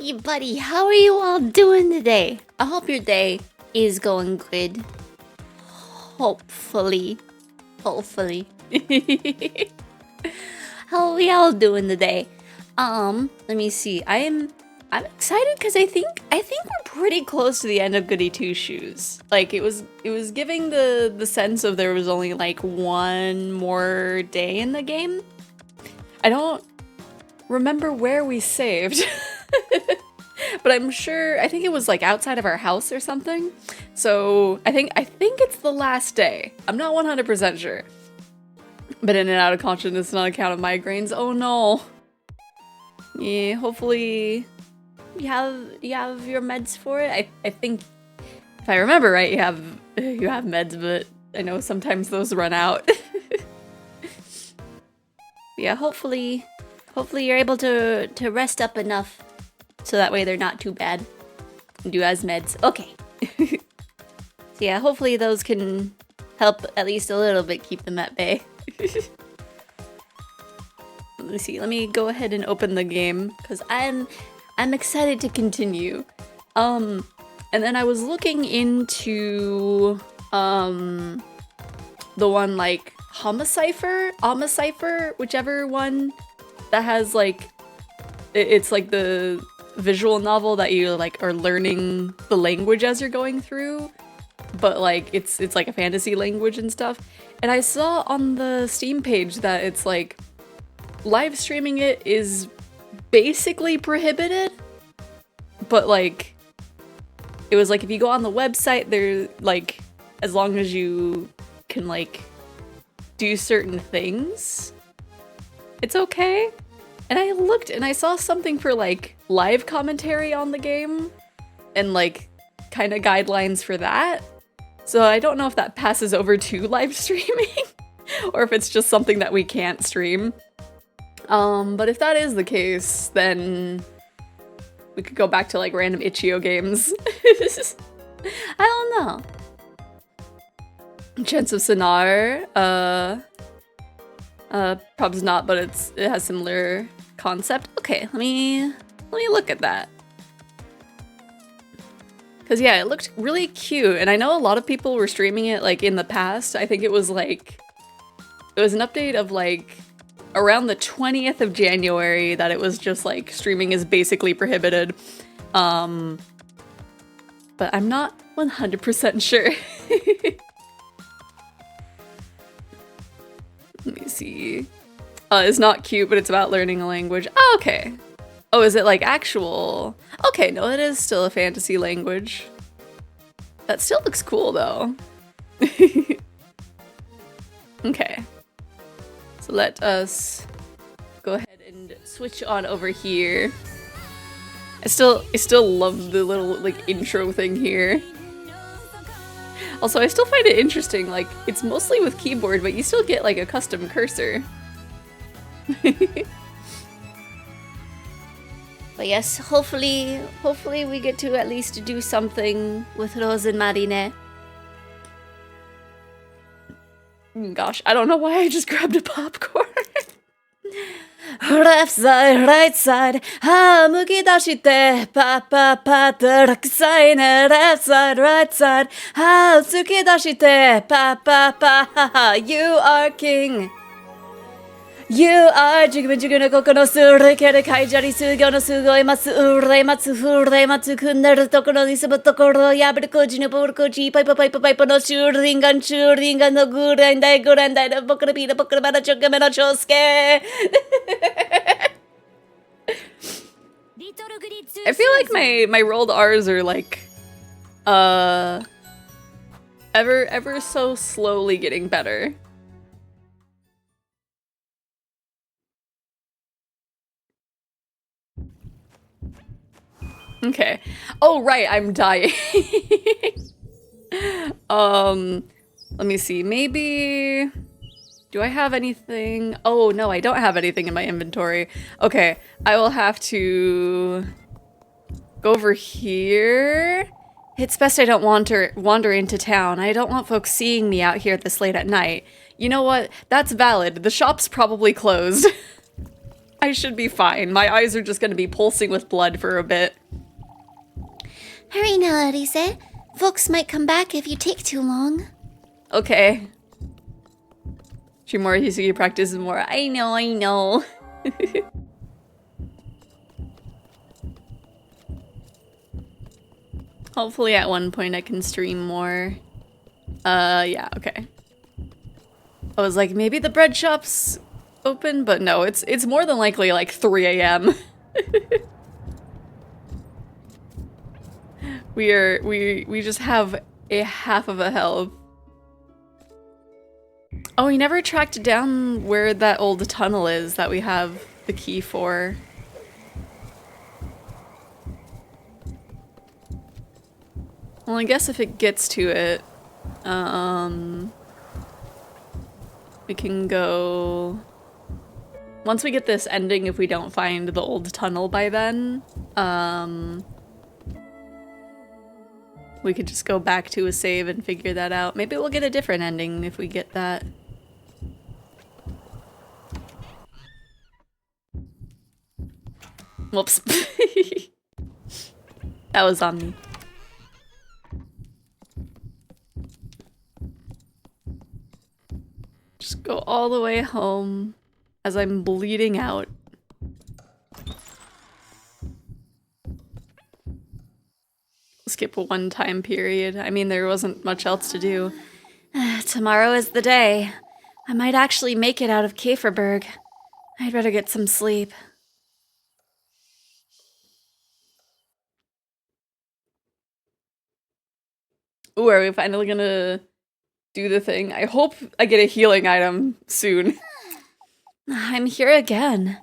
Hey buddy, how are you all doing today? I hope your day is going good. Hopefully. How are we all doing today? Let me see. I'm excited because I think we're pretty close to the end of Goody Two Shoes. Like it was giving the sense of there was only like one more day in the game. I don't remember where we saved. But I'm sure, I think it was like outside of our house or something. So I think it's the last day. I'm not 100% sure. But in and out of consciousness on account of migraines. Oh no. Yeah, hopefully you have your meds for it. I think if I remember right, you have meds, but I know sometimes those run out. Yeah, hopefully you're able to rest up enough so that way they're not too bad. And do as meds. Okay. So yeah, hopefully those can help at least a little bit keep them at bay. Let me see. Let me go ahead and open the game because I'm excited to continue. And then I was looking into the one like Homicipher, whichever one that has like it's like the visual novel that you like are learning the language as you're going through, but like it's like a fantasy language and stuff. And I saw on the Steam page that it's like live streaming it is basically prohibited, but like it was like if you go on the website, they're like as long as you can like do certain things, it's okay. And I looked and I saw something for like live commentary on the game and like kind of guidelines for that. So I don't know if that passes over to live streaming or if it's just something that we can't stream. But if that is the case, then we could go back to like random Itch.io games. I don't know. Chance of Sonar, probably not, but it has similar concept. Okay, let me look at that. Cause yeah, it looked really cute, and I know a lot of people were streaming it like in the past. I think it was an update of like around the 20th of January that it was just like streaming is basically prohibited. But I'm not 100% sure. Let me see. It's not cute, but it's about learning a language. Oh, okay. Oh, is it like actual? Okay, no, it is still a fantasy language. That still looks cool, though. Okay. So let us go ahead and switch on over here. I still love the little like intro thing here. Also, I still find it interesting, like, it's mostly with keyboard, but you still get, like, a custom cursor. But yes, hopefully we get to at least do something with Rozenmarine. Gosh, I don't know why I just grabbed a popcorn. Left side, right side, ha, mukidashite, pa pa pa, rakusai ne, left side, right side, ha, tsukidashite, pa pa pa, ha ha, you are king. You are jigma jiguna koko no sure kere kaijari sugo no sugoi matsu ure matsu fure matsu kunderu tokoro ni subu tokoro yaberu koji no boru koji paipa no shuringan no gurandai no bokura pina bokura bana chokame no chosuke. I feel like my rolled R's are like ever so slowly getting better. Okay. Oh, right, I'm dying. Let me see. Maybe... Do I have anything? Oh, no, I don't have anything in my inventory. Okay, I will have to go over here. It's best I don't wander into town. I don't want folks seeing me out here this late at night. You know what? That's valid. The shop's probably closed. I should be fine. My eyes are just gonna be pulsing with blood for a bit. Hurry now, Arise. Folks might come back if you take too long. Okay. The more you practice, the more I know. Hopefully at one point I can stream more. Yeah, okay. I was like, maybe the bread shop's open, but no, it's more than likely like 3 a.m. We just have a half of a health. Oh, we never tracked down where that old tunnel is that we have the key for. Well, I guess if it gets to it, we can go... Once we get this ending, if we don't find the old tunnel by then, we could just go back to a save and figure that out. Maybe we'll get a different ending if we get that. Whoops. That was on me. Just go all the way home as I'm bleeding out. Skip one time period. I mean, there wasn't much else to do. Tomorrow is the day. I might actually make it out of Käferberg. I'd better get some sleep. Ooh, are we finally gonna do the thing? I hope I get a healing item soon. I'm here again.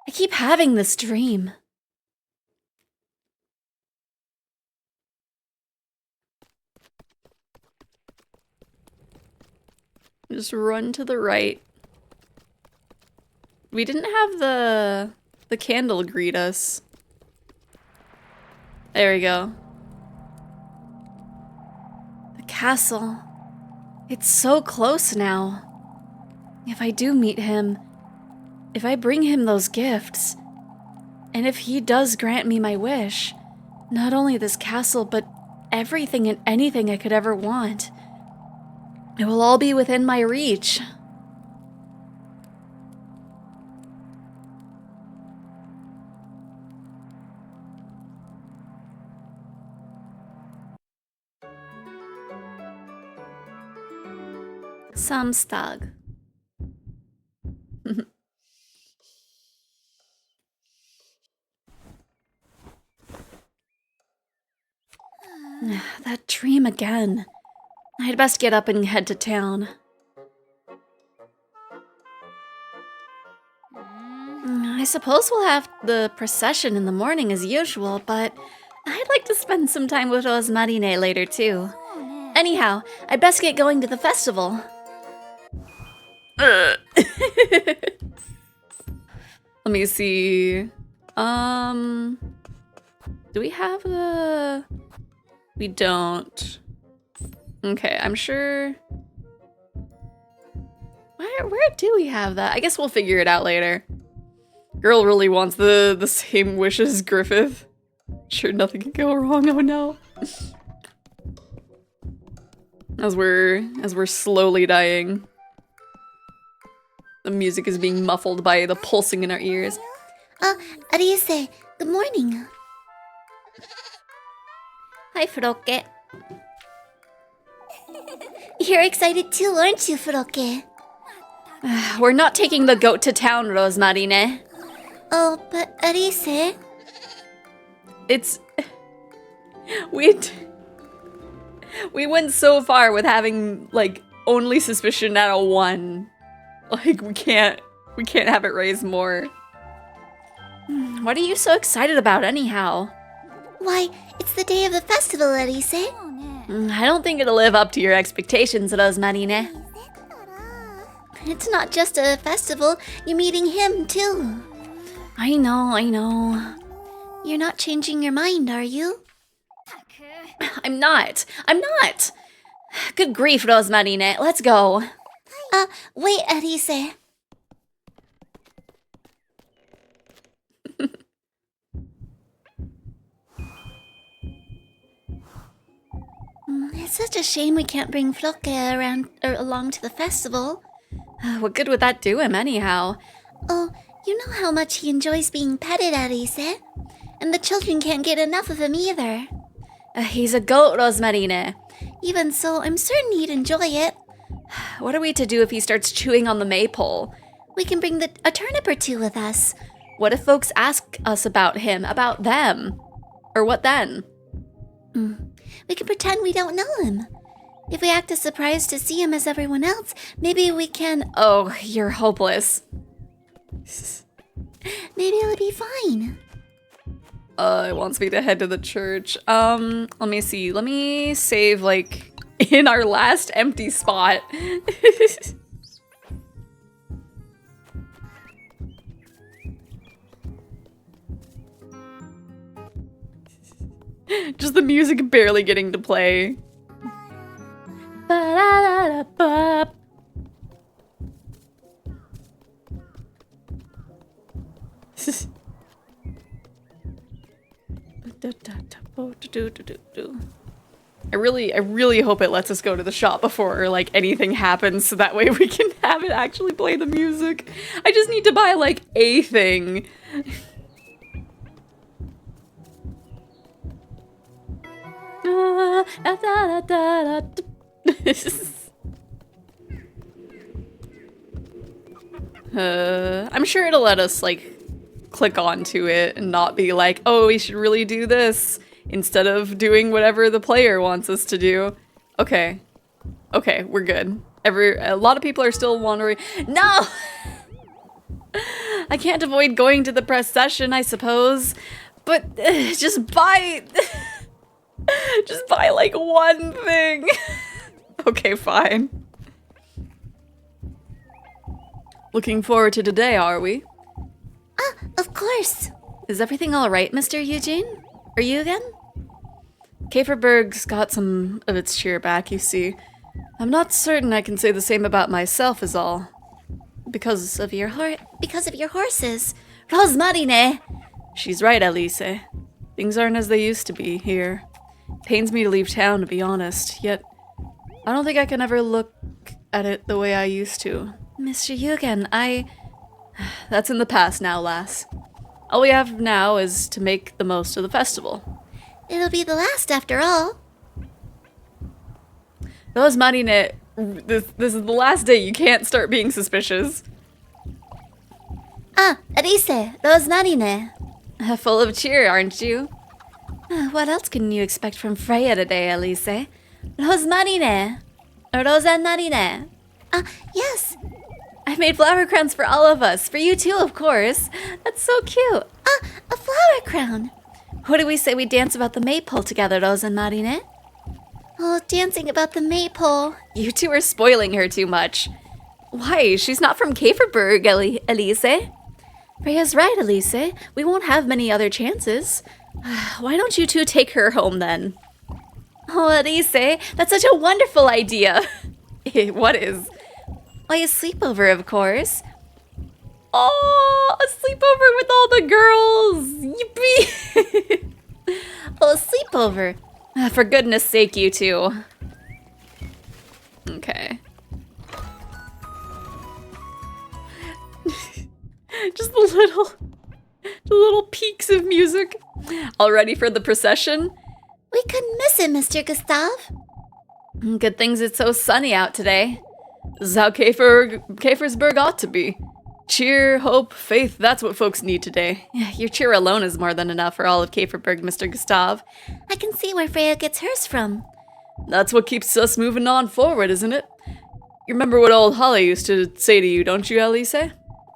I keep having this dream. Just run to the right. We didn't have the candle greet us. There we go. The castle. It's so close now. If I do meet him, if I bring him those gifts, and if he does grant me my wish, not only this castle, but everything and anything I could ever want, it will all be within my reach. Samstag. That dream again. I'd best get up and head to town. I suppose we'll have the procession in the morning as usual, but I'd like to spend some time with Rozenmarine later too. Anyhow, I'd best get going to the festival. Let me see. Do we have the... We don't. Okay, I'm sure... Where do we have that? I guess we'll figure it out later. Girl really wants the same wish as Griffith. Sure, nothing can go wrong. Oh no. As we're slowly dying. The music is being muffled by the pulsing in our ears. Arise, good morning. Hi, Furoke. You're excited too, aren't you, Furoke? We're not taking the goat to town, Rozenmarine. Oh, but Arise... It's... We went so far with having, like, only suspicion out of 1. Like, we can't have it raised more. What are you so excited about, anyhow? Why, it's the day of the festival, Arise. I don't think it'll live up to your expectations, Rozenmarine. It's not just a festival, you're meeting him, too. I know. You're not changing your mind, are you? I'm not. Good grief, Rozenmarine. Let's go. Wait, Arise. It's such a shame we can't bring Floke around or along to the festival. What good would that do him anyhow? Oh, you know how much he enjoys being petted, Alice. And the children can't get enough of him either. He's a goat, Rozenmarine. Even so, I'm certain he'd enjoy it. What are we to do if he starts chewing on the maypole? We can bring a turnip or two with us. What if folks ask us about him, about them? Or what then? We can pretend we don't know him. If we act as surprised to see him as everyone else, maybe we can... Oh, you're hopeless. Maybe it'll be fine. It wants me to head to the church. Let me see. Let me save, like, in our last empty spot. Just the music barely getting to play. Ba-da-da-da-ba. I really hope it lets us go to the shop before like anything happens, so that way we can have it actually play the music. I just need to buy like a thing. I'm sure it'll let us like click onto it and not be like, oh, we should really do this instead of doing whatever the player wants us to do. Okay. Okay, we're good. A lot of people are still wondering. No! I can't avoid going to the press session, I suppose. But just buy... just buy like one thing. Okay, fine. Looking forward to today, are we? Of course. Is everything all right, Mr. Eugene? Are you again? Kaferberg's got some of its cheer back, you see. I'm not certain I can say the same about myself is all. Because of your horses. Rozenmarine! She's right, Alice. Things aren't as they used to be here. Pains me to leave town, to be honest, yet I don't think I can ever look at it the way I used to. Mr. Eugen, That's in the past now, lass. All we have now is to make the most of the festival. It'll be the last after all. Rozenmarine, this is the last day. You can't start being suspicious. Alice, Rozenmarine. Full of cheer, aren't you? What else can you expect from Freya today, Alice? Rozenmarine. Rozenmarine. Yes. I made flower crowns for all of us. For you too, of course. That's so cute. A flower crown. What do we say we dance about the maypole together, Rozenmarine? Oh, dancing about the maypole. You two are spoiling her too much. Why? She's not from Kaferberg, Elise. Freya's right, Elise. We won't have many other chances. Why don't you two take her home then? Oh, Elise, that's such a wonderful idea. What is? Why, a sleepover, of course. Oh, a sleepover with all the girls! Yippee! Oh, a sleepover. For goodness sake, you two. Okay. Just the little peaks of music. All ready for the procession? We couldn't miss it, Mr. Gustav. Good things it's so sunny out today. This is how Kafersburg ought to be. Cheer, hope, faith, that's what folks need today. Your cheer alone is more than enough for all of Kaferberg, Mr. Gustav. I can see where Freya gets hers from. That's what keeps us moving on forward, isn't it? You remember what old Holly used to say to you, don't you, Elise?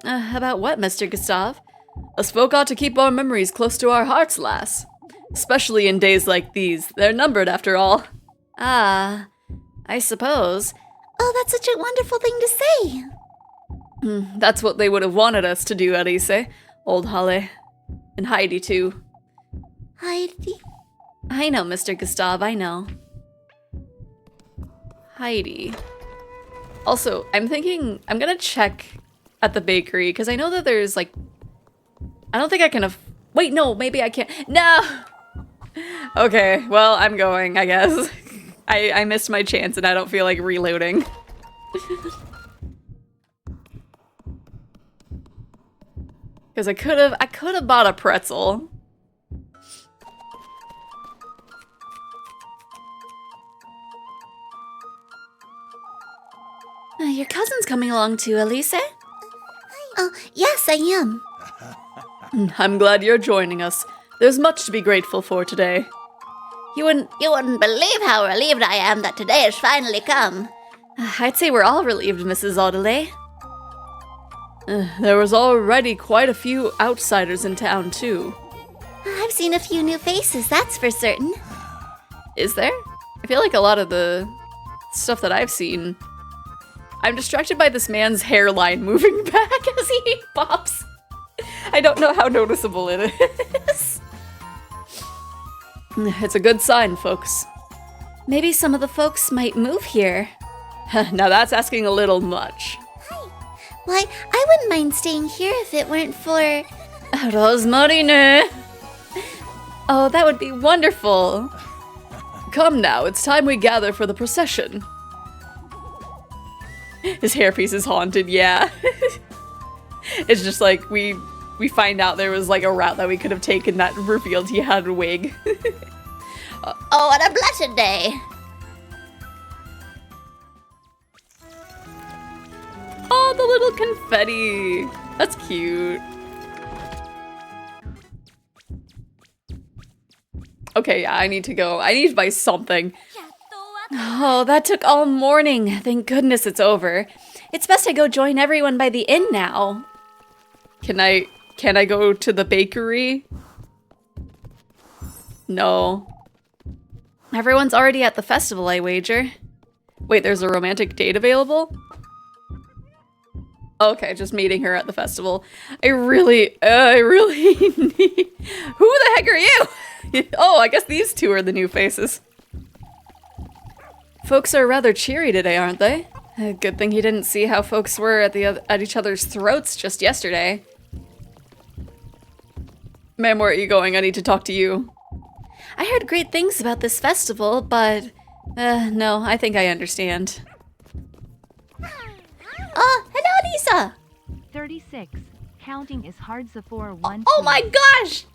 About what, Mr. Gustav? Us folk ought to keep our memories close to our hearts, lass. Especially in days like these. They're numbered, after all. I suppose. Oh, that's such a wonderful thing to say. That's what they would have wanted us to do, Elise. Old Holly. And Heidi, too. Heidi? I know, Mr. Gustav, I know. Heidi. Also, I'm thinking I'm gonna check at the bakery, because I know that there's, like... I don't think I can... Wait, no, maybe I can't. No! Okay, well, I'm going, I guess. I missed my chance and I don't feel like reloading. Because I could have bought a pretzel. Your cousin's coming along too, Elise? Oh, yes, I am. I'm glad you're joining us. There's much to be grateful for today. You wouldn't believe how relieved I am that today has finally come. I'd say we're all relieved, Mrs. Audeley. There was already quite a few outsiders in town, too. I've seen a few new faces, that's for certain. Is there? I feel like a lot of the stuff that I've seen... I'm distracted by this man's hairline moving back as he pops. I don't know how noticeable it is. It's a good sign, folks. Maybe some of the folks might move here. Now that's asking a little much. Why, I wouldn't mind staying here if it weren't for... Rosemary. Oh, that would be wonderful. Come now, it's time we gather for the procession. His hairpiece is haunted, yeah. It's just like we find out there was like a route that we could have taken that revealed he had a wig. Oh, what a blessed day. Oh, the little confetti. That's cute. Okay, yeah, I need to go. I need to buy something. Oh, that took all morning. Thank goodness it's over. It's best I go join everyone by the inn now. Can I go to the bakery? No. Everyone's already at the festival, I wager. Wait, there's a romantic date available? Okay, just meeting her at the festival. I really need... Who the heck are you? Oh, I guess these two are the new faces. Folks are rather cheery today, aren't they? Good thing he didn't see how folks were at each other's throats just yesterday. Ma'am, where are you going? I need to talk to you. I heard great things about this festival, but... no, I think I understand. Oh, hello, Lisa. 36. Counting is hard, Xephoria 1. Oh my gosh!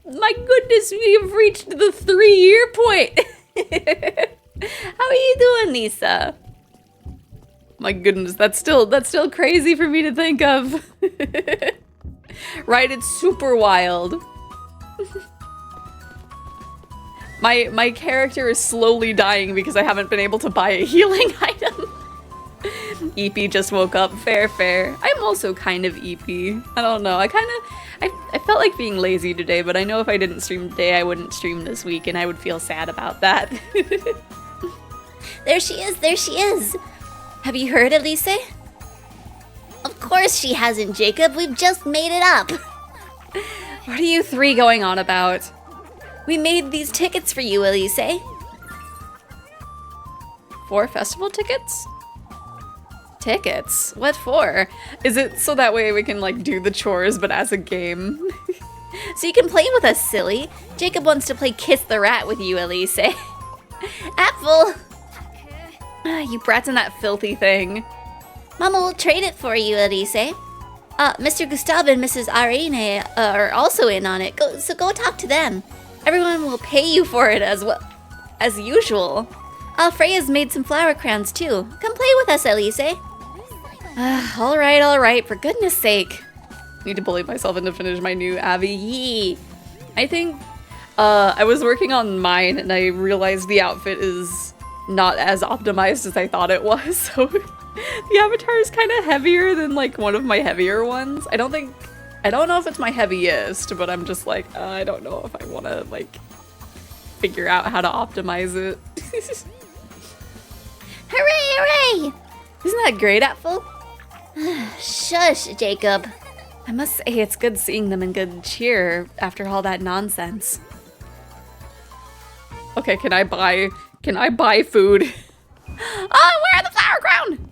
My goodness, we have reached the 3-year point! How are you doing, Lisa? My goodness, that's still crazy for me to think of. Right, it's super wild. My character is slowly dying because I haven't been able to buy a healing item. EP just woke up. Fair. I'm also kind of EP. I don't know. I felt like being lazy today, but I know if I didn't stream today, I wouldn't stream this week, and I would feel sad about that. There she is. Have you heard, Elise? Of course she hasn't, Jacob. We've just made it up. What are you three going on about? We made these tickets for you, Elise. 4 festival tickets? Tickets? What for? Is it so that way we can, like, do the chores, but as a game? So you can play with us, silly. Jacob wants to play Kiss the Rat with you, Elise. Apple. You brats in that filthy thing. Mama will trade it for you, Elise. Mr. Gustav and Mrs. Arene are also in on it. So go talk to them. Everyone will pay you for it as well as usual. Freya's made some flower crowns too. Come play with us, Elise. All right, for goodness sake. Need to bully myself into finish my new Abby. Yee. I think I was working on mine and I realized the outfit is not as optimized as I thought it was. So the avatar is kind of heavier than like one of my heavier ones. I don't know if it's my heaviest, but I'm just like, I don't know if I want to like figure out how to optimize it. Hooray! Isn't that great, Apple? Shush, Jacob. I must say it's good seeing them in good cheer after all that nonsense. Okay, can I buy food? Oh, where are the flower crown?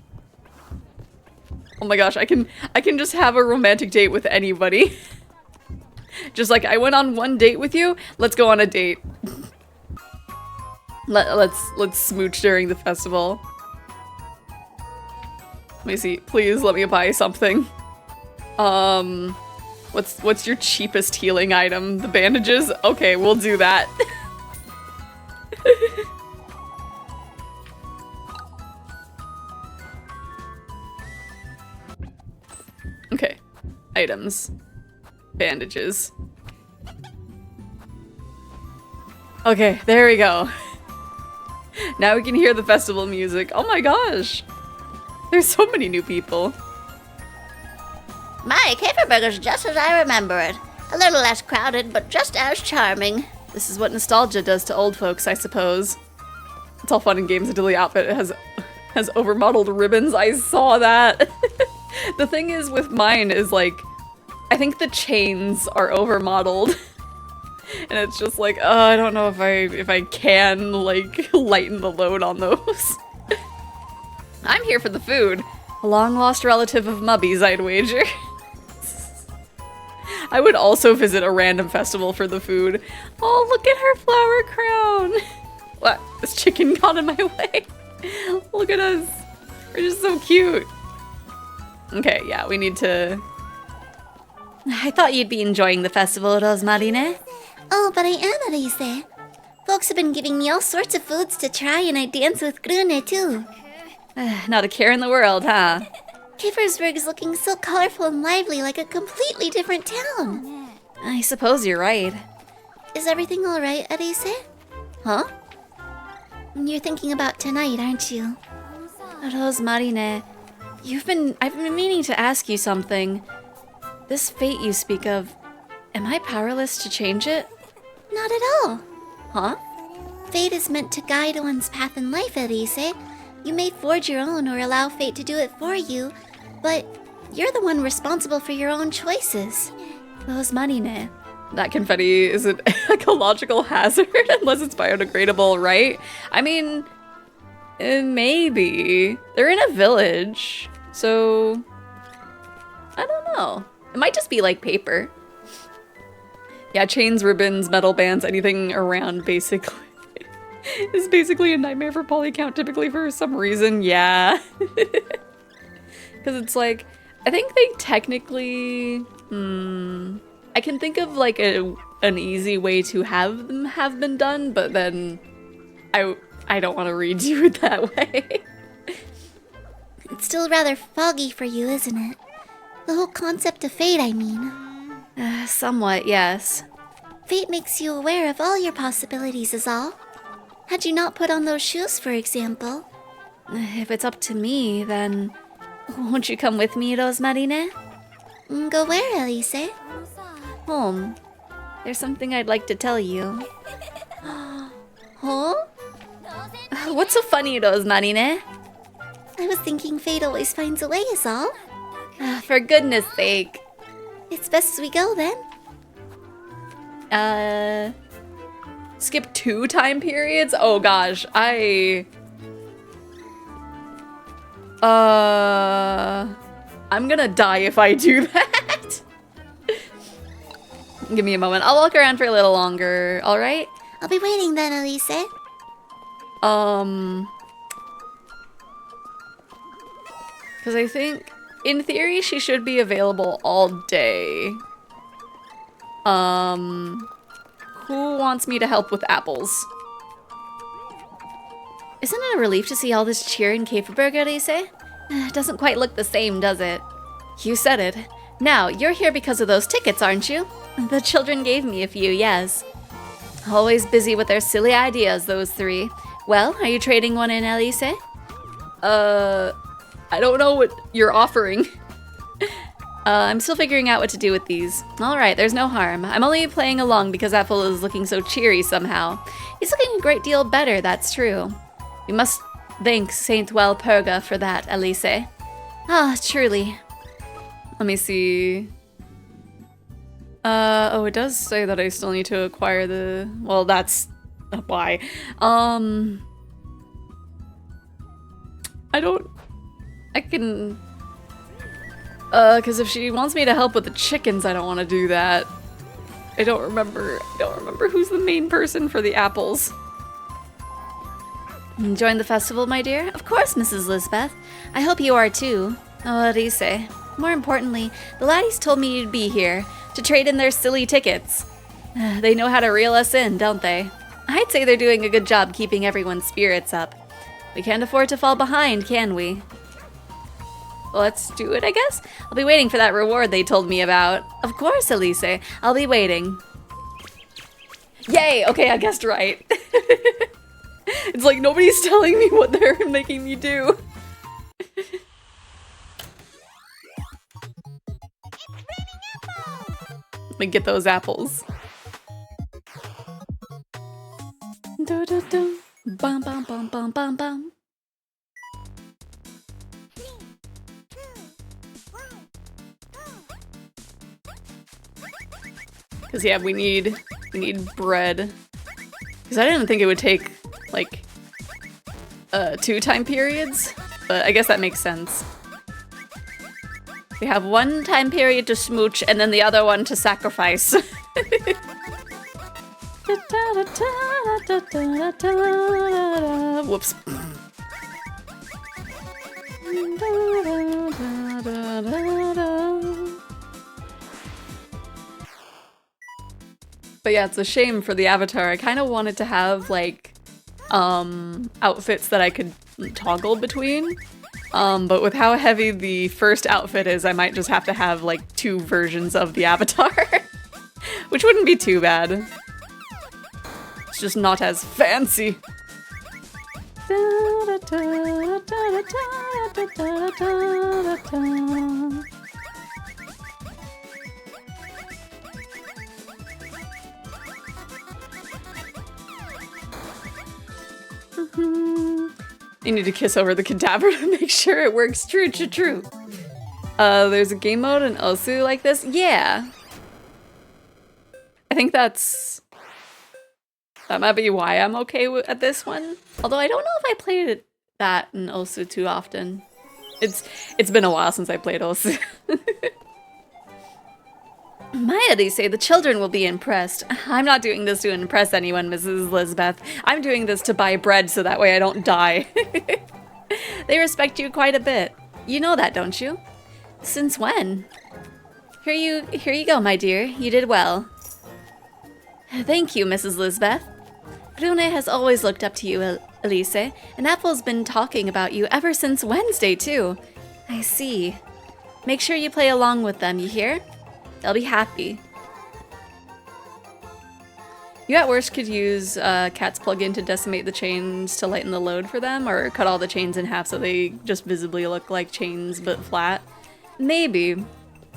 Oh my gosh, I can just have a romantic date with anybody. Just like, I went on one date with you, let's go on a date. Let's smooch during the festival. Let me see. Please let me buy something. What's your cheapest healing item? The bandages? Okay, we'll do that. Okay. Items. Bandages. Okay, there we go. Now we can hear the festival music. Oh my gosh! There's so many new people. My Caper Burger's just as I remember it. A little less crowded, but just as charming. This is what nostalgia does to old folks, I suppose. It's all fun and games until the outfit has overmodeled ribbons. I saw that. The thing is with mine is like, I think the chains are overmodeled. And it's just like, I don't know if I can like lighten the load on those. I'm here for the food. A long-lost relative of Mubby's, I'd wager. I would also visit a random festival for the food. Oh, look at her flower crown. What? This chicken got in my way. Look at us. We're just so cute. Okay, yeah, we need to... I thought you'd be enjoying the festival, Rozenmarine. Oh, but I am, Elise. Folks have been giving me all sorts of foods to try, and I dance with Grune, too. Not a care in the world, huh? Kiefersburg is looking so colorful and lively, like a completely different town. I suppose you're right. Is everything all right, Elise? Huh? You're thinking about tonight, aren't you? Rozenmarine, I've been meaning to ask you something. This fate you speak of, am I powerless to change it? Not at all. Huh? Fate is meant to guide one's path in life, Elise. You may forge your own or allow fate to do it for you, but you're the one responsible for your own choices. Rozenmarine. That confetti is an ecological hazard unless it's biodegradable, right? I mean, maybe. They're in a village, so I don't know. It might just be like paper. Yeah, chains, ribbons, metal bands, anything around basically is basically a nightmare for polycount typically for some reason, yeah. Because it's like, I think they technically, I can think of like an easy way to have them have been done, but then I don't want to redo it that way. It's still rather foggy for you, isn't it? The whole concept of fate, I mean. Somewhat, yes. Fate makes you aware of all your possibilities is all. Had you not put on those shoes, for example. If it's up to me, then won't you come with me, Rozenmarine? Go where, Elise? Home. There's something I'd like to tell you. Huh? What's so funny, Rozenmarine? I was thinking fate always finds a way is all. For goodness sake. It's best as we go, then. Skip 2 time periods? Oh gosh, I'm gonna die if I do that. Give me a moment. I'll walk around for a little longer, alright? I'll be waiting then, Elise. Because I think, in theory, she should be available all day. Who wants me to help with apples? Isn't it a relief to see all this cheer in Kieferberg, Elise? Doesn't quite look the same, does it? You said it. Now, you're here because of those tickets, aren't you? The children gave me a few, yes. Always busy with their silly ideas, those three. Well, are you trading one in, Elise? I don't know what you're offering. I'm still figuring out what to do with these. Alright, there's no harm. I'm only playing along because Apple is looking so cheery somehow. He's looking a great deal better, that's true. We must thank Saint Walpurga for that, Elise. Ah, truly. Let me see. Oh, it does say that I still need to acquire the... Well, that's why. I can... Because if she wants me to help with the chickens, I don't want to do that. I don't remember who's the main person for the apples. Enjoying the festival, my dear? Of course, Mrs. Lisbeth. I hope you are too. Oh, Elise. More importantly, the laddies told me you'd be here to trade in their silly tickets. They know how to reel us in, don't they? I'd say they're doing a good job keeping everyone's spirits up. We can't afford to fall behind, can we? Let's do it, I guess? I'll be waiting for that reward they told me about. Of course, Elise. I'll be waiting. Yay! Okay, I guessed right. It's like nobody's telling me what they're making me do. Let me get those apples. Bum bum bum bum bum bum. Cause yeah, we need bread. Cause I didn't think it would take like 2 time periods, but I guess that makes sense. We have 1 time period to smooch and then the other one to sacrifice. Whoops. But yeah, it's a shame for the avatar. I kind of wanted to have like outfits that I could toggle between. But with how heavy the first outfit is, I might just have to have like 2 versions of the avatar. Which wouldn't be too bad. It's just not as fancy. You need to kiss over the cadaver to make sure it works. True, true, true. There's a game mode in Osu like this? Yeah. I think that might be why I'm okay at this one. Although I don't know if I played that in Osu too often. It's been a while since I played Osu. Maya, say the children will be impressed. I'm not doing this to impress anyone, Mrs. Lisbeth. I'm doing this to buy bread so that way I don't die. They respect you quite a bit. You know that, don't you? Since when? Here you go, my dear. You did well. Thank you, Mrs. Lisbeth. Brune has always looked up to you, Elise, and Apple's been talking about you ever since Wednesday, too. I see. Make sure you play along with them, you hear? They'll be happy. You at worst could use Cat's plugin to decimate the chains to lighten the load for them, or cut all the chains in half so they just visibly look like chains but flat. Maybe.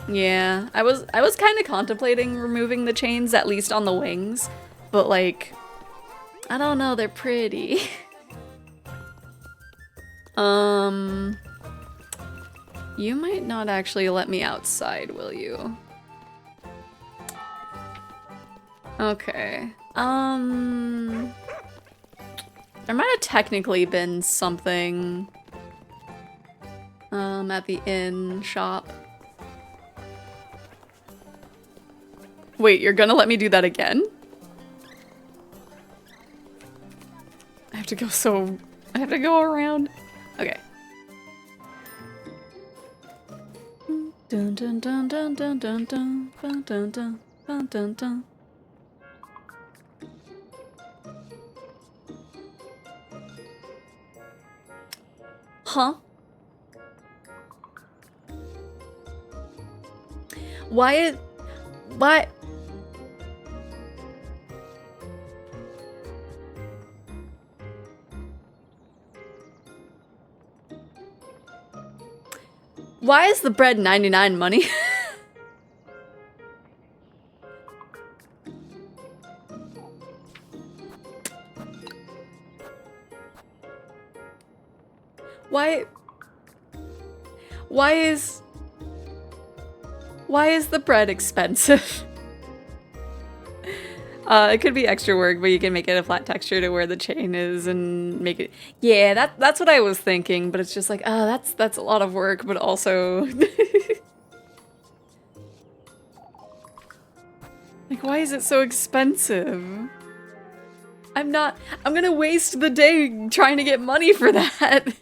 Yeah, I was kind of contemplating removing the chains, at least on the wings, but like, I don't know, they're pretty. You might not actually let me outside, will you? Okay. There might have technically been something at the inn shop. Wait, you're gonna let me do that again? I have to go around. Okay. Dun dun dun dun dun dun dun dun dun dun dun dun dun. Huh? Why? Why is the bread 99 money? Why is the bread expensive? It could be extra work, but you can make it a flat texture to where the chain is and make it. Yeah, that's what I was thinking, but it's just like, oh, that's a lot of work, but also like, why is it so expensive? I'm gonna waste the day trying to get money for that.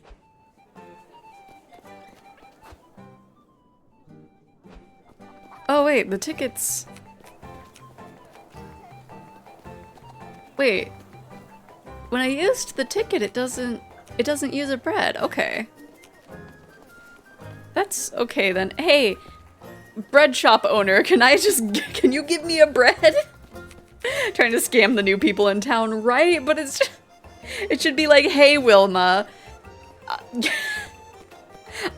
Oh wait, the tickets. Wait. When I used the ticket, it doesn't use a bread. Okay. That's okay then. Hey, bread shop owner, can you give me a bread? Trying to scam the new people in town, right? But it should be like, hey Wilma,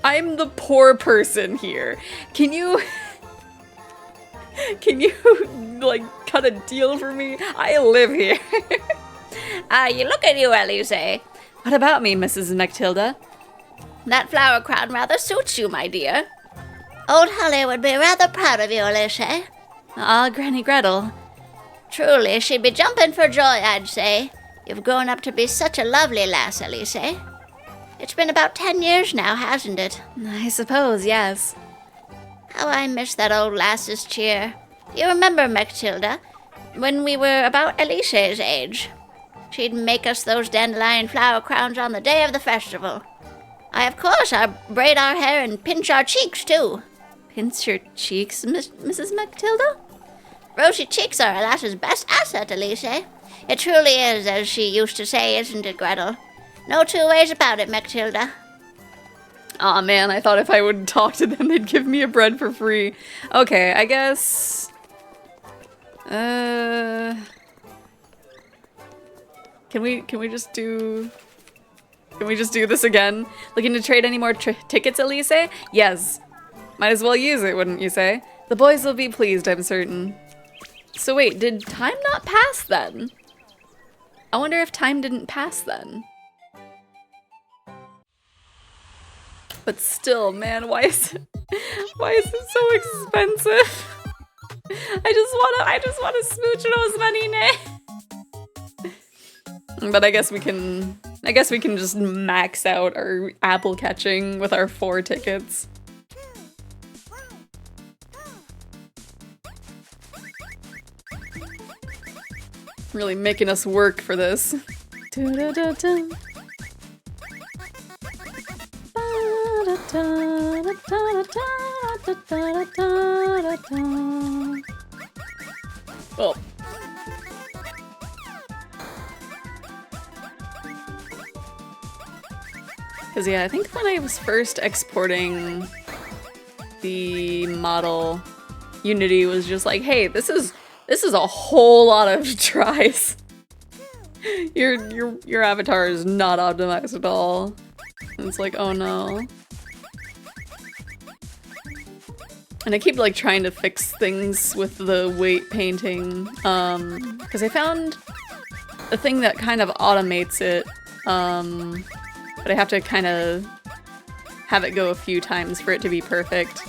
I'm the poor person here. Can you like cut a deal for me? I live here. You look at you, Elise. What about me, Mrs. Matilda? That flower crown rather suits you, my dear. Old Holly would be rather proud of you, Elise. Ah, Granny Gretel. Truly, she'd be jumping for joy, I'd say. You've grown up to be such a lovely lass, Elise. It's been about 10 years now, hasn't it? I suppose, yes. How I miss that old lass's cheer. You remember, Matilda, when we were about Elise's age? She'd make us those dandelion flower crowns on the day of the festival. Of course, braid our hair and pinch our cheeks, too. Pinch your cheeks, Mrs. Matilda? Rosy cheeks are a lass's best asset, Elise. It truly is, as she used to say, isn't it, Gretel? No two ways about it, Matilda. Aw, man, I thought if I would talk to them, they'd give me a bread for free. Okay, I guess... Can we just do... Can we just do this again? Looking to trade any more tickets, Elise? Yes. Might as well use it, wouldn't you say? The boys will be pleased, I'm certain. So wait, did time not pass then? I wonder if time didn't pass then. But still, man, why is it so expensive? I just wanna smooch Rozenmarine. But I guess we can just max out our apple catching with our 4 tickets. Really making us work for this. Oh. Because yeah, I think when I was first exporting the model, Unity was just like, hey, this is a whole lot of tries. Your avatar is not optimized at all. And it's like, oh no. And I keep like trying to fix things with the weight painting, because I found a thing that kind of automates it, but I have to kind of have it go a few times for it to be perfect.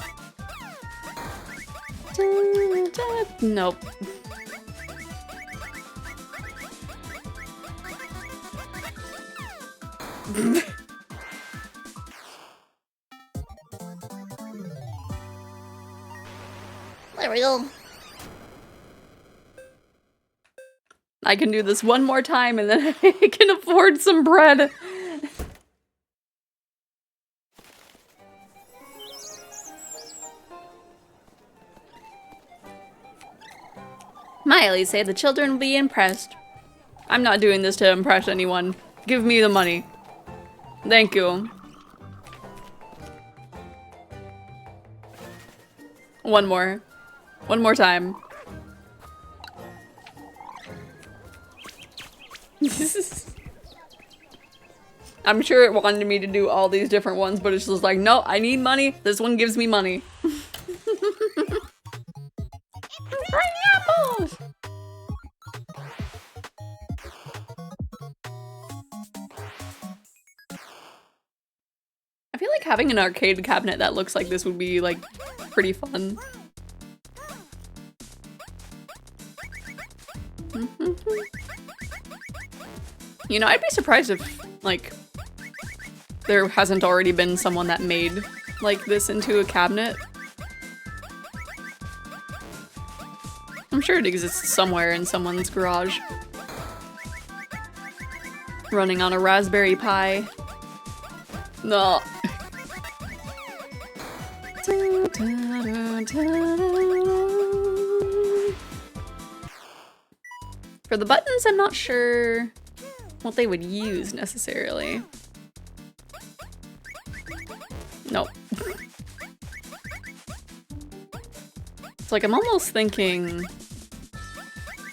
Nope. There we go. I can do this one more time and then I can afford some bread. Miley say the children will be impressed. I'm not doing this to impress anyone. Give me the money. Thank you. One more time. I'm sure it wanted me to do all these different ones, but it's just like, no, I need money. This one gives me money. Pineapples! I feel like having an arcade cabinet that looks like this would be like pretty fun. You know, I'd be surprised if, like, there hasn't already been someone that made, like, this into a cabinet. I'm sure it exists somewhere in someone's garage. running on a Raspberry Pi. No. For the buttons, I'm not sure what they would use necessarily. Nope. It's like I'm almost thinking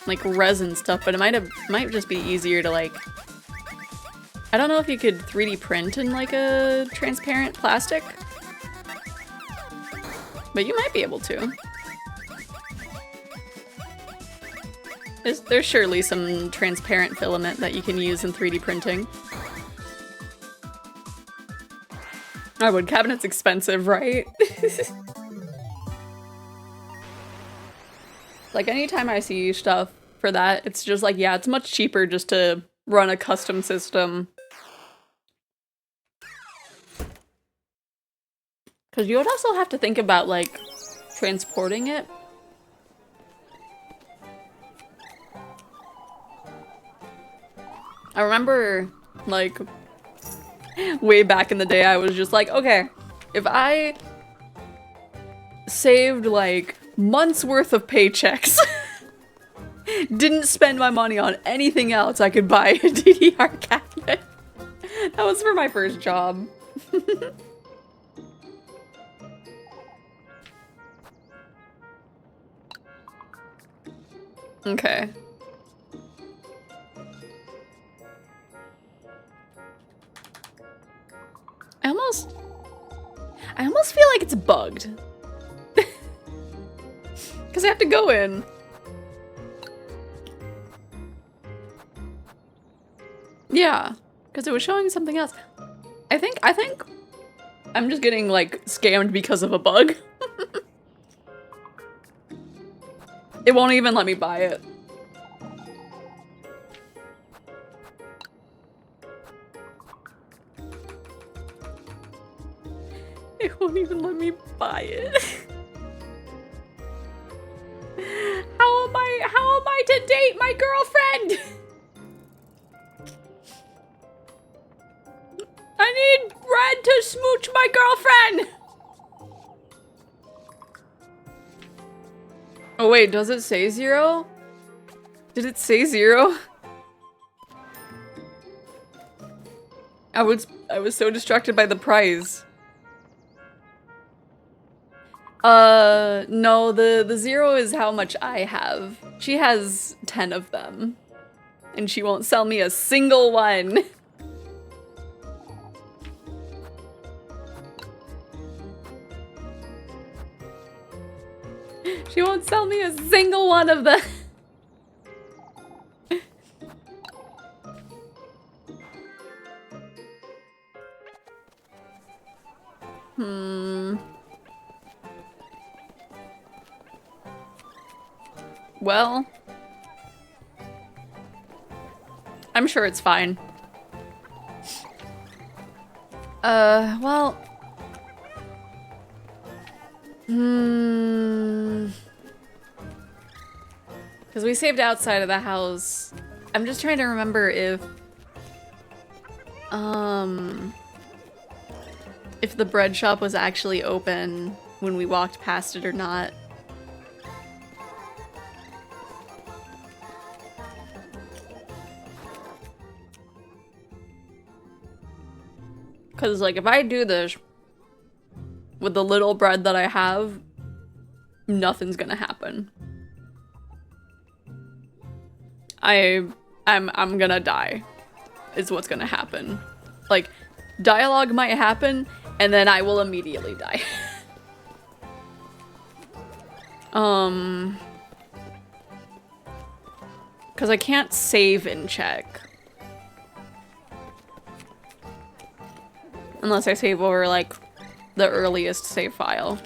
like resin stuff, but it might just be easier to like, I don't know if you could 3D print in like a transparent plastic, but you might be able to. There's surely some transparent filament that you can use in 3D printing. Our wood cabinet's expensive, right? Like anytime I see stuff for that, it's just like, yeah, it's much cheaper just to run a custom system. Because you would also have to think about like transporting it. I remember, like, way back in the day, I was just like, okay, if I saved, like, months worth of paychecks, didn't spend my money on anything else, I could buy a DDR cabinet. That was for my first job. Okay. I almost feel like it's bugged. Because I have to go in. Yeah, because it was showing something else. I think I'm just getting like scammed because of a bug. It won't even let me buy it. It won't even let me buy it. How am I to date my girlfriend? I need Red to smooch my girlfriend. Oh wait, does it say 0? Did it say 0? I was so distracted by the prize. No, the 0 is how much I have. She has 10 of them. And she won't sell me a single one. She won't sell me a single one of them. Well, I'm sure it's fine. Well. Because we saved outside of the house. I'm just trying to remember if the bread shop was actually open when we walked past it or not. Because, like, if I do this with the little bread that I have, nothing's gonna happen. I'm gonna die, is what's gonna happen. Like, dialogue might happen, and then I will immediately die. Because I can't save and check. Unless I save over, like, the earliest save file.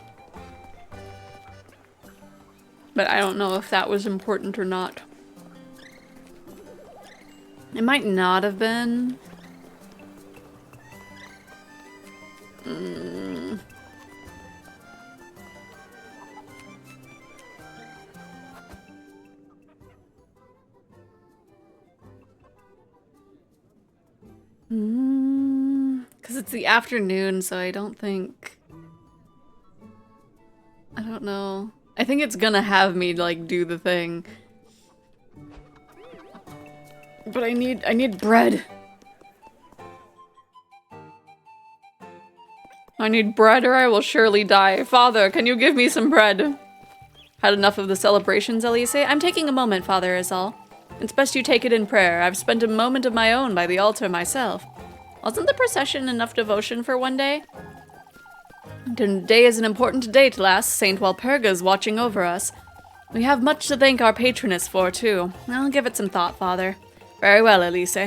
But I don't know if that was important or not. It might not have been. Because it's the afternoon, so I don't think... I don't know. I think it's gonna have me, like, do the thing. But I need bread. I need bread or I will surely die. Father, can you give me some bread? Had enough of the celebrations, Elise? I'm taking a moment, Father, is all. It's best you take it in prayer. I've spent a moment of my own by the altar myself. Wasn't the procession enough devotion for one day? Today is an important date, lass. Saint Walpurga is watching over us. We have much to thank our patroness for, too. I'll give it some thought, Father. Very well, Elise.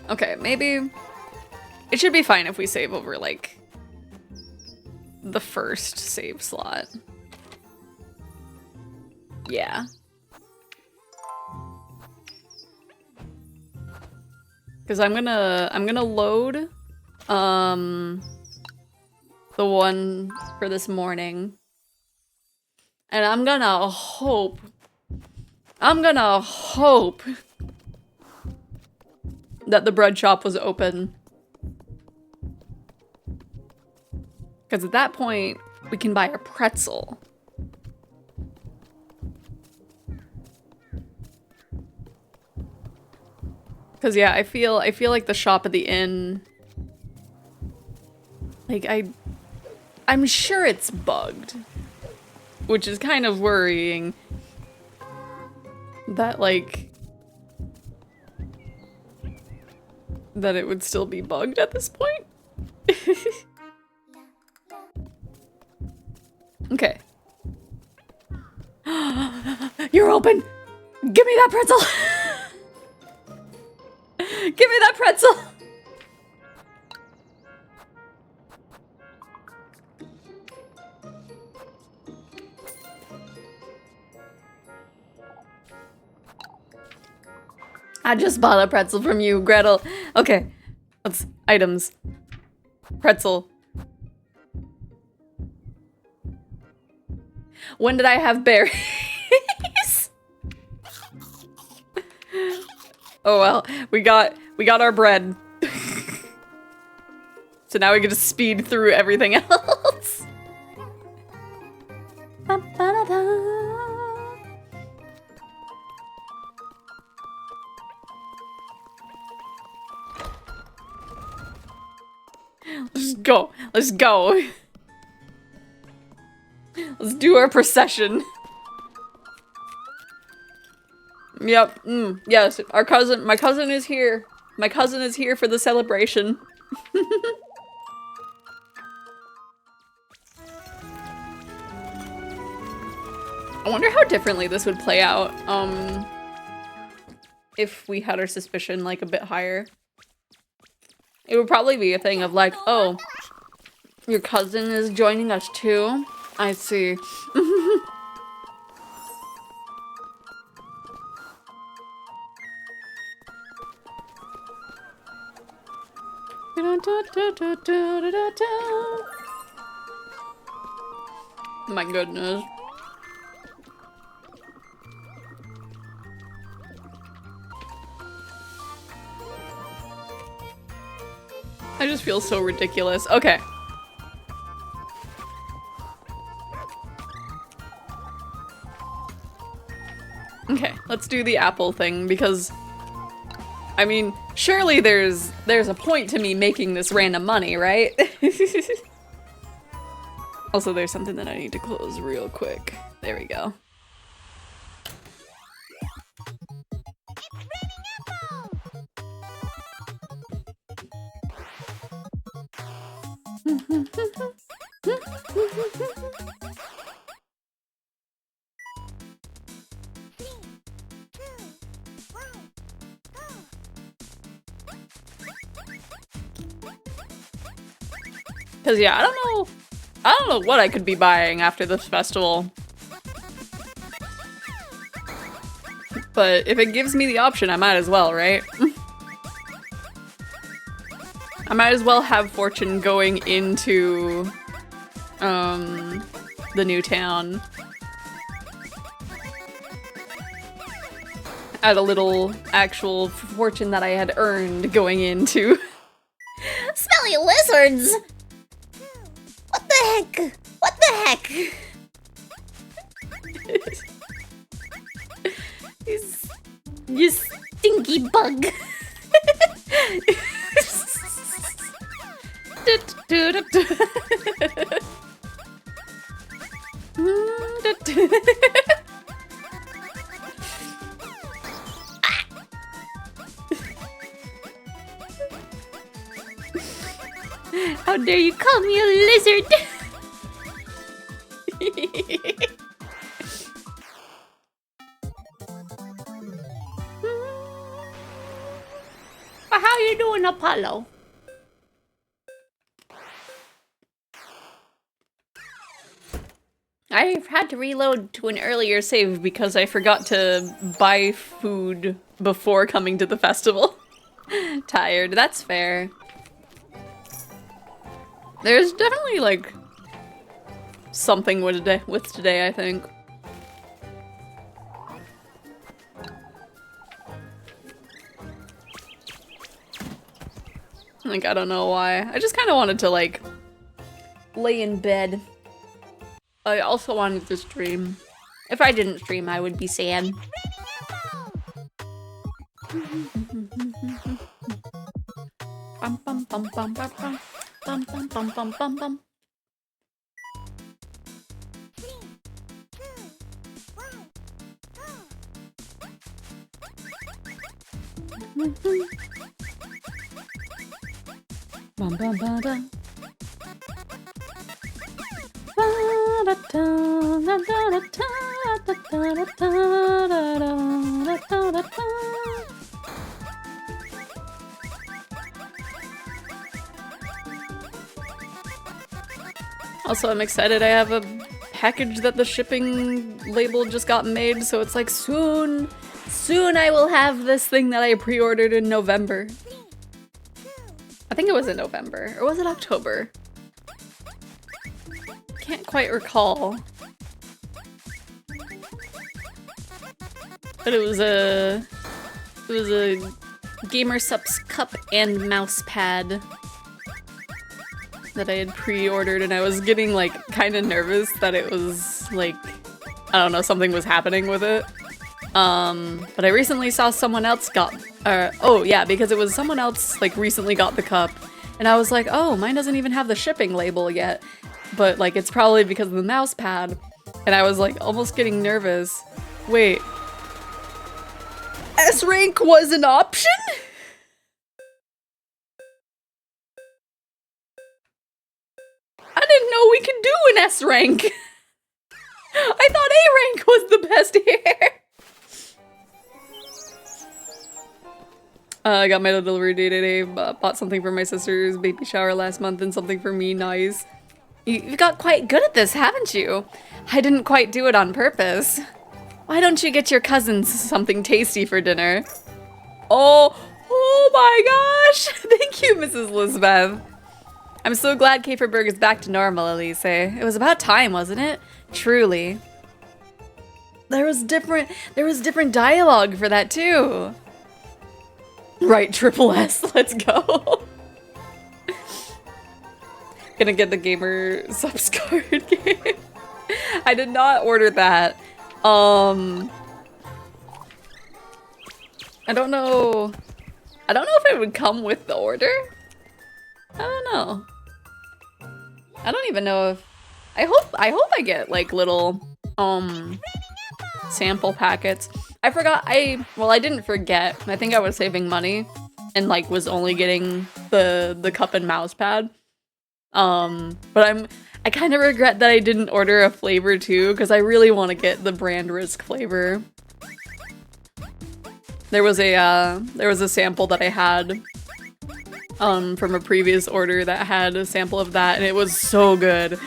Okay, maybe... It should be fine if we save over, like, the first save slot. Yeah. Because I'm gonna load, the one for this morning. And I'm gonna hope that the bread shop was open. Because at that point, we can buy a pretzel. Because yeah, I feel like the shop at the inn, like I'm sure it's bugged, which is kind of worrying. That like that it would still be bugged at this point. Okay. You're open! Give me that pretzel! Give me that pretzel! I just bought a pretzel from you, Gretel. Okay. Let's items. Pretzel. When did I have berries? Oh well, we got our bread. So now we get to speed through everything else. Let's go. Let's go. Let's do our procession. Yep. Yes. My cousin is here. My cousin is here for the celebration. I wonder how differently this would play out, if we had our suspicion, like, a bit higher. It would probably be a thing of, like, oh, your cousin is joining us too? I see. My goodness. I just feel so ridiculous. Okay. Okay, let's do the apple thing because I mean, surely there's a point to me making this random money, right? Also, there's something that I need to close real quick. There we go. Cause yeah, I don't know what I could be buying after this festival. But if it gives me the option, I might as well, right? I might as well have fortune going into the new town. at a little actual fortune that I had earned going into. Smelly lizards! What the heck? What the heck? You stinky bug. How dare you call me a lizard? How you doing, Apollo? I've had to reload to an earlier save because I forgot to buy food before coming to the festival. Tired, that's fair. There's definitely, like, something with today, I think. Like, I don't know why. I just kind of wanted to, like, lay in bed. I also wanted to stream. If I didn't stream, I would be sad. Bum bum bum bum bum bum bum bum bum bum bum bum. Bum bum bum bum. Also, I'm excited I have a package that the shipping label just got made, so it's like soon I will have this thing that I pre-ordered in November. I think it was in November, or was it October? Can't quite recall. But it was a Gamer Supps cup and mouse pad that I had pre-ordered, and I was getting like kind of nervous that it was like, I don't know, something was happening with it. But I recently saw someone else got, oh yeah, because it was someone else like recently got the cup, and I was like, oh, mine doesn't even have the shipping label yet. But like, it's probably because of the mouse pad. And I was like almost getting nervous. Wait. S rank was an option? I didn't know we could do an S rank. I thought A rank was the best here. I got my delivery day today. Bought something for my sister's baby shower last month and something for me. Nice. You've got quite good at this, haven't you? I didn't quite do it on purpose. Why don't you get your cousins something tasty for dinner? Oh my gosh! Thank you, Mrs. Lisbeth. I'm so glad Caperberg is back to normal, Elise. It was about time, wasn't it? Truly. There was different dialogue for that too. Right, triple S, let's go. Gonna get the Gamer Supps card game. I did not order that. I don't know if it would come with the order. I don't know. I don't even know if I hope I get like little sample packets. I forgot I didn't forget. I think I was saving money and like was only getting the cup and mouse pad. But I kind of regret that I didn't order a flavor too, because I really want to get the brand risk flavor. There was a sample that I had from a previous order that had a sample of that, and it was so good.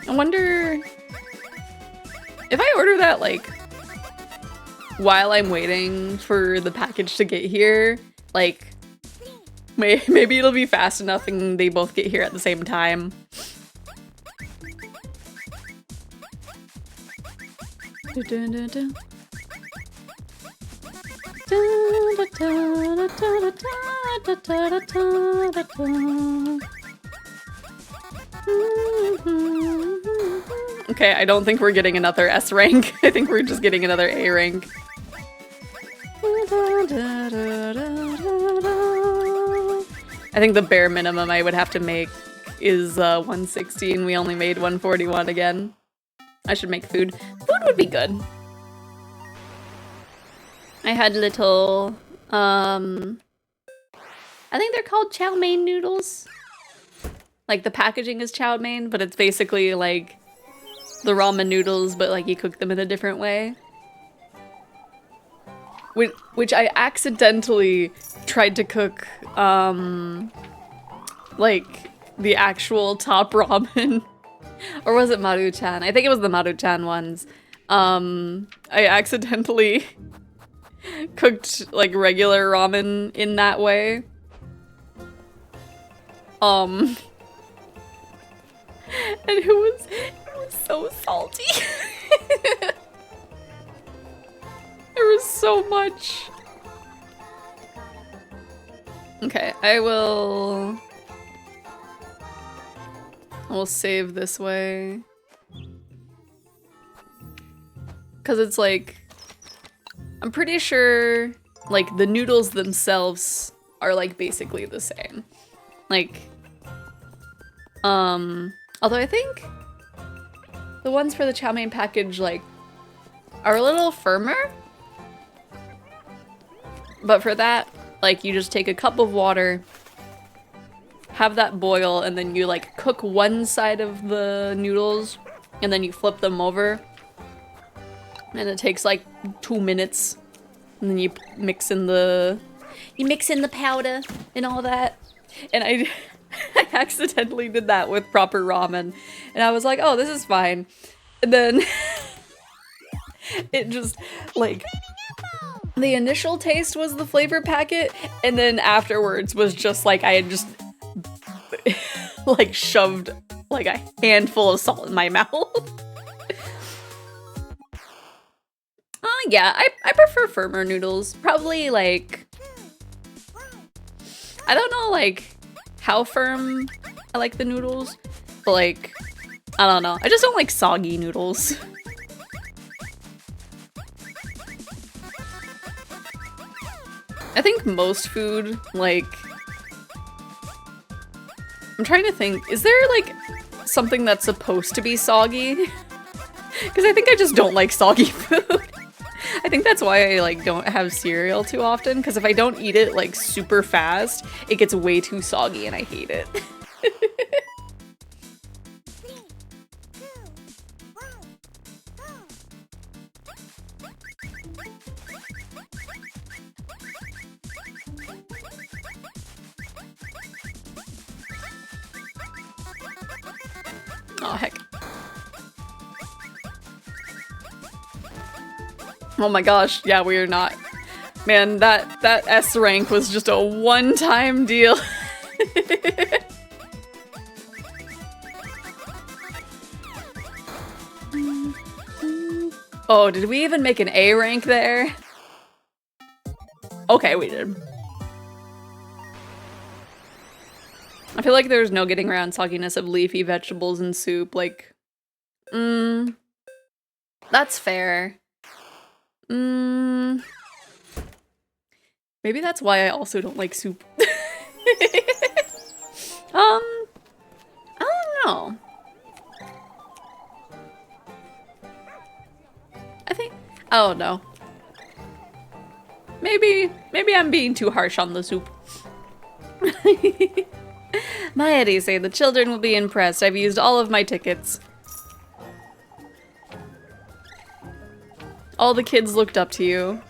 I wonder if I order that, like, while I'm waiting for the package to get here, like, maybe it'll be fast enough and they both get here at the same time. Okay, I don't think we're getting another S rank. I think we're just getting another A rank. I think the bare minimum I would have to make is 160 and we only made 141 again. I should make food. Food would be good. I had little, I think they're called chow mein noodles. Like the packaging is chow mein, but it's basically like the ramen noodles, but like you cook them in a different way. Which I accidentally tried to cook, like the actual top ramen. Or was it Maruchan? I think it was the Maruchan ones. I accidentally cooked like regular ramen in that way. And it was so salty. There was so much. Okay, I will save this way. 'Cause it's like, I'm pretty sure like the noodles themselves are like basically the same. Like, although I think the ones for the chow mein package like are a little firmer. But for that, like you just take a cup of water, have that boil, and then you like cook one side of the noodles and then you flip them over. And it takes like 2 minutes. And then you mix in the powder and all that. And I accidentally did that with proper ramen. And I was like, oh, this is fine. And then it just like, the initial taste was the flavor packet, and then afterwards was just like I had just like shoved like a handful of salt in my mouth. Yeah, I prefer firmer noodles. Probably like, I don't know like how firm I like the noodles, but like, I don't know. I just don't like soggy noodles. I think most food, like, I'm trying to think, is there like something that's supposed to be soggy? Because I think I just don't like soggy food. I think that's why I like don't have cereal too often, because if I don't eat it like super fast, it gets way too soggy and I hate it. Oh, heck. Oh my gosh, yeah, we are not. Man, that S rank was just a one-time deal. Oh, did we even make an A rank there? Okay, we did. I feel like there's no getting around sogginess of leafy vegetables in soup, like, that's fair. Maybe that's why I also don't like soup. I don't know. I don't know. Maybe I'm being too harsh on the soup. Maeri say the children will be impressed. I've used all of my tickets. All the kids looked up to you.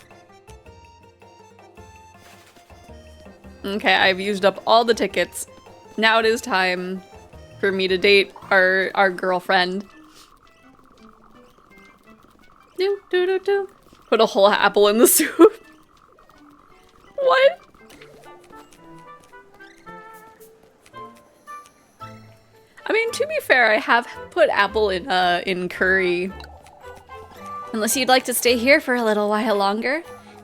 Okay, I've used up all the tickets. Now it is time for me to date our girlfriend. Do do do do Put a whole apple in the soup. What? I mean, to be fair, I have put apple in curry. Unless you'd like to stay here for a little while longer.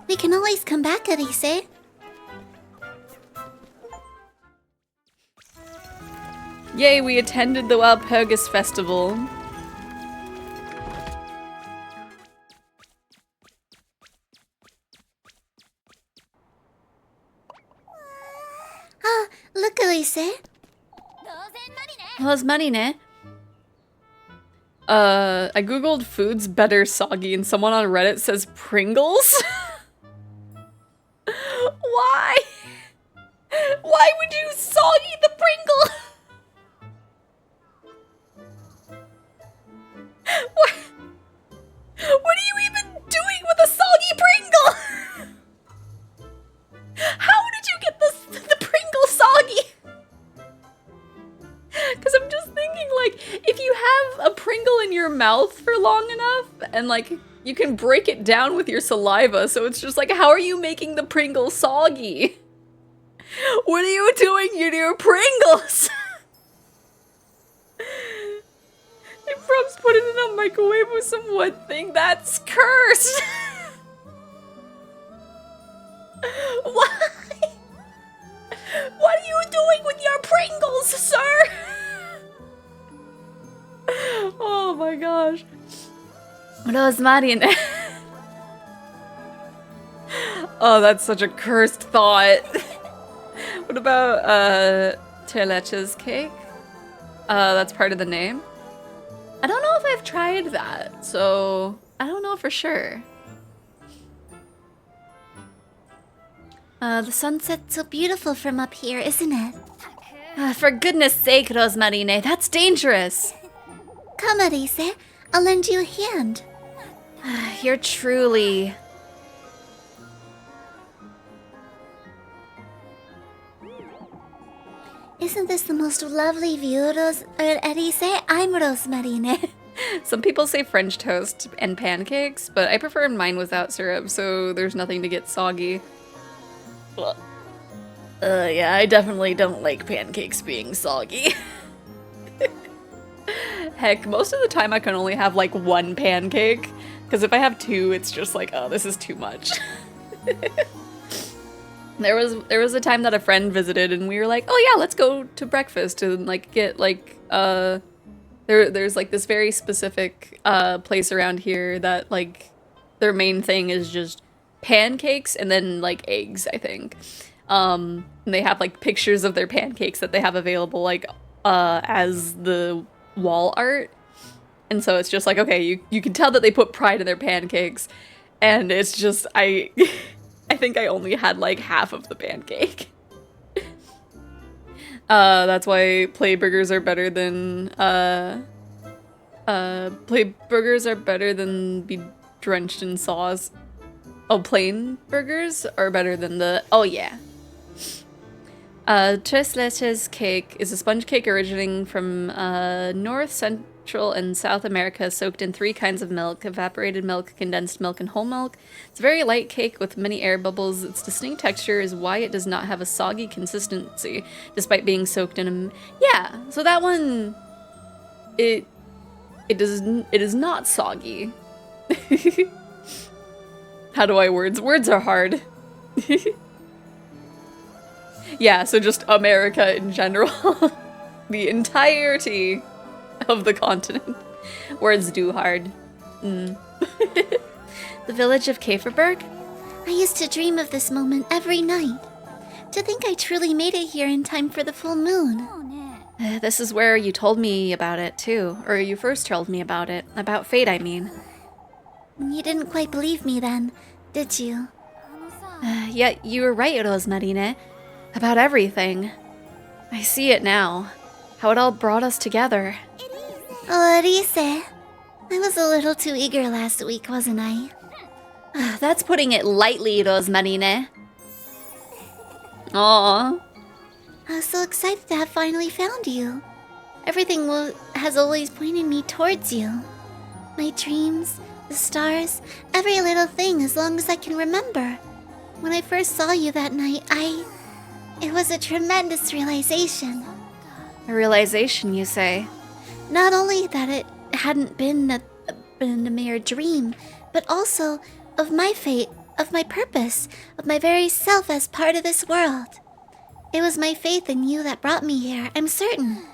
We can always come back, Elise. Yay, we attended the Walpurgis Festival. Ah, look, Elise. Rozenmarine. I googled foods better soggy and someone on Reddit says Pringles. Why? Why would you soggy the Pringle? What are you even doing with a soggy Pringle? How did you get the Pringle soggy? Because I'm just thinking, like, if you have a Pringle in your mouth for long enough, and, like, you can break it down with your saliva, so it's just like, how are you making the Pringle soggy? What are you doing to your Pringles? They probably put it in a microwave with some wet thing. That's cursed! Why? What are you doing with your Pringles, sir? Oh my gosh. Rozenmarine. Oh, that's such a cursed thought. What about, Tres Leches cake? That's part of the name. I don't know if I've tried that, so I don't know for sure. The sunset's so beautiful from up here, isn't it? For goodness sake, Rozenmarine, that's dangerous. Come, Elise. I'll lend you a hand. You're truly... Isn't this the most lovely view, Elise? I'm Rozenmarine. Some people say French toast and pancakes, but I prefer mine without syrup, so there's nothing to get soggy. Yeah, I definitely don't like pancakes being soggy. Heck, most of the time I can only have like one pancake, because if I have two, it's just like, oh, this is too much. There was a time that a friend visited and we were like, oh yeah, let's go to breakfast and like get like there's like this very specific place around here that like their main thing is just pancakes and then like eggs, I think. And they have like pictures of their pancakes that they have available like as the wall art. And so it's just like, okay, you can tell that they put pride in their pancakes, and it's just I think I only had like half of the pancake. That's why play burgers are better than be drenched in sauce. Oh, plain burgers are better than the, oh yeah. Tres Leches cake is a sponge cake originating from North, Central, and South America, soaked in 3 kinds of milk: evaporated milk, condensed milk, and whole milk. It's a very light cake with many air bubbles. Its distinct texture is why it does not have a soggy consistency, despite being soaked in a... Yeah, so that one... It is not soggy. How do I words? Words are hard. Yeah, so just America in general. The entirety of the continent. Words do hard. The village of Xephoria? I used to dream of this moment every night. To think I truly made it here in time for the full moon. This is where you told me about it, too. Or you first told me about it. About fate, I mean. You didn't quite believe me then, did you? Yet you were right, Rozenmarine. About everything. I see it now. How it all brought us together. Oh, Elise. I was a little too eager last week, wasn't I? That's putting it lightly, Rozenmarine. Aww. I was so excited to have finally found you. Everything has always pointed me towards you. My dreams, The stars, every little thing as long as I can remember. When I first saw you that night, it was a tremendous realization. A realization, you say? Not only that it hadn't been a mere dream, but also of my fate, of my purpose, of my very self as part of this world. It was my faith in you that brought me here, I'm certain.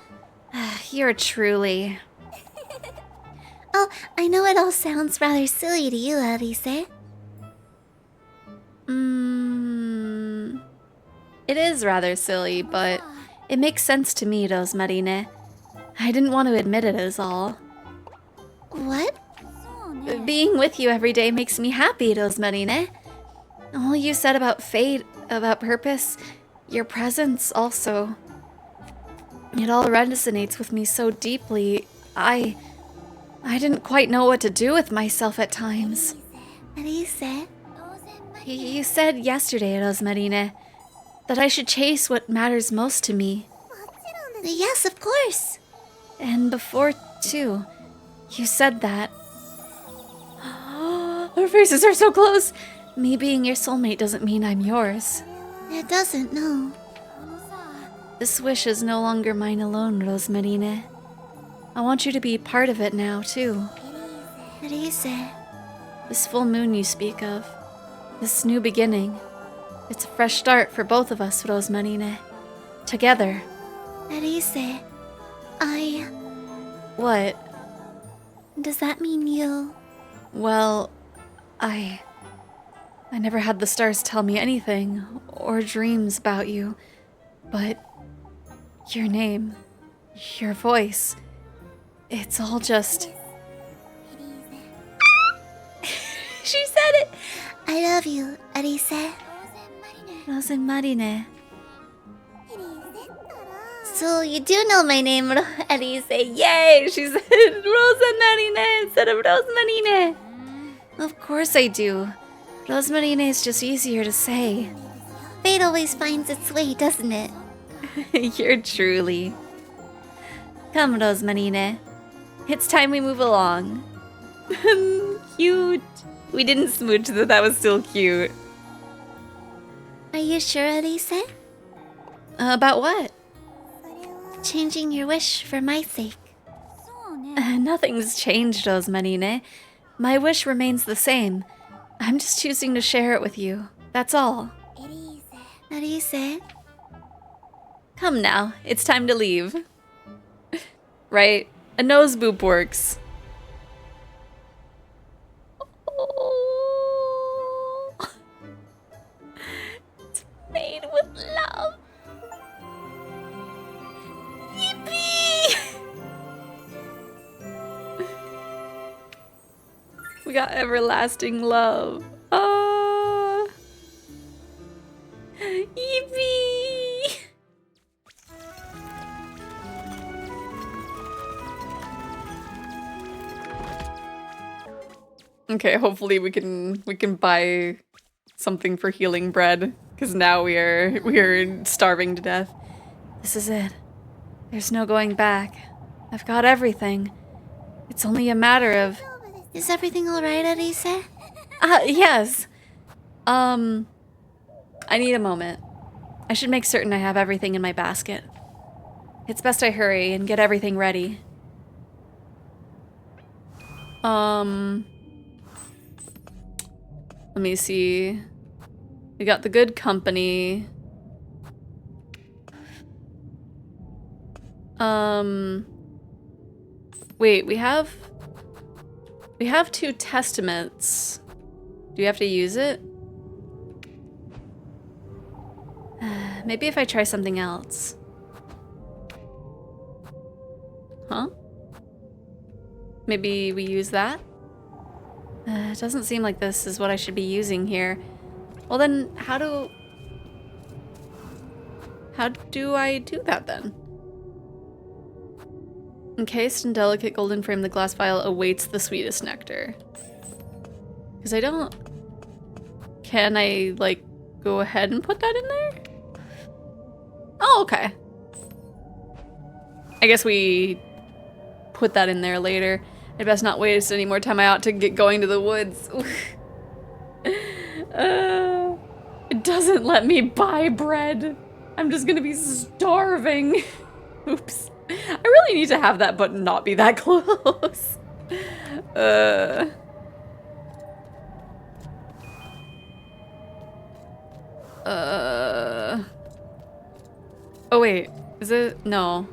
You're truly... Oh, I know it all sounds rather silly to you, Elise. It is rather silly, but it makes sense to me, Rozenmarine. I didn't want to admit it is all. What? Being with you every day makes me happy, Rozenmarine. All you said about fate, about purpose, your presence also. It all resonates with me so deeply. I didn't quite know what to do with myself at times. Elise? You said yesterday, Rozenmarine, that I should chase what matters most to me. Yes, of course. And before, too, you said that. Our faces are so close! Me being your soulmate doesn't mean I'm yours. It doesn't, no. This wish is no longer mine alone, Rozenmarine. I want you to be part of it now, too. Elise. This full moon you speak of. This new beginning. It's a fresh start for both of us, Rozenmarine. Together. Elise. What? Does that mean you... Well, I never had the stars tell me anything, or dreams about you, but your name, your voice, it's all just... She said it! I love you, Elise. Rozenmarine. So you do know my name, Elise. Yay! She said Rozenmarine instead of Rozenmarine. Of course I do. Rozenmarine is just easier to say. Fate always finds its way, doesn't it? You're truly. Come, Rozenmarine. It's time we move along. Cute. We didn't smooch, though that was still cute. Are you sure, Elise? About what? Changing your wish for my sake. Nothing's changed, Rozenmarine. My wish remains the same. I'm just choosing to share it with you. That's all. Elise? Come now, it's time to leave. Right? A nose boop works. Oh. It's made with love. Yippee! We got everlasting love. Ah. Yippee! Okay, hopefully we can buy something for healing bread, because now we are starving to death. This is it. There's no going back. I've got everything. It's only a matter of... Is everything alright, Elise? Yes. I need a moment. I should make certain I have everything in my basket. It's best I hurry and get everything ready. Let me see. We got the good company. Wait, we have 2 testaments. Do you have to use it? Maybe if I try something else. Huh? Maybe we use that? It doesn't seem like this is what I should be using here. Well then, how do I do that then? Encased in delicate golden frame, the glass vial awaits the sweetest nectar. Because I don't... Can I, like, go ahead and put that in there? Oh, okay. I guess we put that in there later. I best not waste any more time. I ought to get going to the woods. It doesn't let me buy bread. I'm just gonna be starving. Oops. I really need to have that button not be that close. Oh wait, is it? No.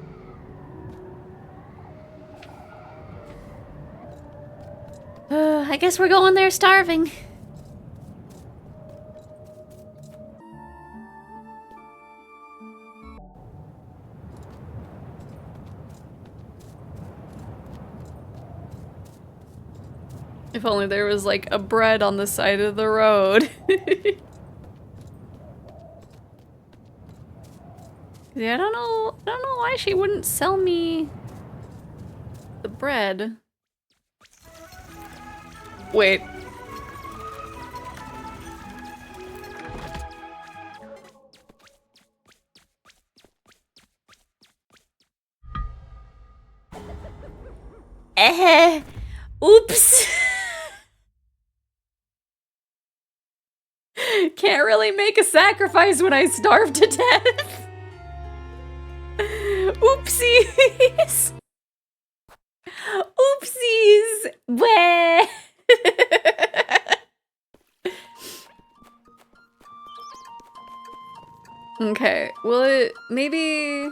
I guess we're going there starving. If only there was like a bread on the side of the road. Yeah, I don't know why she wouldn't sell me the bread. Wait. Oops. Can't really make a sacrifice when I starve to death. Oopsies. Oopsies. Bleh. Okay, well maybe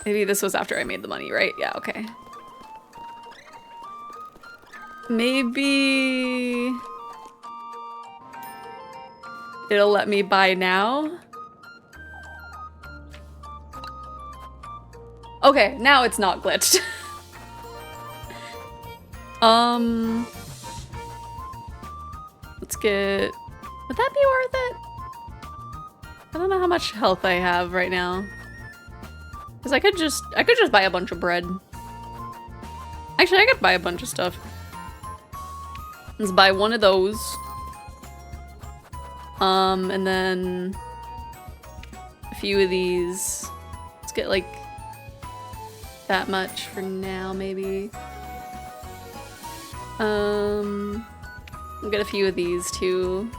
this was after I made the money, right? Yeah, okay. Maybe it'll let me buy now. Okay, now it's not glitched. Let's get... Would that be worth it? I don't know how much health I have right now. Cause I could just buy a bunch of bread. Actually, I could buy a bunch of stuff. Let's buy one of those. And then a few of these. Let's get like that much for now, maybe. I'll get a few of these too.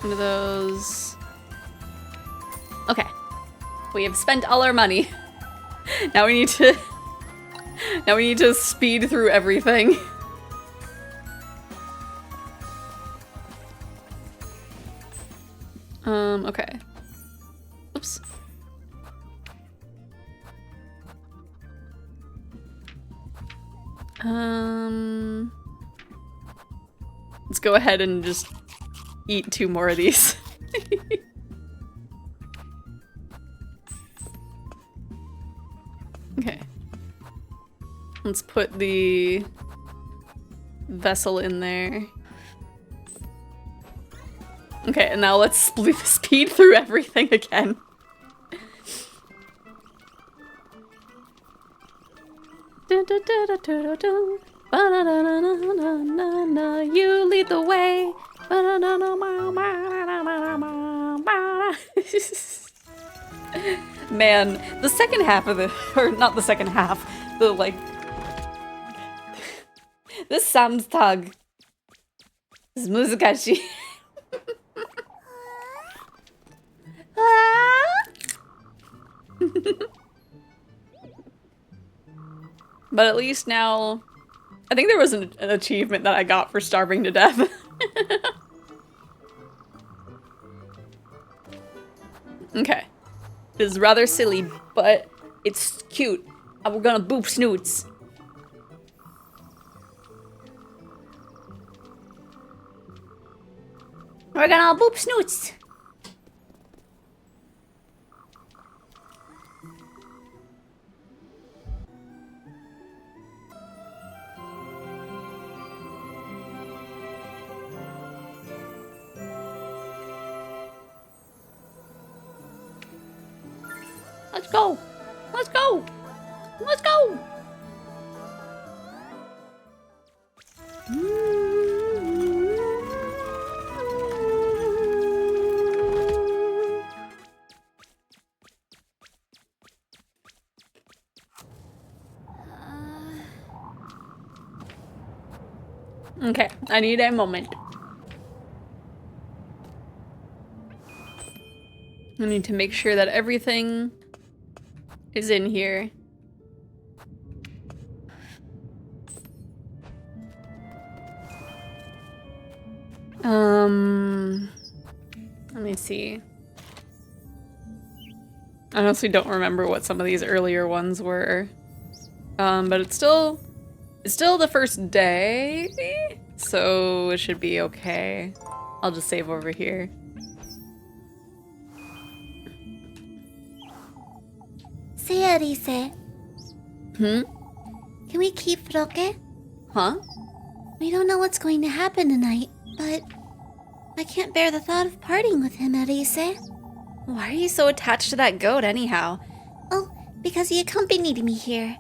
One of those. Okay. We have spent all our money. Now we need to speed through everything. Okay. Oops. Let's go ahead and just eat 2 more of these. Okay. Let's put the vessel in there. Okay, and now let's speed through everything again. You lead the way. Man, the second half of the, or not the second half, the like, this Samstag is Muzakashi. But at least now, I think there was an achievement that I got for starving to death. Okay. It is rather silly, but it's cute. We're gonna boop snoots. We're gonna boop snoots. Let's go. Let's go. Let's go. Okay, I need a moment. I need to make sure that everything is in here. Let me see. I honestly don't remember what some of these earlier ones were. But it's still the first day, so it should be okay. I'll just save over here. Say, Arise, Hmm? can we keep Roque? Huh? We don't know what's going to happen tonight, but I can't bear the thought of parting with him, Arise. Why are you so attached to that goat anyhow? Oh, because he accompanied me here.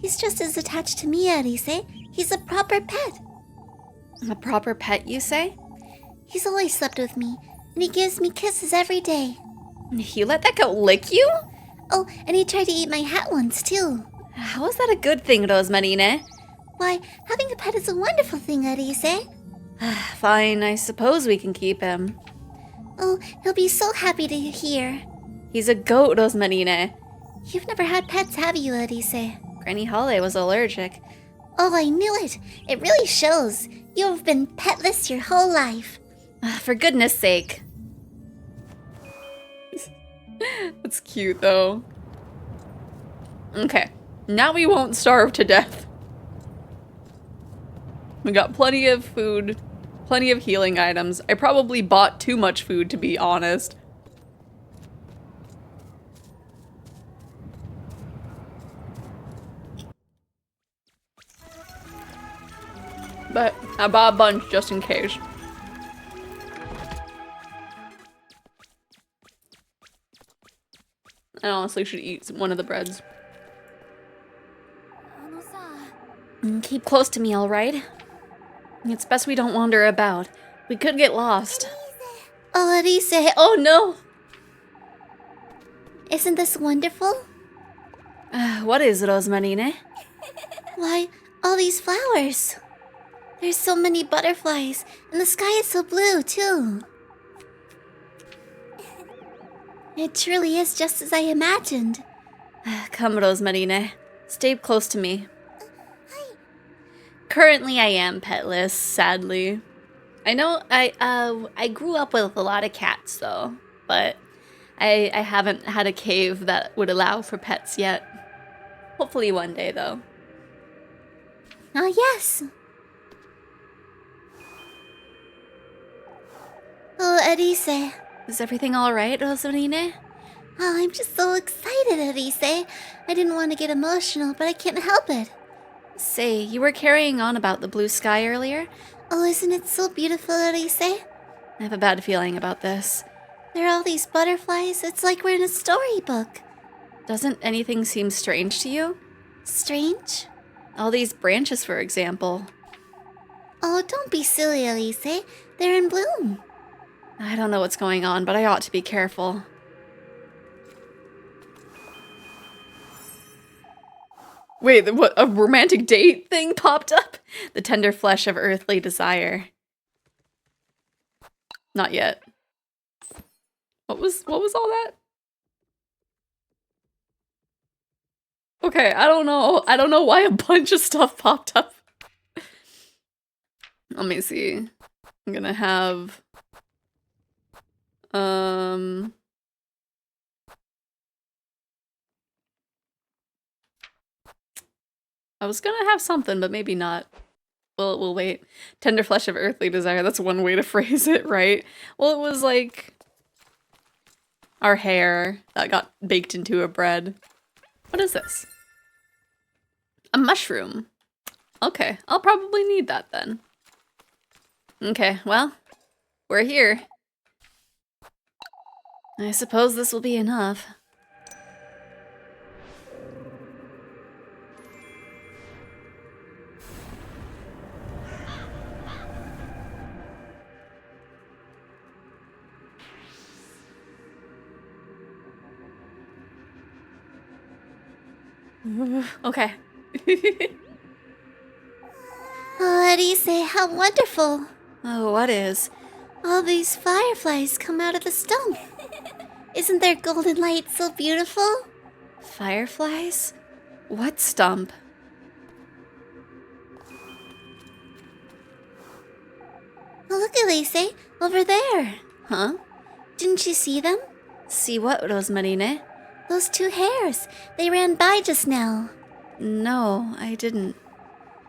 He's just as attached to me, Arise. He's a proper pet. A proper pet, you say? He's always slept with me, and he gives me kisses every day. You let that goat lick you? Oh, and he tried to eat my hat once, too. How is that a good thing, Rozenmarine? Why, having a pet is a wonderful thing, Arise. Fine, I suppose we can keep him. Oh, he'll be so happy to hear. He's a goat, Rozenmarine. You've never had pets, have you, Arise? Granny Holly was allergic. Oh, I knew it. It really shows. You have been petless your whole life. For goodness sake. That's cute, though. Okay, now we won't starve to death. We got plenty of food, plenty of healing items. I probably bought too much food, to be honest. But I bought a bunch just in case. I honestly should eat one of the breads. Keep close to me, all right? It's best we don't wander about. We could get lost. Oh, Arise, Oh no! isn't this wonderful? What is it, Rozenmarine? Why, all these flowers. There's so many butterflies, and the sky is so blue, too. It truly is just as I imagined. Come, Rozenmarine. Stay close to me. Currently, I am petless, sadly. I know I grew up with a lot of cats, though, but I haven't had a cave that would allow for pets yet. Hopefully one day, though. Oh, yes. Oh, Arise. Is everything all right, Rozenmarine? Oh, I'm just so excited, Arise. I didn't want to get emotional, but I can't help it. Say, you were carrying on about the blue sky earlier? Oh, isn't it so beautiful, Arise? I have a bad feeling about this. There are all these butterflies. It's like we're in a storybook. Doesn't anything seem strange to you? Strange? All these branches, for example. Oh, don't be silly, Arise. They're in bloom. I don't know what's going on, but I ought to be careful. Wait, what? A romantic date thing popped up? The tender flesh of earthly desire. Not yet. What was all that? Okay, I don't know. I don't know why a bunch of stuff popped up. Let me see. I'm gonna have I was gonna have something, but maybe not. We'll wait. Tender flesh of earthly desire. That's one way to phrase it, right? Well, it was like our hair that got baked into a bread. What is this? A mushroom. Okay, I'll probably need that then. Okay, well, we're here. I suppose this will be enough. Okay. Oh, Arise, Elise, how wonderful. Oh, what is? All these fireflies come out of the stone. Isn't their golden light so beautiful? Fireflies? What stump? Oh, look, Elise, over there. Huh? Didn't you see them? See what, Rozenmarine? Those two hares. They ran by just now. No, I didn't.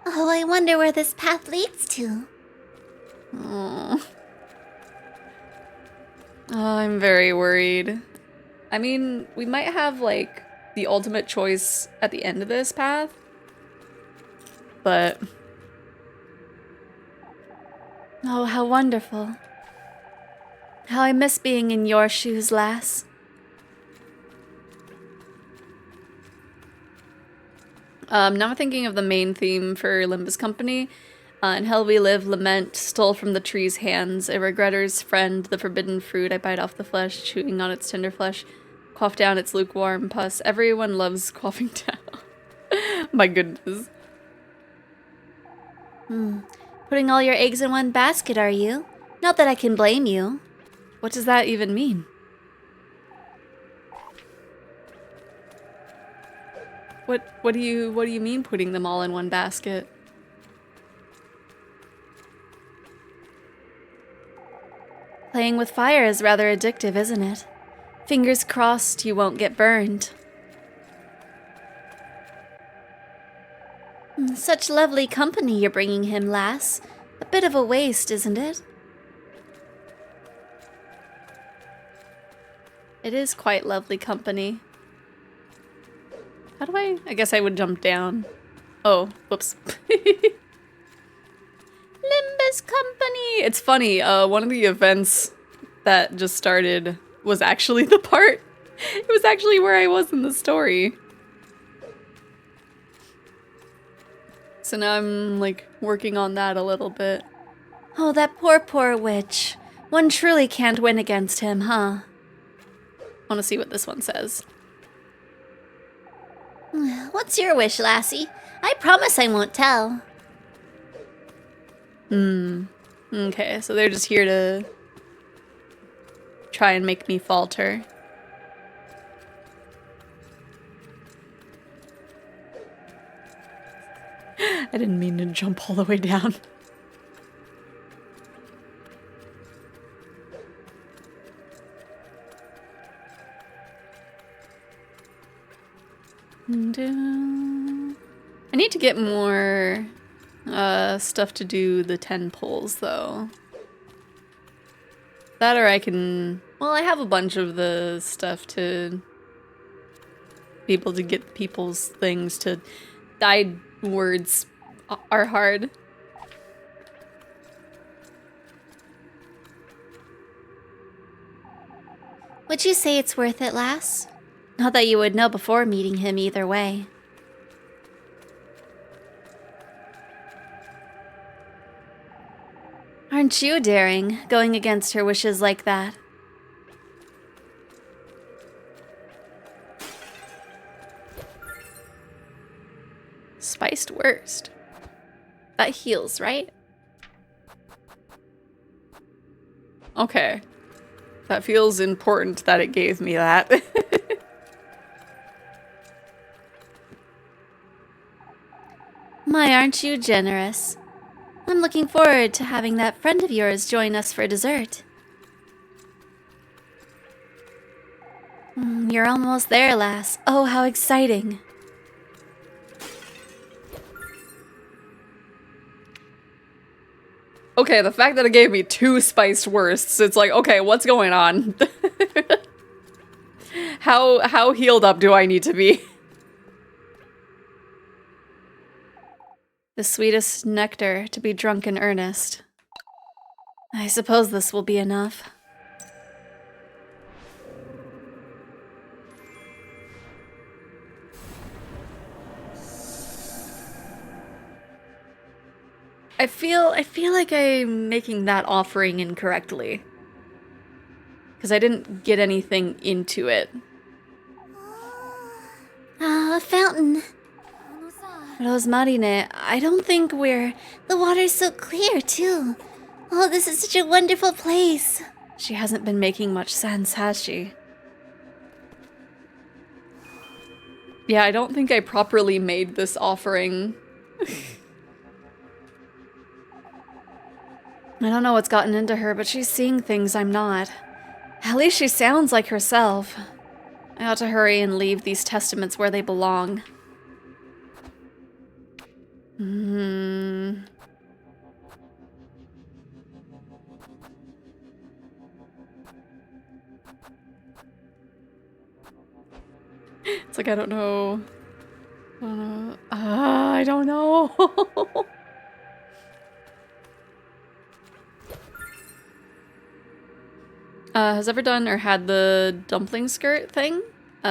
Oh, I wonder where this path leads to. Oh. Oh, I'm very worried. I mean, we might have, like, the ultimate choice at the end of this path. But... Oh, how wonderful. How I miss being in your shoes, lass. Now I'm thinking of the main theme for Limbus Company. In hell we live, lament, stole from the tree's hands, a regretter's friend, the forbidden fruit, I bite off the flesh, chewing on its tender flesh, quaff down its lukewarm pus. Everyone loves quaffing down. My goodness. Putting all your eggs in one basket, are you? Not that I can blame you. What does that even mean? What do you mean putting them all in one basket? Playing with fire is rather addictive, isn't it? Fingers crossed you won't get burned. Such lovely company you're bringing him, lass. A bit of a waste, isn't it? It is quite lovely company. How do I guess I would jump down. Oh, whoops. Limbus Company! It's funny, one of the events that just started was actually the part. It was actually where I was in the story. So now I'm, like, working on that a little bit. Oh, that poor witch. One truly can't win against him, huh? I want to see what this one says. What's your wish, lassie? I promise I won't tell. Okay, so they're just here to try and make me falter. I didn't mean to jump all the way down. I need to get more stuff to do the 10 pulls, though. That or I can... Well, I have a bunch of the stuff to be able to get people's things to... Die words are hard. Would you say it's worth it, lass? Not that you would know before meeting him either way. Aren't you daring, going against her wishes like that? Spiced worst. That heals, right? Okay. That feels important that it gave me that. My, aren't you generous? I'm looking forward to having that friend of yours join us for dessert. You're almost there, lass. Oh, how exciting. Okay, the fact that it gave me 2 spiced worsts, it's like, okay, what's going on? How healed up do I need to be? The sweetest nectar to be drunk in earnest. I suppose this will be enough. I feel like I'm making that offering incorrectly. Because I didn't get anything into it. Ah, a fountain. Rozenmarine, I don't think we're... The water's so clear, too. Oh, this is such a wonderful place. She hasn't been making much sense, has she? Yeah, I don't think I properly made this offering. I don't know what's gotten into her, but she's seeing things I'm not. At least she sounds like herself. I ought to hurry and leave these testaments where they belong. It's like, I don't know. I don't know. Has ever done or had the dumpling skirt thing?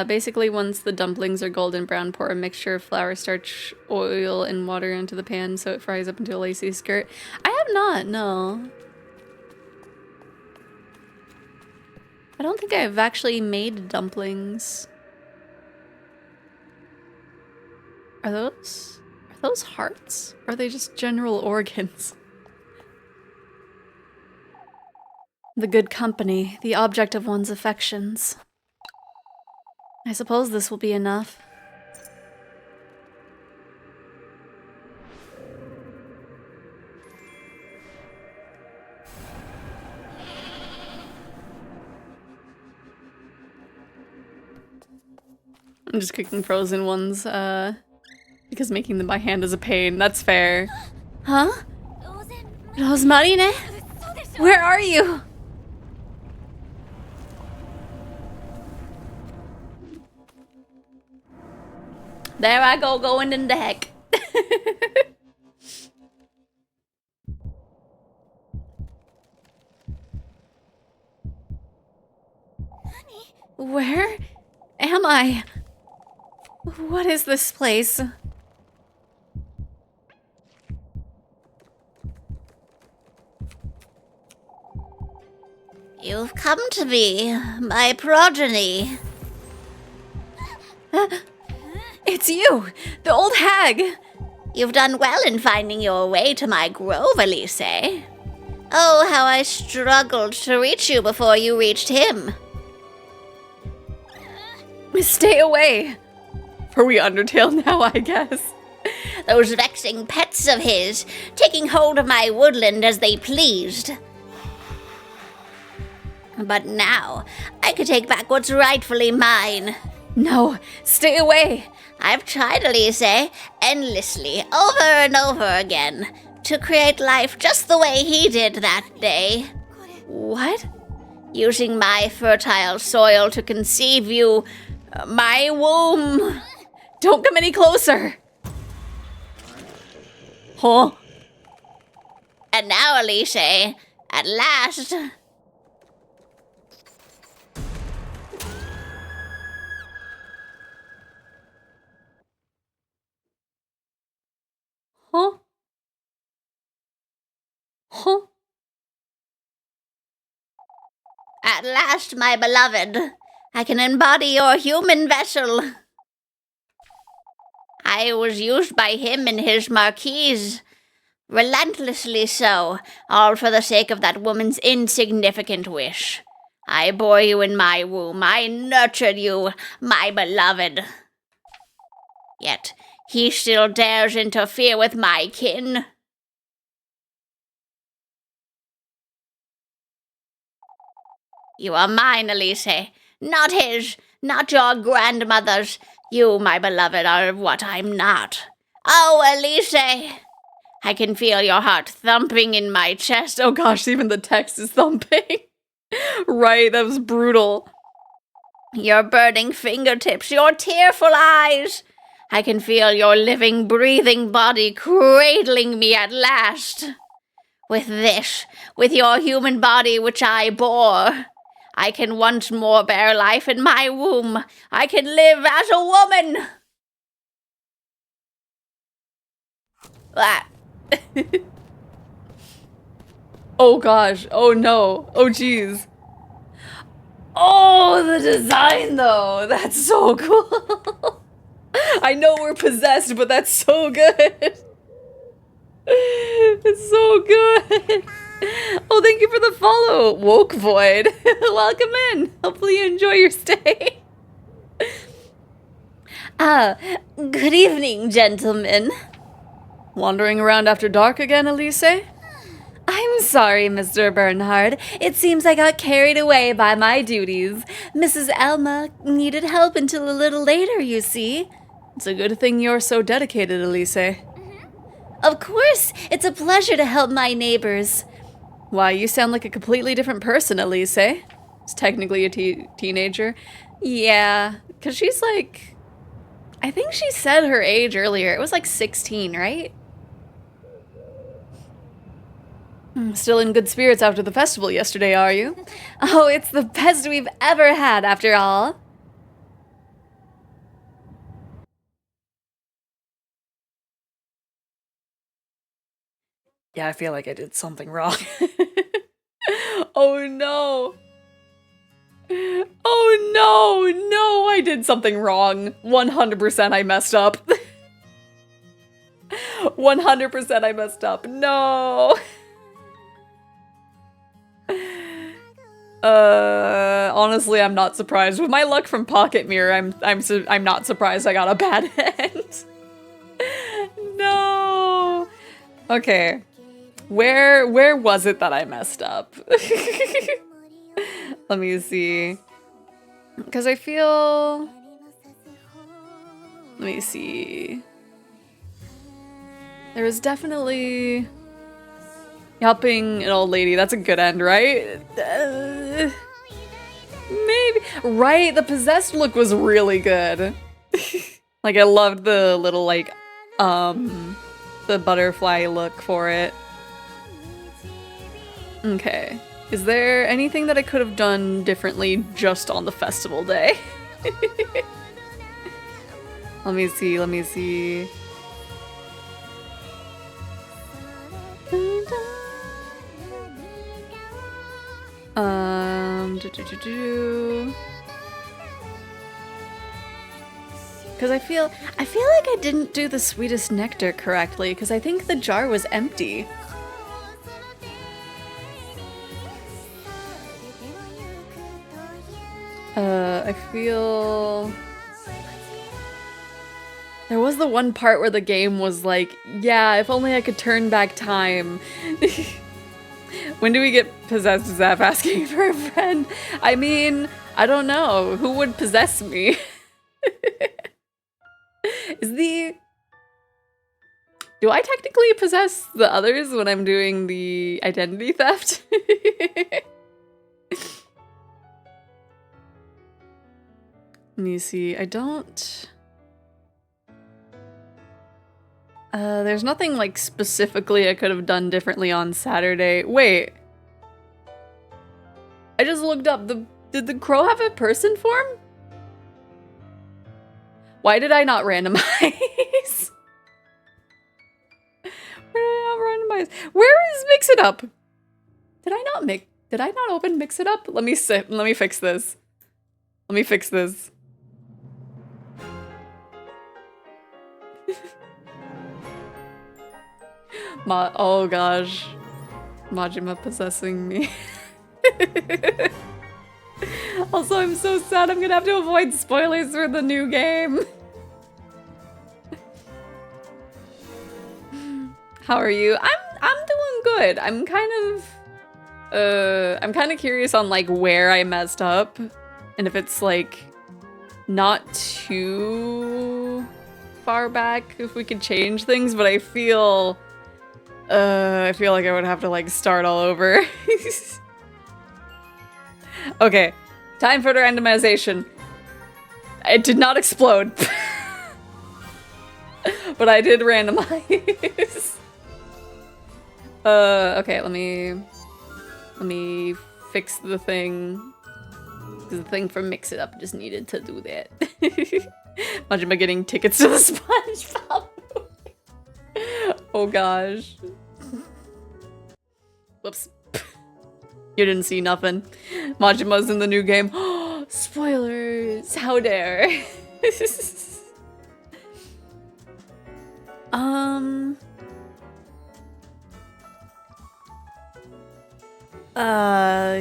Basically, once the dumplings are golden brown, pour a mixture of flour, starch, oil, and water into the pan so it fries up into a lacy skirt. I have not, no. I don't think I've actually made dumplings. Are those hearts? Or are they just general organs? The good company, the object of one's affections. I suppose this will be enough. I'm just cooking frozen ones, because making them by hand is a pain. That's fair. Huh? Rozenmarine? Where are you? There I go, going in the heck. Where am I? What is this place? You've come to me, my progeny. It's you, the old hag. You've done well in finding your way to my grove, Elise. Oh, how I struggled to reach you before you reached him. Stay away. Are we Undertale now, I guess? Those vexing pets of his, taking hold of my woodland as they pleased. But now, I could take back what's rightfully mine. No, stay away. I've tried, Elise, endlessly, over and over again, to create life just the way he did that day. What? Using my fertile soil to conceive you, my womb. Don't come any closer. Huh? And now, Elise, at last... Huh? Huh? At last, my beloved, I can embody your human vessel. I was used by him in his marquise, relentlessly so, all for the sake of that woman's insignificant wish. I bore you in my womb, I nurtured you, my beloved. Yet, he still dares interfere with my kin. You are mine, Elise, not his, not your grandmother's. You, my beloved, are what I'm not. Oh, Elise! I can feel your heart thumping in my chest. Oh gosh, even the text is thumping. Right, that was brutal. Your burning fingertips, your tearful eyes. I can feel your living, breathing body cradling me at last. With this, with your human body which I bore, I can once more bear life in my womb. I can live as a woman. Ah. Oh gosh, oh no, oh geez. Oh, the design though, that's so cool. I know we're possessed, but that's so good. It's so good. Oh, thank you for the follow, Woke Void. Welcome in. Hopefully you enjoy your stay. Good evening, gentlemen. Wandering around after dark again, Elise? I'm sorry, Mr. Bernhard. It seems I got carried away by my duties. Mrs. Alma needed help until a little later, you see. It's a good thing you're so dedicated, Elise. Of course, it's a pleasure to help my neighbors. Why, you sound like a completely different person, Elise. It's technically a teenager. Yeah. Because she's like... I think she said her age earlier. It was like 16, right? Still in good spirits after the festival yesterday, are you? Oh, it's the best we've ever had, after all. Yeah, I feel like I did something wrong. Oh no. Oh no, no, I did something wrong. 100% I messed up. 100% I messed up. No. Honestly, I'm not surprised. With my luck from Pocket Mirror, I'm not surprised I got a bad end. No. Okay. Where was it that I messed up? Let me see. Because I feel... Let me see. There was definitely... helping an old lady. That's a good end, right? Maybe. Right, the possessed look was really good. Like, I loved the little, like, the butterfly look for it. Okay. Is there anything that I could have done differently just on the festival day? Let me see, let me see. Because I feel like I didn't do the sweetest nectar correctly, because I think the jar was empty. I feel... There was the one part where the game was like, yeah, if only I could turn back time. When do we get possessed? Zeph asking for a friend. I mean, I don't know. Who would possess me? Do I technically possess the others when I'm doing the identity theft? Let me see. I don't... there's nothing, like, specifically I could have done differently on Saturday. Wait. I just looked up. Did the crow have a person form? Why did I not randomize? Where did I not randomize? Where is Mix It Up? Did I not open Mix It Up? Let me fix this. Let me fix this. Oh gosh. Majima possessing me. Also, I'm so sad I'm gonna have to avoid spoilers for the new game. How are you? I'm doing good. I'm kind of curious on like where I messed up and if it's like not too far back if we could change things, but I feel like I would have to like start all over. Okay, time for the randomization. It did not explode. But I did randomize. Okay, let me fix the thing. The thing for Mix It Up just needed to do that. Imagine getting tickets to the SpongeBob movie. Oh gosh. Whoops. You didn't see nothing. Majima's in the new game. Spoilers! How dare!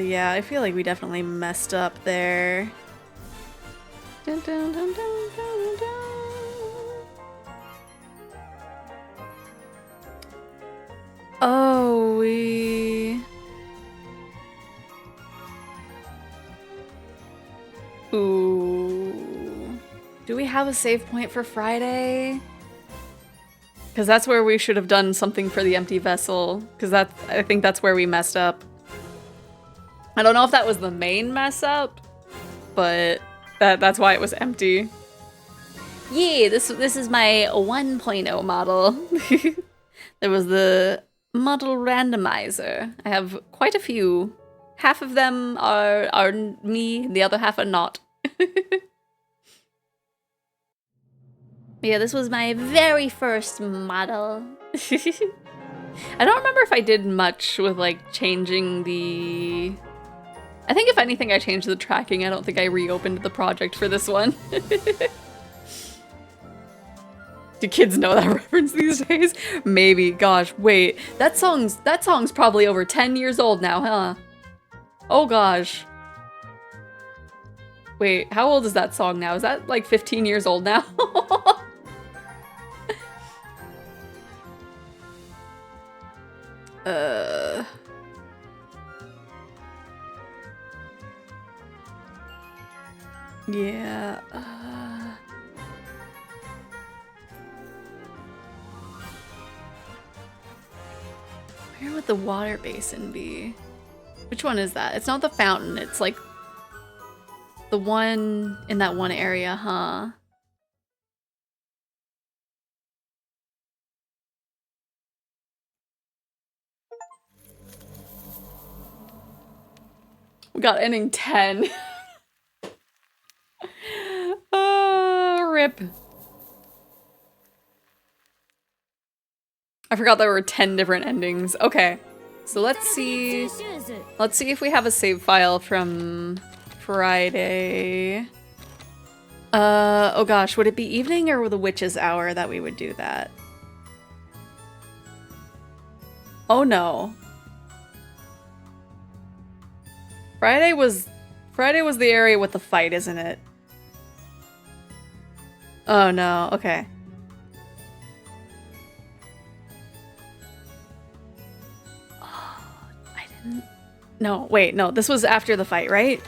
Yeah, I feel like we definitely messed up there. Dun, dun, dun, dun, dun, dun. Oh, Ooh. Do we have a save point for Friday? Because that's where we should have done something for the empty vessel. Because I think that's where we messed up. I don't know if that was the main mess up, but that's why it was empty. Yeah, this is my 1.0 model. There was the model randomizer. I have quite a few. Half of them are me, the other half are not. Yeah, this was my very first model. I don't remember if I did much with like changing the... I think if anything I changed the tracking. I don't think I reopened the project for this one. Do kids know that reference these days? Maybe. Gosh, wait. That song's probably over 10 years old now, huh? Oh gosh. Wait, how old is that song now? Is that like 15 years old now? Yeah. Where would the water basin be? Which one is that? It's not the fountain. It's like the one in that one area, huh? We got ending 10. Rip. I forgot there were 10 different endings. Okay. So let's see. Let's see if we have a save file from Friday. Oh gosh, would it be evening or the witch's hour that we would do that? Oh no. Friday was the area with the fight, isn't it? Oh no, okay. No, wait, no, this was after the fight, right?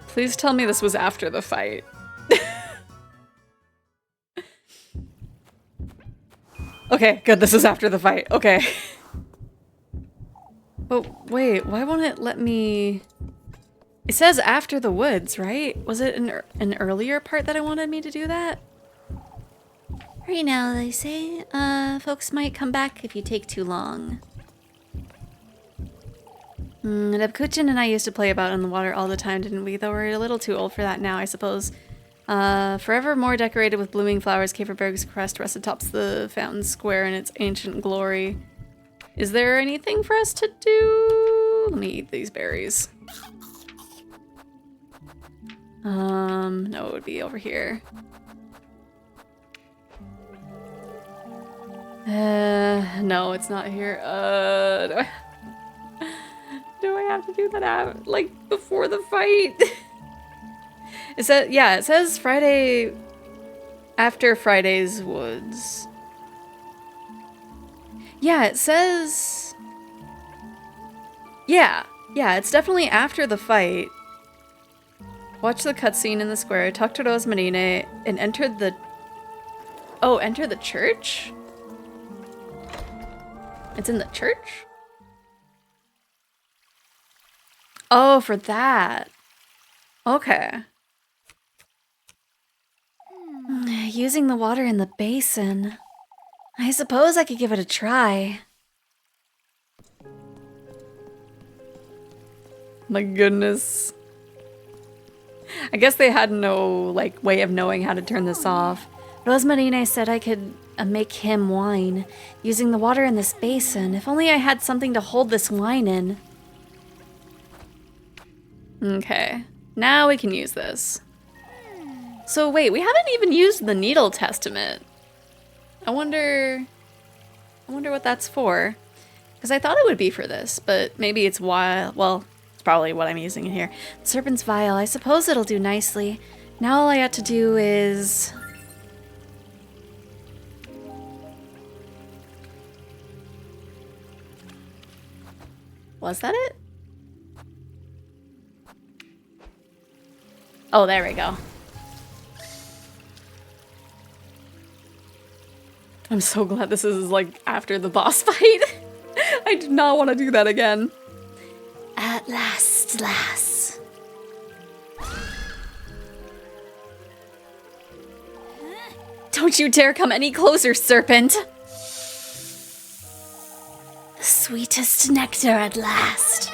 Please tell me this was after the fight. Okay, good, this is after the fight, okay. But wait, why won't it let me... It says after the woods, right? Was it an earlier part that I wanted me to do that? Right now, they say, folks might come back if you take too long. Debkuchin and I used to play about in the water all the time, didn't we? Though we're a little too old for that now, I suppose. Forever more decorated with blooming flowers, Kaferberg's crest rested tops the fountain square in its ancient glory. Is there anything for us to do? Let me eat these berries. No, it would be over here. No, it's not here. Do I have to do that out, like, before the fight? Is that, yeah, it says Friday after Friday's woods. Yeah, it says... Yeah, it's definitely after the fight. Watch the cutscene in the square, talk to Rozenmarine, and enter the... Oh, enter the church? It's in the church? Oh, for that. Okay. Using the water in the basin. I suppose I could give it a try. My goodness. I guess they had no, like, way of knowing how to turn this off. Rozenmarine said I could make him wine, using the water in this basin. If only I had something to hold this wine in. Okay. Now we can use this. So wait, we haven't even used the Needle Testament. I wonder what that's for. Because I thought it would be for this, but maybe it's well, it's probably what I'm using it here. Serpent's Vial. I suppose it'll do nicely. Now all I have to do is... Was that it? Oh, there we go. I'm so glad this is like after the boss fight. I did not want to do that again. At last, lass. Don't you dare come any closer, serpent! The sweetest nectar at last.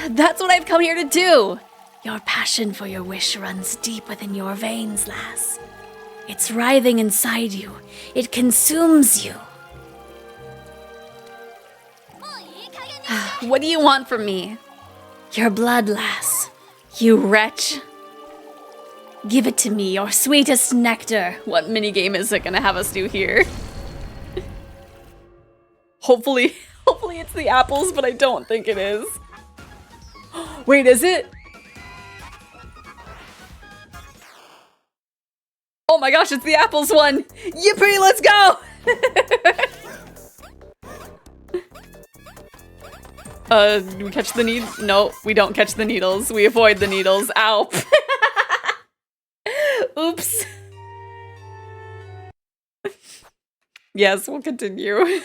That's what I've come here to do! Your passion for your wish runs deep within your veins, lass. It's writhing inside you. It consumes you. What do you want from me? Your blood, lass. You wretch. Give it to me, your sweetest nectar. What minigame is it gonna have us do here? Hopefully it's the apples, but I don't think it is. Wait, is it? Oh my gosh, it's the apples one! Yippee, let's go! Do we catch the needles? No, we don't catch the needles. We avoid the needles. Ow. Oops. Yes, we'll continue.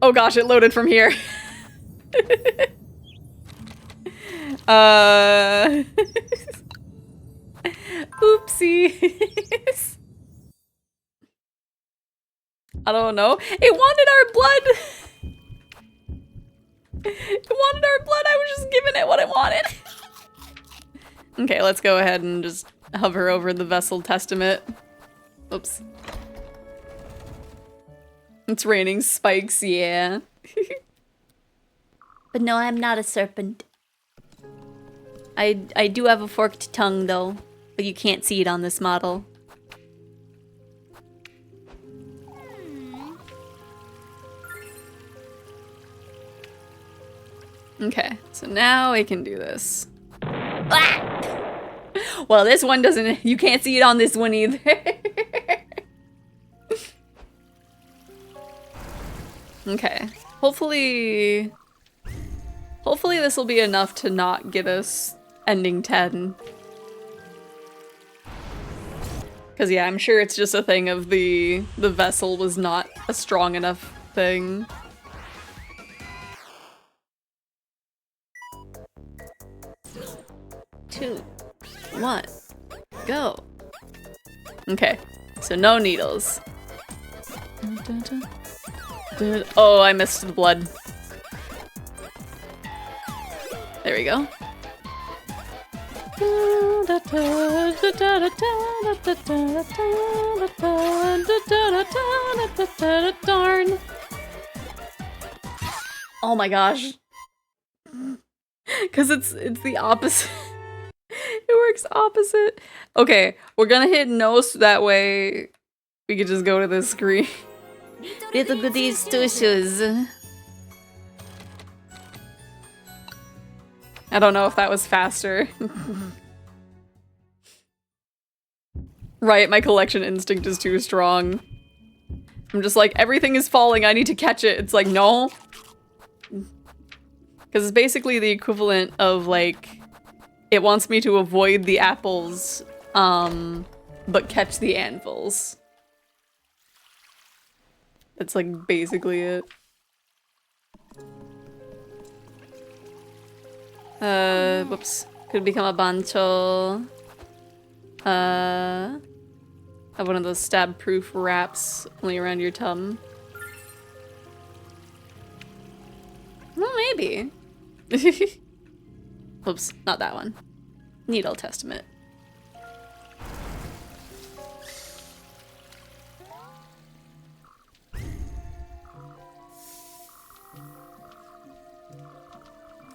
Oh gosh, it loaded from here. Oopsies. I don't know. It wanted our blood. It wanted our blood. I was just giving it what it wanted. Okay, let's go ahead and just hover over the Vessel Testament. Oops. It's raining spikes, yeah. But no, I'm not a serpent. I do have a forked tongue, though, but you can't see it on this model. Okay, so now I can do this. Well, this one doesn't, you can't see it on this one either. Okay, hopefully this will be enough to not get us ending 10. Cause yeah, I'm sure it's just a thing of the vessel was not a strong enough thing. Two, one, go. Okay, so no needles. Oh, I missed the blood. There we go. Darn. Oh my gosh. Cause it's the opposite. It works opposite. Okay, we're gonna hit no so that way we could just go to this screen. Little goodies two shoes. I don't know if that was faster. Right, my collection instinct is too strong. I'm just like, everything is falling, I need to catch it. It's like, no. Because it's basically the equivalent of like, it wants me to avoid the apples, but catch the anvils. That's like basically it. Whoops. Could become a bancho. Have one of those stab-proof wraps only around your tum. Well, maybe. Oops, not that one. Needle Testament.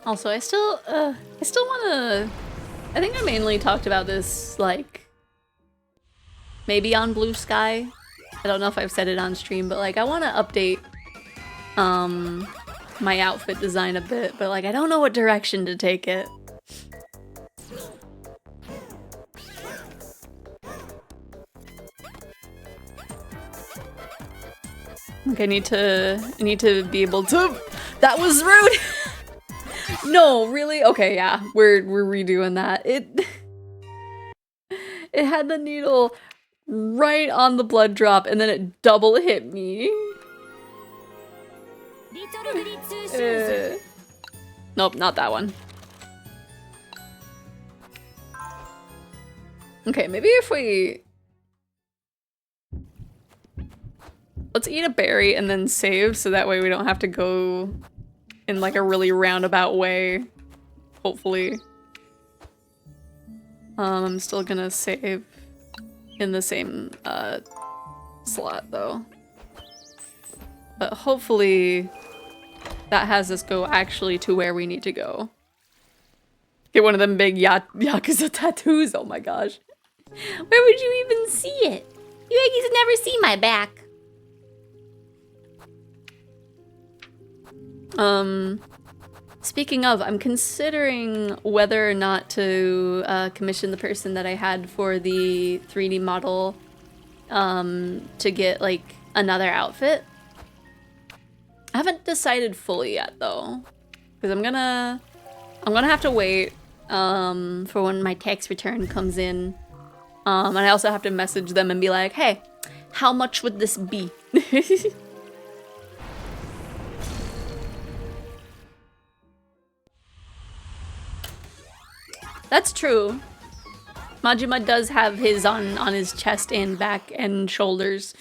Also, I still wanna... I think I mainly talked about this, like, maybe on Blue Sky. I don't know if I've said it on stream, but like, I wanna update, my outfit design a bit, but like, I don't know what direction to take it. Like, I need to be able to... That was rude! No, really? Okay, yeah, we're redoing that. It had the needle right on the blood drop, and then it double hit me. Nope, not that one. Okay, maybe if we... Let's eat a berry and then save, so that way we don't have to go in like a really roundabout way, hopefully. I'm still gonna save in the same slot though. But hopefully that has us go actually to where we need to go. Get one of them big Yakuza tattoos, oh my gosh. Where would you even see it? You Aggies never see my back. Speaking of, I'm considering whether or not to commission the person that I had for the 3D model to get like another outfit. I haven't decided fully yet though, because I'm gonna have to wait for when my tax return comes in, and I also have to message them and be like, hey, how much would this be? That's true. Majima does have his on his chest and back and shoulders.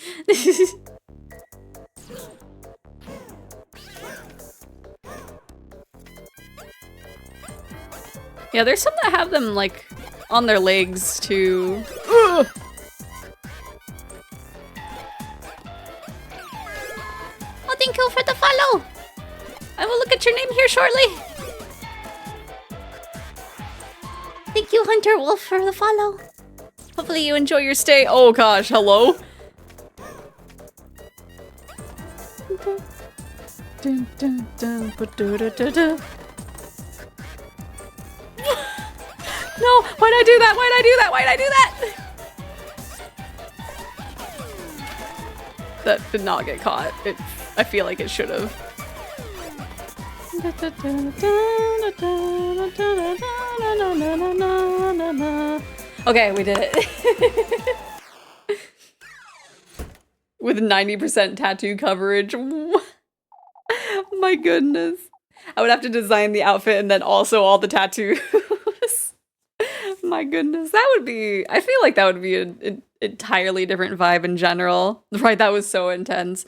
Yeah, there's some that have them like on their legs too. Ugh! Oh, thank you for the follow. I will look at your name here shortly. Thank you, Hunter Wolf, for the follow. Hopefully you enjoy your stay. Oh gosh, hello? Dun, dun, dun, ba-do-da-da-da. No, why'd I do that? Why'd I do that? Why'd I do that? That did not get caught. I feel like it should have. Okay, we did it. With 90% tattoo coverage. My goodness. I would have to design the outfit and then also all the tattoos. My goodness. That would be... I feel like that would be an entirely different vibe in general. Right, that was so intense.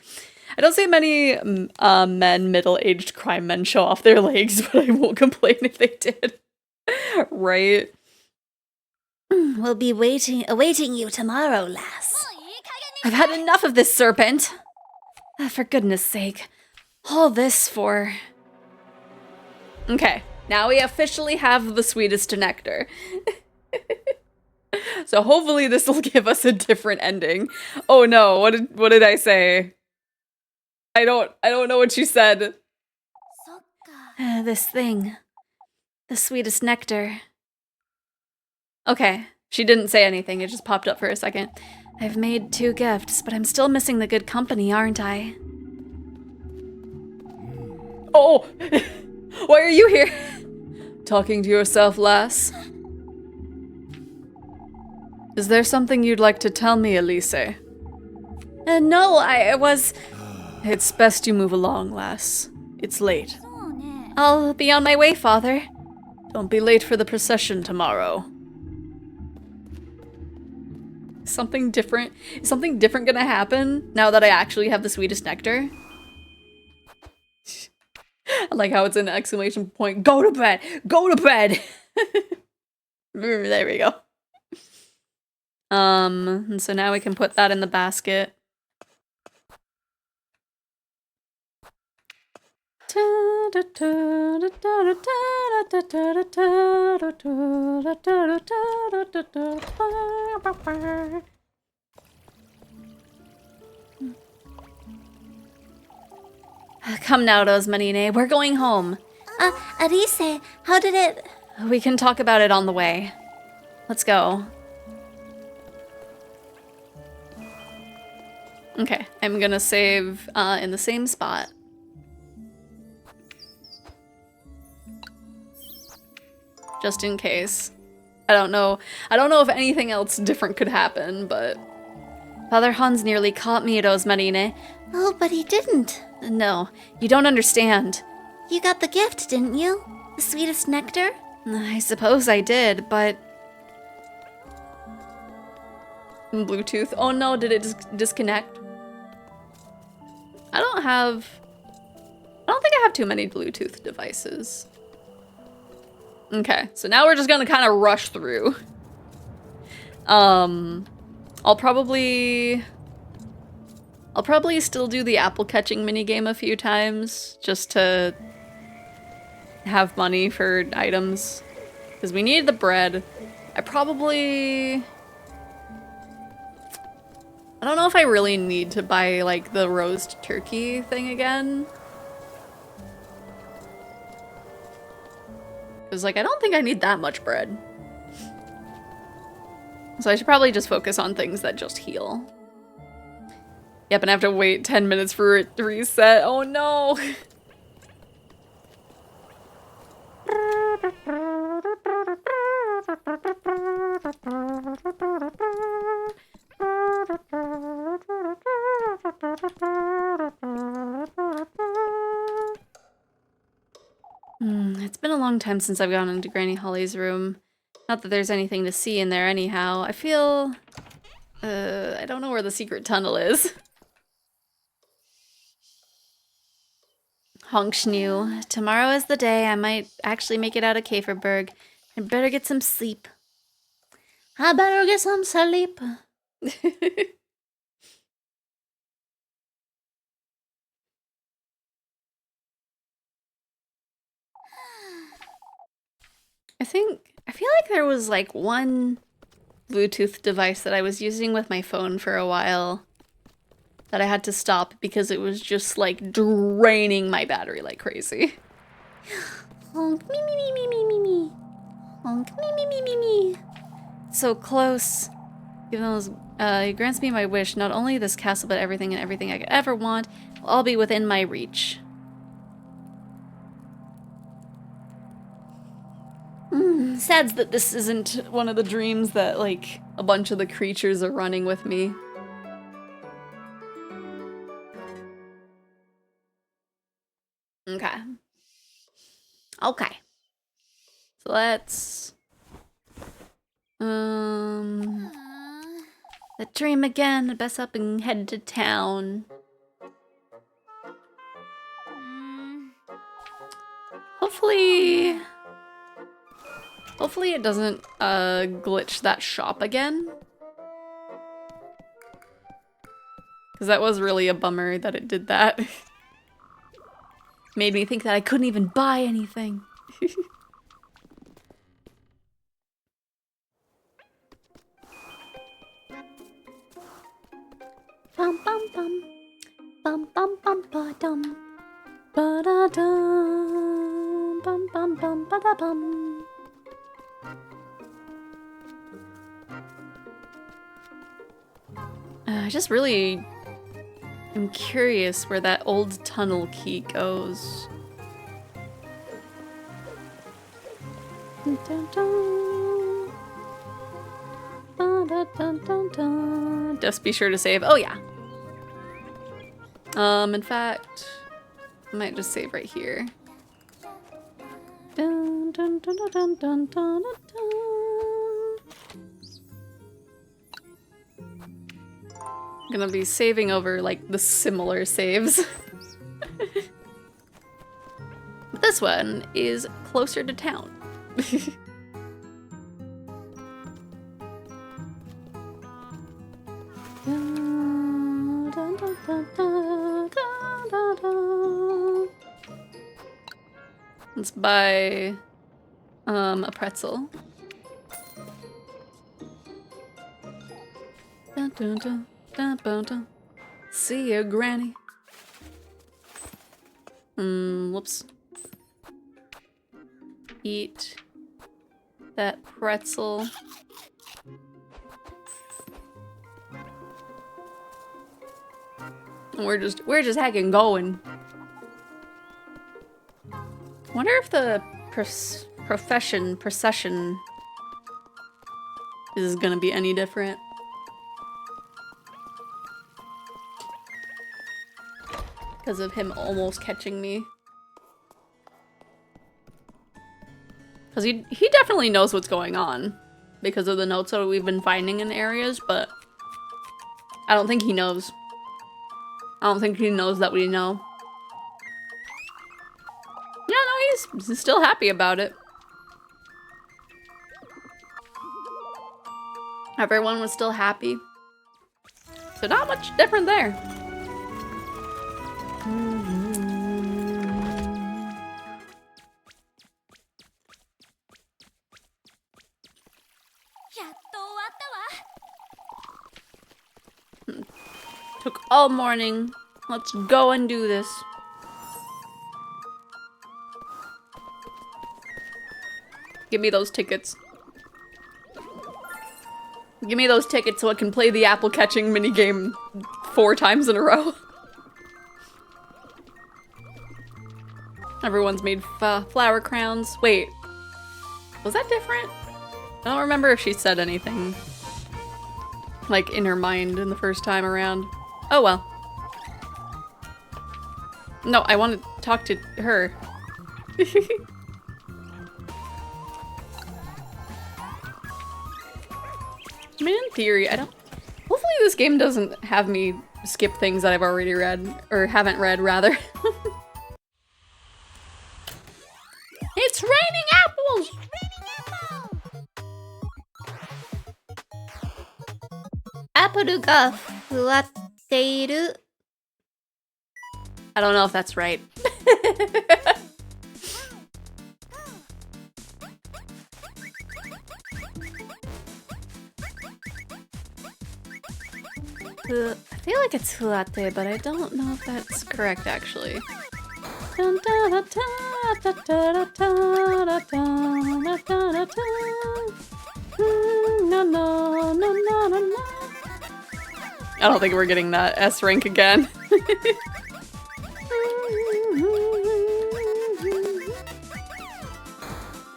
I don't see many men, middle-aged crime men show off their legs, but I won't complain if they did. Right? We'll be awaiting you tomorrow, lass. I've had enough of this serpent. For goodness sake. All this for... Okay, now we officially have the sweetest nectar. So hopefully this will give us a different ending. Oh no, what did I say? I don't know what you said. This thing. The sweetest nectar. Okay, she didn't say anything, it just popped up for a second. I've made 2 gifts, but I'm still missing the good company, aren't I? Oh! Why are you here? Talking to yourself, lass? Is there something you'd like to tell me, Elise? No, I was... It's best you move along, lass. It's late. I'll be on my way, father. Don't be late for the procession tomorrow. Something different? Is something different gonna happen now that I actually have the sweetest nectar? I like how it's an exclamation point. Go to bed! Go to bed! There we go. And so now we can put that in the basket. Da, Come now, Rozenmarine. We're going home. Arise, how did it... We can talk about it on the way. Let's go. Okay, I'm gonna save in the same spot. Just in case. I don't know if anything else different could happen, but... Father Hans nearly caught me, Rozenmarine. Oh, but he didn't. No, you don't understand. You got the gift, didn't you? The sweetest nectar? I suppose I did, but... Bluetooth. Oh no, did it disconnect? I don't think I have too many Bluetooth devices. Okay, so now we're just gonna kind of rush through. I'll probably still do the apple catching minigame a few times just to have money for items because we need the bread. I don't know if I really need to buy like the roast turkey thing again. Because like I don't think I need that much bread. So I should probably just focus on things that just heal. Yep, and I have to wait 10 minutes for it to reset. Oh no! It's been a long time since I've gone into Granny Holly's room. Not that there's anything to see in there anyhow. I feel... I don't know where the secret tunnel is. Honkschnu. Tomorrow is the day I might actually make it out of Käferberg. I better get some sleep. I better get some sleep. I feel like there was like one Bluetooth device that I was using with my phone for a while that I had to stop because it was just like draining my battery like crazy. Honk, me, me, me, me, me, me, me. Honk, me, me, me, me, me. So close. Even though it grants me my wish, not only this castle, but everything and everything I could ever want will all be within my reach. Sad that this isn't one of the dreams that, like, a bunch of the creatures are running with me. Okay. Okay. So let's... The dream again. I'd best up and head to town. Hopefully it doesn't glitch that shop again. Because that was really a bummer that it did that. Made me think that I couldn't even buy anything. Bum bum bum. Bum bum bum ba dum. Ba da dum. Bum bum bum ba da bum. I just really am curious where that old tunnel key goes. Dun, dun, dun. Ba da dun dun dun. Just be sure to save. Oh yeah. In fact, I might just save right here. Dun dun dun dun dun dun dun dun. I'm gonna be saving over like the similar saves. But this one is closer to town. Dun, dun, dun, dun, dun, dun, dun. Let's buy a pretzel. Dun, dun, dun, dun, dun, dun. See ya, Granny. Whoops. Eat that pretzel. And we're just heckin' going. Wonder if the procession is gonna be any different. Because of him almost catching me. Because he definitely knows what's going on. Because of the notes that we've been finding in areas, but I don't think he knows. I don't think he knows that we know. Yeah, no, he's still happy about it. Everyone was still happy. So not much different there. Took all morning. Let's go and do this. Give me those tickets. Give me those tickets so I can play the apple catching minigame 4 times in a row. Everyone's made flower crowns. Wait, was that different? I don't remember if she said anything like in her mind in the first time around. Oh well. No, I want to talk to her. I mean, in theory, I don't... Hopefully this game doesn't have me skip things that I've already read, or haven't read, rather. It's raining apples! Appleがふわっている. I don't know if that's right. I feel like it's fuate, but I don't know if that's correct, actually. I don't think we're getting that S rank again.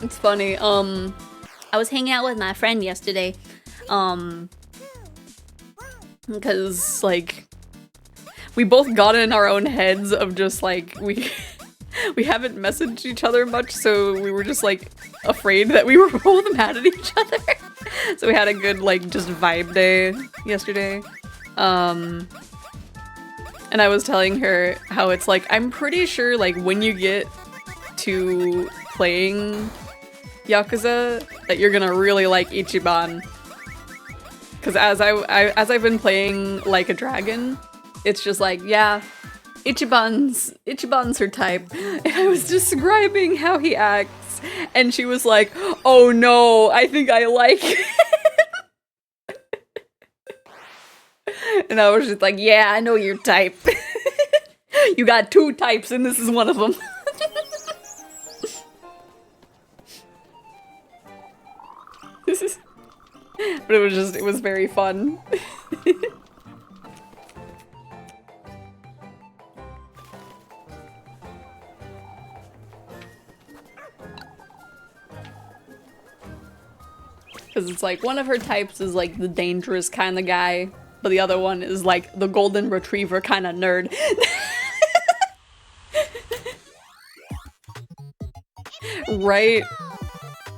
It's funny, I was hanging out with my friend yesterday, because, like, we both got in our own heads of just, like, we haven't messaged each other much, so we were just, like, afraid that we were both mad at each other. So we had a good, like, just vibe day yesterday. And I was telling her how it's, like, I'm pretty sure, like, when you get to playing Yakuza, that you're gonna really like Ichiban. Because as I've been playing Like a Dragon, it's just like, yeah, Ichiban's her type. And I was describing how he acts, and she was like, oh no, I think I like it. And I was just like, yeah, I know your type. You got 2 types and this is one of them. But it was very fun. Because it's like, one of her types is like the dangerous kind of guy, but the other one is like the golden retriever kind of nerd. Right?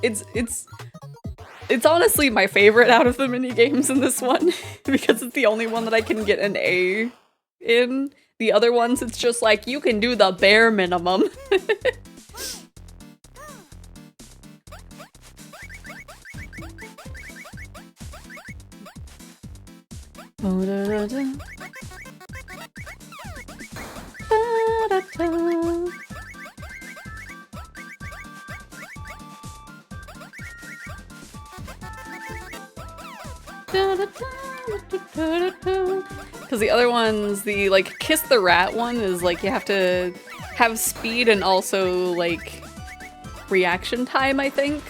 It's honestly my favorite out of the mini games in this one, because it's the only one that I can get an A in. The other ones, it's just like, you can do the bare minimum. Because the other ones, the like kiss the rat one is like you have to have speed and also like reaction time, I think,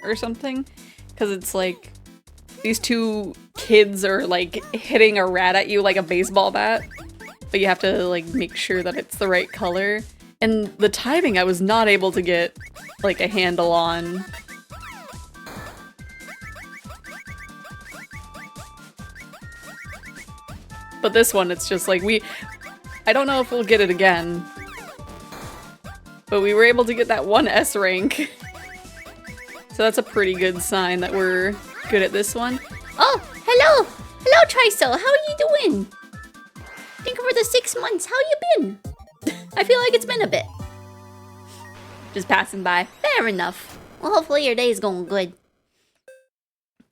or something. Because it's like these two kids are like hitting a rat at you like a baseball bat, but you have to like make sure that it's the right color. And the timing I was not able to get like a handle on. But this one, it's just like I don't know if we'll get it again. But we were able to get that one S rank. So that's a pretty good sign that we're good at this one. Oh, hello! Hello, Trisel! How are you doing? Think over the 6 months, how you been? I feel like it's been a bit. Just passing by. Fair enough. Well, hopefully your day's going good.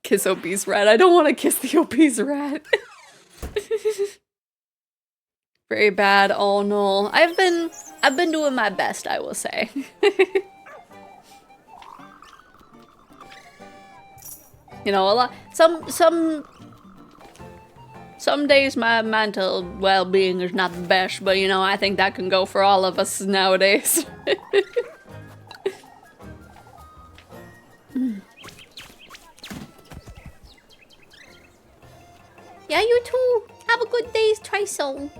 Kiss obese rat. I don't want to kiss the obese rat. Very bad. Oh no. I've been doing my best, I will say. You know, a lot. Some days my mental well-being is not the best, but you know, I think that can go for all of us nowadays. Yeah, you too. Have a good day, Trisel.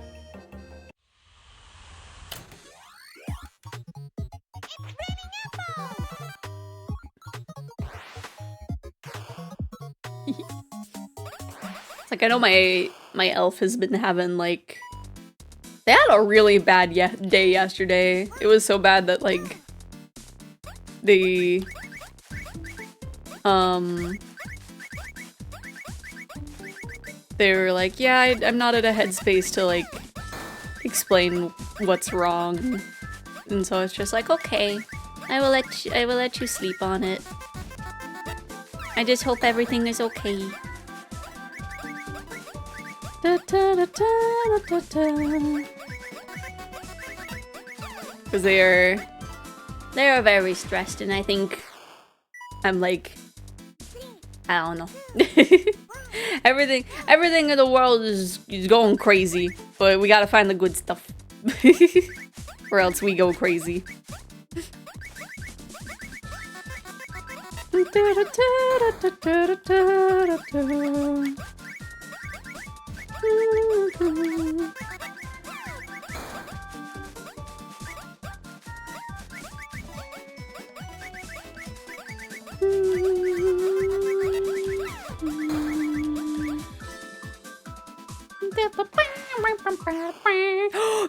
It's like I know my elf has been having like they had a really bad day yesterday. It was so bad that like they were like, yeah, I'm not at a headspace to like explain what's wrong, and so it's just like, okay, I will let you sleep on it. I just hope everything is okay. Because they are very stressed, and I think I'm like, I don't know. everything in the world is going crazy, but we gotta find the good stuff, or else we go crazy.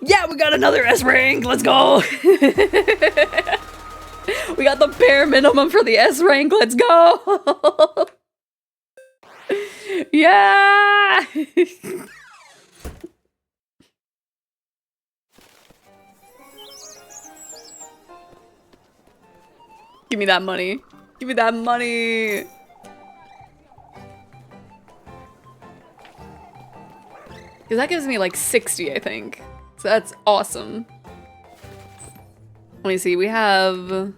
Yeah, we got another S rank. Let's go. We got the bare minimum for the S rank. Let's go. Yeah. Give me that money. Give me that money. Because that gives me like 60, I think. So that's awesome. Let me see. We have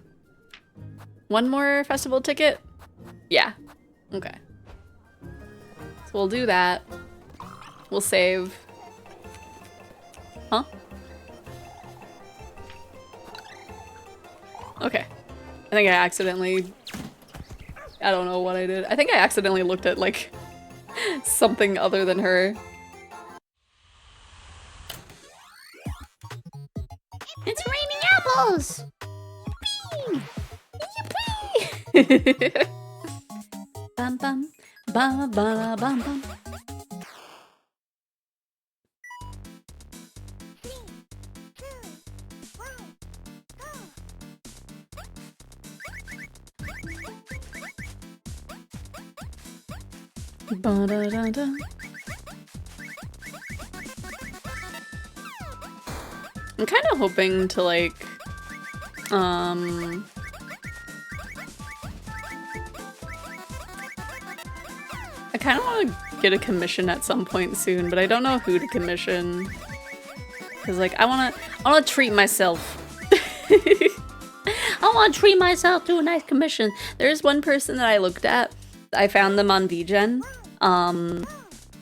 one more festival ticket. Yeah. Okay. So we'll do that. We'll save. Huh? Okay. I think I accidentally... I don't know what I did. I think I accidentally looked at, like, something other than her. It's raining apples! Yippee! Yippee! Bum bum. Bum bum bum bum. Ba-da-da-da. I'm kind of hoping to like, I kind of want to get a commission at some point soon, but I don't know who to commission. Cause like I want to treat myself. I want to treat myself to a nice commission. There's one person that I looked at, I found them on VGen.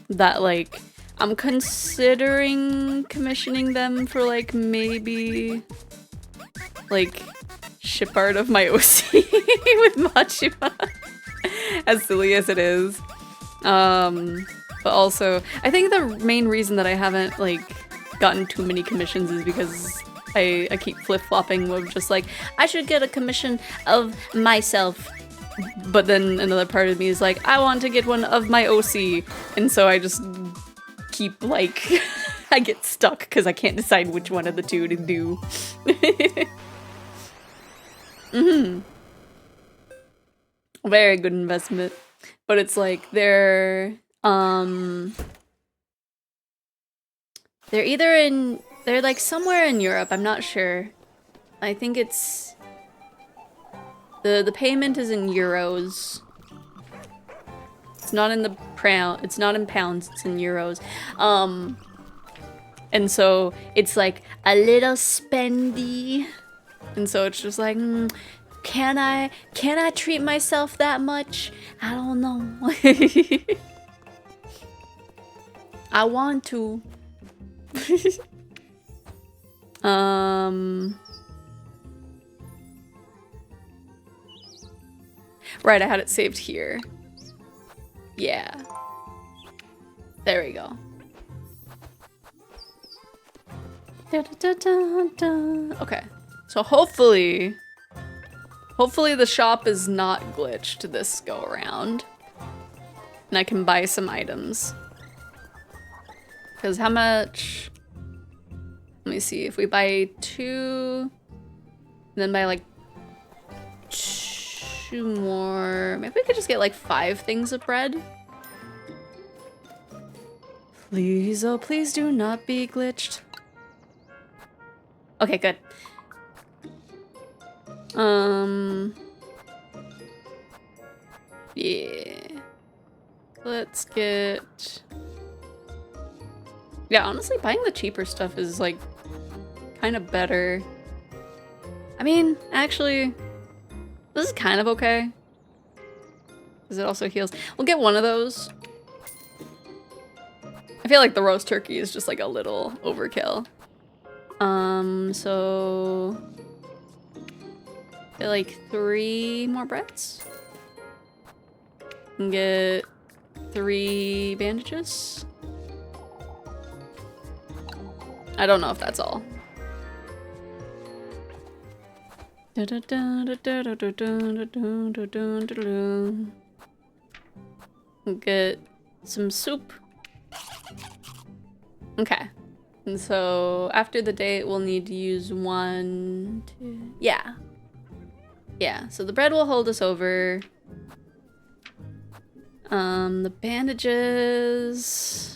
That like I'm considering commissioning them for like maybe like ship art of my OC with Machima. As silly as it is. But also I think the main reason that I haven't like gotten too many commissions is because I keep flip-flopping with just like, I should get a commission of myself. But then another part of me is like, I want to get one of my OC. And so I just keep like, I get stuck because I can't decide which one of the two to do. Very good investment. But it's like, they're they're like somewhere in Europe, I'm not sure. I think it's... The payment is in euros. It's not in it's not in pounds, it's in euros. And so it's like a little spendy. And so it's just like, can I treat myself that much? I don't know. I want to. Right, I had it saved here. Yeah. There we go. Okay. So hopefully the shop is not glitched this go around. And I can buy some items. Because how much? Let me see, if we buy 2, then buy like 2 more, maybe we could just get like 5 things of bread. Please, oh please do not be glitched. Okay, good. Yeah. Let's get... Yeah, honestly, buying the cheaper stuff is like kind of better. I mean, actually, this is kind of okay. Because it also heals. We'll get one of those. I feel like the roast turkey is just like a little overkill. So... Get like 3 more breads. And get 3 bandages. I don't know if that's all. Get some soup. Okay. And so after the date, we'll need to use 1, 2... Yeah. Yeah, so the bread will hold us over. The bandages...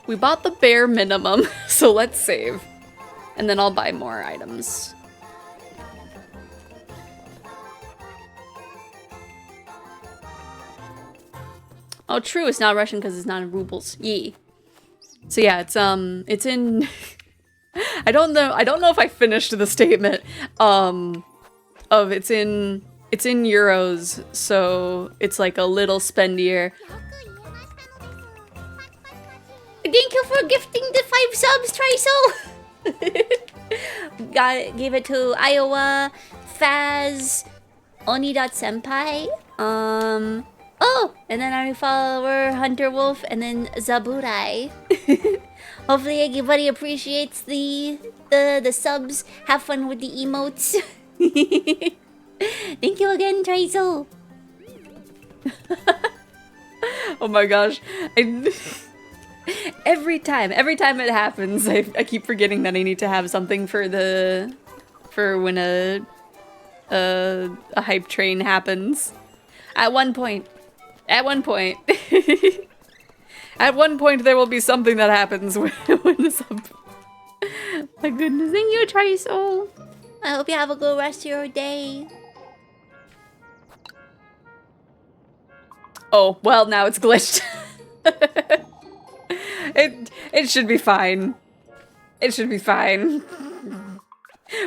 We bought the bare minimum, so let's save. And then I'll buy more items. Oh, true, it's not Russian because it's not in rubles. Yee. So yeah, it's in... I don't know if I finished the statement. Of it's in euros, so it's like a little spendier. Thank you for gifting the 5 subs, Triso! Gave it to Iowa, Faz, Oni.senpai, oh, and then our follower, Hunter Wolf, and then Zaburai. Hopefully everybody appreciates the subs. Have fun with the emotes. Thank you again, Triso. Oh my gosh. Every time it happens, I keep forgetting that I need to have something for when a hype train happens. At one point. At one point there will be something that happens when the sub... My goodness, thank you, Triso. I hope you have a good rest of your day. Oh, well, now it's glitched. It should be fine. It should be fine.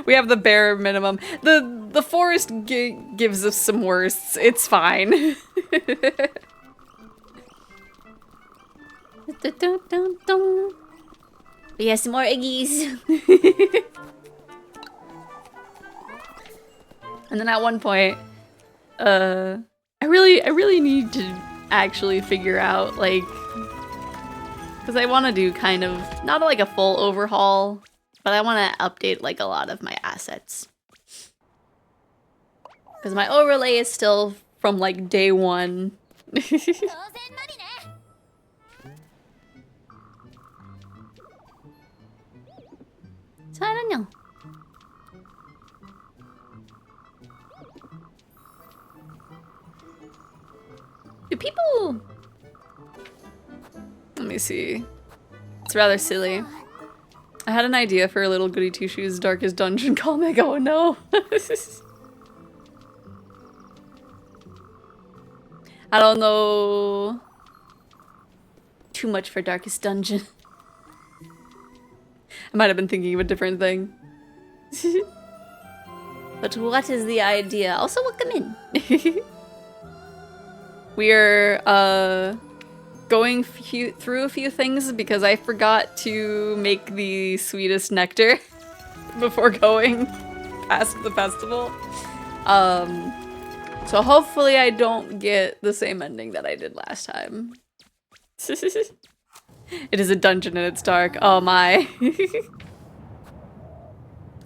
We have the bare minimum. The forest gives us some worsts. It's fine. We have some more Iggies. And then at one point, I really need to actually figure out, like, because I want to do kind of, not like a full overhaul, but I want to update like a lot of my assets. Because my overlay is still from like day one. So I don't know. Do people... Let me see. It's rather silly. I had an idea for a little goody two-shoes Darkest Dungeon comic. Oh no. I don't know too much for Darkest Dungeon. I might have been thinking of a different thing. But what is the idea? Also, welcome in. We are going through a few things because I forgot to make the sweetest nectar before going past the festival. So hopefully I don't get the same ending that I did last time. It is a dungeon and it's dark. Oh my.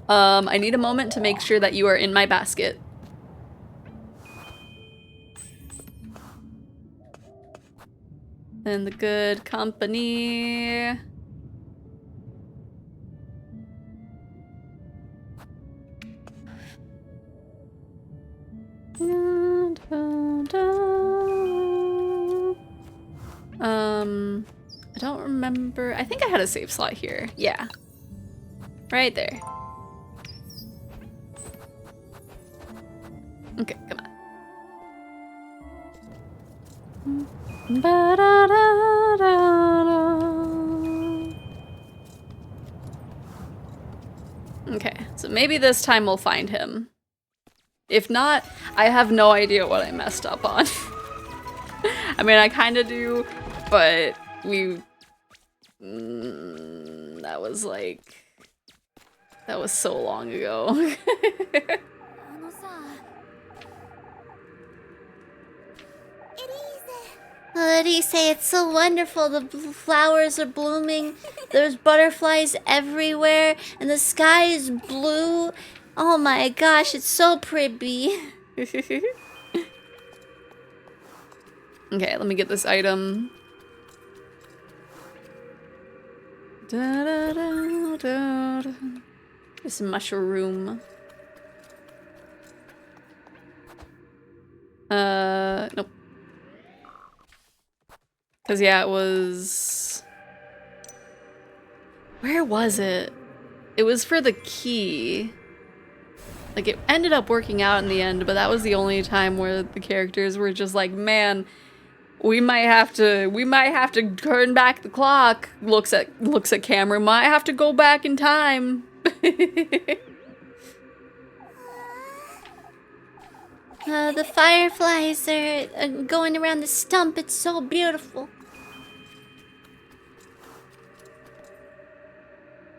I need a moment to make sure that you are in my basket. And the good company. I don't remember. I think I had a save slot here. Yeah. Right there. Okay, come on. Okay, so maybe this time we'll find him. If not, I have no idea what I messed up on. I mean, I kind of do, but that was like... That was so long ago. Elise, it's so wonderful. The flowers are blooming. There's butterflies everywhere, and the sky is blue. Oh my gosh, it's so pretty. Okay, let me get this item. This mushroom. Nope. Cause yeah, it was... Where was it? It was for the key. Like, it ended up working out in the end, but that was the only time where the characters were just like, man, we might have to turn back the clock. Looks at camera, might have to go back in time. The fireflies are going around the stump. It's so beautiful.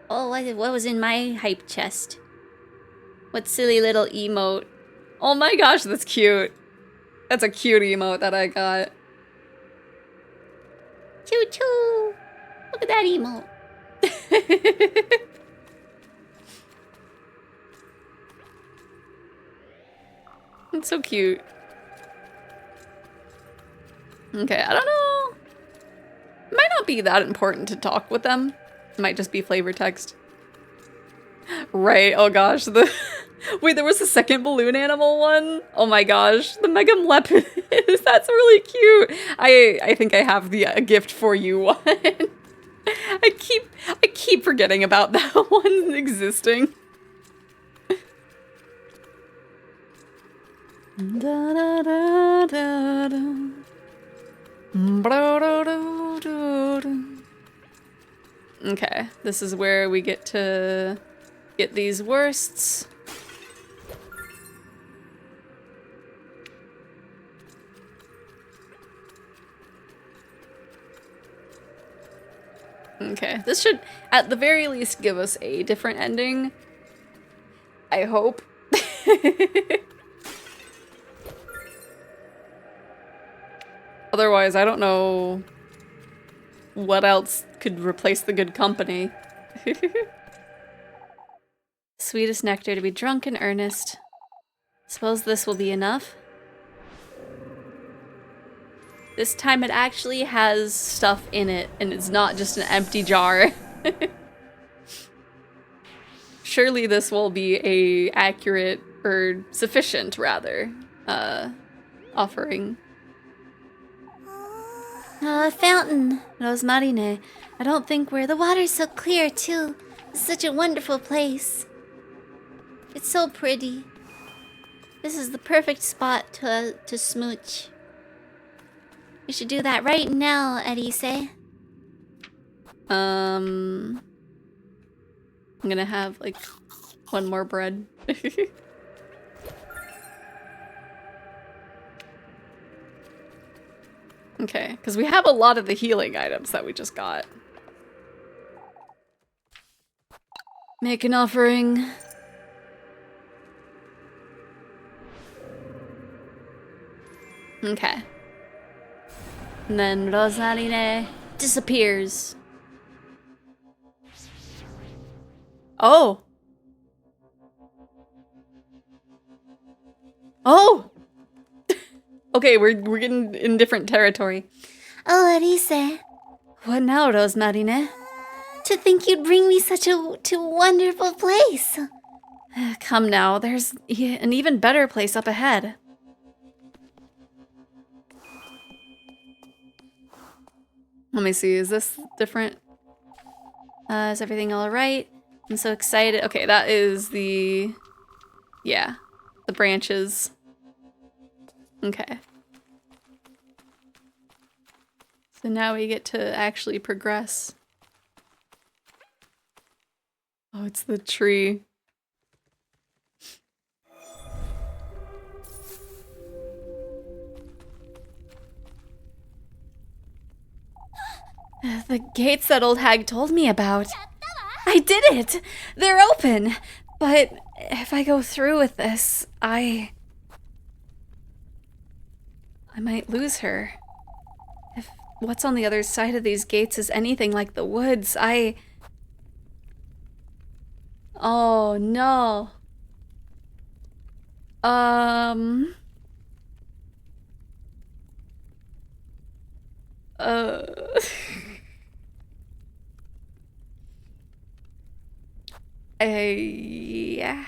Oh, what was in my hype chest? What silly little emote. Oh my gosh, that's cute. That's a cute emote that I got. Choo choo! Look at that emote. It's so cute. Okay, I don't know. It might not be that important to talk with them. It might just be flavor text. Right, oh gosh. Wait, there was a second balloon animal one? Oh my gosh, the Megamlepis. That's really cute. I think I have the gift for you one. I keep forgetting about that one existing. Okay, this is where we get to get these worsts. Okay, this should, at the very least, give us a different ending. I hope. Otherwise, I don't know what else could replace the good company. Sweetest nectar to be drunk in earnest. Suppose this will be enough. This time it actually has stuff in it, and it's not just an empty jar. Surely this will be a accurate, or sufficient, rather, offering. Oh, a fountain, Rozenmarine. I don't think where the water's so clear, too. It's such a wonderful place. It's so pretty. This is the perfect spot to smooch. We should do that right now, Elise. I'm gonna have, like, one more bread. Okay, because we have a lot of the healing items that we just got. Make an offering. Okay. And then Rozenmarine disappears. Oh! Oh! Okay, we're getting in different territory. Oh, Elise. What now, Rozenmarine? To think you'd bring me such a wonderful place. Come now, there's an even better place up ahead. Let me see, is this different? Is everything all right? I'm so excited. Okay, that is the... yeah, the branches. Okay. So now we get to actually progress. Oh, it's the tree. The gates that old hag told me about. I did it! They're open! But if I go through with this, I might lose her. If what's on the other side of these gates is anything like the woods, oh no. I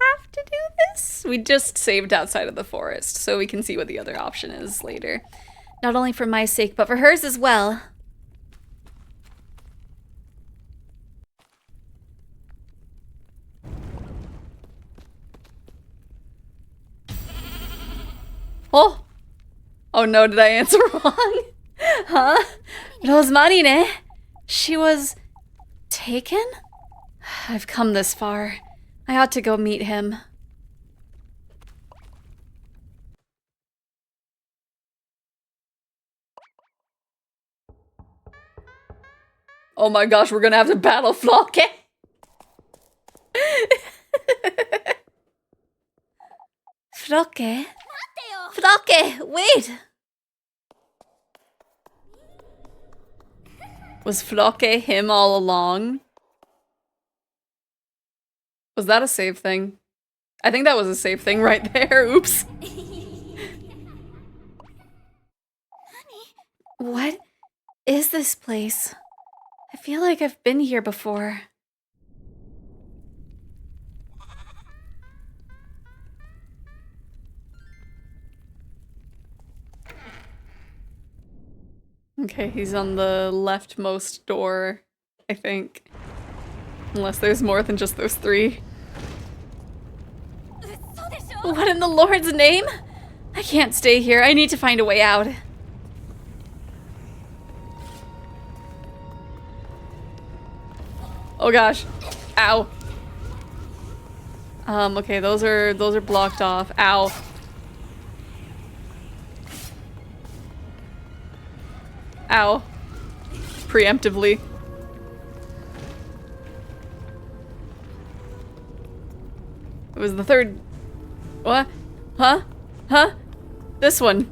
have to do this? We just saved outside of the forest, so we can see what the other option is later. Not only for my sake, but for hers as well. Oh! Oh no, did I answer wrong? Huh? Rozenmarine? She was taken? I've come this far. I ought to go meet him. Oh my gosh, we're gonna have to battle Floke! Floke? Floke, wait! Was Floke him all along? Was that a save thing? I think that was a save thing right there. Oops. What is this place? I feel like I've been here before. Okay, he's on the leftmost door, I think. Unless there's more than just those three. What in the Lord's name? I can't stay here. I need to find a way out. Oh gosh. Ow. Okay, those are blocked off. Ow. Ow. Preemptively. It was the third. What? Huh? Huh? This one.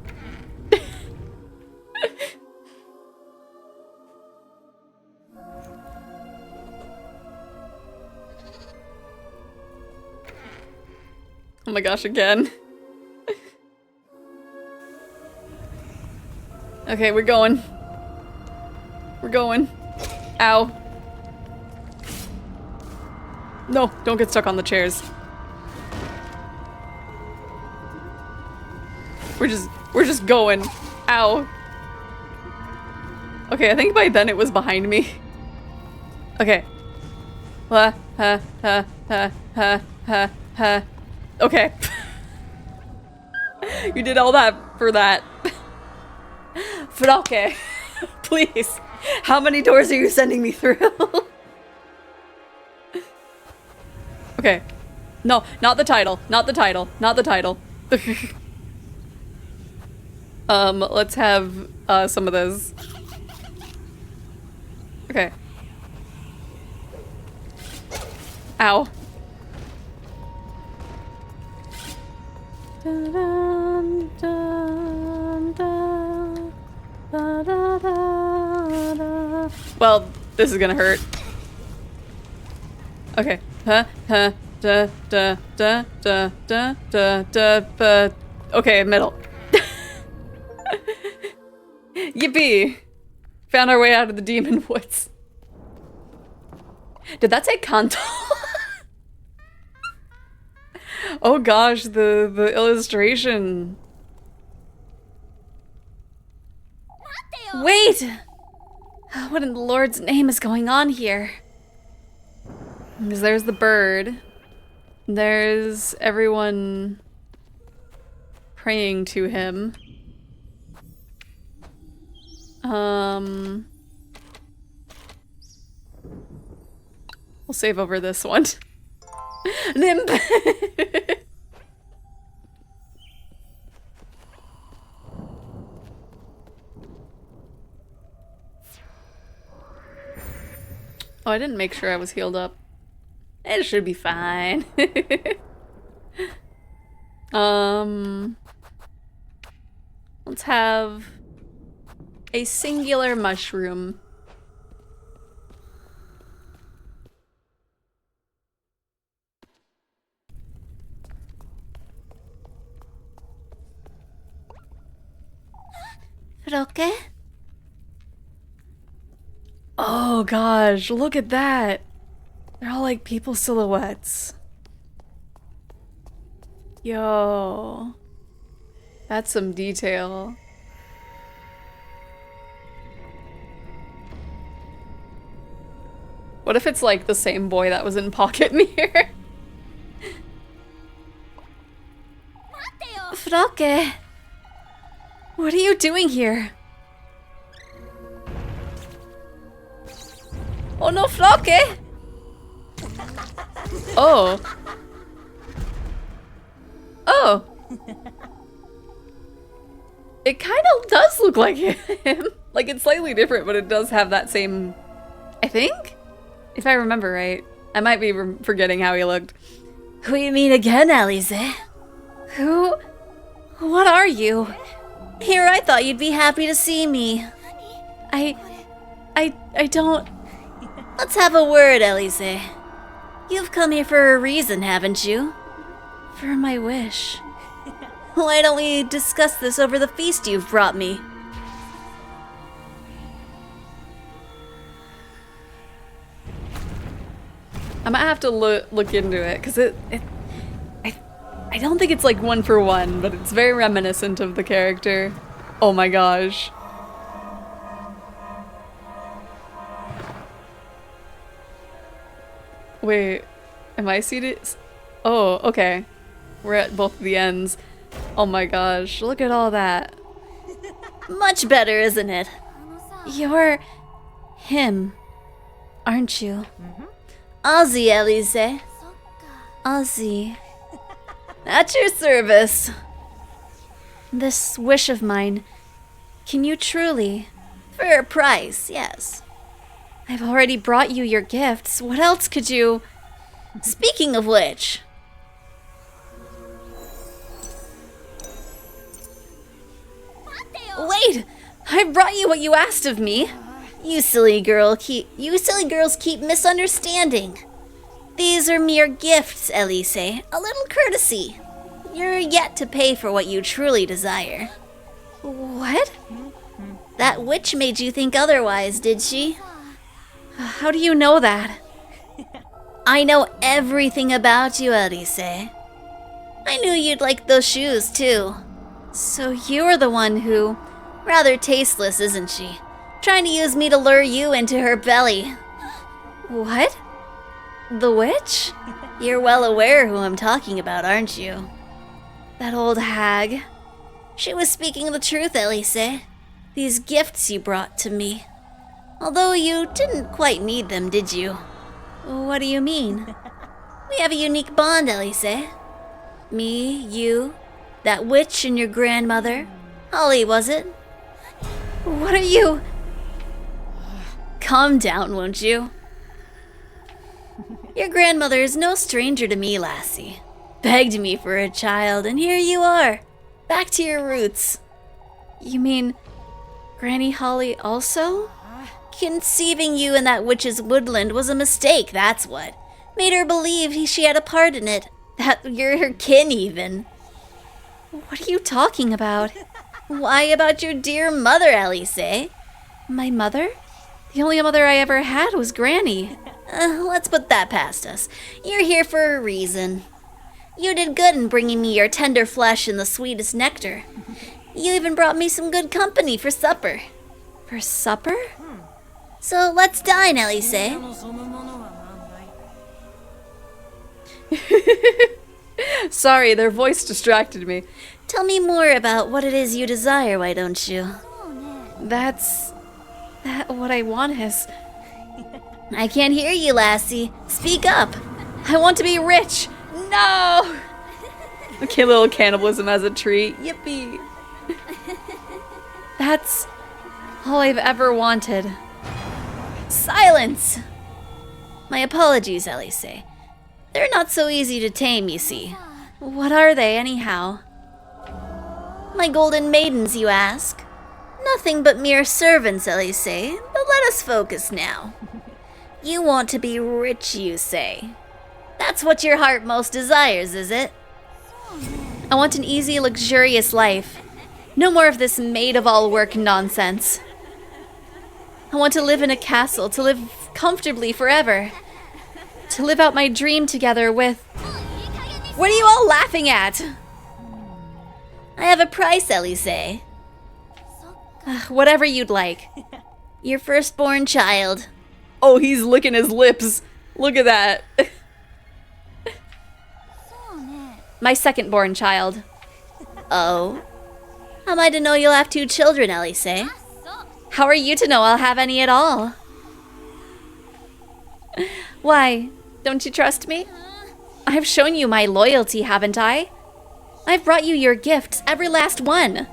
Oh my gosh, again. Okay, we're going. We're going. Ow. No, don't get stuck on the chairs. We're just going. Ow. Okay, I think by then it was behind me. Okay. Okay. You did all that for that. Frauke, please. How many doors are you sending me through? Okay. No, not the title. Not the title. Not the title. Let's have some of those. Okay. Ow. Dun, dun, dun, dun, da, da, da, da. Well, this is gonna hurt. Okay. Da, da, da, da, da, da, da. Okay, middle. Yippee! Found our way out of the demon woods. Did that say Kanto? Oh gosh, the illustration. Wait! What in the Lord's name is going on here? Because there's the bird. There's everyone praying to him. We'll save over this one. Nymph! Oh, I didn't make sure I was healed up. It should be fine. Let's have a singular mushroom. Roque? Oh gosh, look at that. They're all like people silhouettes. Yo. That's some detail. What if it's like the same boy that was in Pocket Mirror? Frauke! What are you doing here? Oh no, Frauke! Oh. Oh. It kind of does look like him. Like, it's slightly different, but it does have that same... I think? If I remember right. I might be forgetting how he looked. We meet again, Alize. What are you? Here, I thought you'd be happy to see me. I don't... Let's have a word, Alize. You've come here for a reason, haven't you? For my wish. Why don't we discuss this over the feast you've brought me? I might have to look into it, because I don't think it's like one for one, but it's very reminiscent of the character. Oh my gosh. Wait, am I seated? Oh, okay. We're at both the ends. Oh my gosh, look at all that. Much better, isn't it? You're him, aren't you? Ozzy, Elise. Ozzy. At your service. This wish of mine, can you truly? For a price, yes. I've already brought you your gifts. What else could you? Speaking of which... Wait! I brought you what you asked of me. You silly girls keep misunderstanding. These are mere gifts, Elise. A little courtesy. You're yet to pay for what you truly desire. What? That witch made you think otherwise, did she? How do you know that? I know everything about you, Elise. I knew you'd like those shoes, too. So you're the one who... Rather tasteless, isn't she? Trying to use me to lure you into her belly. What? The witch? You're well aware who I'm talking about, aren't you? That old hag. She was speaking the truth, Elise. These gifts you brought to me. Although you didn't quite need them, did you? What do you mean? We have a unique bond, Elise. Me, you, that witch and your grandmother. Holly, was it? What are you... Calm down, won't you? Your grandmother is no stranger to me, lassie. Begged me for a child, and here you are. Back to your roots. You mean... Granny Holly also? Conceiving you in that witch's woodland was a mistake, that's what. Made her believe she had a part in it. That you're her kin, even. What are you talking about? Why, about your dear mother, Elise. My mother? The only mother I ever had was Granny. Let's put that past us. You're here for a reason. You did good in bringing me your tender flesh and the sweetest nectar. You even brought me some good company for supper. For supper? So let's dine, Elise. Sorry, their voice distracted me. Tell me more about what it is you desire, why don't you? That what I want is... I can't hear you, lassie. Speak up. I want to be rich. No! Okay, little cannibalism as a treat. Yippee! That's all I've ever wanted. Silence! My apologies, Elise. They're not so easy to tame, you see. What are they, anyhow? My golden maidens, you ask? Nothing but mere servants, Elise, but let us focus now. You want to be rich, you say. That's what your heart most desires, is it? I want an easy, luxurious life. No more of this maid-of-all-work nonsense. I want to live in a castle, to live comfortably forever. To live out my dream together with... What are you all laughing at? I have a price, Elise. Whatever you'd like. Your firstborn child. Oh, he's licking his lips. Look at that. My second-born child. Oh? How am I to know you'll have 2 children, Elise? How are you to know I'll have any at all? Why? Don't you trust me? I've shown you my loyalty, haven't I? I've brought you your gifts, every last one.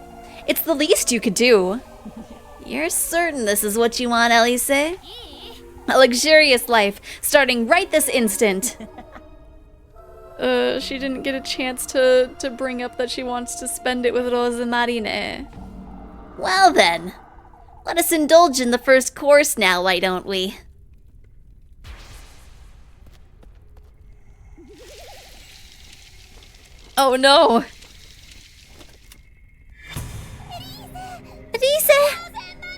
It's the least you could do. You're certain this is what you want, Elise? A luxurious life, starting right this instant. She didn't get a chance to bring up that she wants to spend it with Rozenmarine. Well then, let us indulge in the first course now, why don't we? Oh no! Elise!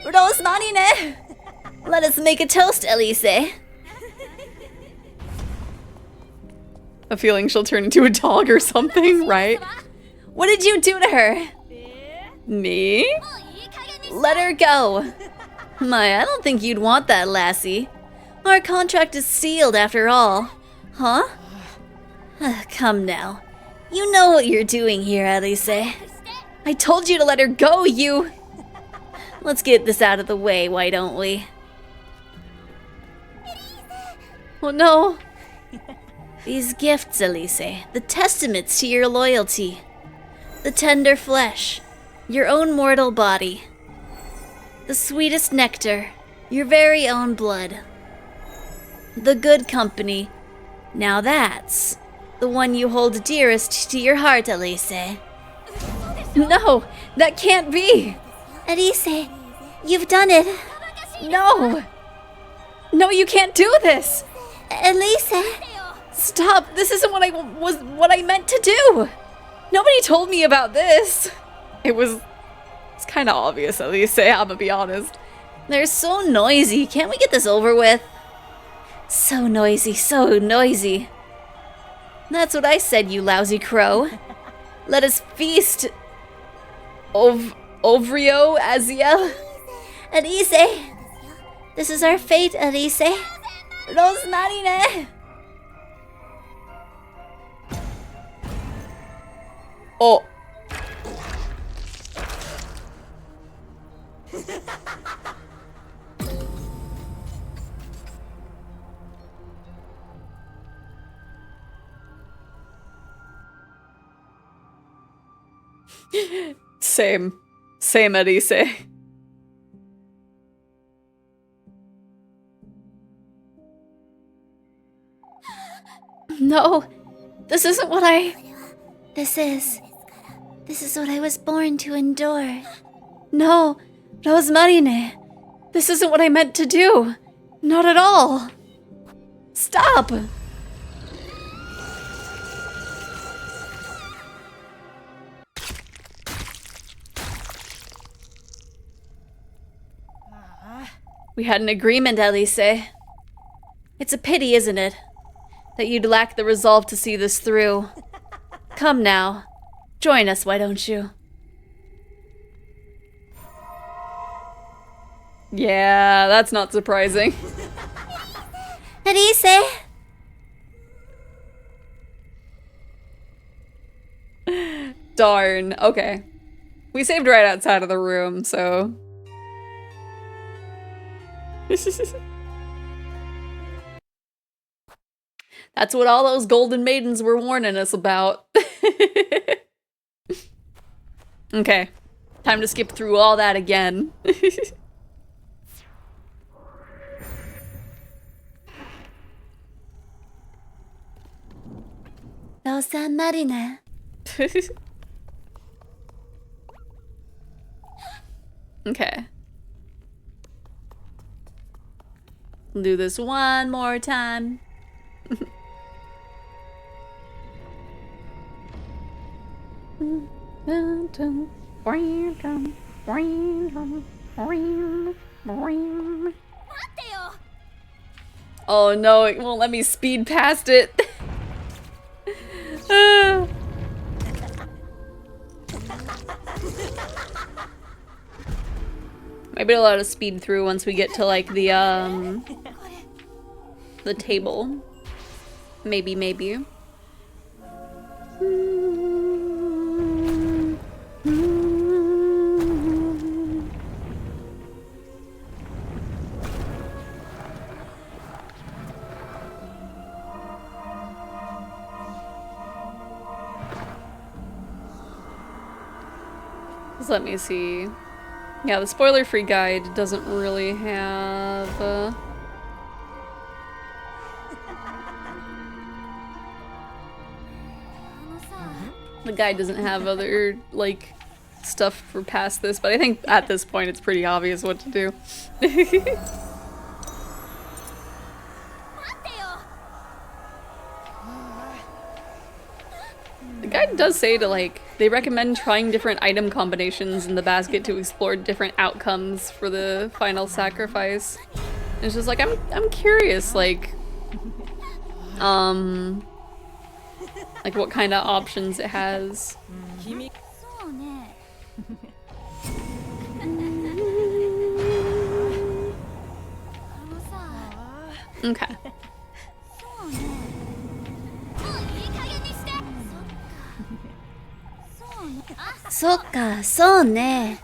Rozenmarine! Let us make a toast, Elise. A feeling she'll turn into a dog or something, right? What did you do to her? Me? Let her go. My, I don't think you'd want that, lassie. Our contract is sealed after all. Huh? Come now. You know what you're doing here, Elise. I told you to let her go, you... Let's get this out of the way, why don't we? Oh no. These gifts, Elise, the testaments to your loyalty. The tender flesh, your own mortal body. The sweetest nectar, your very own blood. The good company. Now that's the one you hold dearest to your heart, Elise. No, that can't be. Elise, you've done it. No. No, you can't do this. Elise. Stop. This isn't what I meant to do. Nobody told me about this. It's kind of obvious, at least. I'm gonna be honest. They're so noisy. Can't we get this over with? So noisy, so noisy. That's what I said, you lousy crow. Let us feast. Ovrio, Aziel. Elise. This is our fate, Elise. Rozenmarine. Oh. Same, Elise. No, this isn't what I... This is what I was born to endure. No, Rozenmarine. This isn't what I meant to do. Not at all. Stop! We had an agreement, Elise. It's a pity, isn't it? That you'd lack the resolve to see this through. Come now. Join us, why don't you? Yeah, that's not surprising. Elise. Darn. Okay. We saved right outside of the room, so... That's what all those golden maidens were warning us about. Okay. Time to skip through all that again. Rozenmarine. Okay. Do this one more time. Oh no, it won't let me speed past it. Maybe it'll let us speed through once we get to like the table. Maybe. Let me see. Yeah, the spoiler-free guide doesn't really have... The guide doesn't have other, like, stuff for past this, but I think at this point it's pretty obvious what to do. The guide does say to, like, they recommend trying different item combinations in the basket to explore different outcomes for the final sacrifice. And it's just like, I'm curious, like what kind of options it has. Okay. Sokka, so ne.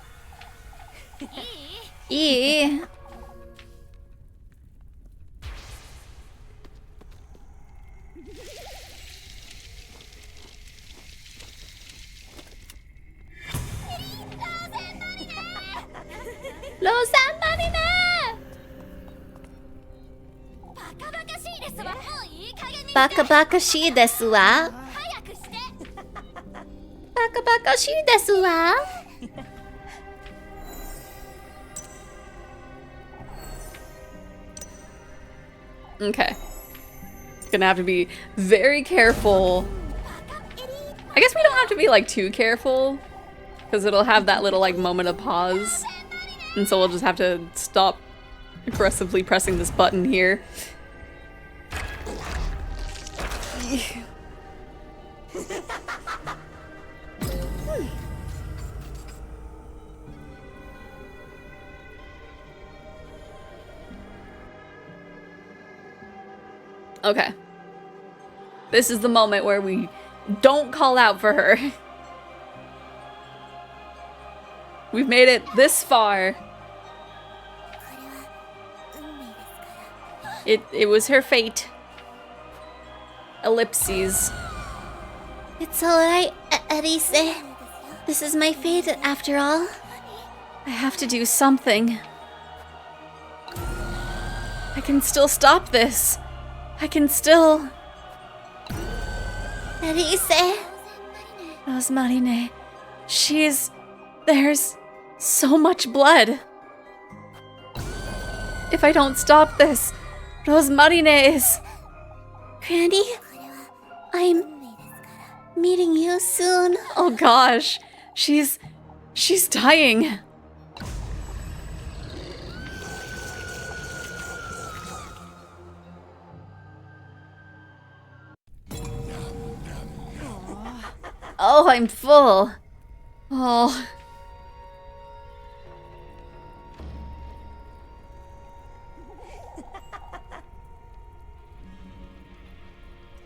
いい Rozenmarine! Baka baka shi desu wa? Baka baka shi desu wa? Okay. Gonna have to be very careful. I guess we don't have to be like too careful, because it'll have that little like moment of pause. And so we'll just have to stop aggressively pressing this button here. Okay. This is the moment where we don't call out for her. We've made it this far. It was her fate. Ellipses. It's alright, Elise. This is my fate after all. I have to do something. I can still stop this. I can still... Elise. Rozenmarine. There's so much blood. If I don't stop this, Rozenmarine is... Granny, I'm meeting you soon. Oh gosh, she's dying. Oh, I'm full. Oh.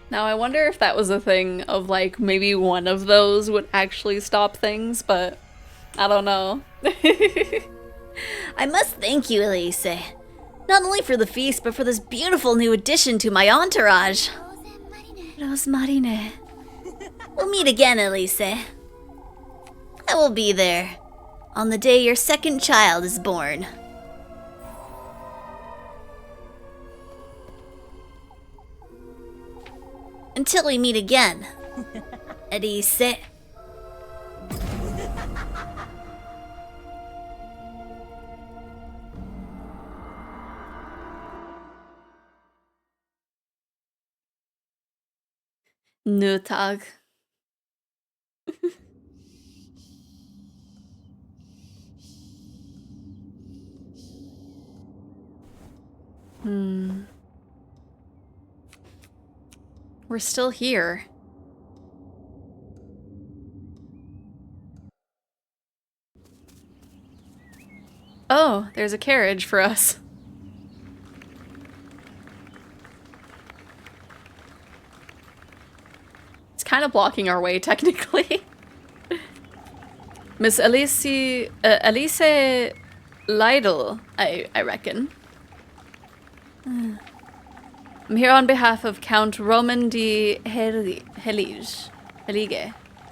Now I wonder if that was a thing of like maybe one of those would actually stop things, but I don't know. I must thank you, Elise. Not only for the feast, but for this beautiful new addition to my entourage. Rozenmarine. We'll meet again, Elise. I will be there on the day your second child is born. Until we meet again, Elise. Nu tag. We're still here. Oh, there's a carriage for us. It's kind of blocking our way, technically. Miss Elise Lydell, I reckon. I'm here on behalf of Count Roman de Helige,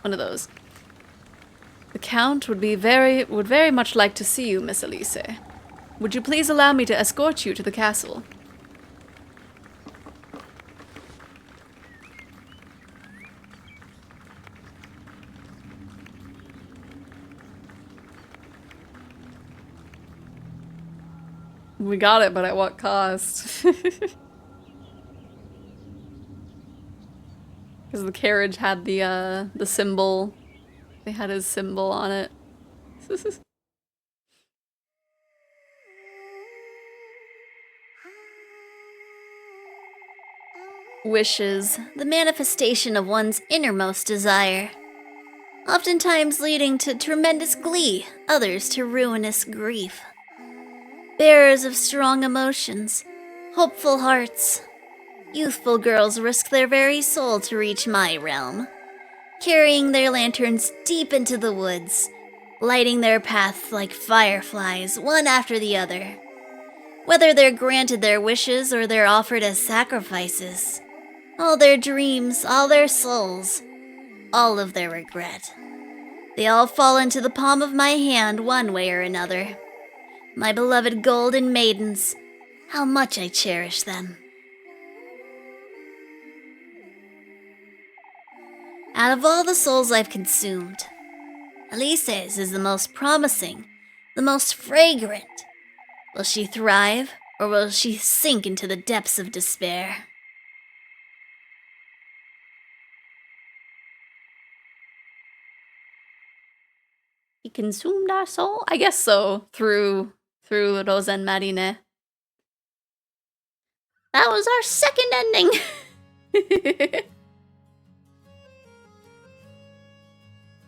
one of those. The Count would very much like to see you, Miss Elise. Would you please allow me to escort you to the castle? We got it, but at what cost? Because the carriage had the symbol. They had his symbol on it. Wishes, the manifestation of one's innermost desire. Oftentimes leading to tremendous glee, others to ruinous grief. Bearers of strong emotions, hopeful hearts. Youthful girls risk their very soul to reach my realm, carrying their lanterns deep into the woods, lighting their path like fireflies, one after the other. Whether they're granted their wishes or they're offered as sacrifices, all their dreams, all their souls, all of their regret. They all fall into the palm of my hand one way or another. My beloved golden maidens. How much I cherish them. Out of all the souls I've consumed, Elise's is the most promising, the most fragrant. Will she thrive, or will she sink into the depths of despair? He consumed our soul? I guess so, through Rozenmarine. That was our second ending.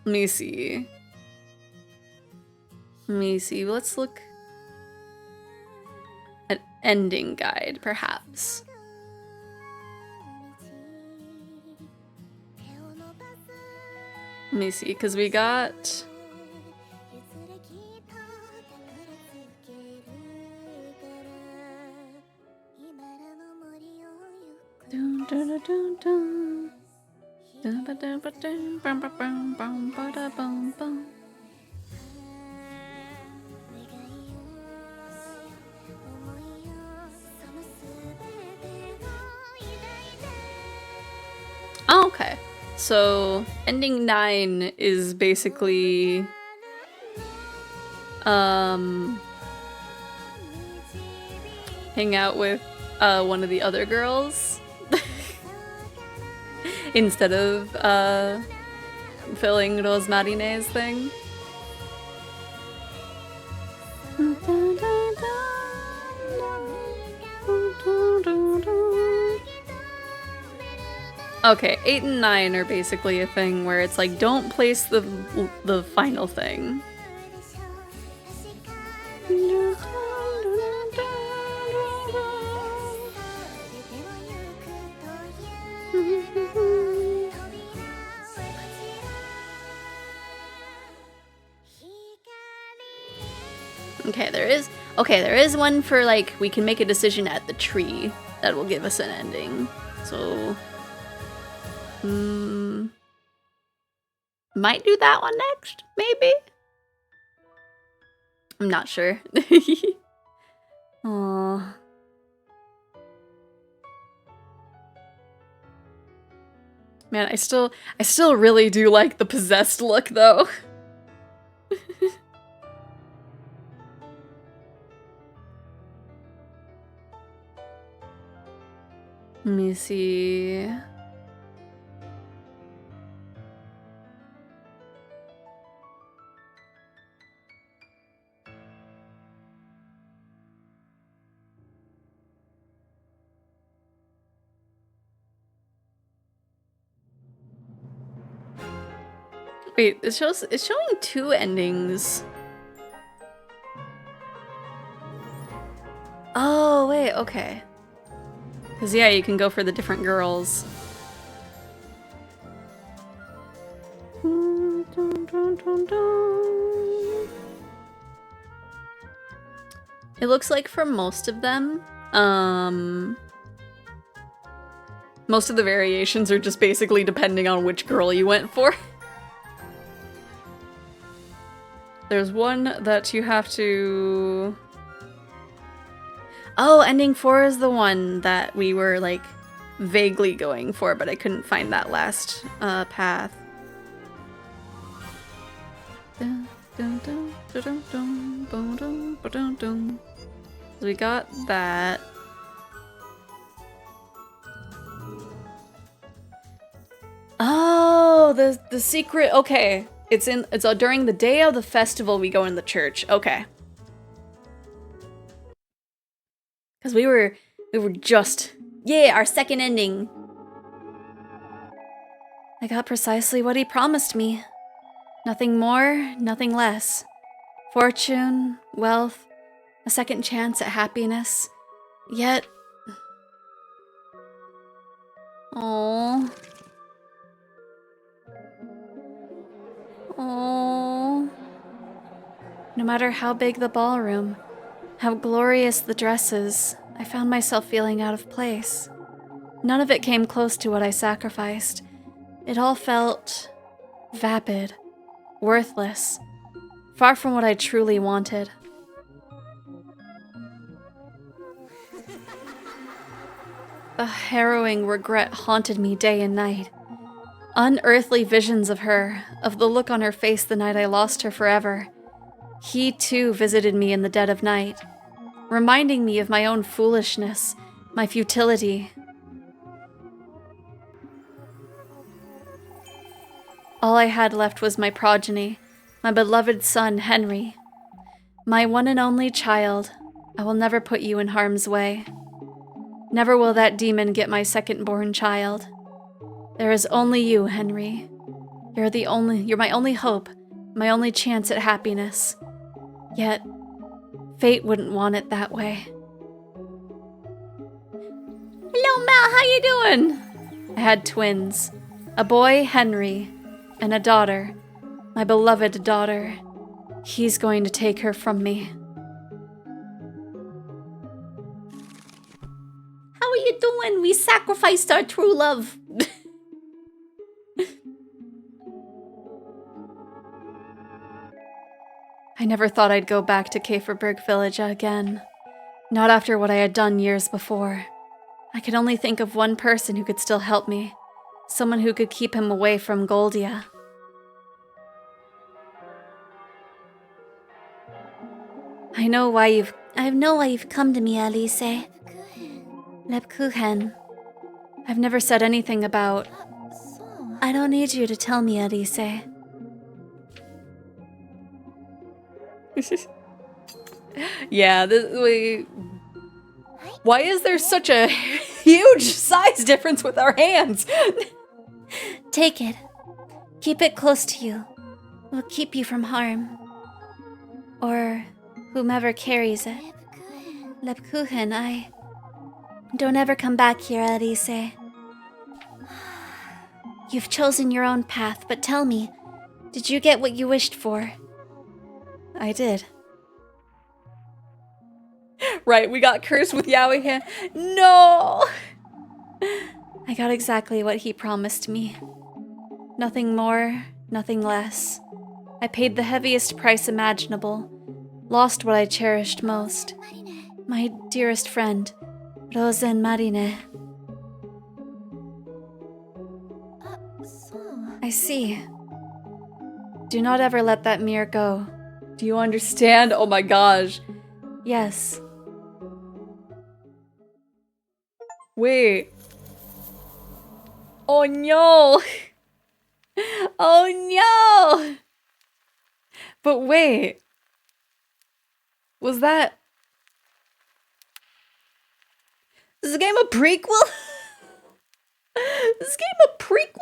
Let me see. Let's look at ending guide, perhaps. Let me see, because we got... Dun, dun, dun, dun, dun. Dun, ba, dun, ba, dun, bum, ba, bum, bum, ba, da, bum, bum. Oh, okay. So, ending 9 is basically hang out with one of the other girls instead of filling Rosemarine's thing. Okay, 8 and 9 are basically a thing where it's like, don't place the final thing. There is one for like, we can make a decision at the tree that will give us an ending. So might do that one next, maybe? I'm not sure. Aww. Man, I still really do like the possessed look though. Let me see. Wait, it's showing 2 endings. Oh, wait, okay. Because, yeah, you can go for the different girls. It looks like for most of them, most of the variations are just basically depending on which girl you went for. There's one that you have to... Oh, ending 4 is the one that we were, like, vaguely going for, but I couldn't find that last path. So we got that. Oh, the secret. Okay, it's during the day of the festival we go in the church. Okay. Because we were just, yeah, our second ending. I got precisely what he promised me. Nothing more, nothing less. Fortune, wealth, a second chance at happiness. Yet... Oh. Oh. No matter how big the ballroom, how glorious the dresses, I found myself feeling out of place. None of it came close to what I sacrificed. It all felt vapid, worthless, far from what I truly wanted. A harrowing regret haunted me day and night. Unearthly visions of her, of the look on her face the night I lost her forever. He too visited me in the dead of night, reminding me of my own foolishness, my futility. All I had left was my progeny, my beloved son, Henry. My one and only child, I will never put you in harm's way. Never will that demon get my second-born child. There is only you, Henry. You're my only hope, my only chance at happiness. Yet, fate wouldn't want it that way. Hello, Matt, how you doing? I had twins, a boy, Henry, and a daughter, my beloved daughter. He's going to take her from me. How are you doing? We sacrificed our true love. I never thought I'd go back to Kaferberg Village again. Not after what I had done years before. I could only think of one person who could still help me. Someone who could keep him away from Goldia. I know why you've come to me, Elise. Lebkuchen. I've never said anything about... I don't need you to tell me, Elise. Yeah, why is there such a huge size difference with our hands? Take it. Keep it close to you. It will keep you from harm. Or whomever carries it. Lebkuchen, don't ever come back here, Elise. You've chosen your own path, but tell me, did you get what you wished for? I did. Right, we got cursed with Yowie hand. No! I got exactly what he promised me. Nothing more, nothing less. I paid the heaviest price imaginable. Lost what I cherished most. My dearest friend, Rozenmarine. I see. Do not ever let that mirror go. Do you understand? Oh my gosh. Yes. Wait. Oh no. Oh no. But wait. Was that... Is this game a prequel? Is this game a prequel?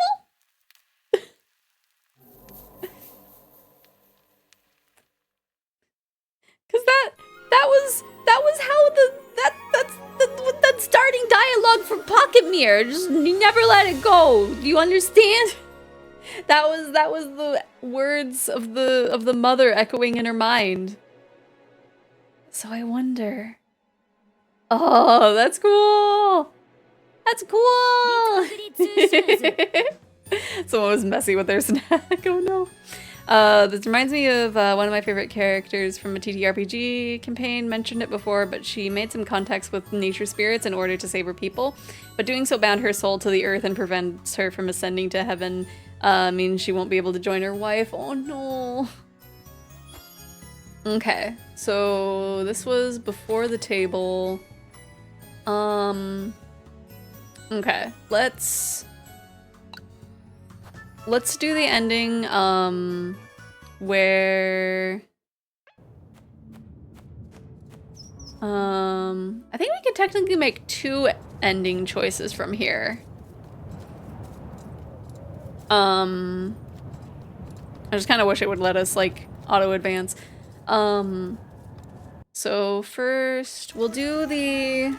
Cause that was how that's starting dialogue from Pocket Mirror. Just you never let it go. Do you understand? That was the words of the mother echoing in her mind. So I wonder. Oh, that's cool. That's cool. Someone was messy with their snack. Oh no. This reminds me of one of my favorite characters from a TTRPG campaign. Mentioned it before, but she made some contacts with nature spirits in order to save her people. But doing so bound her soul to the earth and prevents her from ascending to heaven. Means she won't be able to join her wife. Oh no. Okay, so this was before the table. Okay, let's do the ending, where, I think we could technically make 2 ending choices from here. I just kind of wish it would let us, like, auto-advance. So first, we'll do the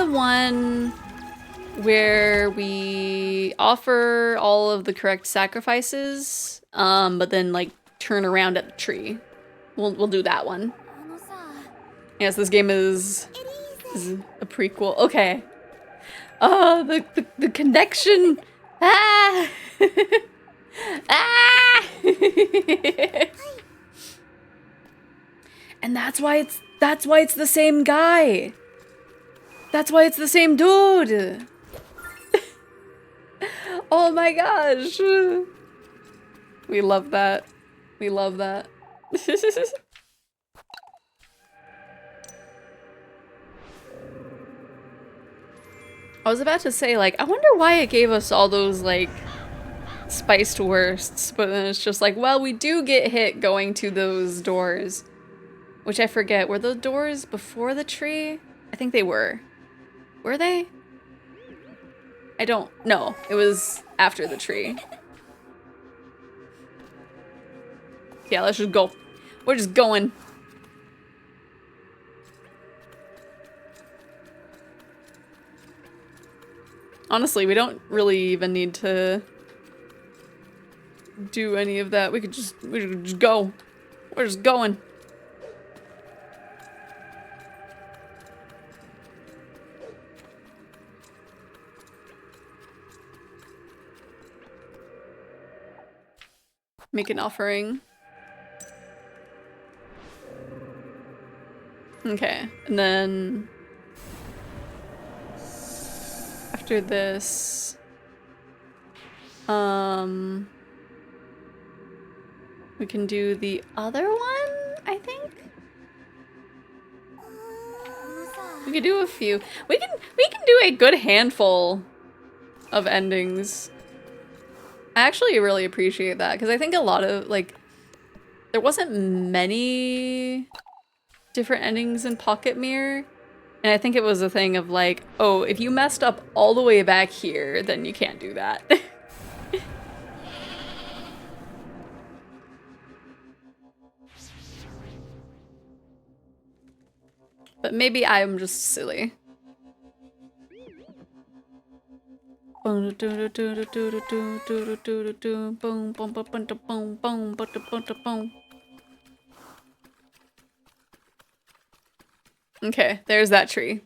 one where we offer all of the correct sacrifices, but then like turn around at the tree. We'll do that one. Yes, this game is a prequel. Okay. The connection. Ah. Ah. And that's why it's the same guy. That's why it's the same dude! Oh my gosh! We love that. We love that. I was about to say, like, I wonder why it gave us all those, like, spiced worsts, but then it's just like, well, we do get hit going to those doors. Which I forget, were those doors before the tree? I think they were. Were they? I don't know. It was after the tree. Yeah, let's just go. We're just going. Honestly, we don't really even need to do any of that. We could just go. We're just going. Make an offering. Okay, and then after this, we can do the other one, I think. We could do a few. We can do a good handful of endings. I actually really appreciate that because I think a lot of, like, there wasn't many different endings in Pocket Mirror, and I think it was a thing of like, oh, if you messed up all the way back here, then you can't do that. But maybe I'm just silly. Okay, there's that tree.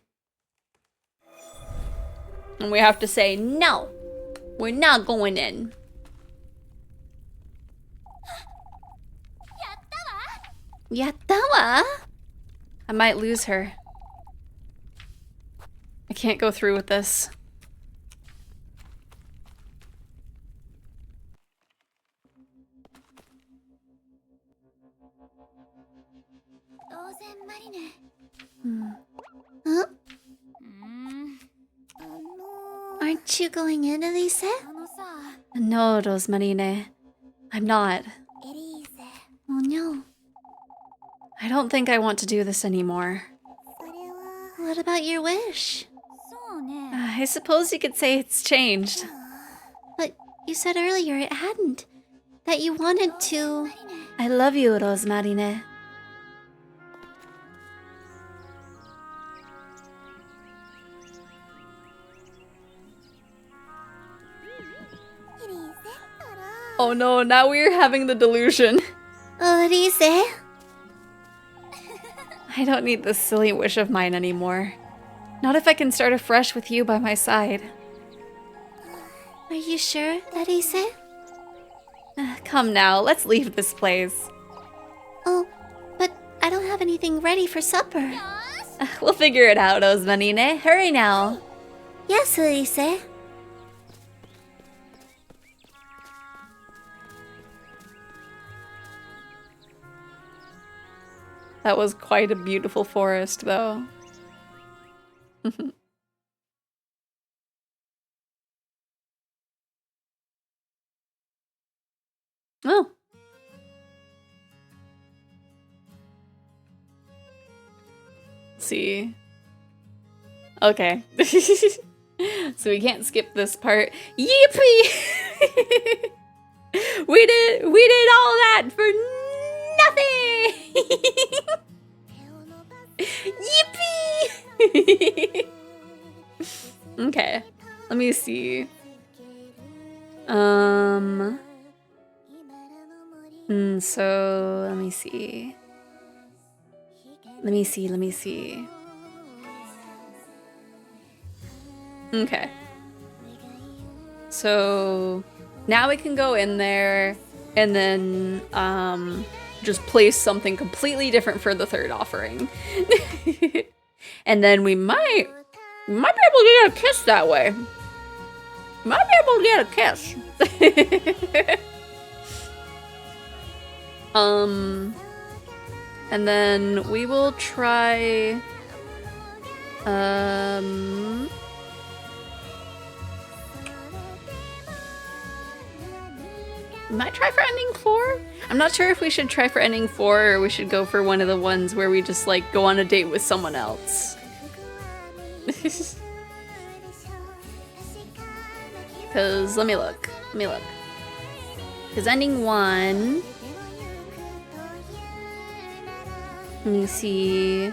And we have to say, no, we're not going in. Yattawa? I might lose her. I can't go through with this. Huh? Aren't you going in, Elise? No, Rozemarine. I'm not. Oh no. I don't think I want to do this anymore. What about your wish? I suppose you could say it's changed. But you said earlier it hadn't. That you wanted to... I love you, Rozemarine. Oh no, now we're having the delusion. Oh, Elise? I don't need this silly wish of mine anymore. Not if I can start afresh with you by my side. Are you sure, Elise? Come now, let's leave this place. Oh, but I don't have anything ready for supper. We'll figure it out, Rozemarine. Hurry now. Yes, Elise. That was quite a beautiful forest, though. Oh. See. Okay. So we can't skip this part. Yippee! we did all that for nothing! Yippee! Okay. Let me see. So let me see. Let me see. Okay. So now we can go in there and then just place something completely different for the third offering. And then we might You might be able to get a kiss that way. You might be able to get a kiss. And then we will try, might try for ending 4? I'm not sure if we should try for ending 4 or we should go for one of the ones where we just like go on a date with someone else. Cause let me look. Cause ending 1. Let me see.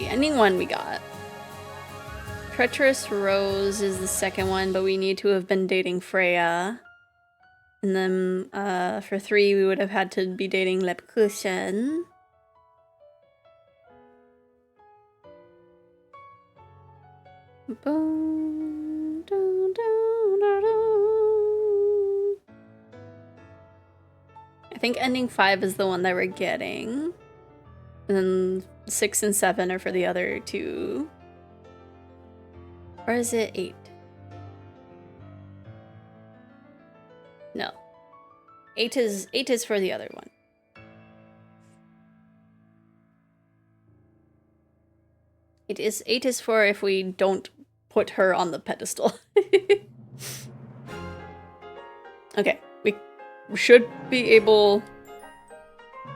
Ending 1 we got. Treacherous Rose is the second one, but we need to have been dating Freya. And then for 3 we would have had to be dating Lepkusen. I think ending 5 is the one that we're getting. And then 6 and 7 are for the other 2. Or is it 8? No. 8 is for the other one. It is 8 is for if we don't put her on the pedestal. Okay, we should be able.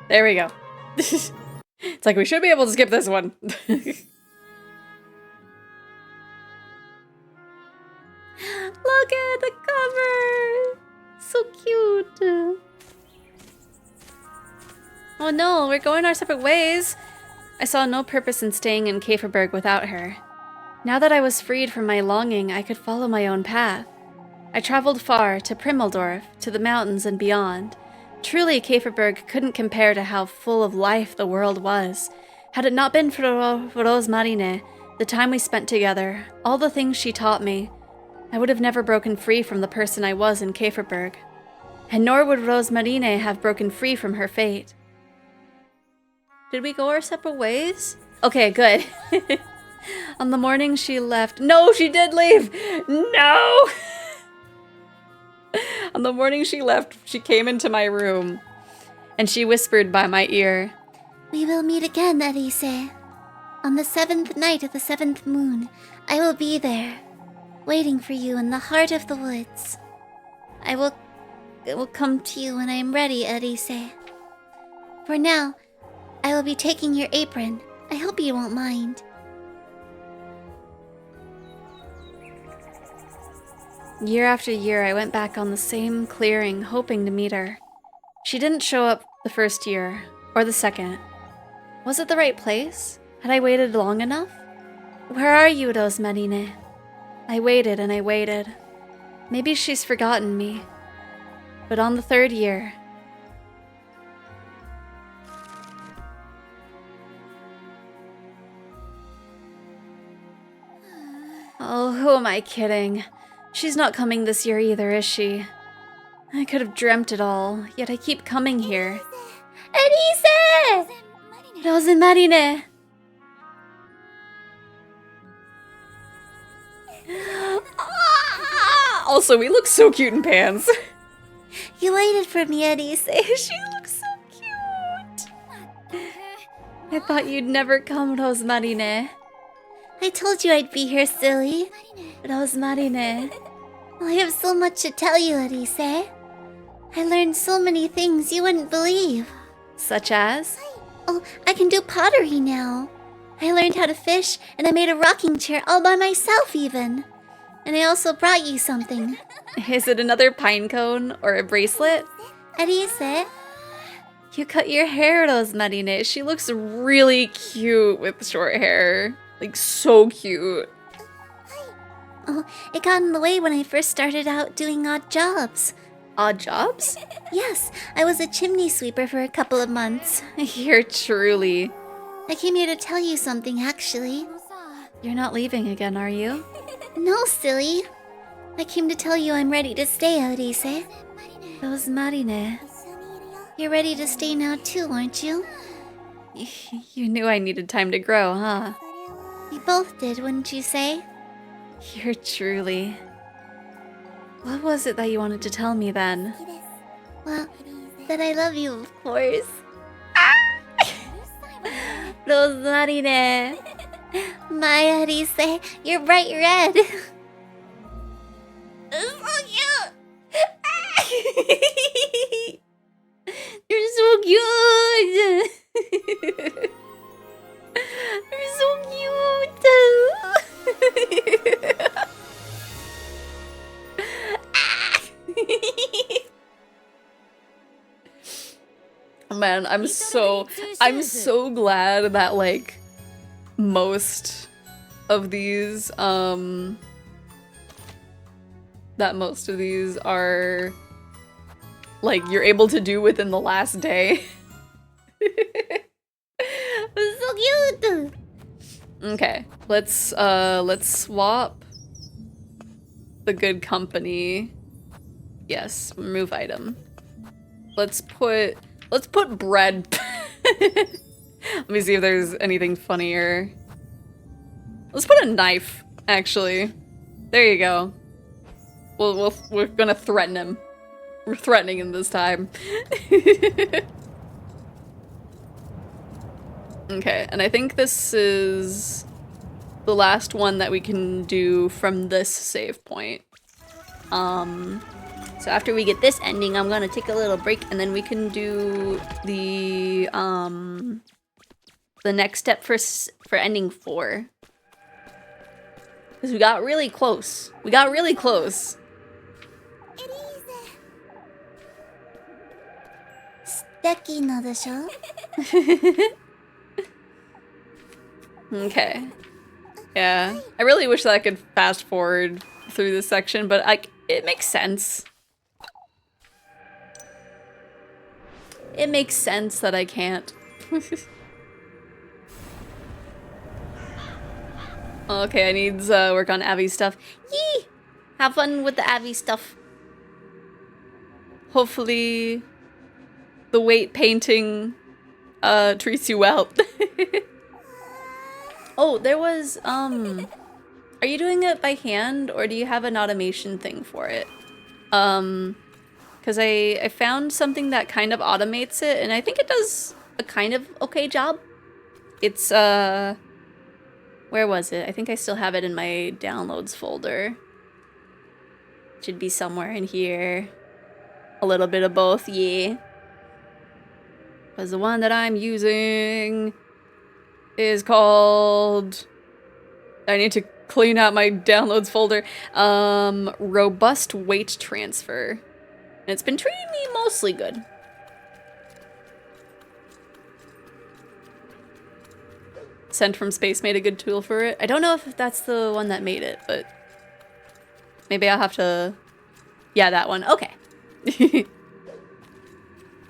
There we go. It's like we should be able to skip this one. Look at the cover! So cute! Oh no, we're going our separate ways! I saw no purpose in staying in Kaferberg without her. Now that I was freed from my longing, I could follow my own path. I traveled far, to Primmeldorf, to the mountains and beyond. Truly, Kaferberg couldn't compare to how full of life the world was. Had it not been for Rozenmarine, the time we spent together, all the things she taught me, I would have never broken free from the person I was in Kaferberg. And nor would Rozenmarine have broken free from her fate. Did we go our separate ways? Okay, good. On the morning she left... No, she did leave! No! On the morning she left, she came into my room, and she whispered by my ear, We will meet again, Elise. On the 7th night of the 7th moon, I will be there, waiting for you in the heart of the woods. I will come to you when I am ready, Elise. For now, I will be taking your apron. I hope you won't mind. Year after year, I went back on the same clearing, hoping to meet her. She didn't show up the first year, or the second. Was it the right place? Had I waited long enough? Where are you, Rozenmarine? I waited and I waited. Maybe she's forgotten me. But on the 3rd year... Oh, who am I kidding? She's not coming this year either, is she? I could have dreamt it all, yet I keep coming here. Elise! Rozenmarine! Also, we look so cute in pants. You waited for me, Elise. She looks so cute! I thought you'd never come, Rozenmarine. I told you I'd be here, silly. Rozenmarine. I have so much to tell you, Elise. I learned so many things you wouldn't believe. Such as? Oh, I can do pottery now. I learned how to fish, and I made a rocking chair all by myself, even. And I also brought you something. Is it another pine cone or a bracelet? Elise? You cut your hair, Rozenmarine. She looks really cute with short hair. Like, so cute. Oh, it got in the way when I first started out doing odd jobs. Odd jobs? Yes, I was a chimney sweeper for a couple of months. You're truly... I came here to tell you something, actually. You're not leaving again, are you? No, silly. I came to tell you I'm ready to stay, Elise. Rozenmarine, you're ready to stay now too, aren't you? You knew I needed time to grow, huh? We both did, wouldn't you say? You're truly... What was it that you wanted to tell me then? Well, that I love you, of course. Rozenmarine, my Arise, you're bright red. It's so cute. You're so cute. You're so cute. Man, I'm so glad that like most of these are like you're able to do within the last day. It's so cute. Okay, let's swap the good company. Yes, remove item. Let's put bread. Let me see if there's anything funnier. Let's put a knife, actually. There you go. We're gonna threaten him. We're threatening him this time. Okay, and I think this is the last one that we can do from this save point. So after we get this ending, I'm gonna take a little break and then we can do the next step for ending 4. Because we got really close. We got really close. Okay. Yeah. I really wish that I could fast forward through this section, but it makes sense. It makes sense that I can't. Okay, I need to work on Abby's stuff. Yee! Have fun with the Abby stuff. Hopefully the weight painting treats you well. Oh, there was, are you doing it by hand or do you have an automation thing for it? Because I found something that kind of automates it and I think it does a kind of okay job. It's, where was it? I think I still have it in my downloads folder. It should be somewhere in here. A little bit of both, yeah. Because the one that I'm using is called... I need to clean out my downloads folder. Robust weight transfer. And it's been treating me mostly good. Sent from Space made a good tool for it. I don't know if that's the one that made it, but maybe I'll have to... Yeah, that one. Okay.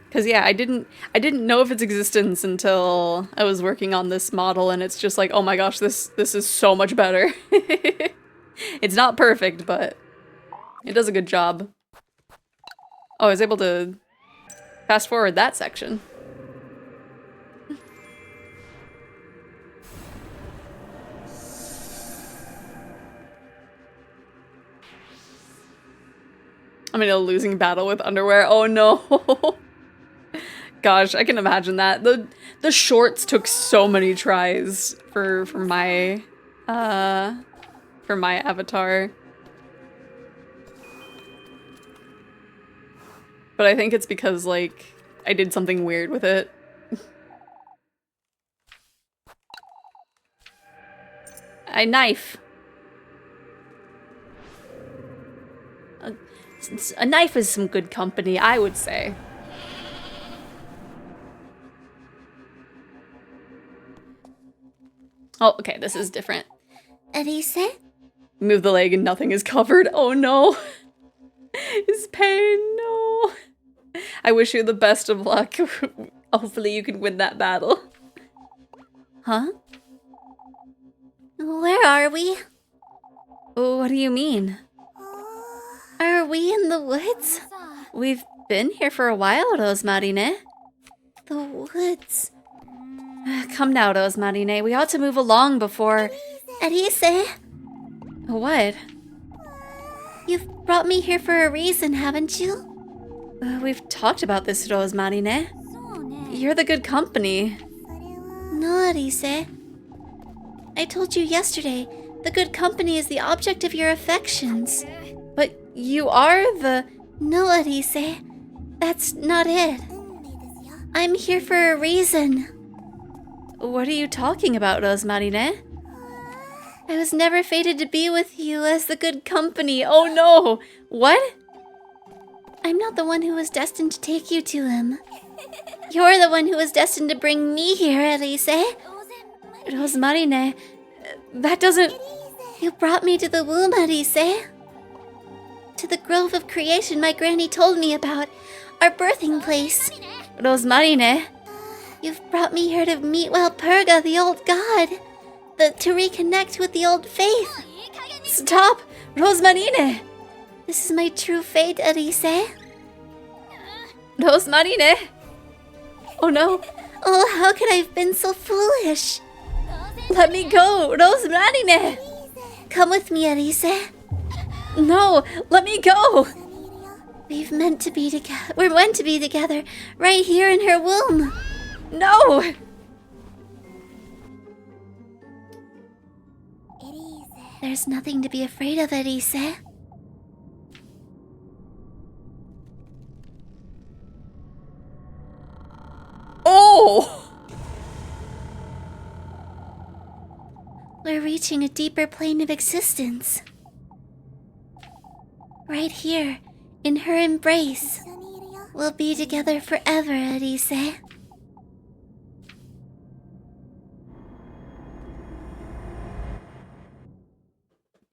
Because yeah, I didn't know of its existence until I was working on this model, and it's just like, oh my gosh, this is so much better. It's not perfect, but it does a good job. Oh, I was able to fast forward that section. I'm in a losing battle with underwear. Oh no. Gosh, I can imagine that. The shorts took so many tries for my avatar. But I think it's because like I did something weird with it. A knife. A knife is some good company, I would say. Oh, okay, this is different. Elise? Move the leg and nothing is covered. Oh no. It's pain, no. I wish you the best of luck. Hopefully you can win that battle. Huh? Where are we? What do you mean? Are we in the woods? We've been here for a while, Rozemarine. The woods. Come now, Rozemarine. We ought to move along before... Elise, What? you've brought me here for a reason, haven't you? We've talked about this, Rozemarine. You're the good company. No, Elise. I told you yesterday, the good company is the object of your affections. But you are the... No, Elise. That's not it. I'm here for a reason. What are you talking about, Rozemarine? I was never fated to be with you as the good company. Oh no! What? I'm not the one who was destined to take you to him. You're the one who was destined to bring me here, Elise. Rozemarine, that doesn't... You brought me to the womb, Elise. To the grove of creation my granny told me about. Our birthing place. Rozemarine, You've brought me here to meet Walpurga, the old god. To reconnect with the old faith. stop! Rozemarine! This is my true fate, Elise. Rozemarine! Oh no! Oh, how could I have been so foolish? Let me go! Rozemarine! Come with me, Elise. No! Let me go! We're meant to be together, right here in her womb. No! There's nothing to be afraid of, Elise. Oh! We're reaching a deeper plane of existence. Right here, in her embrace. We'll be together forever, Elise.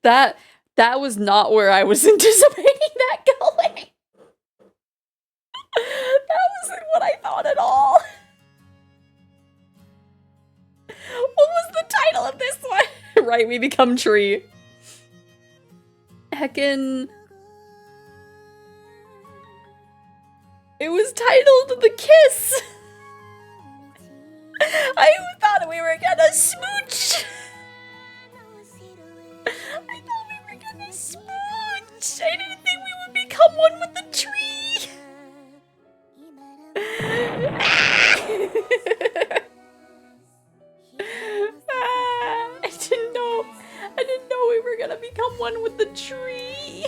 That was not where I was anticipating that going. That wasn't what I thought at all. What was the title of this one? Right, we become tree. Heckin'. It was titled The Kiss. I thought we were gonna smooch. I thought we were gonna smooch. I didn't think we would become one with the tree. I didn't know we were gonna become one with the tree.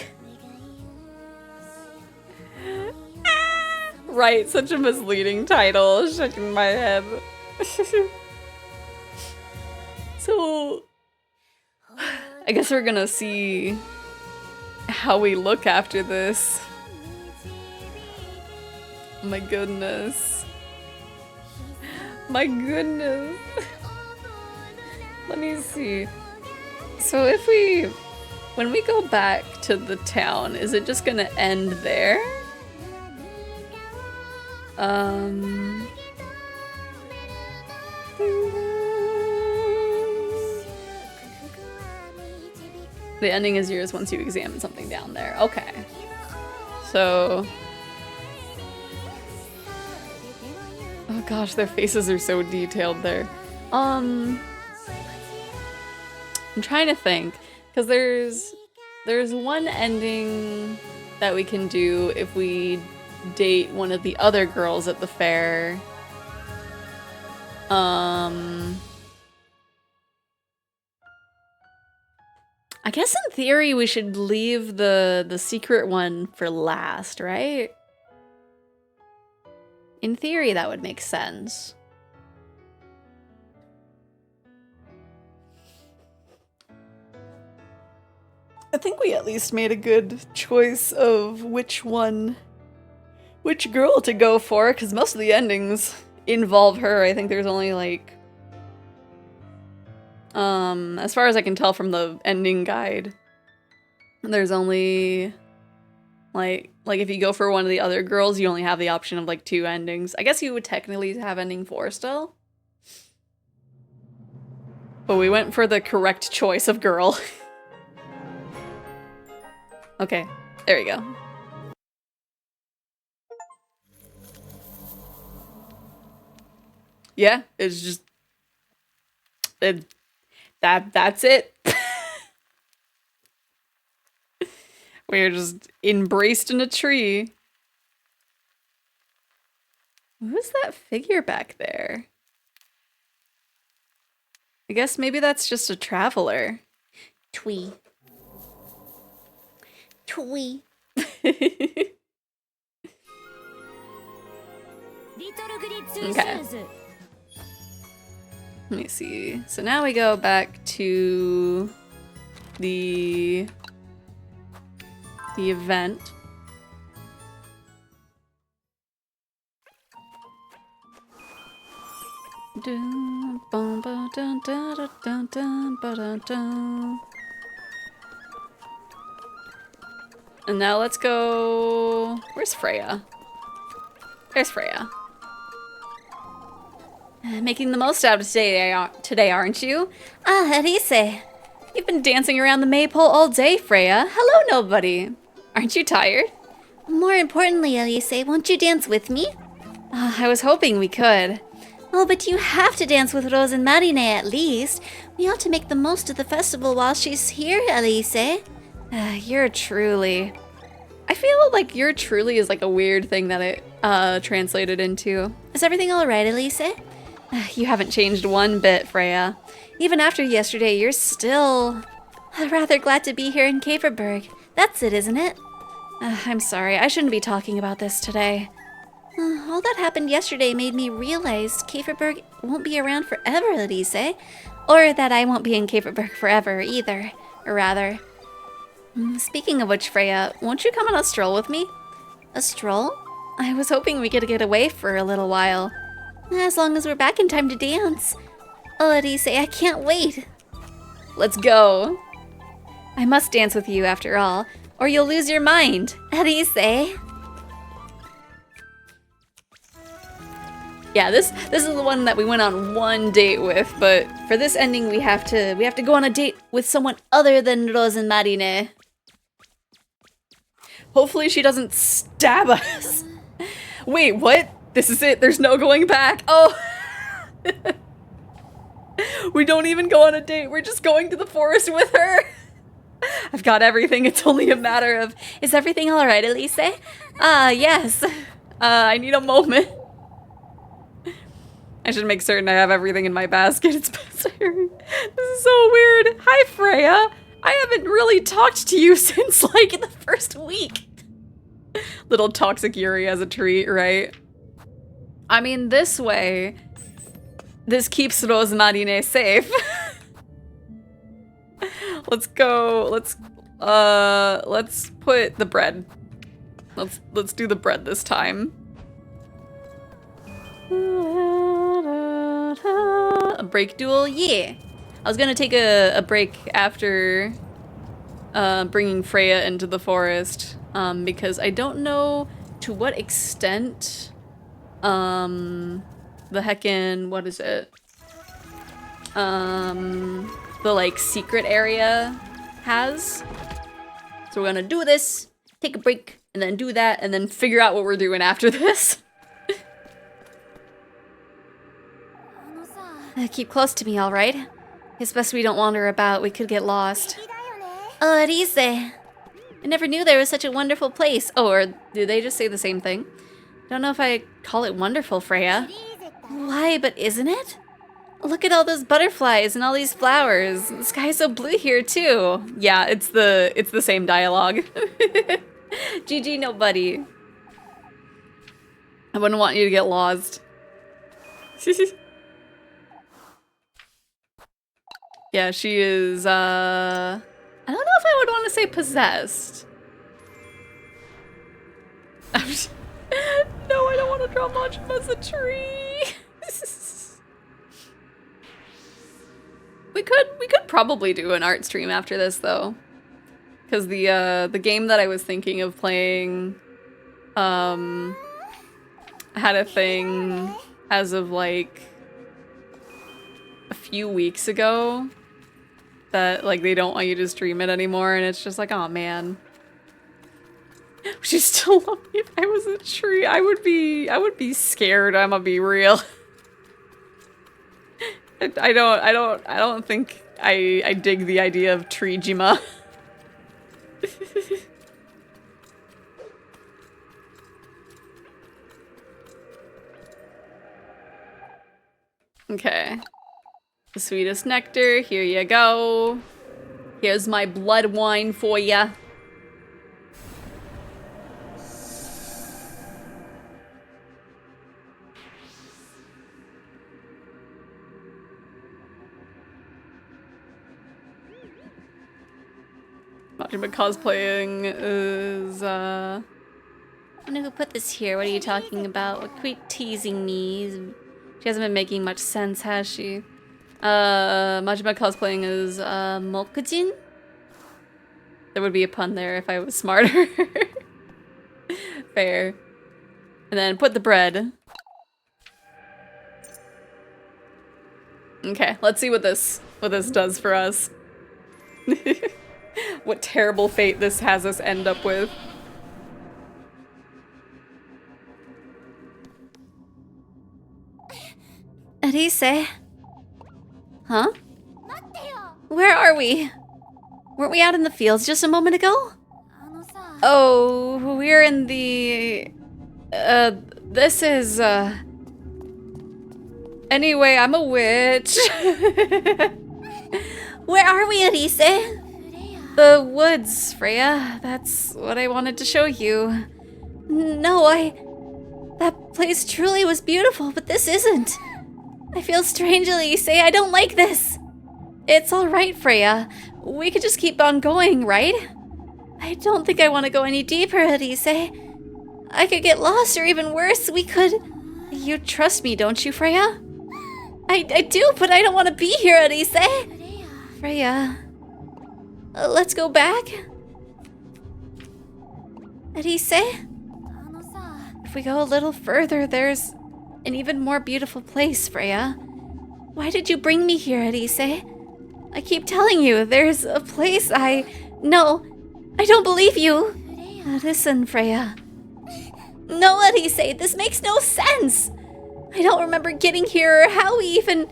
Right, such a misleading title. Shaking my head. So, I guess we're gonna see how we look after this. My goodness. My goodness. Let me see. So when we go back to the town, is it just gonna end there? The ending is yours once you examine something down there. Okay. So... Oh gosh, their faces are so detailed there. I'm trying to think, because there's one ending that we can do if we date one of the other girls at the fair. I guess in theory we should leave the secret one for last, right? In theory that would make sense. I think we at least made a good choice of which girl to go for, because most of the endings involve her. I think there's only like, as far as I can tell from the ending guide, there's only like if you go for one of the other girls, you only have the option of like 2 endings. I guess you would technically have ending 4 still. But we went for the correct choice of girl. Okay, there we go. Yeah, it's just that's it. We're just embraced in a tree. Who's that figure back there? I guess maybe that's just a traveler. Twee. Twee. Okay. Let me see. So now we go back to the event. And now let's go... Where's Freya? There's Freya. Making the most out of today, aren't you? Ah, Elise. You've been dancing around the maypole all day, Freya. Hello, nobody. Aren't you tired? More importantly, Elise, won't you dance with me? I was hoping we could. Oh, but you have to dance with Rozenmarine at least. We ought to make the most of the festival while she's here, Elise. You're truly... I feel like you're truly is like a weird thing that it translated into. Is everything all right, Elise? You haven't changed one bit, Freya. Even after yesterday, you're still... rather glad to be here in Kaferberg. That's it, isn't it? I'm sorry, I shouldn't be talking about this today. All that happened yesterday made me realize Kaferberg won't be around forever, Elise. Or that I won't be in Kaferberg forever either. Or rather... Speaking of which, Freya, won't you come on a stroll with me? A stroll? I was hoping we could get away for a little while. As long as we're back in time to dance. Oh, Elise, I can't wait. Let's go. I must dance with you after all, or you'll lose your mind. Elise. Yeah, this is the one that we went on one date with, but for this ending we have to go on a date with someone other than Rozenmarine. Hopefully she doesn't stab us. Wait, what? This is it. There's no going back. Oh. We don't even go on a date. We're just going to the forest with her. I've got everything. It's only a matter of, is everything all right, Elise? Yes. I need a moment. I should make certain I have everything in my basket. It's past iron. This is so weird. Hi, Freya. I haven't really talked to you since, like, the first week. Little toxic Yuri as a treat, right? I mean, this way, this keeps Rozenmarine safe. Let's go. Let's put the bread. Let's do the bread this time. A break duel? Yeah. I was gonna take a break after bringing Freya into the forest because I don't know to what extent the heckin', what is it? The like secret area has. So we're gonna do this, take a break, and then do that, and then figure out what we're doing after this. Keep close to me, all right? It's best we don't wander about. We could get lost. Oh, Elise. I never knew there was such a wonderful place. Oh, or do they just say the same thing? Don't know if I call it wonderful, Freya. Why, but isn't it? Look at all those butterflies and all these flowers. The sky's so blue here too. Yeah, it's the same dialogue. GG, nobody. I wouldn't want you to get lost. Yeah, she is, I don't know if I would want to say possessed. No, I don't want to draw much as a tree. We could probably do an art stream after this though. Cause the game that I was thinking of playing had a thing as of like a few weeks ago that like they don't want you to stream it anymore, and it's just like, oh man. She still love me if I was a tree. I would be scared, I'm gonna be real. I don't think I dig the idea of Trijima. Okay. The sweetest nectar, here you go. Here's my blood wine for ya. Majima cosplaying is, I don't know who put this here. What are you talking about? Quit teasing me. She hasn't been making much sense, has she? Majima cosplaying is, Mokujin? There would be a pun there if I was smarter. Fair. And then put the bread. Okay, let's see what this does for us. What terrible fate this has us end up with. Arise? Huh? Where are we? Weren't we out in the fields just a moment ago? Oh, we're in the... this is, Anyway, I'm a witch. Where are we, Arise? The woods, Freya. That's what I wanted to show you. No, That place truly was beautiful, but this isn't. I feel strangely, Arise. I don't like this. It's alright, Freya. We could just keep on going, right? I don't think I want to go any deeper, Arise. I could get lost, or even worse, we could... You trust me, don't you, Freya? I do, but I don't want to be here, Arise. Freya... let's go back? Arise? If we go a little further, there's an even more beautiful place, Freya. Why did you bring me here, Arise? I keep telling you, there's a place No, I don't believe you. Listen, Freya. No, Arise, this makes no sense. I don't remember getting here or how we even...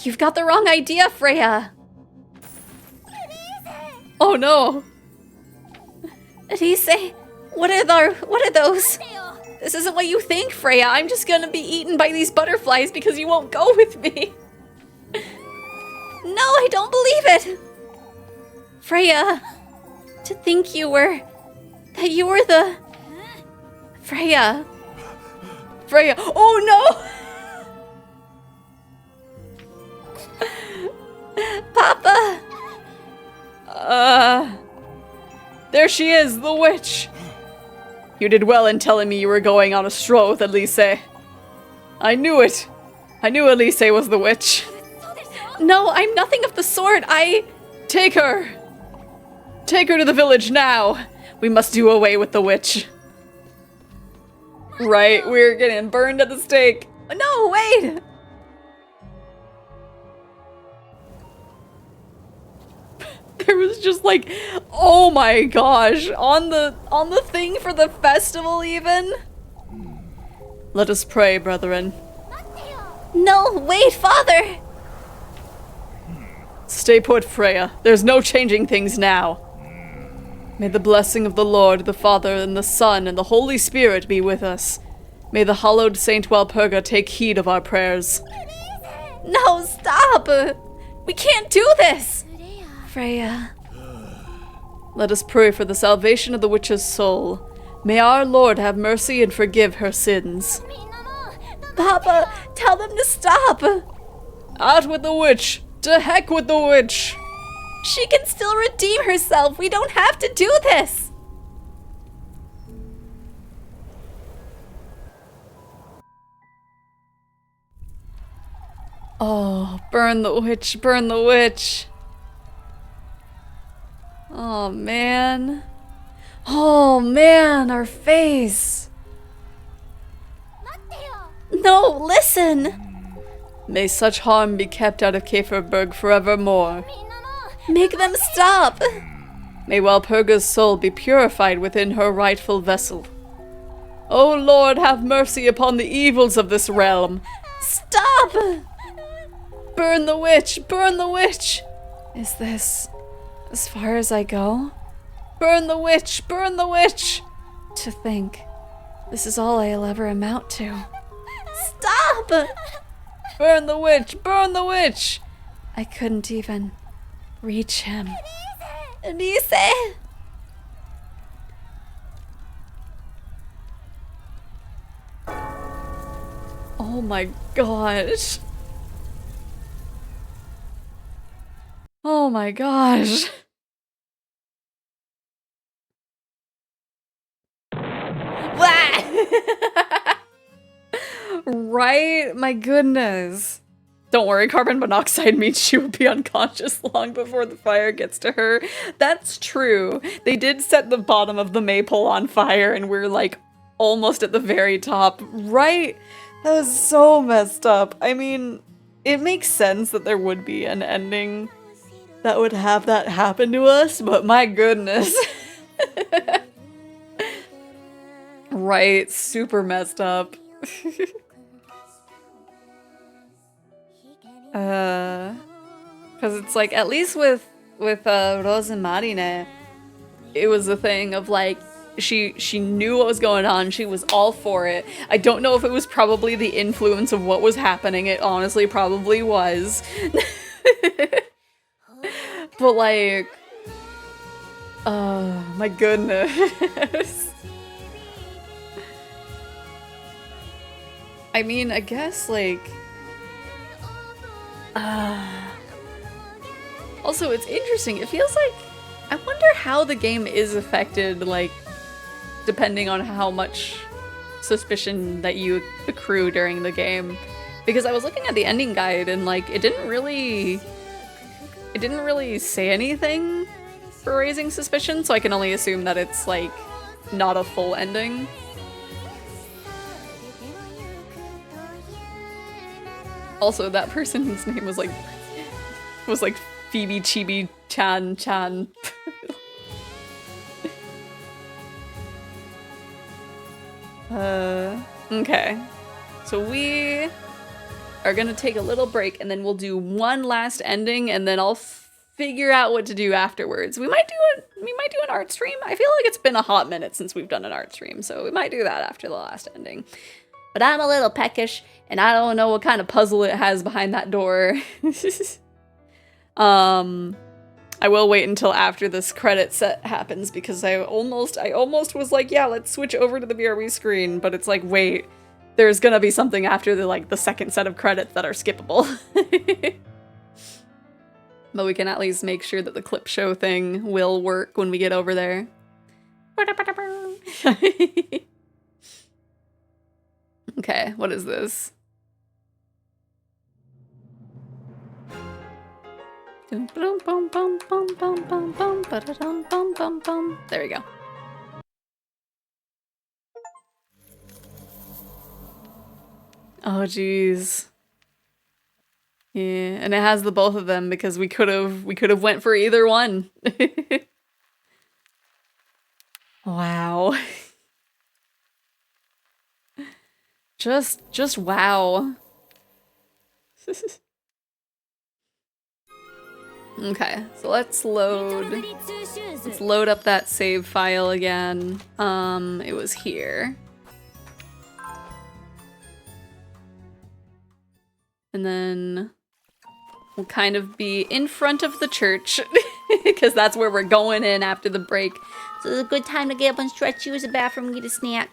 You've got the wrong idea, Freya. Oh no! Arise, what are those? This isn't what you think, Freya. I'm just gonna be eaten by these butterflies because you won't go with me. No, I don't believe it. Freya, to think that you were the... Freya. Freya, oh no! Papa! There she is, the witch! You did well in telling me you were going on a stroll with Elise. I knew it! I knew Elise was the witch. No, I'm nothing of the sort. Take her! Take her to the village now! We must do away with the witch. Right, we're getting burned at the stake. No, wait! There was just like, oh my gosh, on the thing for the festival even? Let us pray, brethren. No, wait, Father! Stay put, Freya. There's no changing things now. May the blessing of the Lord, the Father, and the Son, and the Holy Spirit be with us. May the hallowed Saint Walpurga take heed of our prayers. No, stop! We can't do this! Freya. Let us pray for the salvation of the witch's soul. May our Lord have mercy and forgive her sins. Papa, tell them to stop! Out with the witch! To heck with the witch! She can still redeem herself! We don't have to do this! Oh, burn the witch, burn the witch! Oh man. Oh man, our face! No, listen! May such harm be kept out of Xephoria forevermore. Make them stop! May Walpurga's soul be purified within her rightful vessel. O Lord, have mercy upon the evils of this realm. Stop! Burn the witch! Burn the witch! Is this as far as I go? Burn the witch! Burn the witch! To think, this is all I'll ever amount to. Stop! Burn the witch! Burn the witch! I couldn't even reach him. Anise! Oh my gosh. Oh my gosh. Right? My goodness. Don't worry, carbon monoxide means she will be unconscious long before the fire gets to her. That's true. They did set the bottom of the maypole on fire and we're like almost at the very top. Right? That was so messed up. I mean, it makes sense that there would be an ending that would have that happen to us, but my goodness. Right, super messed up. Because it's like, at least with Rozenmarine, it was a thing of like, she knew what was going on, she was all for it. I don't know if it was probably the influence of what was happening, it honestly probably was. But like, my goodness. I mean, I guess like, also it's interesting, it feels like, I wonder how the game is affected, like, depending on how much suspicion that you accrue during the game. Because I was looking at the ending guide and like, it didn't really say anything for raising suspicion, so I can only assume that it's like, not a full ending. Also, that person's name was like Phoebe Chibi Chan. Okay. So we are gonna take a little break and then we'll do one last ending and then I'll figure out what to do afterwards. We might do an art stream. I feel like it's been a hot minute since we've done an art stream, so we might do that after the last ending. But I'm a little peckish and I don't know what kind of puzzle it has behind that door. I will wait until after this credit set happens because I almost was like, yeah, let's switch over to the BRB screen, but it's like, wait, there's gonna be something after the second set of credits that are skippable. But we can at least make sure that the clip show thing will work when we get over there. Okay, what is this? There we go. Oh jeez. Yeah, and it has the both of them because we could have went for either one. Wow. Just wow. Okay, so let's load up that save file again. It was here. And then we'll kind of be in front of the church because that's where we're going in after the break. So it's a good time to get up and stretch, use the bathroom, get a snack,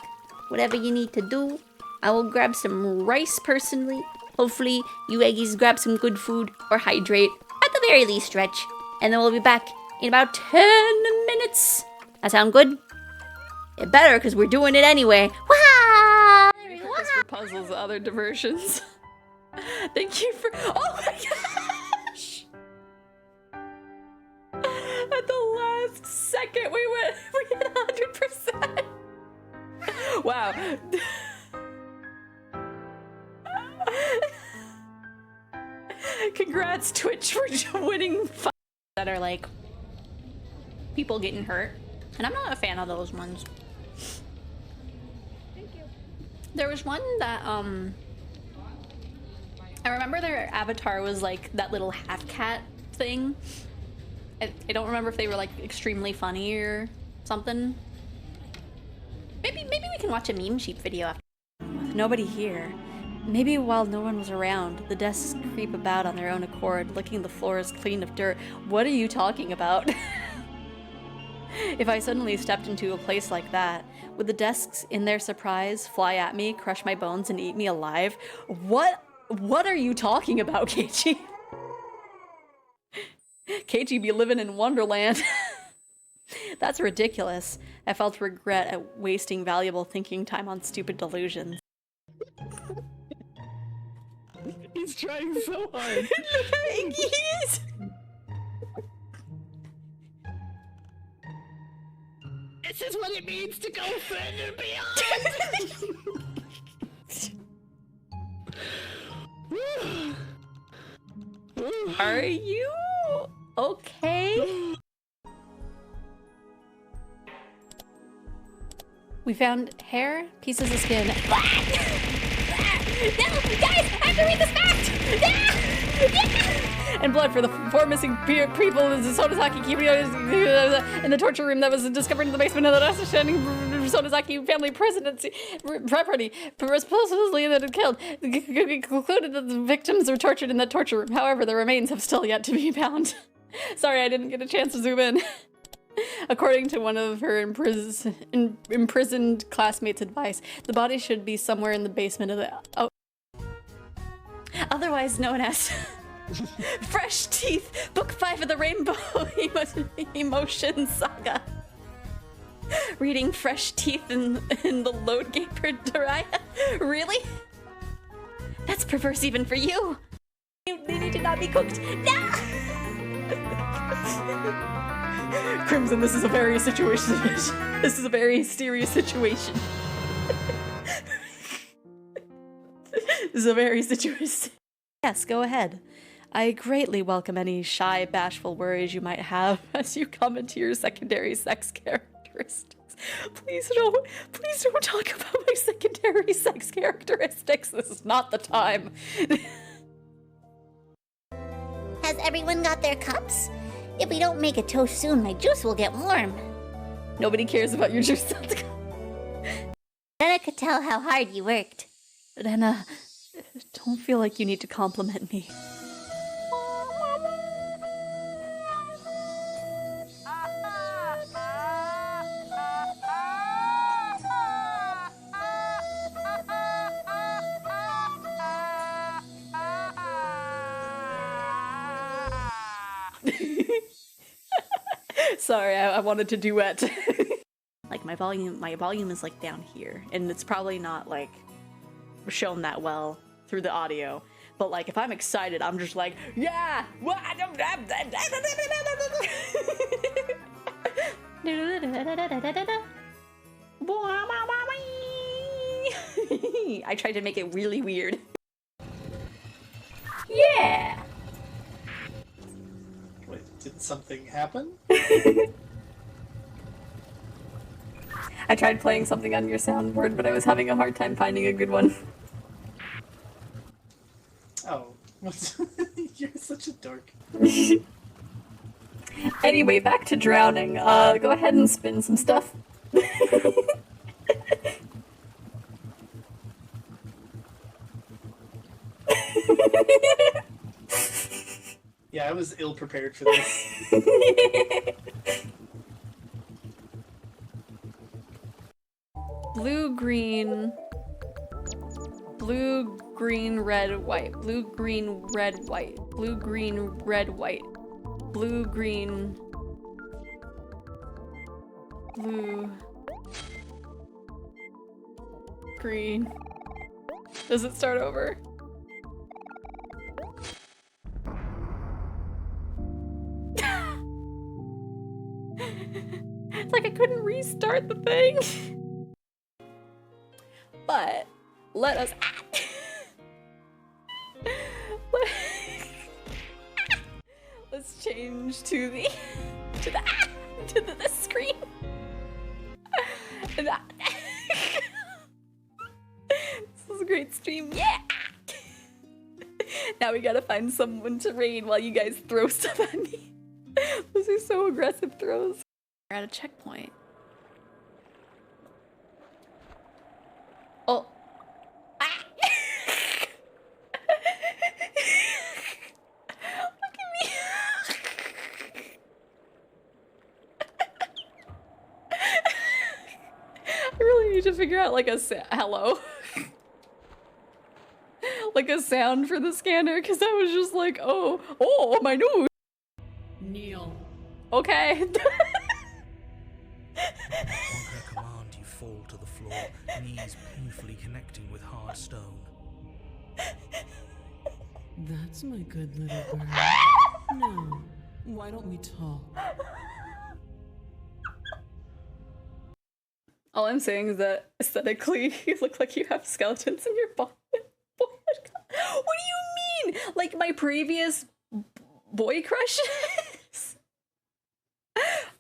whatever you need to do. I will grab some rice personally. Hopefully you Eggies grab some good food or hydrate. At the very least stretch. And then we'll be back in about 10 minutes. That sound good? It better because we're doing it anyway. Wah! For puzzles, other diversions. Thank you for- oh my gosh! At the last second we hit 100%. Wow. Congrats, Twitch, for winning That are like people getting hurt. And I'm not a fan of those ones. Thank you. There was one that I remember their avatar was like that little half cat thing. I don't remember if they were like extremely funny or something. Maybe we can watch a meme sheep video after. With nobody here. Maybe while no one was around, the desks creep about on their own accord, licking the floors clean of dirt. What are you talking about? If I suddenly stepped into a place like that, would the desks, in their surprise, fly at me, crush my bones, and eat me alive? What are you talking about, Keiichi? Keiichi be living in Wonderland. That's ridiculous. I felt regret at wasting valuable thinking time on stupid delusions. He's trying so hard. Yes! This is what it means to go further beyond. Are you okay? We found hair, pieces of skin. No, guys, I have to read this fact! And blood for the four missing people in the Sonozaki in the torture room that was discovered in the basement of the outstanding Sonozaki family presidency property. Supposedly that it killed. Concluded that the victims were tortured in that torture room. However, the remains have still yet to be found. Sorry, I didn't get a chance to zoom in. According to one of her imprisoned classmates' advice, the body should be somewhere in the basement of the... otherwise known as... Fresh Teeth, Book 5 of the Rainbow Emotion Saga. Reading Fresh Teeth in the Load Gate for Doraya? Really? That's perverse even for you. They need to not be cooked. No! Crimson, this is a very situation. This is a very serious situation. This is a very situation. Yes, go ahead. I greatly welcome any shy, bashful worries you might have as you come into your secondary sex characteristics. Please don't talk about my secondary sex characteristics. This is not the time. Has everyone got their cups? If we don't make a toast soon, my juice will get warm. Nobody cares about your juice. Then I could tell how hard you worked. Rena, don't feel like you need to compliment me. Sorry, I wanted to duet. Like my volume is like down here, and it's probably not like shown that well through the audio. But like if I'm excited, I'm just like, yeah! I tried to make it really weird. Yeah! Wait, did something happen? I tried playing something on your soundboard, but I was having a hard time finding a good one. Oh, you're such a dork. Anyway, back to drowning. Go ahead and spin some stuff. Yeah, I was ill prepared for this. Blue, green, red, white. Blue, green, red, white. Blue, green, red, white. Blue, green, blue, green. Does it start over? It's like I couldn't restart the thing. But let us let's change to the screen. This is a great stream. Yeah. Now we gotta find someone to raid while you guys throw stuff at me. Those are so aggressive throws. We're at a checkpoint. Oh. Ah. Look at me. I really need to figure out like a hello. Like a sound for the scanner, because I was just like, oh, my nose. Kneel. Okay. On her command, you fall to the floor, knees painfully connecting with hard stone. That's my good little girl. No, why don't we talk? All I'm saying is that aesthetically, you look like you have skeletons in your body. What do you mean? Like my previous boy crushes?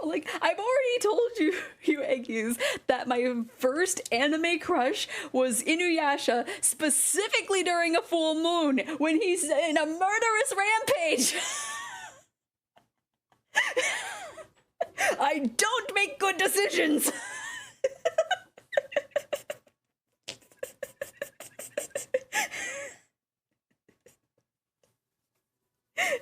Like, I've already told you Eggies, that my first anime crush was Inuyasha, specifically during a full moon, when he's in a murderous rampage. I don't make good decisions.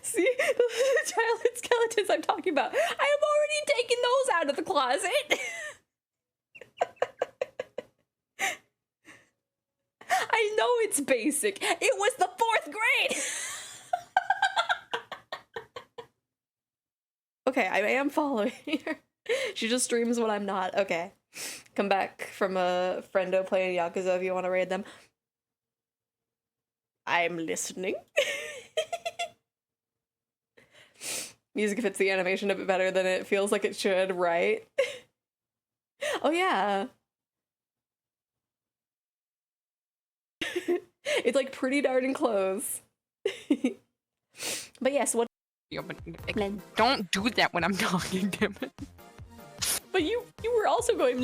See, the childhood skeletons I'm talking about. I have already taken those out of the closet. I know it's basic. It was the 4th grade. Okay, I am following her. She just streams when I'm not. Okay. Come back from a friendo playing Yakuza if you want to raid them. I'm listening. Music fits the animation a bit better than it feels like it should, right? Oh yeah. It's like pretty darn close. But yes, what? Yeah, but don't do that when I'm talking, damn it. But you were also going.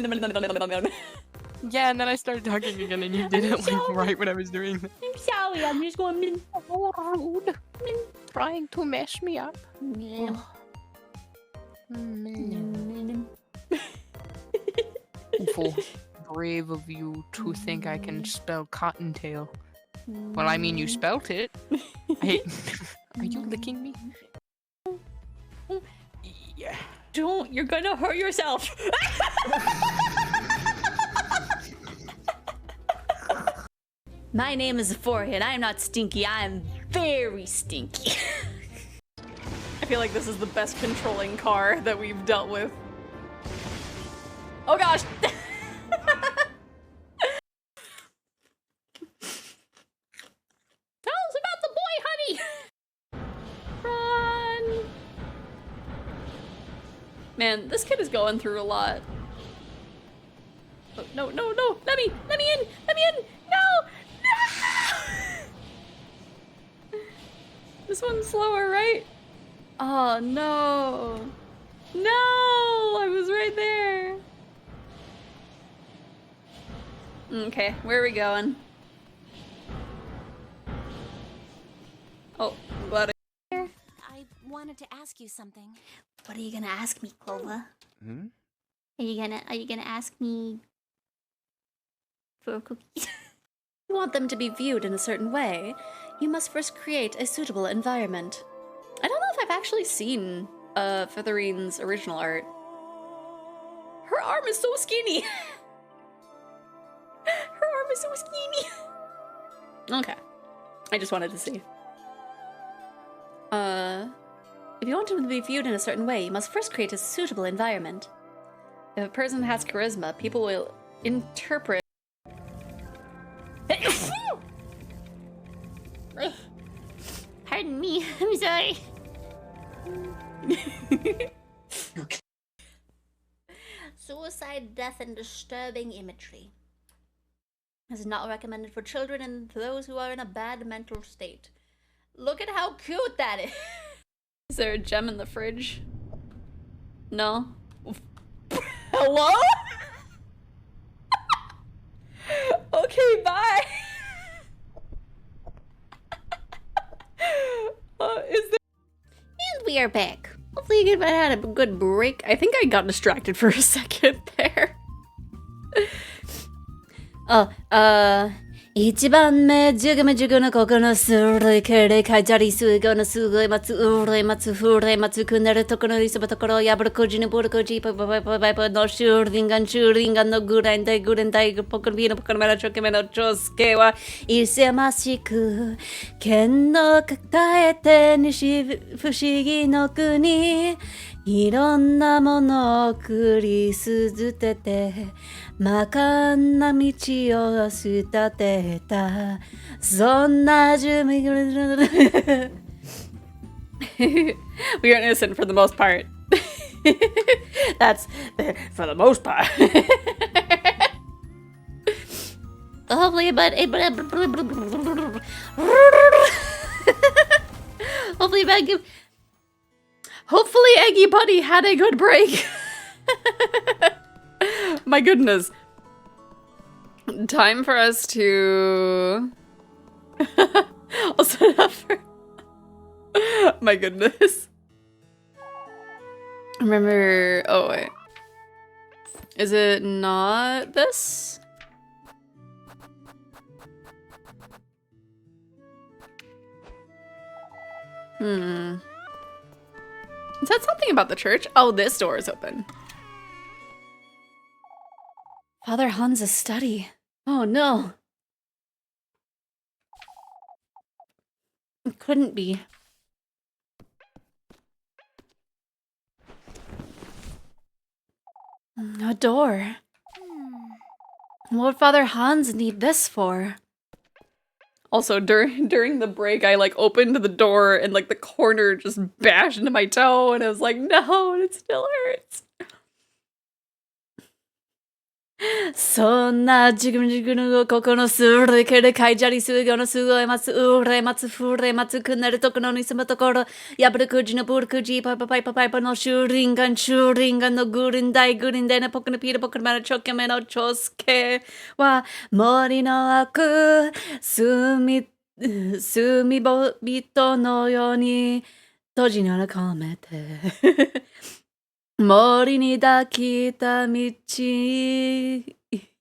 Yeah, and then I started talking again, and you did it like right when I was doing that. I'm sorry, I'm just going. So rude. Trying to mess me up. Awful brave of you to think I can spell cottontail. Well, I mean, you spelt it. Are you licking me? Yeah. Don't, you're gonna hurt yourself. My name is Xephoria, and I am not stinky. I am very stinky. I feel like this is the best controlling car that we've dealt with. Oh gosh! Tell us about the boy, honey! Run! Man, this kid is going through a lot. Oh, no, no, no! Let me in! Let me in! No! No! This one's slower, right? Oh no! No! I was right there! Okay, where are we going? Oh, I'm glad I wanted to ask you something. What are you gonna ask me, Clover? Hmm? Are you gonna ask me for a cookie? If you want them to be viewed in a certain way, you must first create a suitable environment. I don't know if I've actually seen Featherine's original art. Her arm is so skinny! Her arm is so skinny! Okay. I just wanted to see. If you want them to be viewed in a certain way, you must first create a suitable environment. If a person has charisma, people will interpret. Pardon me, I'm sorry. Suicide, death, and disturbing imagery is not recommended for children and those who are in a bad mental state. Look at how cute that is. Is there a gem in the fridge? No? Hello? Okay, bye! chair back. Hopefully you had a good break. I think I got distracted for a second there. 一番目10目10のここのするけれかじゃりすごのすごい待つうれ待つふれ待つくなるところにすばところやぶるこじにぼるこじパパパパパパのシューリンガンのぐらいんだいぐらいんだいポコビーのポコのめのちょけめのちょすけはいせましく剣の抱えて西不思議の国いろんなものを繰り捨てて真かんな道を捨てたそんな準備 We are innocent for the most part. That's for the most part. Hopefully, Hopefully Eggy Buddy had a good break. My goodness. Time for us to... I'll set it up for... My goodness. Remember... Oh, wait. Is it not this? Is that something about the church? Oh, this door is open. Father Hans' study. Oh no. It couldn't be. A door. What would Father Hans need this for? Also, during the break, I like opened the door and like the corner just bashed into my toe, and I was like, no, and it still hurts. そんなじぐじぐのここのするけるかいじゃりすごのすごい待つうれ待つふれ待つくなるところに住むところやぶるくじのぶるくじパパパイパパイパのシューリンガンのグリンダイのポクのピールポクのマラチョケメのチョスケは森の奥住み人のように閉じなら込めて森に抱きた道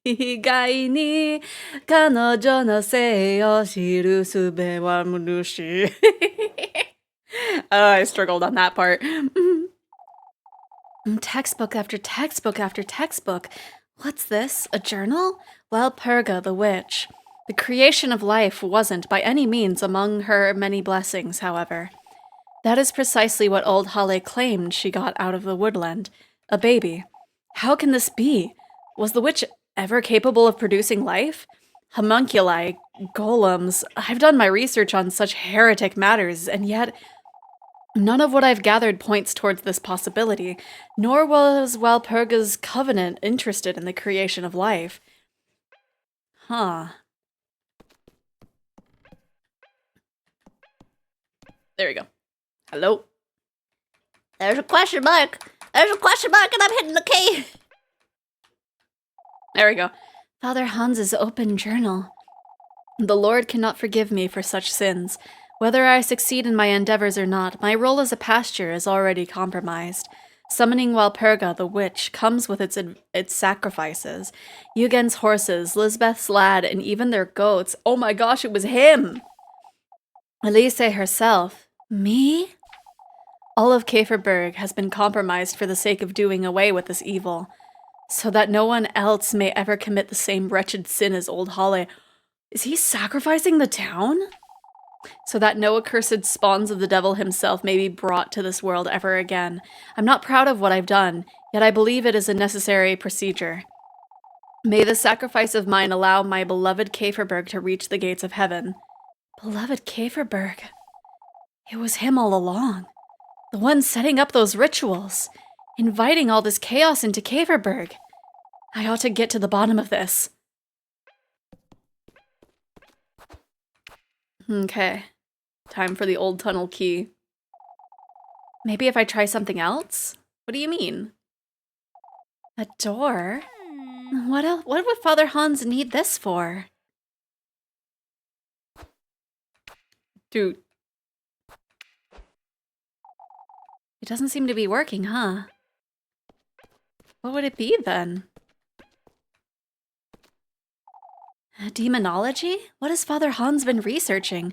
以外に彼女の性を知る術は無し I struggled on that part. Textbook after textbook after textbook. What's this? A journal? Walpurga the witch. The creation of life wasn't by any means among her many blessings, however. That is precisely what old Halle claimed she got out of the woodland. A baby. How can this be? Was the witch ever capable of producing life? Homunculi, golems. I've done my research on such heretic matters, and yet none of what I've gathered points towards this possibility, nor was Walpurga's covenant interested in the creation of life. Huh. There we go. Hello? there's a question mark. There's a question mark and I'm hitting the key. There we go. Father Hans's open journal. The Lord cannot forgive me for such sins. Whether I succeed in my endeavors or not, my role as a pastor is already compromised. Summoning Walpurga, the witch, comes with its sacrifices. Eugen's horses, Lisbeth's lad, and even their goats. Oh my gosh, it was him! Elise herself. Me? All of Käferberg has been compromised for the sake of doing away with this evil, so that no one else may ever commit the same wretched sin as old Halle. Is he sacrificing the town? So that no accursed spawns of the devil himself may be brought to this world ever again. I'm not proud of what I've done, yet I believe it is a necessary procedure. May the sacrifice of mine allow my beloved Käferberg to reach the gates of heaven. Beloved Käferberg. It was him all along. The one setting up those rituals. Inviting all this chaos into Käferberg. I ought to get to the bottom of this. Okay. Time for the old tunnel key. Maybe if I try something else? What do you mean? A door? What else? What would Father Hans need this for? Dude. It doesn't seem to be working, huh? What would it be then? Demonology? What has Father Hans been researching?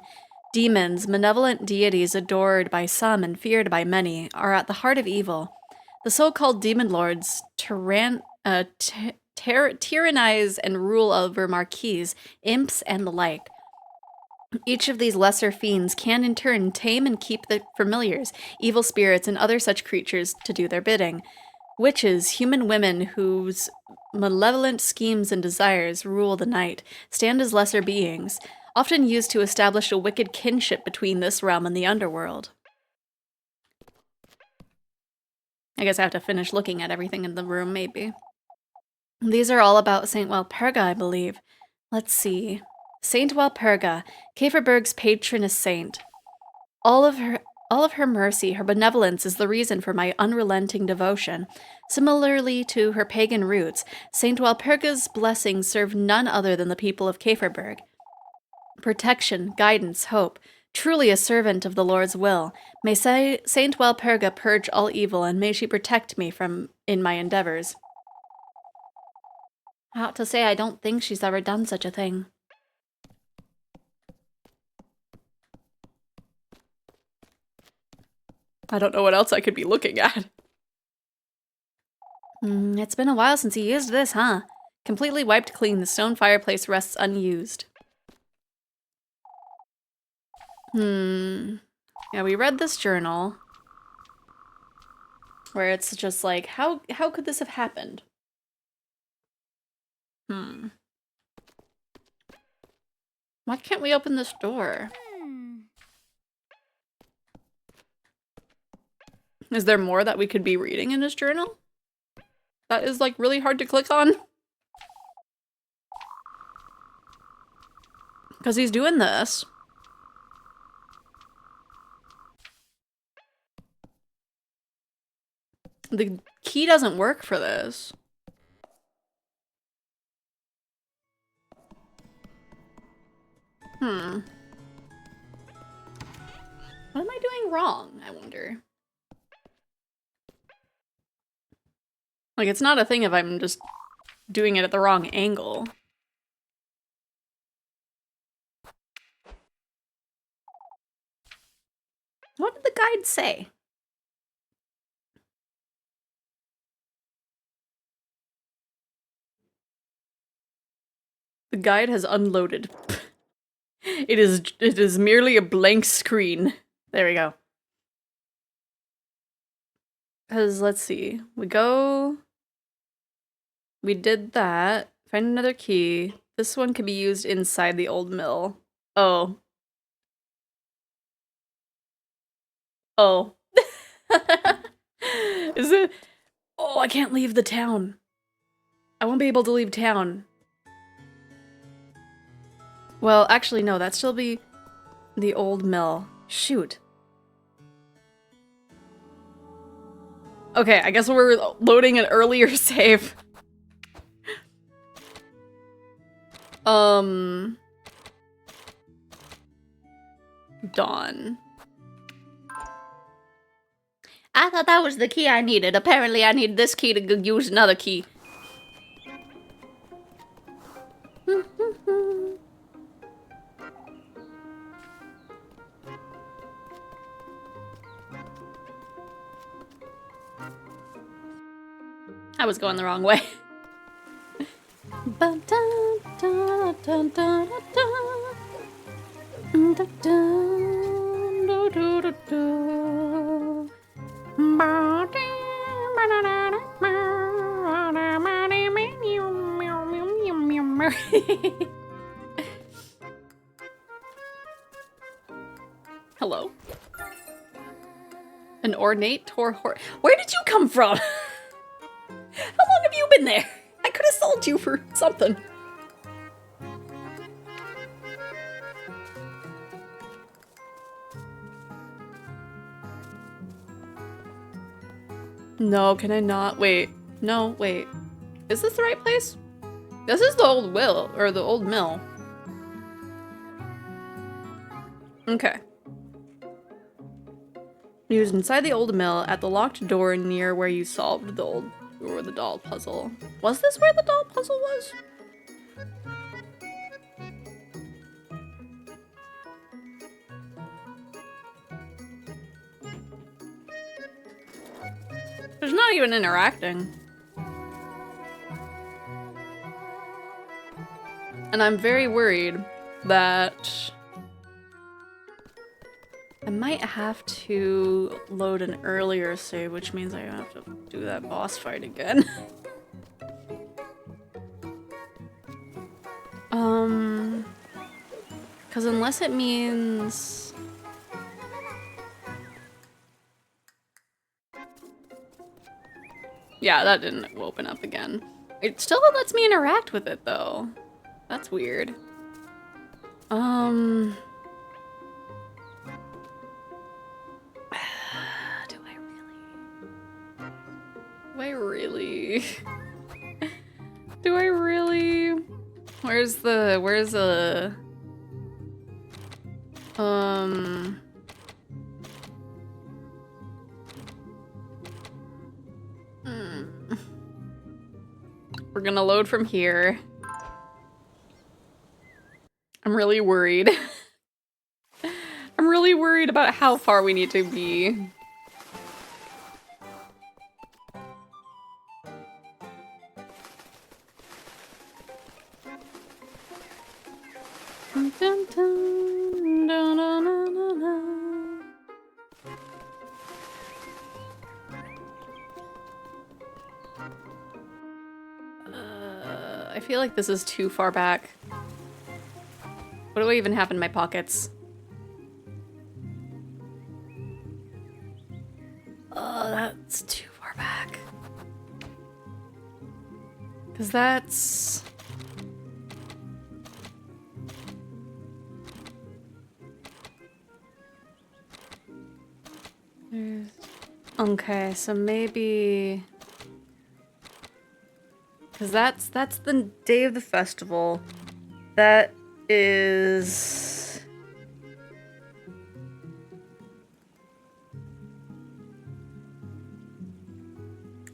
Demons, malevolent deities adored by some and feared by many, are at the heart of evil. The so-called demon lords tyrannize and rule over marquises, imps, and the like. Each of these lesser fiends can in turn tame and keep the familiars, evil spirits, and other such creatures to do their bidding. Witches, human women whose malevolent schemes and desires rule the night, stand as lesser beings, often used to establish a wicked kinship between this realm and the underworld. I guess I have to finish looking at everything in the room, maybe. These are all about St. Walpurga, I believe. Let's see. Saint Walpurga, Käferberg's patroness saint. All of her mercy, her benevolence is the reason for my unrelenting devotion. Similarly to her pagan roots, Saint Walpurga's blessings serve none other than the people of Käferberg. Protection, guidance, hope. Truly a servant of the Lord's will. May Saint Walpurga purge all evil, and may she protect me in my endeavors. I ought to say I don't think she's ever done such a thing. I don't know what else I could be looking at. It's been a while since he used this, huh? Completely wiped clean, the stone fireplace rests unused. Yeah, we read this journal. Where it's just like, how could this have happened? Why can't we open this door? Is there more that we could be reading in this journal? That is like really hard to click on. Because he's doing this. The key doesn't work for this. What am I doing wrong, I wonder? Like, it's not a thing if I'm just doing it at the wrong angle. What did the guide say? The guide has unloaded. It is merely a blank screen. There we go. Because, let's see. We did that. Find another key. This one can be used inside the old mill. Oh. Oh. Is it? Oh, I can't leave the town. I won't be able to leave town. Well, actually, no. That'd still be the old mill. Shoot. Okay, I guess we're loading an earlier save. Dawn. I thought that was the key I needed. Apparently I need this key to use another key. I was going the wrong way. Hello. An ornate Tor horse. Where did you come from? How long have you been there? I could have sold you for something. No, can I not? Wait. No, wait. Is this the right place? This is the old the old mill. Okay. Used inside the old mill at the locked door near where you solved the doll puzzle. Was this where the doll puzzle was? There's not even interacting. And I'm very worried that I might have to load an earlier save, which means I have to do that boss fight again. Because unless it means... Yeah, that didn't open up again. It still lets me interact with it, though. That's weird. Do I really? Do I really? Where's the... We're gonna load from here. I'm really worried. I'm really worried about how far we need to be. Dun, dun, dun, dun, dun, dun, dun. I feel like this is too far back. What do I even have in my pockets? Oh, that's too far back. 'Cause that's... Okay, so maybe... Because that's the day of the festival. That is...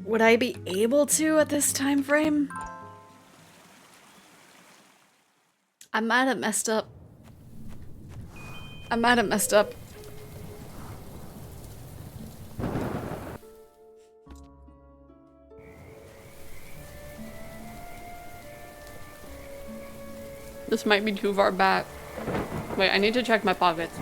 Would I be able to at this time frame? I might have messed up. I might have messed up. This might be too far back. Wait, I need to check my pockets.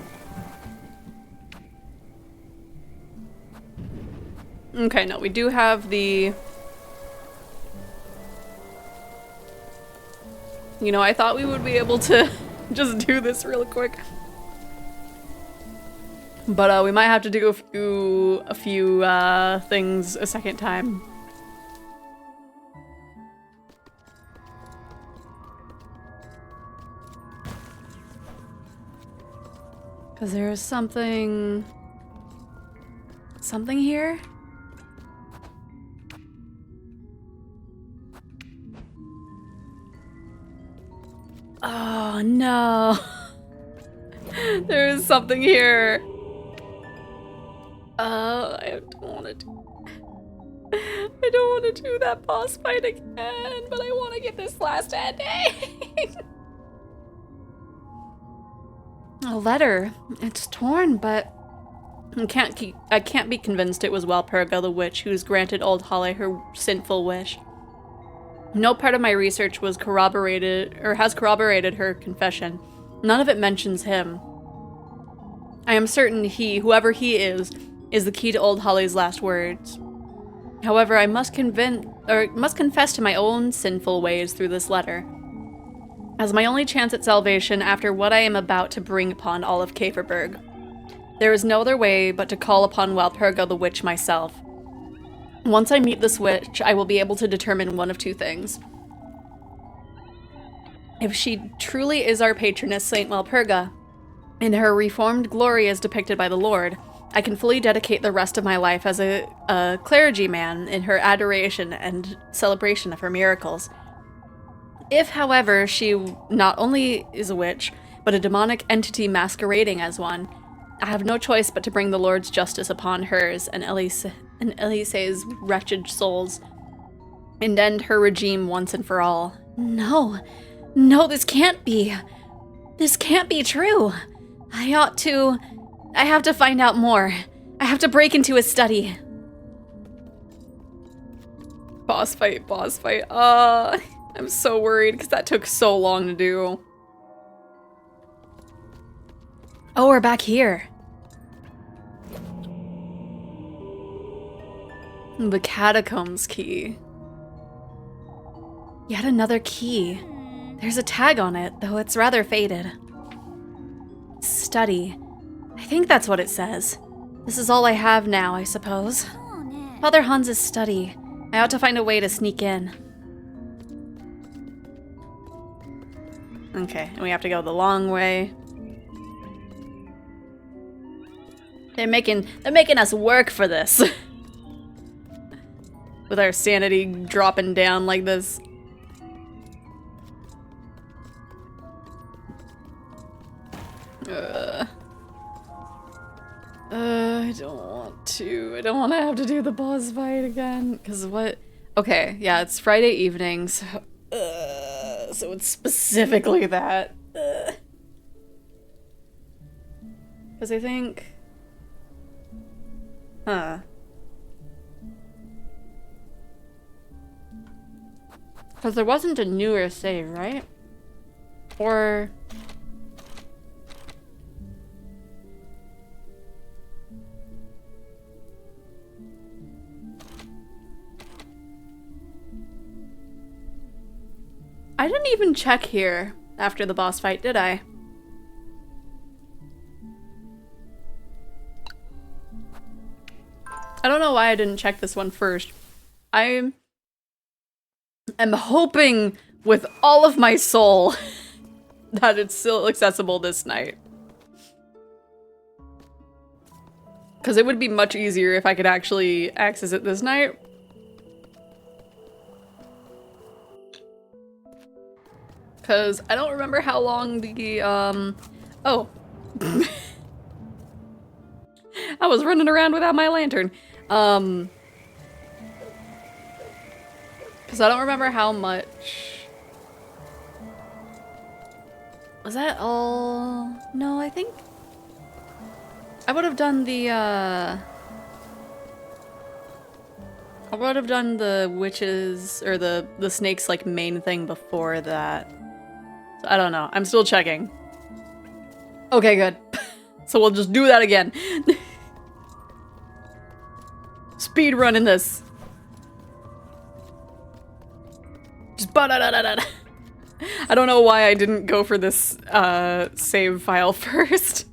Okay, no, we do have the... You know, I thought we would be able to just do this real quick. But we might have to do a few things a second time. Because there's something here? Oh no. There is something here. I don't want to do that boss fight again, but I want to get this last ending. A letter. It's torn, but I can't be convinced it was Walpurga the witch who's granted Old Holly her sinful wish. No part of my research was corroborated or has corroborated her confession. None of it mentions him. I am certain he, whoever he is the key to Old Holly's last words. However, I must confess to my own sinful ways through this letter. As my only chance at salvation after what I am about to bring upon all of Kaferberg. There is no other way but to call upon Walpurga the witch myself. Once I meet this witch, I will be able to determine one of two things. If she truly is our patroness, Saint Walpurga, in her reformed glory as depicted by the Lord, I can fully dedicate the rest of my life as a clergyman in her adoration and celebration of her miracles. If, however, she not only is a witch, but a demonic entity masquerading as one, I have no choice but to bring the Lord's justice upon hers and Elise's wretched souls, and end her regime once and for all. No. No, this can't be. This can't be true. I have to find out more. I have to break into his study. Boss fight. I'm so worried because that took so long to do. Oh, we're back here. The catacombs key. Yet another key. There's a tag on it, though it's rather faded. Study. I think that's what it says. This is all I have now, I suppose. Father Hans's study. I ought to find a way to sneak in. Okay, and we have to go the long way. They're making us work for this. With our sanity dropping down like this. I don't want to. I don't want to have to do the boss fight again. Because what? Okay, yeah, it's Friday evening, so it's specifically that. Because I think... Huh. Because there wasn't a newer save, right? Or... I didn't even check here after the boss fight, did I? I don't know why I didn't check this one first. I am hoping with all of my soul that it's still accessible this night. Because it would be much easier if I could actually access it this night. Because I don't remember how long the, oh. I was running around without my lantern. Because I don't remember how much... Was that all? No, I think... I would have done the, I would have done the witches, or the snakes, like, main thing before that. So I don't know. I'm still checking. Okay, good. So we'll just do that again. Speed running this. Just ba-da-da-da-da. I don't know why I didn't go for this save file first.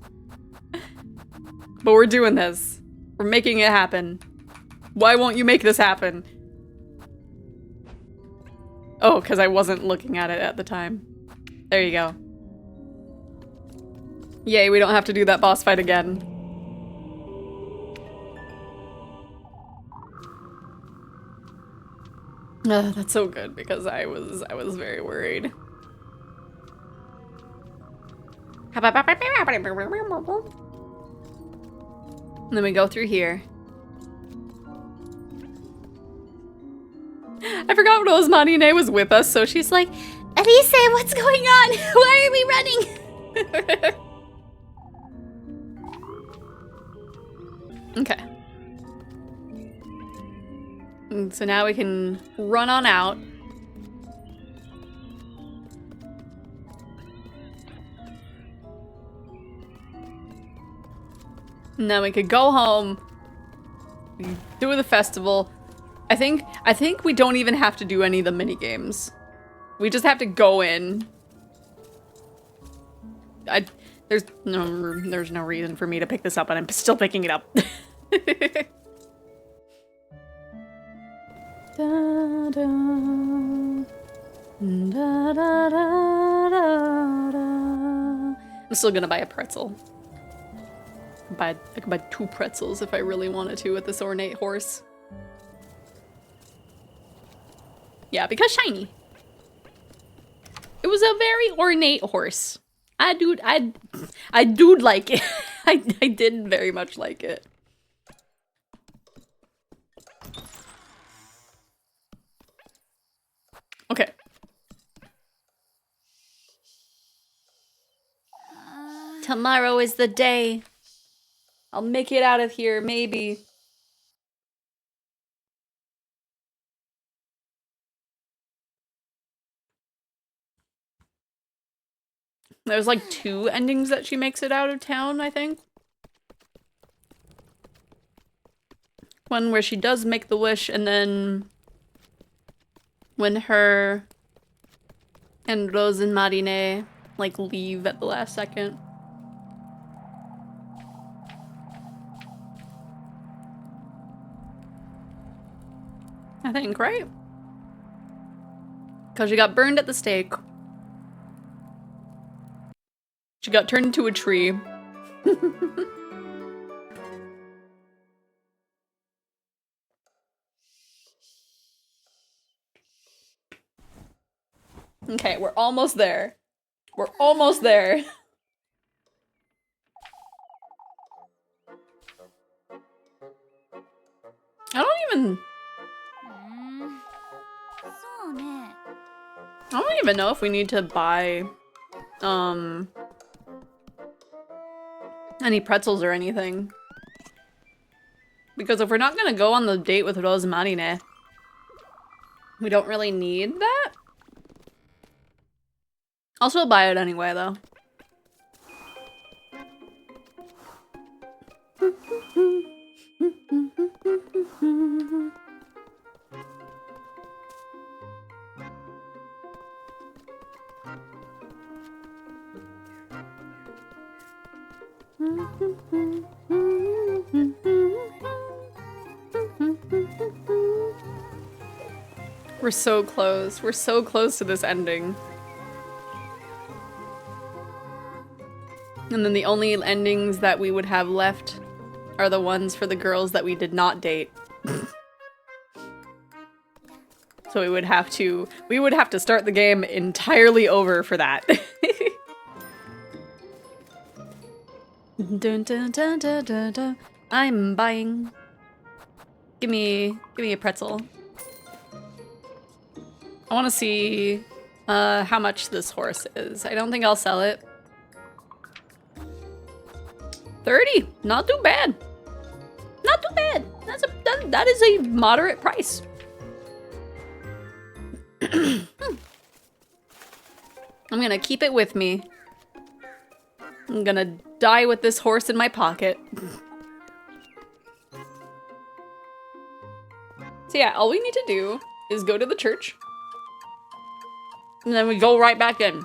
But we're doing this. We're making it happen. Why won't you make this happen? Oh, because I wasn't looking at it at the time. There you go. Yay, we don't have to do that boss fight again. That's so good because I was very worried. And then we go through here. I forgot Rosemary was with us, so she's like, Elise, what's going on? Why are we running? Okay. And so now we can run on out. And then we could go home, do the festival. I think we don't even have to do any of the mini games. We just have to go in. There's no reason for me to pick this up, and I'm still picking it up. Da, da, da, da, da, da. I'm still gonna buy a pretzel. I could buy 2 pretzels if I really wanted to with this ornate horse. Yeah, because shiny. It was a very ornate horse. I do like it. I did very much like it. Okay. Tomorrow is the day. I'll make it out of here, maybe. There's like 2 endings that she makes it out of town, I think. One where she does make the wish, and then when her and Rozenmarine like leave at the last second. I think, right? Because she got burned at the stake. She got turned into a tree. Okay, we're almost there. We're almost there. I don't even know if we need to buy any pretzels or anything. Because if we're not gonna go on the date with Rozenmarine, we don't really need that. I'll still buy it anyway, though. We're so close. We're so close to this ending. And then the only endings that we would have left are the ones for the girls that we did not date. So we would have to start the game entirely over for that. Dun, dun, dun, dun, dun, dun. I'm buying. Give me a pretzel. I want to see how much this horse is. I don't think I'll sell it. 30, not too bad. Not too bad. That is a moderate price. I'm gonna keep it with me. I'm gonna die with this horse in my pocket. So yeah, all we need to do is go to the church. And then we go right back in.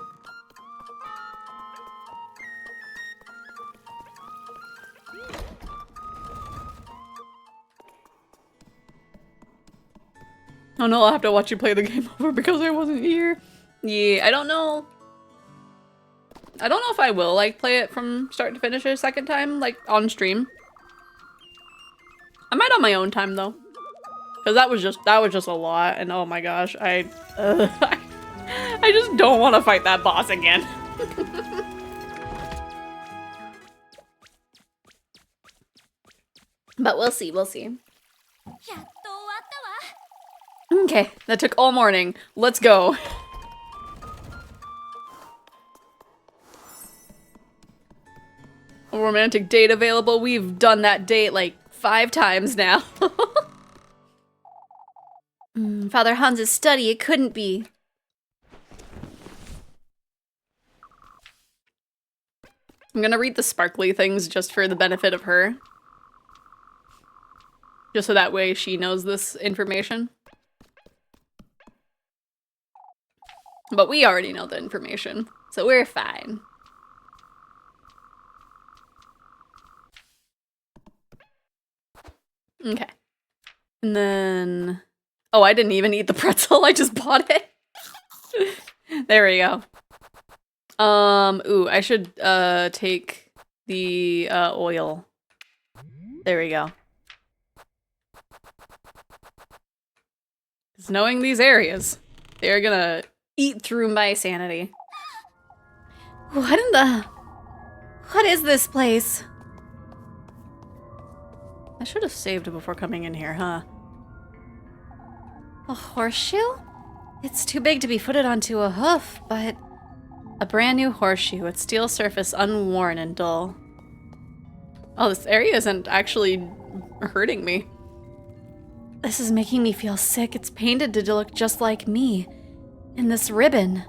Oh no, I'll have to watch you play the game over because I wasn't here. Yeah, I don't know. I don't know if I will like play it from start to finish a second time, like on stream. I might on my own time though. Cause that was just a lot, and oh my gosh, I just don't want to fight that boss again. But we'll see, we'll see. Okay, that took all morning. Let's go. A romantic date available. We've done that date like 5 times now. Father Hans's study, it couldn't be. I'm gonna read the sparkly things just for the benefit of her. Just so that way she knows this information. But we already know the information, so we're fine. Okay. And then... Oh, I didn't even eat the pretzel, I just bought it. There we go. Ooh, I should, take the, oil. There we go. 'Cause knowing these areas, they're gonna eat through my sanity. What is this place? should have saved before coming in here, huh? A horseshoe? It's too big to be footed onto a hoof, but... A brand new horseshoe with steel surface unworn and dull. Oh, this area isn't actually hurting me. This is making me feel sick. It's painted to look just like me. And this ribbon.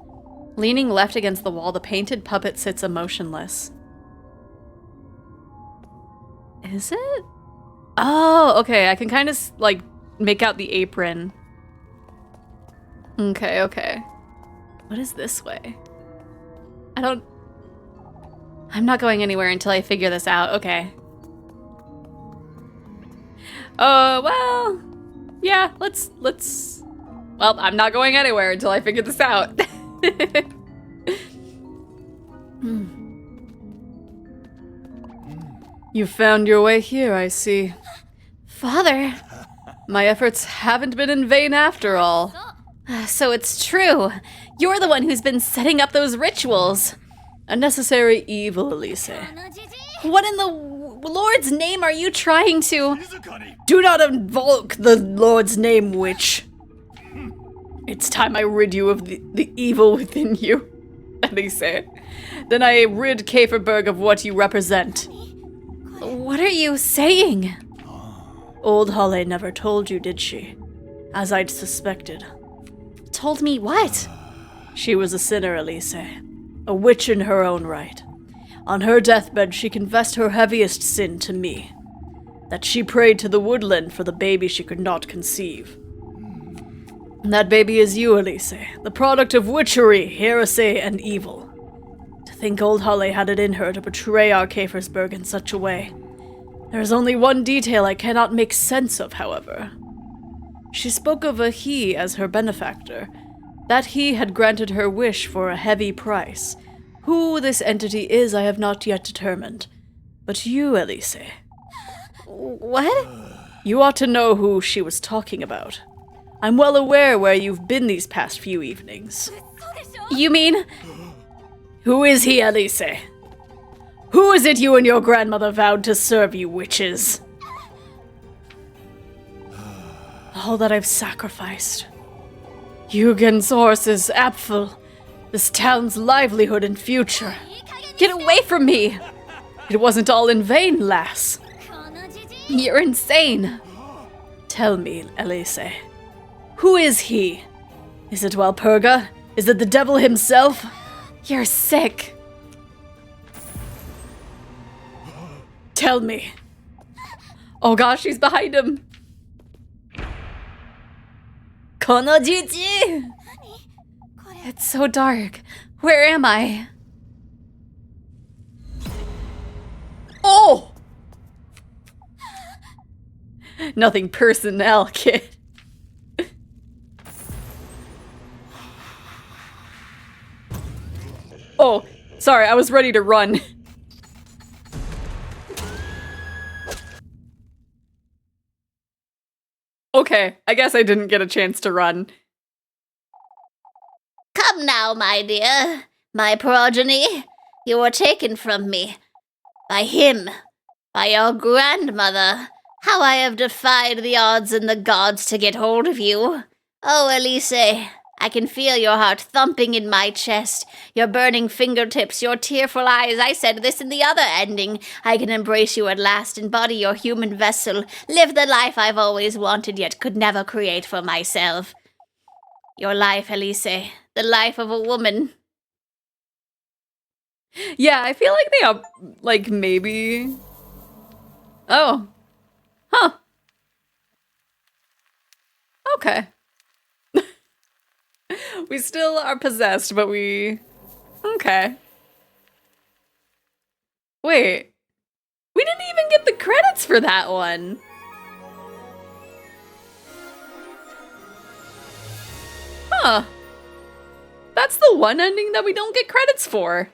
Leaning left against the wall, the painted puppet sits emotionless. Is it? Oh, okay. I can kind of, like, make out the apron. Okay, okay. What is this way? I'm not going anywhere until I figure this out. Okay. Well... Yeah, let's... Well, I'm not going anywhere until I figure this out. You found your way here, I see. Father! My efforts haven't been in vain after all. So it's true. You're the one who's been setting up those rituals. A necessary evil, Elise. What in the Lord's name are you trying to... Do not invoke the Lord's name, witch. It's time I rid you of the evil within you, Elise. Then I rid Kaferberg of what you represent. What are you saying? Old Holly never told you, did she? As I'd suspected. Told me what? She was a sinner, Elise. A witch in her own right. On her deathbed, she confessed her heaviest sin to me. That she prayed to the woodland for the baby she could not conceive. And that baby is you, Elise, the product of witchery, heresy, and evil. To think old Holly had it in her to betray our Kafersberg in such a way. There is only one detail I cannot make sense of, however. She spoke of a he as her benefactor. That he had granted her wish for a heavy price. Who this entity is, I have not yet determined. But you, Elise... What? You ought to know who she was talking about. I'm well aware where you've been these past few evenings. You mean... Who is he, Elise? Who is it you and your grandmother vowed to serve, you witches? All that I've sacrificed. Eugen's horses, Apfel, this town's livelihood and future. Get away from me! It wasn't all in vain, lass. You're insane. Tell me, Elise, who is he? Is it Walpurga? Is it the devil himself? You're sick. Tell me. Oh gosh, she's behind him. Konojichi! It's so dark. Where am I? Oh! Nothing personnel, kid. Oh, sorry, I was ready to run. Okay, I guess I didn't get a chance to run. Come now, my dear, my progeny. You were taken from me. By him. By your grandmother. How I have defied the odds and the gods to get hold of you. Oh, Elise, I can feel your heart thumping in my chest, your burning fingertips, your tearful eyes. I said this in the other ending. I can embrace you at last, embody your human vessel, live the life I've always wanted yet could never create for myself. Your life, Elise, the life of a woman. Yeah, I feel like they are, like, maybe... Oh. Huh. Okay. We still are possessed, but we... Okay. Wait. We didn't even get the credits for that one. Huh. That's the one ending that we don't get credits for.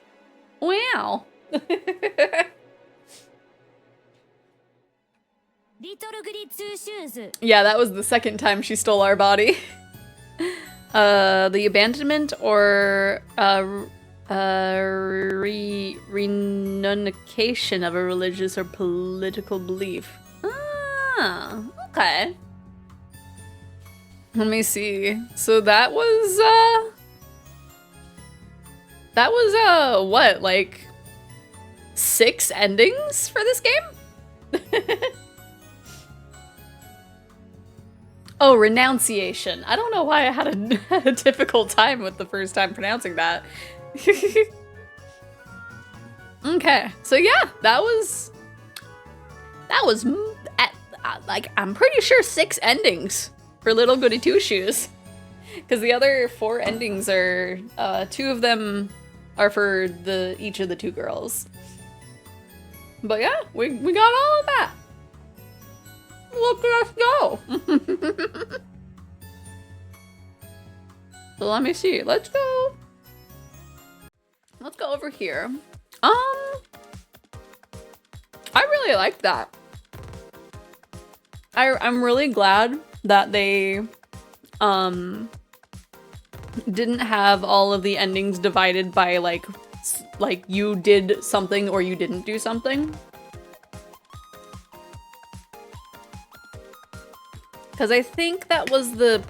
Wow. Yeah, that was the second time she stole our body. The abandonment or renunciation of a religious or political belief. Oh, okay. Let me see. So that was what, like 6 endings for this game? Oh, renunciation. I don't know why I had a difficult time with the first time pronouncing that. Okay, so yeah, that was like, I'm pretty sure 6 endings for Little Goody Two Shoes, because the other 4 endings are 2 of them are for each of the 2 girls. But yeah, we got all of that. Look at us go. So let me see. Let's go over here. I really like that. I'm really glad that they didn't have all of the endings divided by like you did something or you didn't do something. Because I think that was the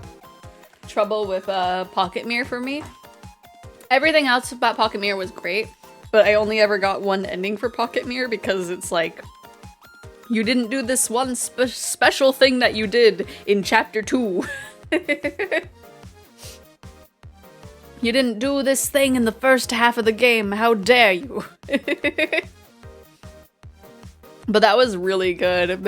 trouble with Pocket Mirror for me. Everything else about Pocket Mirror was great, but I only ever got one ending for Pocket Mirror because it's like, you didn't do this one special thing that you did in chapter 2. You didn't do this thing in the first half of the game, how dare you? But that was really good.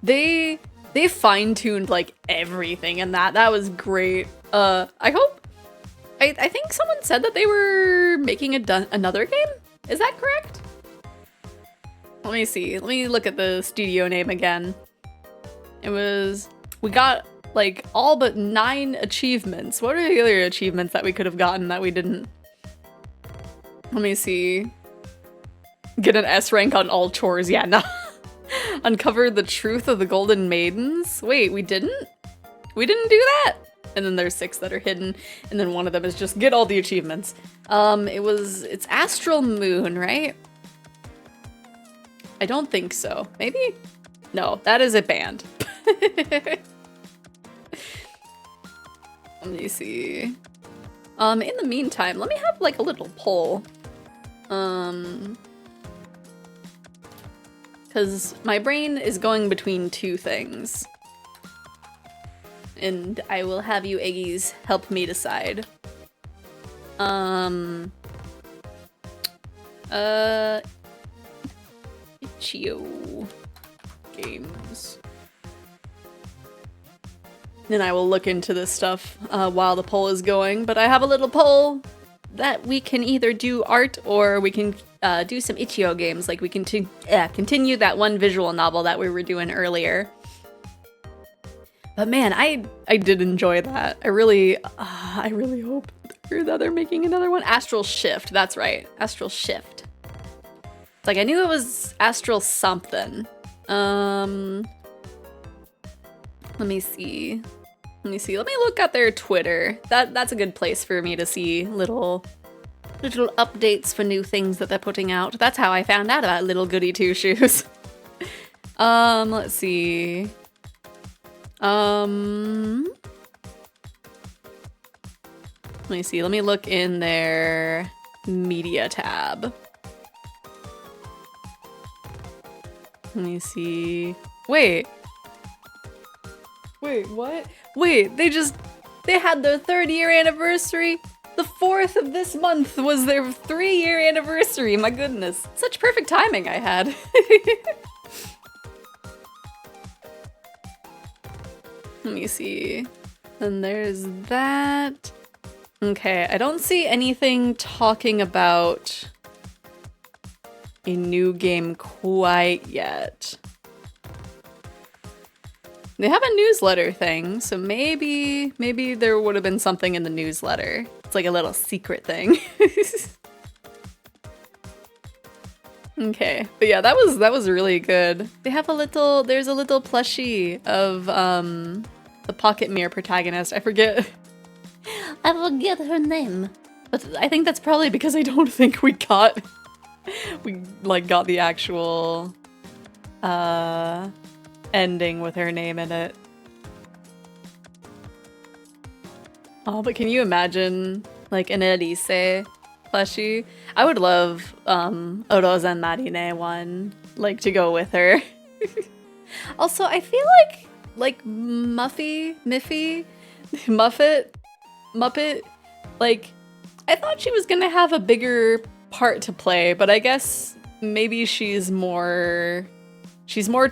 They fine-tuned like everything in that. That was great. I think someone said that they were making another game? Is that correct? Let me see. Let me look at the studio name again. We got like all but 9 achievements. What are the other achievements that we could have gotten that we didn't? Let me see. Get an S rank on all chores. Yeah, no. Uncover the truth of the Golden Maidens. Wait, we didn't? We didn't do that? And then there's 6 that are hidden, and then one of them is just get all the achievements. It's Astral Moon, right? I don't think so. Maybe? No, that is a band. Let me see. In the meantime, let me have like a little poll. Because my brain is going between 2 things. And I will have you Eggies help me decide. Itch.io games. Then I will look into this stuff while the poll is going, but I have a little poll that we can either do art or we can do some Itch.io games, like we can continue that one visual novel that we were doing earlier. But man, I did enjoy that. I really hope that they're making another one. Astral Shift, that's right. Astral Shift. It's like I knew it was Astral something. Let me see. Let me look at their Twitter. That's a good place for me to see little updates for new things that they're putting out. That's how I found out about Little Goody Two Shoes. Let's see. Let me see. Let me look in their media tab. Let me see. Wait, what? Wait, they had their 3rd-year anniversary. The 4th of this month was their 3-year anniversary. My goodness. Such perfect timing I had. Let me see. And there's that. Okay, I don't see anything talking about a new game quite yet. They have a newsletter thing, so maybe there would have been something in the newsletter. It's like a little secret thing. Okay, but yeah, that was really good. They have there's a little plushie of the Pocket Mirror protagonist. I forget her name, but I think that's probably because I don't think we got the actual ending with her name in it. Oh, but can you imagine like an Elise plushie? I would love Rozenmarine one, like to go with her. Also, I feel like Muffet, Muppet, like I thought she was gonna have a bigger part to play, but I guess maybe she's more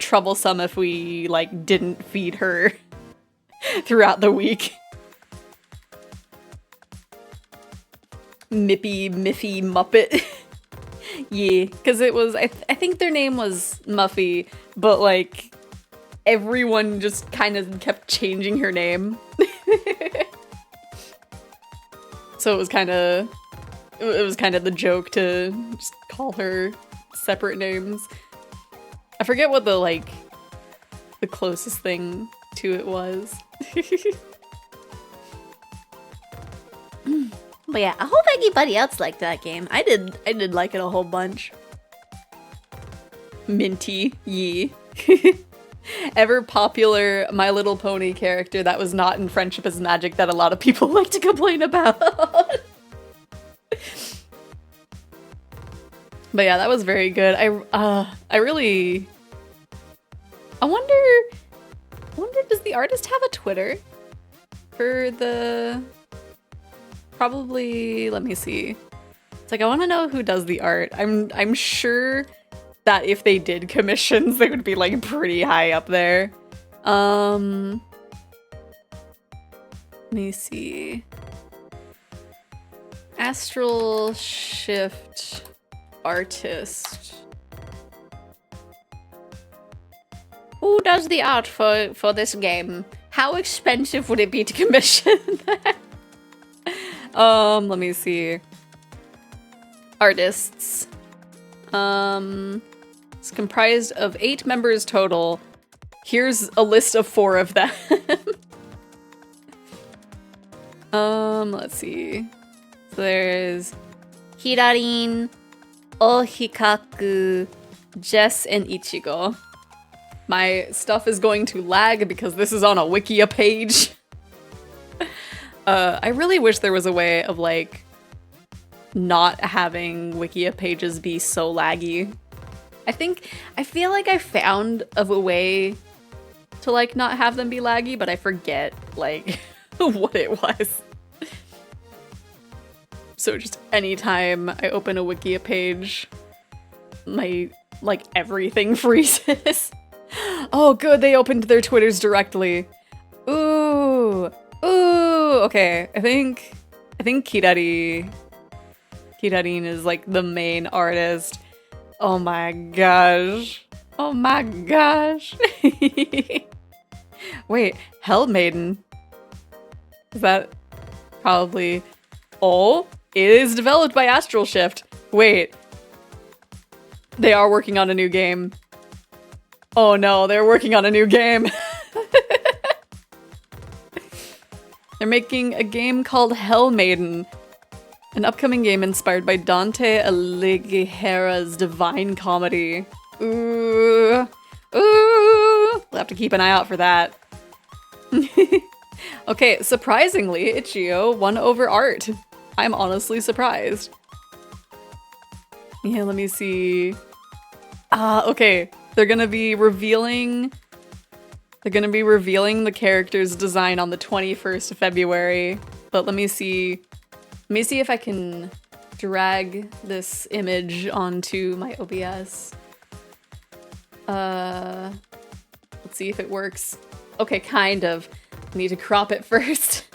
troublesome if we like didn't feed her throughout the week. Miffy Muppet. Yeah, because it was, I think their name was Muffy, but like everyone just kind of kept changing her name. So it was kind of the joke to just call her separate names. I forget what the closest thing to it was. But yeah, I hope anybody else liked that game. I did like it a whole bunch. Minty, yee. Ever popular My Little Pony character that was not in Friendship is Magic that a lot of people like to complain about. But yeah, that was very good. I wonder, does the artist have a Twitter for the... Probably, let me see. It's like, I want to know who does the art. I'm sure that if they did commissions, they would be like pretty high up there. Let me see. Astral Shift artist. Who does the art for this game? How expensive would it be to commission that? Let me see. Artists. It's comprised of 8 members total. Here's a list of 4 of them. Let's see. So there's Hirarin, Ohikaku, Jess, and Ichigo. My stuff is going to lag because this is on a Wikia page. I really wish there was a way of, like, not having Wikia pages be so laggy. I feel like I found of a way to, like, not have them be laggy, but I forget, like, what it was. So just anytime I open a Wikia page, my, like, everything freezes. Oh, good, they opened their Twitters directly. Ooh. Ooh, okay. I think Kirarin is like the main artist. Oh my gosh. Oh my gosh. Wait, Hell Maiden. Is that probably... Oh, it is developed by Astral Shift. Wait. They are working on a new game. Oh no, they're working on a new game. They're making a game called Hell Maiden, an upcoming game inspired by Dante Alighiera's Divine Comedy. Ooh, ooh, we'll have to keep an eye out for that. Okay, surprisingly, Ichio won over art. I'm honestly surprised. Yeah, let me see. Okay, they're gonna be revealing the character's design on the 21st of February, but let me see if I can drag this image onto my OBS. Let's see if it works. Okay, kind of. I need to crop it first.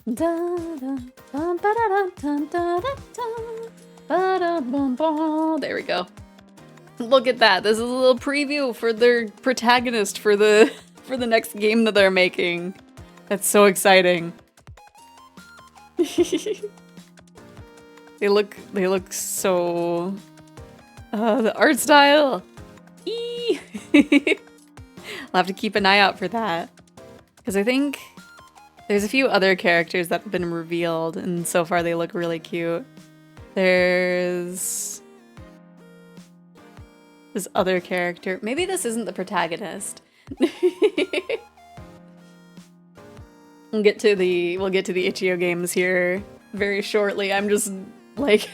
There we go. Look at that. This is a little preview for their protagonist for the next game that they're making. That's so exciting. They look so the art style. Eee! I'll have to keep an eye out for that. Because I think there's a few other characters that have been revealed and so far they look really cute. There's This other character. Maybe this isn't the protagonist. we'll get to the Itch.io games here very shortly. I'm just like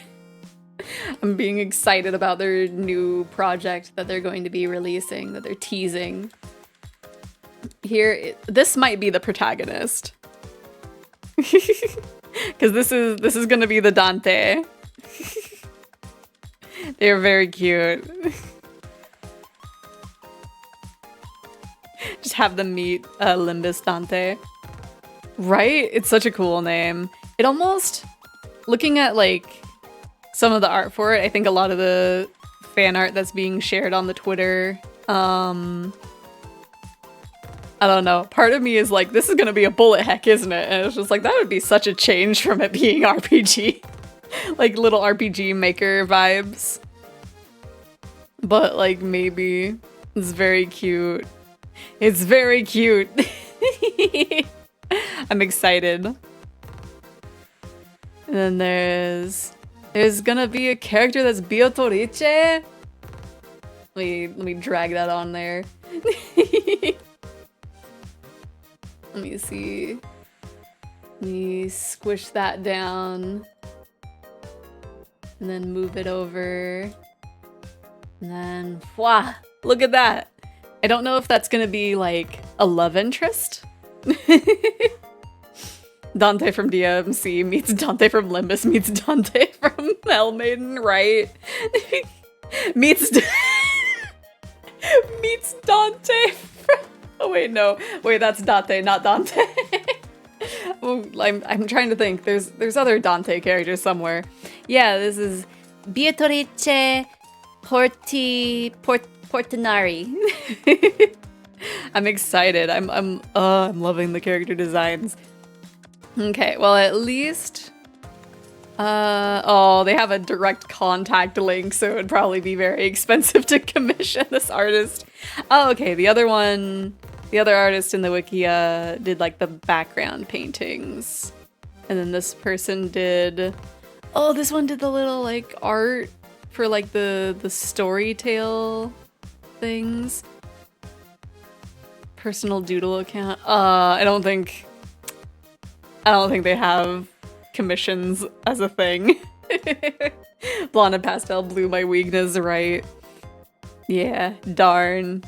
I'm being excited about their new project that they're going to be releasing, that they're teasing. Here, this might be the protagonist. Because this is gonna be the Dante. They're very cute. Just have them meet Limbus Dante. Right? It's such a cool name. It almost, looking at like some of the art for it, I think a lot of the fan art that's being shared on the Twitter, I don't know. Part of me is like, this is gonna be a bullet heck, isn't it? And it's just like, that would be such a change from it being RPG. Like little RPG maker vibes. But like maybe it's very cute. It's very cute. I'm excited. And then there's gonna be a character that's Beatrice. Let me drag that on there. Let me see. Let me squish that down. And then move it over. And then, wow, look at that. I don't know if that's gonna be like a love interest. Dante from DMC meets Dante from Limbus meets Dante from Hellmaiden, right? meets Dante from... Oh wait, no. Wait, that's Dante, not Dante. I'm trying to think. There's other Dante characters somewhere. Yeah, this is Beatrice Portinari. I'm excited. I'm loving the character designs. Okay, well at least oh, they have a direct contact link, so it would probably be very expensive to commission this artist. Oh, okay, the other artist in the wiki did like the background paintings. And then this person did, oh, this one did the little like art for like the story tale things. Personal doodle account. I don't think they have commissions as a thing. Blonde and pastel blue, my weakness, right? Yeah, darn.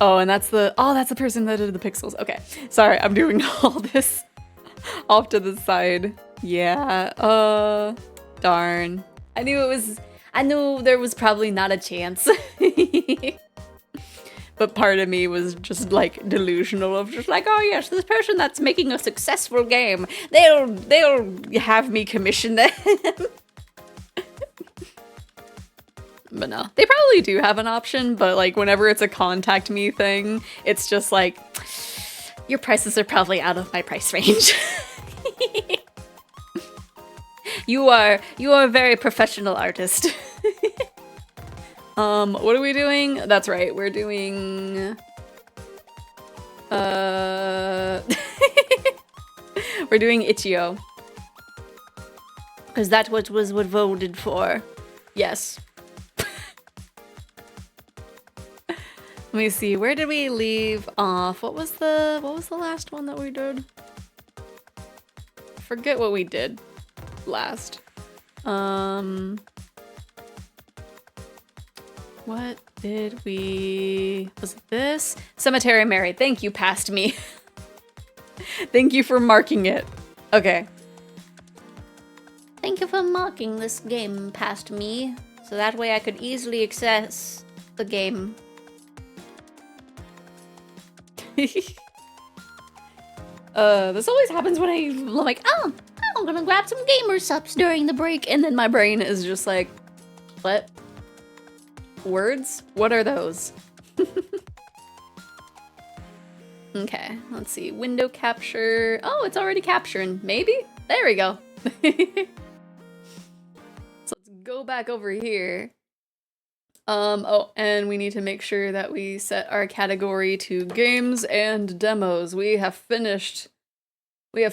Oh, and that's the person that did the pixels. Okay, sorry, I'm doing all this off to the side. Yeah, darn. I knew there was probably not a chance. But part of me was just like delusional of just like, oh yes, this person that's making a successful game, they'll have me commission them. But no, they probably do have an option, but like whenever it's a contact me thing, it's just like, your prices are probably out of my price range. You are a very professional artist. What are we doing? That's right, we're doing... we're doing Itch.io. Because that was what voted for. Yes. Let me see, where did we leave off? What was the last one that we did? I forget what we did last. What did we... Was it this? Cemetery Mary. Thank you, past me. Thank you for marking it. Okay. Thank you for marking this game past me, so that way I could easily access the game. This always happens when I'm like, oh, I'm gonna grab some gamer subs during the break, and then my brain is just like, what? Words? What are those? Okay, let's see. Window capture. Oh, it's already capturing. Maybe? There we go. So let's go back over here. Oh, and we need to make sure that we set our category to games and demos. We have finished the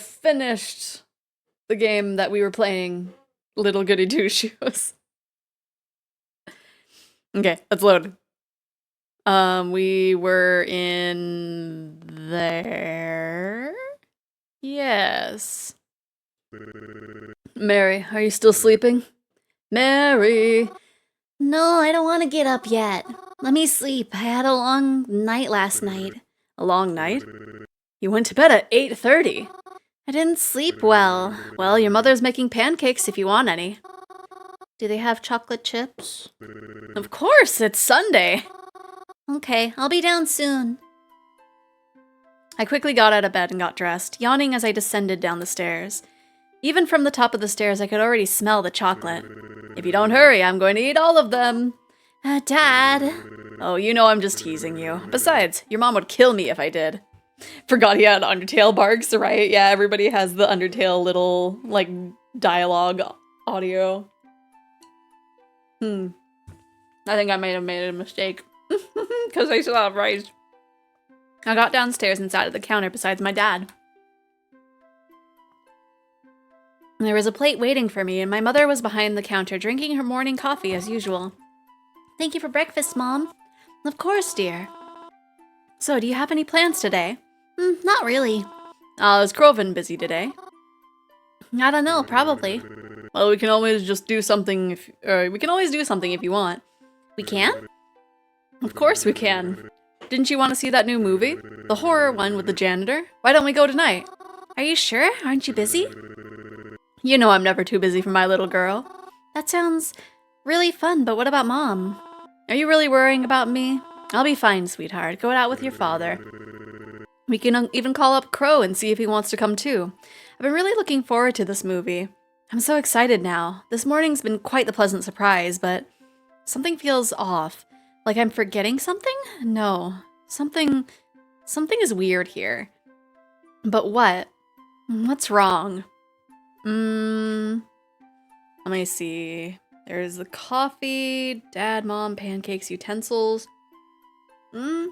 game that we were playing, Little Goody Two Shoes. Okay, let's load. We were in there. Yes. Mary, are you still sleeping? Mary! No, I don't want to get up yet. Let me sleep. I had a long night last night. A long night? You went to bed at 8:30. I didn't sleep well. Well, your mother's making pancakes if you want any. Do they have chocolate chips? Of course, it's Sunday. Okay, I'll be down soon. I quickly got out of bed and got dressed, yawning as I descended down the stairs. Even from the top of the stairs, I could already smell the chocolate. If you don't hurry, I'm going to eat all of them. Dad. Oh, you know I'm just teasing you. Besides, your mom would kill me if I did. Forgot he had Undertale barks, right? Yeah, everybody has the Undertale little, like, dialogue audio. I think I may have made a mistake. Because I saw rice. I got downstairs and sat at the counter beside my dad. There was a plate waiting for me, and my mother was behind the counter drinking her morning coffee as usual. Thank you for breakfast, Mom. Of course, dear. So, do you have any plans today? Not really. Is Croven busy today? I don't know, probably. Well, we can always just do something if you want. We can? Of course we can. Didn't you want to see that new movie? The horror one with the janitor? Why don't we go tonight? Are you sure? Aren't you busy? You know I'm never too busy for my little girl. That sounds really fun, but what about Mom? Are you really worrying about me? I'll be fine, sweetheart. Go out with your father. We can even call up Crow and see if he wants to come too. I've been really looking forward to this movie. I'm so excited now. This morning's been quite the pleasant surprise, but something feels off. Like I'm forgetting something? No. Something is weird here. But what? What's wrong? Let me see. There's the coffee, dad, mom, pancakes, utensils. It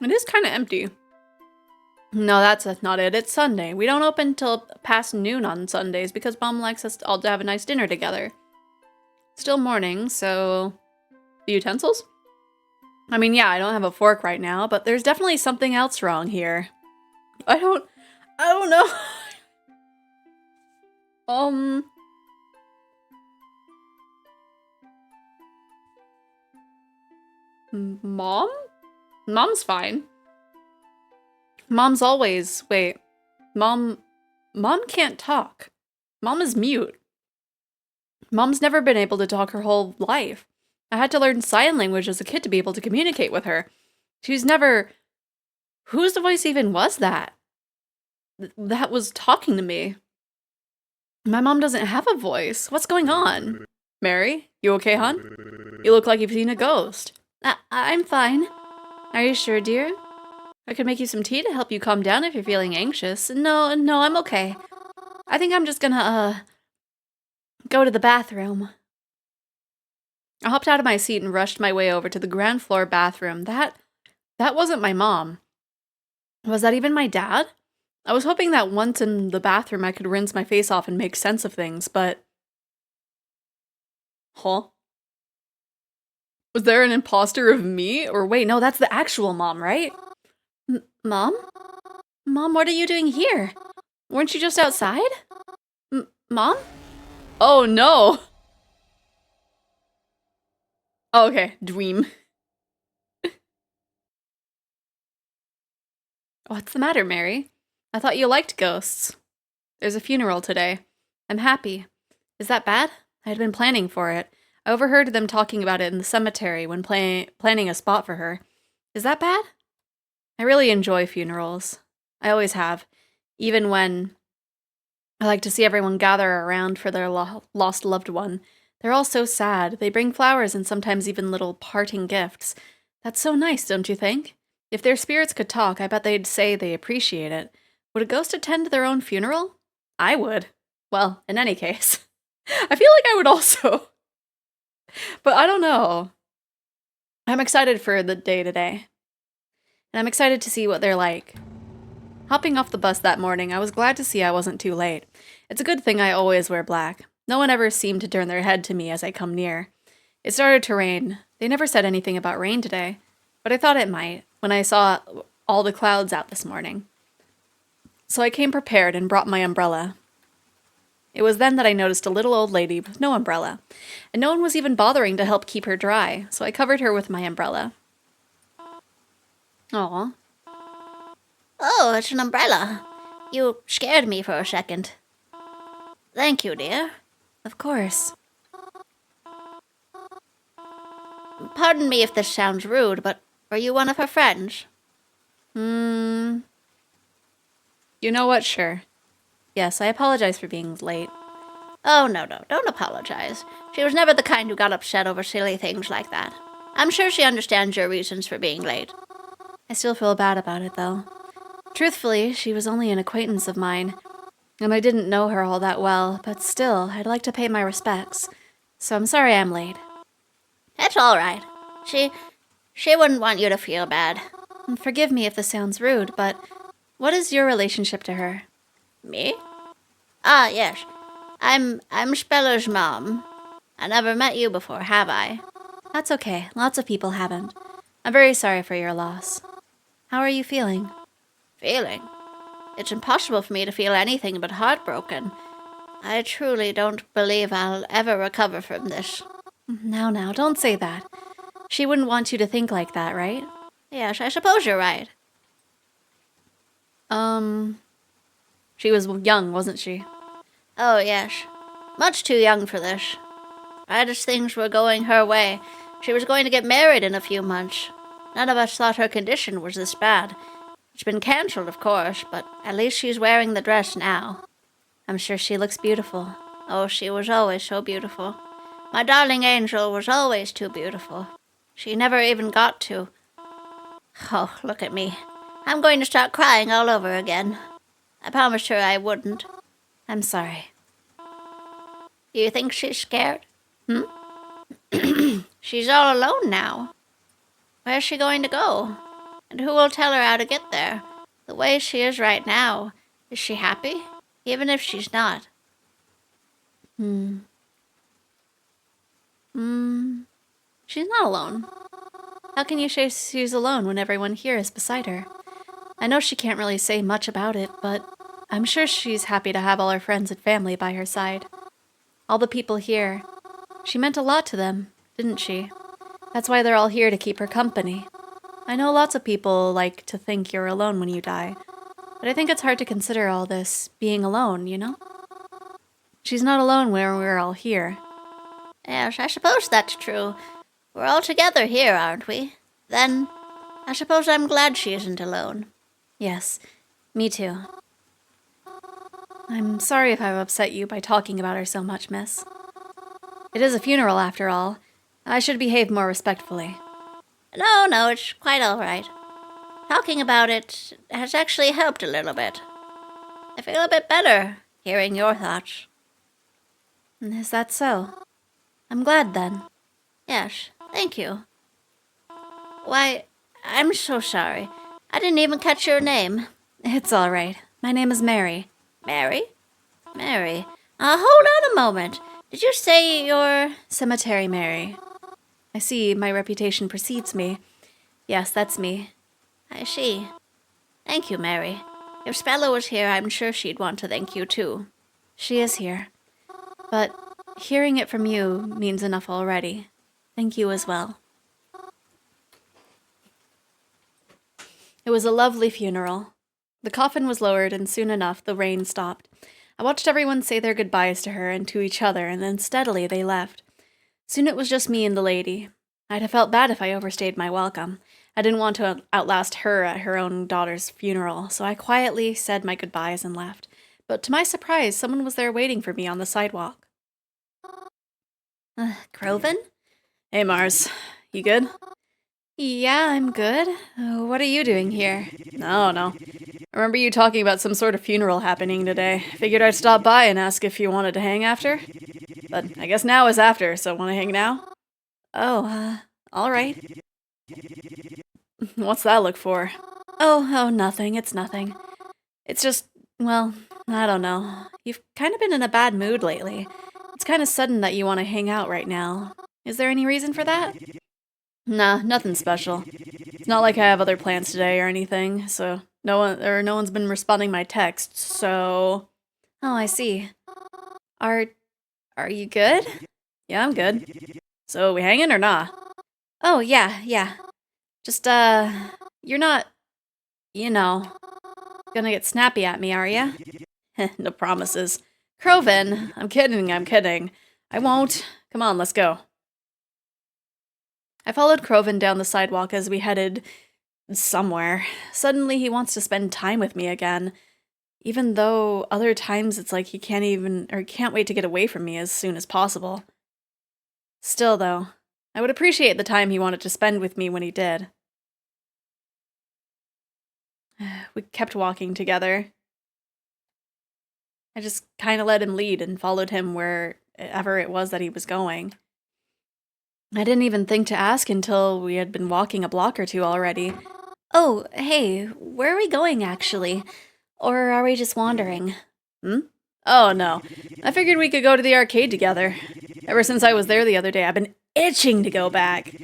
is kind of empty. No, that's not it. It's Sunday. We don't open till past noon on Sundays because Mom likes us all to have a nice dinner together. Still morning, so... The utensils? I mean, yeah, I don't have a fork right now, but there's definitely something else wrong here. I don't know. Mom? Mom's fine. Mom's always... Wait. Mom can't talk. Mom is mute. Mom's never been able to talk her whole life. I had to learn sign language as a kid to be able to communicate with her. She's never... Whose voice even was that? That was talking to me. My mom doesn't have a voice. What's going on? Mary, you okay, hon? You look like you've seen a ghost. I'm fine. Are you sure, dear? I could make you some tea to help you calm down if you're feeling anxious. No, I'm okay. I think I'm just gonna, go to the bathroom. I hopped out of my seat and rushed my way over to the ground floor bathroom. That wasn't my mom. Was that even my dad? I was hoping that once in the bathroom I could rinse my face off and make sense of things, but... Huh? Was there an imposter of me? Or wait, no, that's the actual mom, right? Mom? Mom, what are you doing here? Weren't you just outside? Mom? Oh, no! Oh, okay, dream. What's the matter, Mary? I thought you liked ghosts. There's a funeral today. I'm happy. Is that bad? I had been planning for it. I overheard them talking about it in the cemetery when planning a spot for her. Is that bad? I really enjoy funerals. I always have. Even when I like to see everyone gather around for their lost loved one. They're all so sad. They bring flowers and sometimes even little parting gifts. That's so nice, don't you think? If their spirits could talk, I bet they'd say they appreciate it. Would a ghost attend their own funeral? I would. Well, in any case. I feel like I would also. But I don't know. I'm excited for the day today. And I'm excited to see what they're like. Hopping off the bus that morning, I was glad to see I wasn't too late. It's a good thing I always wear black. No one ever seemed to turn their head to me as I come near. It started to rain. They never said anything about rain today, but I thought it might when I saw all the clouds out this morning. So I came prepared and brought my umbrella. It was then that I noticed a little old lady with no umbrella, and no one was even bothering to help keep her dry, so I covered her with my umbrella. Aw. Oh, it's an umbrella. You scared me for a second. Thank you, dear. Of course. Pardon me if this sounds rude, but are you one of her friends? You know what? Sure. Yes, I apologize for being late. Oh, no, don't apologize. She was never the kind who got upset over silly things like that. I'm sure she understands your reasons for being late. I still feel bad about it, though. Truthfully, she was only an acquaintance of mine, and I didn't know her all that well, but still, I'd like to pay my respects. So I'm sorry I'm late. It's all right. She wouldn't want you to feel bad. And forgive me if this sounds rude, but what is your relationship to her? Me? Ah, yes. I'm Speller's mom. I never met you before, have I? That's okay. Lots of people haven't. I'm very sorry for your loss. How are you feeling? Feeling? It's impossible for me to feel anything but heartbroken. I truly don't believe I'll ever recover from this. Now, don't say that. She wouldn't want you to think like that, right? Yes, I suppose you're right. She was young, wasn't she? Oh, yes. Much too young for this. Right as things were going her way, she was going to get married in a few months. None of us thought her condition was this bad. It's been cancelled, of course, but at least she's wearing the dress now. I'm sure she looks beautiful. Oh, she was always so beautiful. My darling angel was always too beautiful. She never even got to. Oh, look at me. I'm going to start crying all over again. I promised her I wouldn't. I'm sorry. Do you think she's scared? She's all alone now. Where's she going to go? And who will tell her how to get there? The way she is right now, is she happy? Even if she's not. She's not alone. How can you say she's alone when everyone here is beside her? I know she can't really say much about it, but I'm sure she's happy to have all her friends and family by her side. All the people here. She meant a lot to them, didn't she? That's why they're all here to keep her company. I know lots of people like to think you're alone when you die, but I think it's hard to consider all this being alone, you know? She's not alone when we're all here. Yes, I suppose that's true. We're all together here, aren't we? Then, I suppose I'm glad she isn't alone. Yes, me too. I'm sorry if I've upset you by talking about her so much, miss. It is a funeral, after all. I should behave more respectfully. No, it's quite all right. Talking about it has actually helped a little bit. I feel a bit better hearing your thoughts. Is that so? I'm glad then. Yes, thank you. Why, I'm so sorry. I didn't even catch your name. It's all right. My name is Mary. Mary? Mary. Hold on a moment. Did you say you're... Cemetery Mary. I see my reputation precedes me. Yes, that's me. I see. Thank you, Mary. If Spella was here, I'm sure she'd want to thank you, too. She is here. But hearing it from you means enough already. Thank you as well. It was a lovely funeral. The coffin was lowered, and soon enough the rain stopped. I watched everyone say their goodbyes to her and to each other, and then steadily they left. Soon it was just me and the lady. I'd have felt bad if I overstayed my welcome. I didn't want to outlast her at her own daughter's funeral, so I quietly said my goodbyes and left. But to my surprise, someone was there waiting for me on the sidewalk. Groven? Hey, Mars. You good? Yeah, I'm good. What are you doing here? Oh, no. I remember you talking about some sort of funeral happening today. Figured I'd stop by and ask if you wanted to hang after. But I guess now is after, so wanna hang now? Oh, all right. What's that look for? Oh, nothing. It's nothing. It's just, well, I don't know. You've kind of been in a bad mood lately. It's kind of sudden that you want to hang out right now. Is there any reason for that? Nah, nothing special. It's not like I have other plans today or anything, so no one's been responding my texts, so... Oh, I see. Are you good? Yeah, I'm good. So, we hanging or nah? Oh, yeah. Just, you're not, you know, gonna get snappy at me, are ya? No promises. Croven, I'm kidding. I won't. Come on, let's go. I followed Croven down the sidewalk as we headed somewhere. Suddenly, he wants to spend time with me again. Even though other times it's like he can't wait to get away from me as soon as possible. Still, though, I would appreciate the time he wanted to spend with me when he did. We kept walking together. I just kind of let him lead and followed him wherever it was that he was going. I didn't even think to ask until we had been walking a block or two already. Oh, hey, where are we going, actually? Or are we just wandering? Oh, no. I figured we could go to the arcade together. Ever since I was there the other day, I've been itching to go back.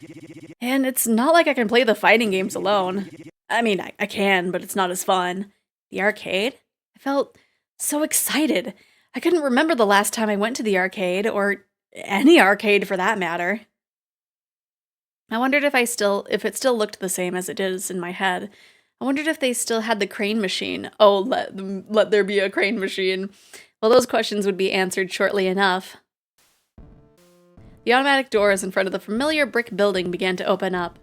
And it's not like I can play the fighting games alone. I mean, I can, but it's not as fun. The arcade? I felt so excited. I couldn't remember the last time I went to the arcade, or any arcade for that matter. I wondered if it still looked the same as it does in my head. I wondered if they still had the crane machine. Oh, let there be a crane machine. Well, those questions would be answered shortly enough. The automatic doors in front of the familiar brick building began to open up.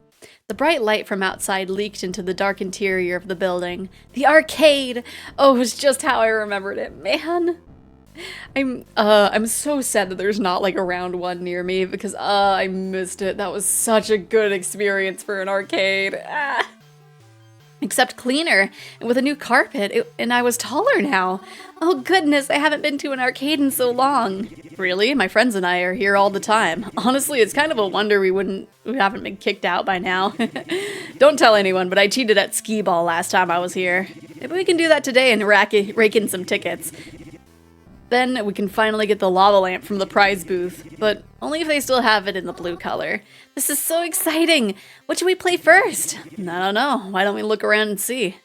The bright light from outside leaked into the dark interior of the building. The arcade! Oh, it was just how I remembered it, man. I'm so sad that there's not like a round one near me because I missed it. That was such a good experience for an arcade. Except cleaner and with a new carpet, and I was taller now. Oh goodness, I haven't been to an arcade in so long. Really? My friends and I are here all the time. Honestly, it's kind of a wonder we haven't been kicked out by now. Don't tell anyone, but I cheated at skee ball last time I was here. Maybe we can do that today and rake in some tickets. Then we can finally get the lava lamp from the prize booth, but only if they still have it in the blue color. This is so exciting! What should we play first? I don't know. Why don't we look around and see?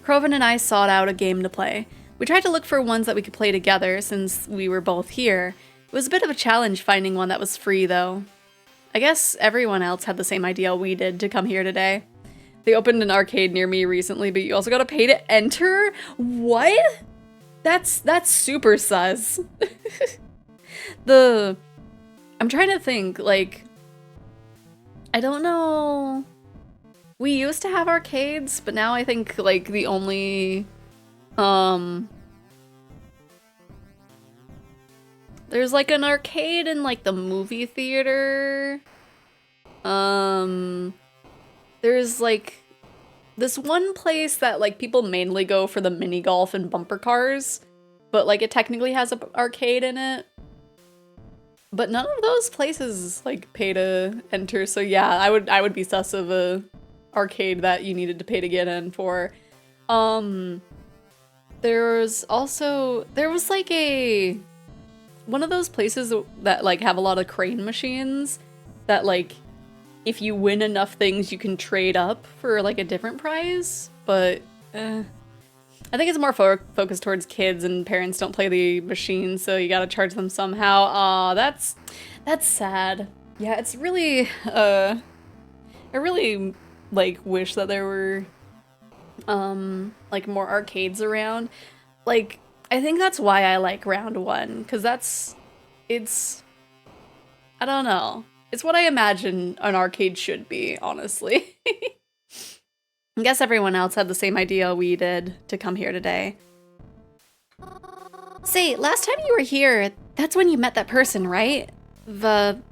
Croven and I sought out a game to play. We tried to look for ones that we could play together since we were both here. It was a bit of a challenge finding one that was free, though. I guess everyone else had the same idea we did to come here today. They opened an arcade near me recently, but you also gotta pay to enter? What? That's super sus. I'm trying to think, like, I don't know. We used to have arcades, but now I think, like, the only, there's, like, an arcade in, like, the movie theater. There's, like, this one place that, like, people mainly go for the mini golf and bumper cars, but, like, it technically has an arcade in it. But none of those places, like, pay to enter, so yeah, I would be sus of a arcade that you needed to pay to get in for. There was like one of those places that, like, have a lot of crane machines that, like, if you win enough things, you can trade up for, like, a different prize, but I think it's more focused towards kids, and parents don't play the machines, so you gotta charge them somehow. Aw, that's sad. Yeah, it's really, I really, like, wish that there were, like, more arcades around. Like, I think that's why I like round one, because I don't know. It's what I imagine an arcade should be, honestly. I guess everyone else had the same idea we did to come here today. Say, last time you were here, that's when you met that person, right? Vasilis,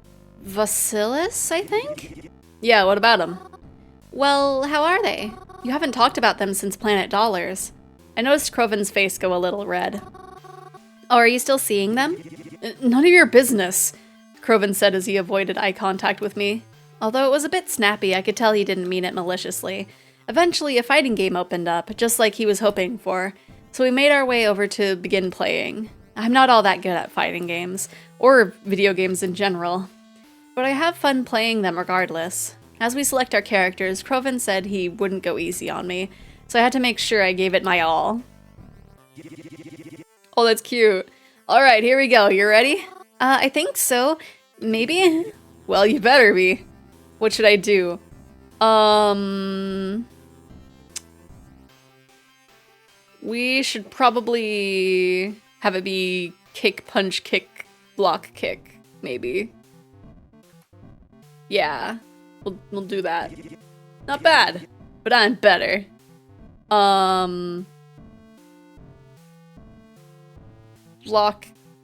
I think? Yeah, what about him? Well, how are they? You haven't talked about them since Planet Dollars. I noticed Croven's face go a little red. Oh, are you still seeing them? None of your business, Croven said as he avoided eye contact with me. Although it was a bit snappy, I could tell he didn't mean it maliciously. Eventually, a fighting game opened up, just like he was hoping for, so we made our way over to begin playing. I'm not all that good at fighting games, or video games in general, but I have fun playing them regardless. As we select our characters, Kroven said he wouldn't go easy on me, so I had to make sure I gave it my all. Oh, that's cute. Alright, here we go. You ready? I think so. Maybe? Well, you better be. What should I do? We should probably have it be kick, punch, kick, block, kick, maybe. Yeah, we'll do that. Not bad, but I'm better. Block,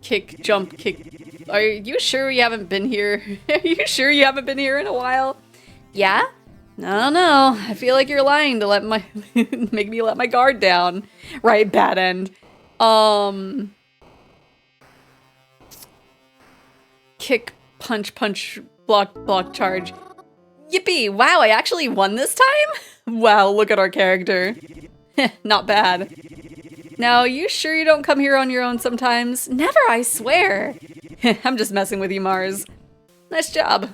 kick, jump, kick. Are you sure you haven't been here? Are you sure you haven't been here in a while? Yeah? I don't know. I feel like you're lying to let my make me let my guard down. Right, bad end. Kick, punch, punch, block, block, charge. Yippee! Wow, I actually won this time? Wow, look at our character. Not bad. Now, you sure you don't come here on your own sometimes? Never, I swear. I'm just messing with you, Mars. Nice job.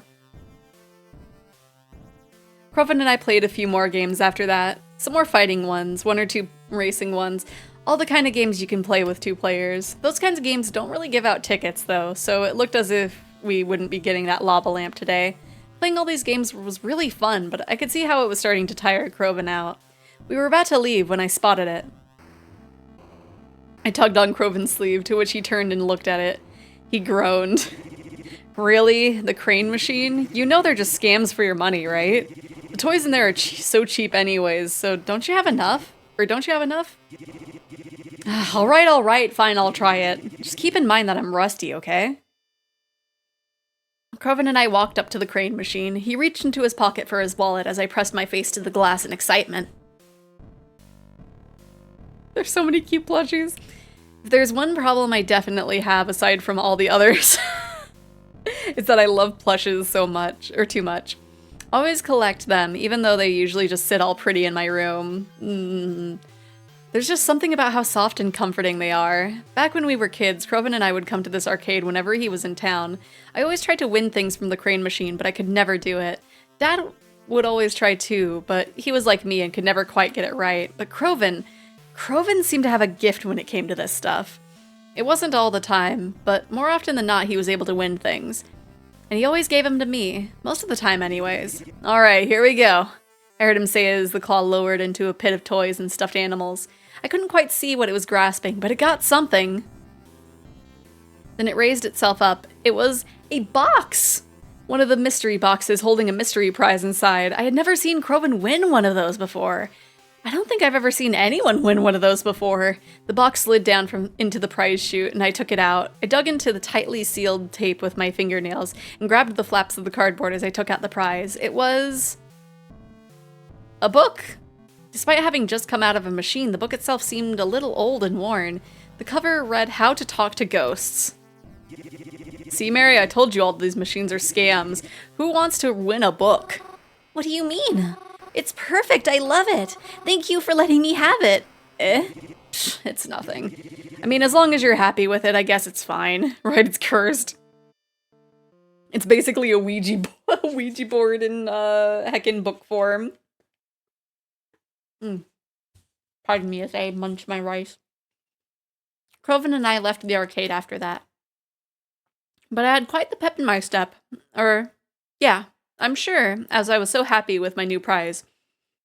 Kroven and I played a few more games after that. Some more fighting ones, 1 or 2 racing ones. All the kind of games you can play with 2 players. Those kinds of games don't really give out tickets though, so it looked as if we wouldn't be getting that lava lamp today. Playing all these games was really fun, but I could see how it was starting to tire Kroven out. We were about to leave when I spotted it. I tugged on Kroven's sleeve, to which he turned and looked at it. He groaned. Really? The crane machine? You know they're just scams for your money, right? The toys in there are so cheap anyways, so don't you have enough? Or don't you have enough? Alright, fine, I'll try it. Just keep in mind that I'm rusty, okay? Kroven and I walked up to the crane machine. He reached into his pocket for his wallet as I pressed my face to the glass in excitement. There's so many cute plushies. If there's one problem I definitely have aside from all the others, it's that I love plushes so much, or too much. Always collect them, even though they usually just sit all pretty in my room. There's just something about how soft and comforting they are. Back when we were kids, Kroven and I would come to this arcade whenever he was in town. I always tried to win things from the crane machine, but I could never do it. Dad would always try too, but he was like me and could never quite get it right. But Kroven seemed to have a gift when it came to this stuff. It wasn't all the time, but more often than not he was able to win things. And he always gave them to me, most of the time anyways. Alright, here we go. I heard him say as the claw lowered into a pit of toys and stuffed animals. I couldn't quite see what it was grasping, but it got something. Then it raised itself up. It was a box! One of the mystery boxes holding a mystery prize inside. I had never seen Kroven win one of those before. I don't think I've ever seen anyone win one of those before. The box slid down into the prize chute, and I took it out. I dug into the tightly sealed tape with my fingernails and grabbed the flaps of the cardboard as I took out the prize. It was a book. Despite having just come out of a machine, the book itself seemed a little old and worn. The cover read, "How to Talk to Ghosts." See, Mary, I told you all these machines are scams. Who wants to win a book? What do you mean? It's perfect, I love it. Thank you for letting me have it. Psh, it's nothing. I mean, as long as you're happy with it, I guess it's fine. Right, it's cursed. It's basically a Ouija board in heckin' book form. Pardon me as I munch my rice. Kroven and I left the arcade after that. But I had quite the pep in my step. Yeah, I'm sure, as I was so happy with my new prize.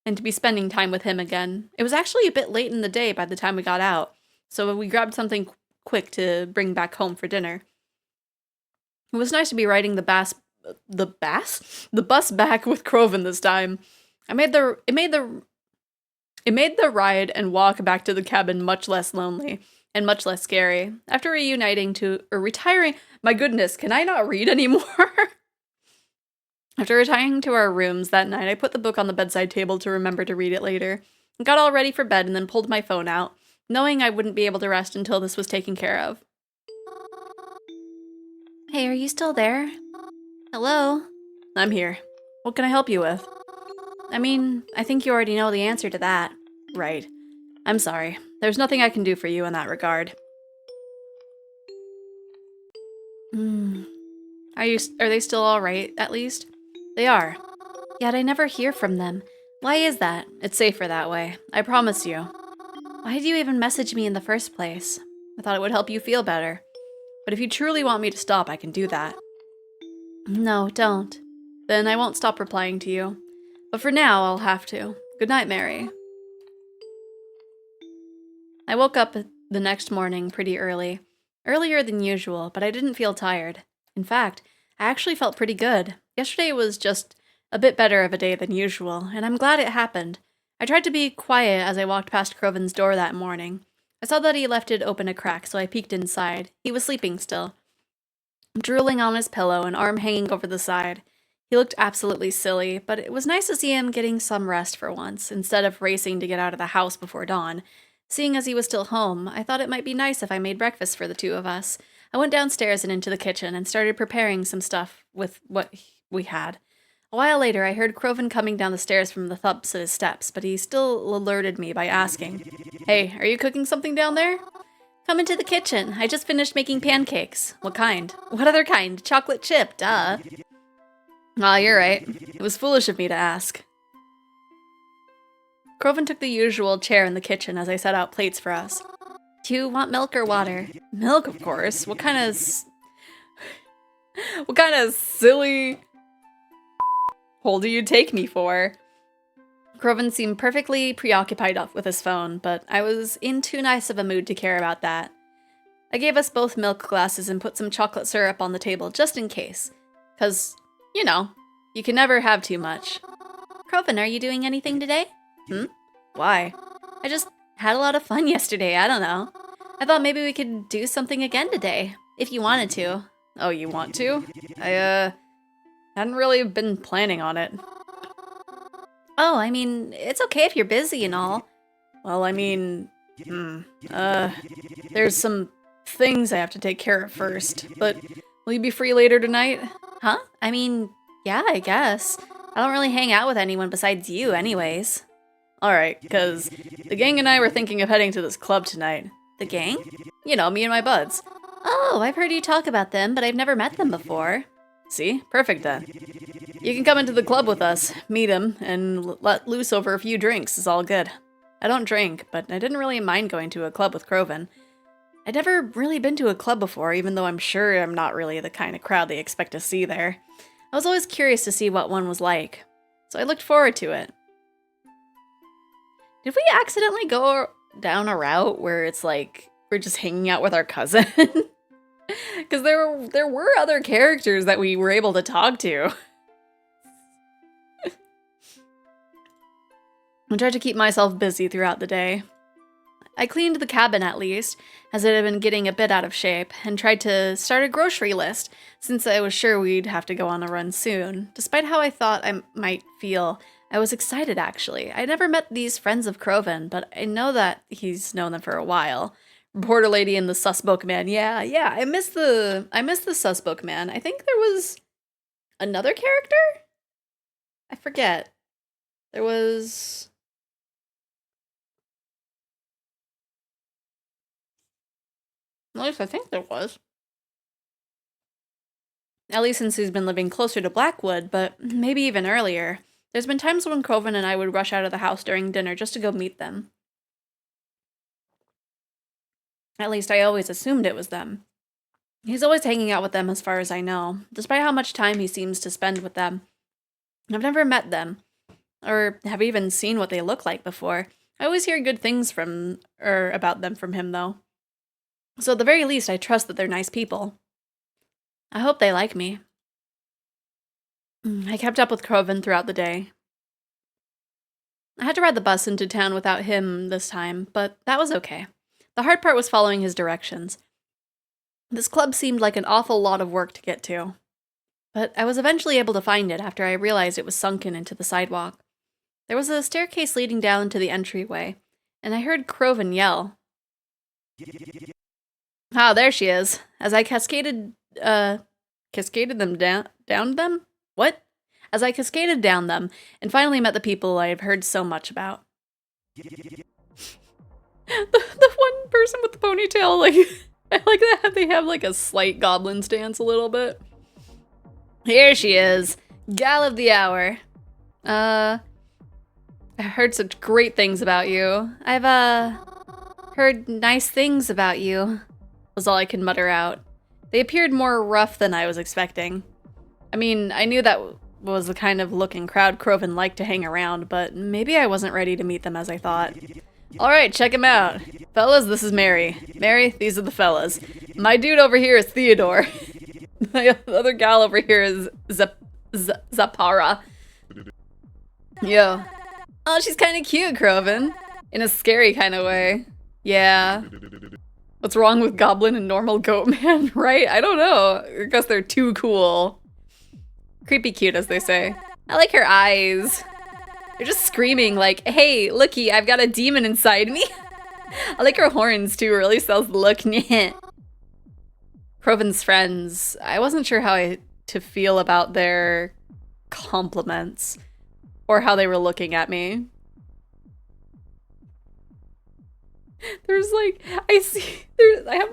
And to be spending time with him again. It was actually a bit late in the day by the time we got out, so we grabbed something quick to bring back home for dinner. It was nice to be riding the bus back with Kroven this time. It made the ride and walk back to the cabin much less lonely and much less scary. After retiring, my goodness, can I not read anymore? After retiring to our rooms that night, I put the book on the bedside table to remember to read it later. I got all ready for bed and then pulled my phone out, knowing I wouldn't be able to rest until this was taken care of. Hey, are you still there? Hello? I'm here. What can I help you with? I mean, I think you already know the answer to that. Right. I'm sorry. There's nothing I can do for you in that regard. Are they still alright, at least? They are. Yet I never hear from them. Why is that? It's safer that way. I promise you. Why did you even message me in the first place? I thought it would help you feel better. But if you truly want me to stop, I can do that. No, don't. Then I won't stop replying to you. But for now, I'll have to. Good night, Mary. I woke up the next morning pretty early. Earlier than usual, but I didn't feel tired. In fact, I actually felt pretty good. Yesterday was just a bit better of a day than usual, and I'm glad it happened. I tried to be quiet as I walked past Croven's door that morning. I saw that he left it open a crack, so I peeked inside. He was sleeping still, drooling on his pillow, an arm hanging over the side. He looked absolutely silly, but it was nice to see him getting some rest for once, instead of racing to get out of the house before dawn. Seeing as he was still home, I thought it might be nice if I made breakfast for the two of us. I went downstairs and into the kitchen and started preparing some stuff with what we had. A while later, I heard Croven coming down the stairs from the thumps of his steps, but he still alerted me by asking, "Hey, are you cooking something down there?" "Come into the kitchen. I just finished making pancakes." "What kind?" "What other kind? Chocolate chip, duh." Ah, you're right. It was foolish of me to ask. Croven took the usual chair in the kitchen as I set out plates for us. "Do you want milk or water?" "Milk, of course. What kind of silly hole do you take me for?" Croven seemed perfectly preoccupied with his phone, but I was in too nice of a mood to care about that. I gave us both milk glasses and put some chocolate syrup on the table just in case. 'Cause, you know, you can never have too much. "Croven, are you doing anything today?" Why? "I just had a lot of fun yesterday, I don't know. I thought maybe we could do something again today, if you wanted to." "Oh, you want to?" I hadn't really been planning on it." "Oh, I mean, it's okay if you're busy and all." "Well, I mean, there's some things I have to take care of first, but will you be free later tonight?" "Huh? I mean, yeah, I guess. I don't really hang out with anyone besides you anyways." "Alright, because the gang and I were thinking of heading to this club tonight." "The gang?" "You know, me and my buds." "Oh, I've heard you talk about them, but I've never met them before." "See? Perfect then. You can come into the club with us, meet him, and let loose over a few drinks. It's all good. I don't drink, but I didn't really mind going to a club with Croven. I'd never really been to a club before, even though I'm sure I'm not really the kind of crowd they expect to see there. I was always curious to see what one was like, so I looked forward to it. Did we accidentally go down a route where it's like we're just hanging out with our cousin? Because there were other characters that we were able to talk to. I tried to keep myself busy throughout the day. I cleaned the cabin at least, as it had been getting a bit out of shape, and tried to start a grocery list, since I was sure we'd have to go on a run soon. Despite how I thought I might feel, I was excited actually. I never met these friends of Croven, but I know that he's known them for a while. Reporter lady and the Susbook man. Yeah, I miss the Susbook man. I think there was another character? I forget. There was... At least I think there was. At least since he's been living closer to Blackwood, but maybe even earlier. There's been times when Croven and I would rush out of the house during dinner just to go meet them. At least I always assumed it was them. He's always hanging out with them as far as I know, despite how much time he seems to spend with them. I've never met them, or have even seen what they look like before. I always hear good things about them from him, though. So at the very least, I trust that they're nice people. I hope they like me. I kept up with Croven throughout the day. I had to ride the bus into town without him this time, but that was okay. The hard part was following his directions. This club seemed like an awful lot of work to get to. But I was eventually able to find it after I realized it was sunken into the sidewalk. There was a staircase leading down to the entryway, and I heard Croven yell. Ah, there she is. As I cascaded them down them? What? As I cascaded down them, and finally met the people I've heard so much about. The one person with the ponytail, I like that. They have like a slight goblin stance a little bit. Here she is, gal of the hour. I heard such great things about you. I've heard nice things about you, was all I could mutter out. They appeared more rough than I was expecting. I mean, I knew that was the kind of look and crowd Croven liked to hang around, but maybe I wasn't ready to meet them as I thought. Alright, check him out. Fellas, this is Mary. Mary, these are the fellas. My dude over here is Theodore. My other gal over here is Xephoria. Yo. Oh, she's kind of cute, Croven. In a scary kind of way. Yeah. What's wrong with Goblin and normal Goat Man, right? I don't know. I guess they're too cool. Creepy cute, as they say. I like her eyes. They're just screaming like, hey, looky, I've got a demon inside me. I like her horns too, really sells the look. Croven's friends. I wasn't sure how to feel about their compliments or how they were looking at me. There's like, I have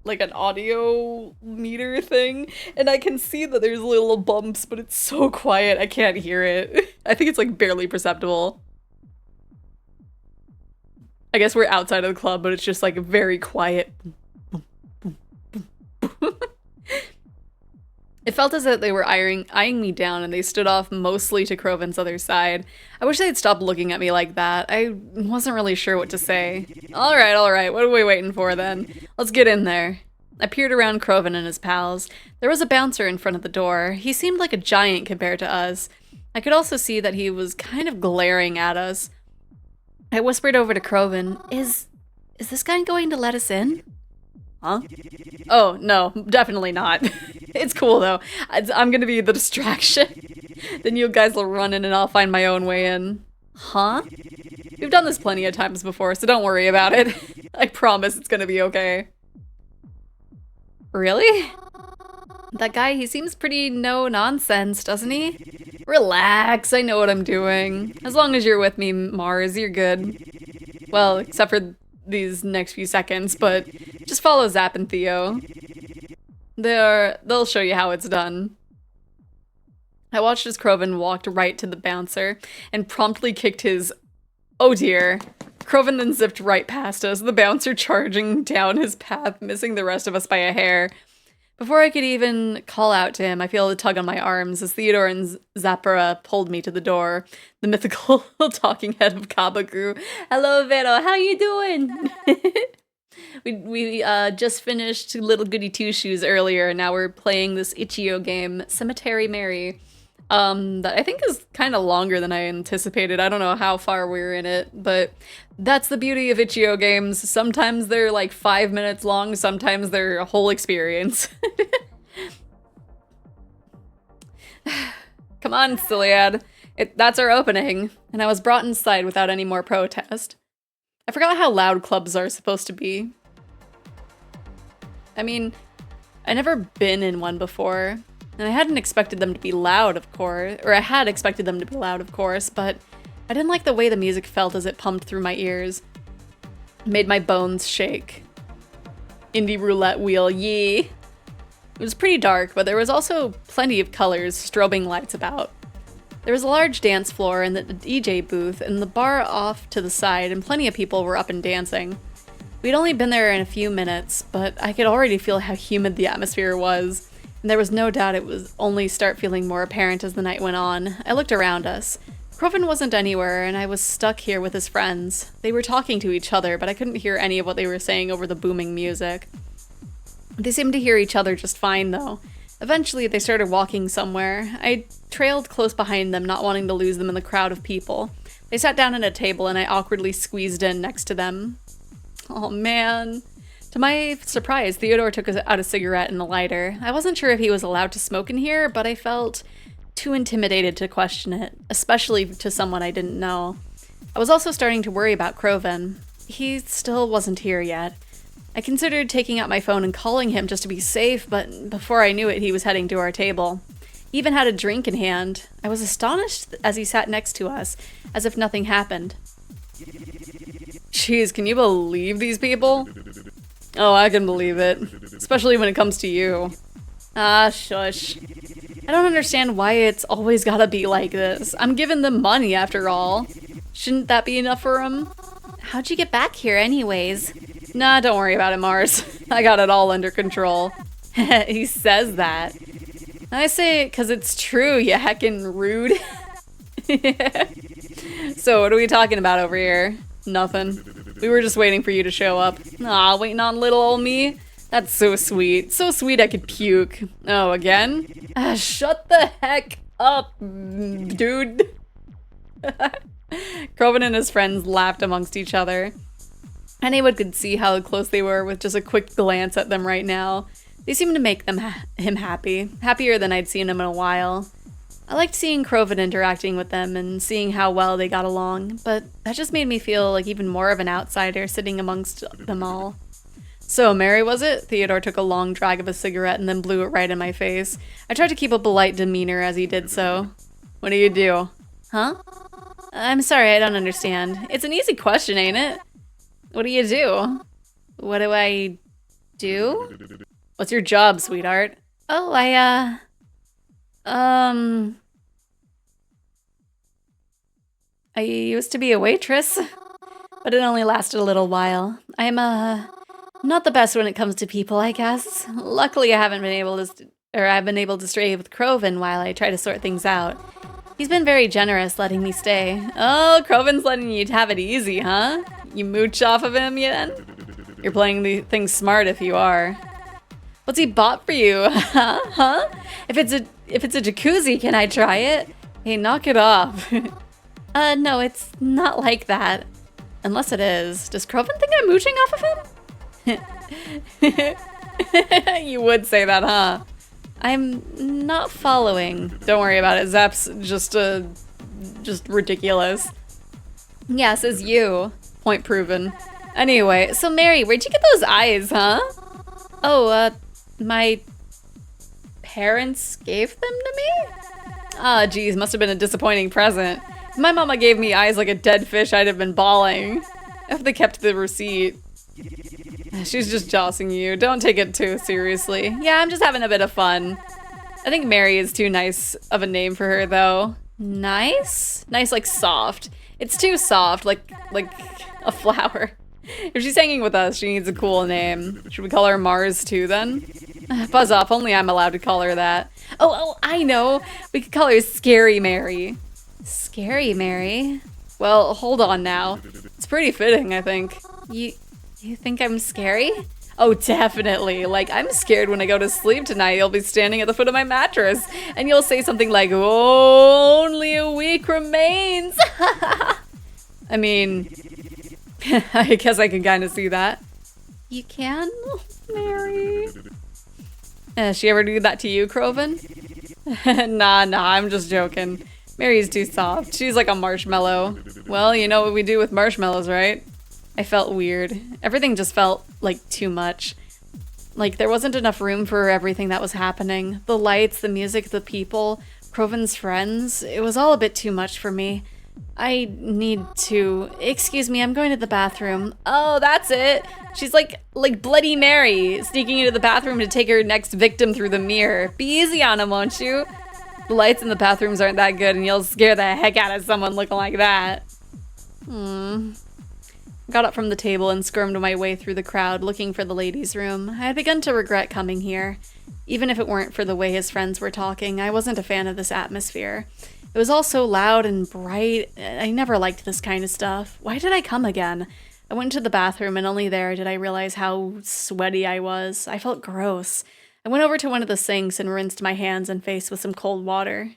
like an audio meter thing, and I can see that there's little bumps, but it's so quiet I can't hear it. I think it's like barely perceptible. I guess we're outside of the club, but it's just like very quiet. It felt as if they were eyeing me down, and they stood off mostly to Croven's other side. I wish they'd stop looking at me like that. I wasn't really sure what to say. Alright, what are we waiting for then? Let's get in there. I peered around Croven and his pals. There was a bouncer in front of the door. He seemed like a giant compared to us. I could also see that he was kind of glaring at us. I whispered over to Croven, Is this guy going to let us in? Huh? Oh, no, definitely not. It's cool, though. I'm gonna be the distraction. Then you guys will run in and I'll find my own way in. Huh? We've done this plenty of times before, so don't worry about it. I promise it's gonna be okay. Really? That guy, he seems pretty no-nonsense, doesn't he? Relax, I know what I'm doing. As long as you're with me, Mars, you're good. Well, except for these next few seconds, but just follow Zap and Theo. They'll show you how it's done. I watched as Croven walked right to the bouncer and promptly kicked his... Oh dear. Croven then zipped right past us, the bouncer charging down his path, missing the rest of us by a hair. Before I could even call out to him, I feel a tug on my arms as Theodore and Xephoria pulled me to the door. The mythical talking head of Kabagru. Hello, Vero. How you doing? We just finished Little Goody Two Shoes earlier, and now we're playing this Itch.io game, Cemetery Mary, that I think is kind of longer than I anticipated. I don't know how far we're in it, but that's the beauty of Itch.io games. Sometimes they're like 5 minutes long, sometimes they're a whole experience. Come on, Styliad. That's our opening, and I was brought inside without any more protest. I forgot how loud clubs are supposed to be. I mean, I've never been in one before, and I hadn't expected them to be loud, of course, or I had expected them to be loud, of course, but I didn't like the way the music felt as it pumped through my ears. It made my bones shake. Indie roulette wheel, yee! It was pretty dark, but there was also plenty of colors, strobing lights about. There was a large dance floor and the DJ booth and the bar off to the side, and plenty of people were up and dancing. We'd only been there in a few minutes, but I could already feel how humid the atmosphere was, and there was no doubt it would only start feeling more apparent as the night went on. I looked around us. Croven wasn't anywhere, and I was stuck here with his friends. They were talking to each other, but I couldn't hear any of what they were saying over the booming music. They seemed to hear each other just fine, though. Eventually, they started walking somewhere. I trailed close behind them, not wanting to lose them in the crowd of people. They sat down at a table, and I awkwardly squeezed in next to them. Oh, man. To my surprise, Theodore took out a cigarette and a lighter. I wasn't sure if he was allowed to smoke in here, but I felt too intimidated to question it, especially to someone I didn't know. I was also starting to worry about Croven. He still wasn't here yet. I considered taking out my phone and calling him just to be safe, but before I knew it, he was heading to our table. He even had a drink in hand. I was astonished as he sat next to us, as if nothing happened. Jeez, can you believe these people? Oh, I can believe it. Especially when it comes to you. Ah, shush. I don't understand why it's always gotta be like this. I'm giving them money after all. Shouldn't that be enough for them? How'd you get back here anyways? Nah, don't worry about it, Mars. I got it all under control. He says that. I say it 'cause it's true, you heckin' rude. So, what are we talking about over here? Nothing. We were just waiting for you to show up. Aw, waiting on little old me? That's so sweet. So sweet I could puke. Oh, again? Shut the heck up, dude. Kroven and his friends laughed amongst each other. Anyone could see how close they were with just a quick glance at them right now. They seemed to make him happy. Happier than I'd seen him in a while. I liked seeing Kroven interacting with them and seeing how well they got along, but that just made me feel like even more of an outsider sitting amongst them all. So, Mary, was it? Theodore took a long drag of a cigarette and then blew it right in my face. I tried to keep a polite demeanor as he did so. What do you do? Huh? I'm sorry, I don't understand. It's an easy question, ain't it? What do you do? What do I do? What's your job, sweetheart? Oh, I used to be a waitress, but it only lasted a little while. I'm, not the best when it comes to people, I guess. Luckily, I've been able to stray with Kroven while I try to sort things out. He's been very generous letting me stay. Oh, Kroven's letting you have it easy, huh? You mooch off of him yet? You're playing the thing smart if you are. What's he bought for you? Huh? If it's a jacuzzi, can I try it? Hey, knock it off. No, it's not like that. Unless it is. Does Kroven think I'm mooching off of him? You would say that, huh? I'm not following. Don't worry about it. Zap's just ridiculous. Yeah, says you. Point proven. Anyway, so Mary, where'd you get those eyes, huh? Oh, my parents gave them to me? Ah, geez, must have been a disappointing present. If my mama gave me eyes like a dead fish, I'd have been bawling. If they kept the receipt. She's just jossing you. Don't take it too seriously. Yeah, I'm just having a bit of fun. I think Mary is too nice of a name for her, though. Nice? Nice, like soft. It's too soft, like a flower. If she's hanging with us, she needs a cool name. Should we call her Mars too, then? Buzz off, only I'm allowed to call her that. Oh, I know! We could call her Scary Mary. Scary Mary? Well, hold on now. It's pretty fitting, I think. You think I'm scary? Oh, definitely. Like, I'm scared when I go to sleep tonight, you'll be standing at the foot of my mattress, and you'll say something like, only a week remains. I mean, I guess I can kind of see that. You can? Oh, Mary. She ever do that to you, Kroven? Nah, I'm just joking. Mary's too soft. She's like a marshmallow. Well, you know what we do with marshmallows, right? I felt weird. Everything just felt like too much. Like there wasn't enough room for everything that was happening. The lights, the music, the people, Kroven's friends. It was all a bit too much for me. I need to... Excuse me, I'm going to the bathroom. Oh, that's it. She's like Bloody Mary, sneaking into the bathroom to take her next victim through the mirror. Be easy on him, won't you? The lights in the bathrooms aren't that good and you'll scare the heck out of someone looking like that. Got up from the table and squirmed my way through the crowd looking for the ladies' room. I had begun to regret coming here. Even if it weren't for the way his friends were talking, I wasn't a fan of this atmosphere. It was all so loud and bright. I never liked this kind of stuff. Why did I come again? I went to the bathroom and only there did I realize how sweaty I was. I felt gross. I went over to one of the sinks and rinsed my hands and face with some cold water.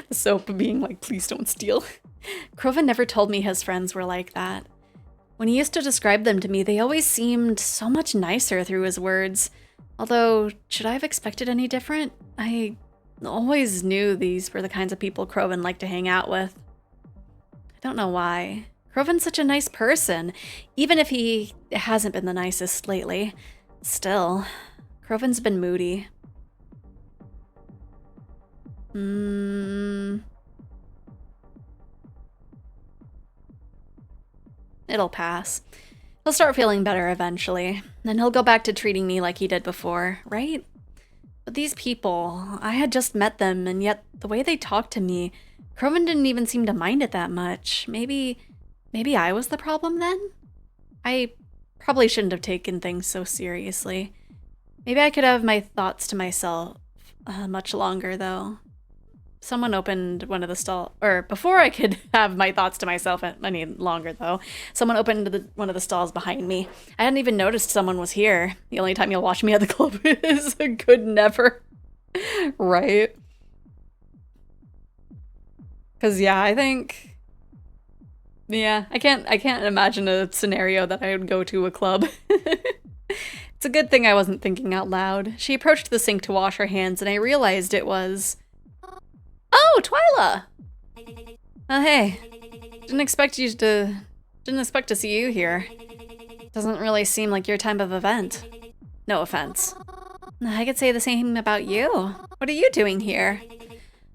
The soap being like, please don't steal. Kroven never told me his friends were like that. When he used to describe them to me, they always seemed so much nicer through his words. Although, should I have expected any different? I always knew these were the kinds of people Kroven liked to hang out with. I don't know why. Kroven's such a nice person, even if he hasn't been the nicest lately. Still, Kroven's been moody. It'll pass. He'll start feeling better eventually. Then he'll go back to treating me like he did before, right? But these people, I had just met them, and yet the way they talked to me, Croven didn't even seem to mind it that much. Maybe I was the problem then? I probably shouldn't have taken things so seriously. Maybe I could have my thoughts to myself much longer, though. Someone opened one of the stalls, or before I could have my thoughts to myself any longer, though, someone opened one of the stalls behind me. I hadn't even noticed someone was here. The only time you'll watch me at the club is a good never. Right? Because, yeah, I think... Yeah, I can't imagine a scenario that I would go to a club. It's a good thing I wasn't thinking out loud. She approached the sink to wash her hands, and I realized it was... Oh, Twyla! Oh, hey. Didn't expect to see you here. Doesn't really seem like your type of event. No offense. I could say the same about you. What are you doing here?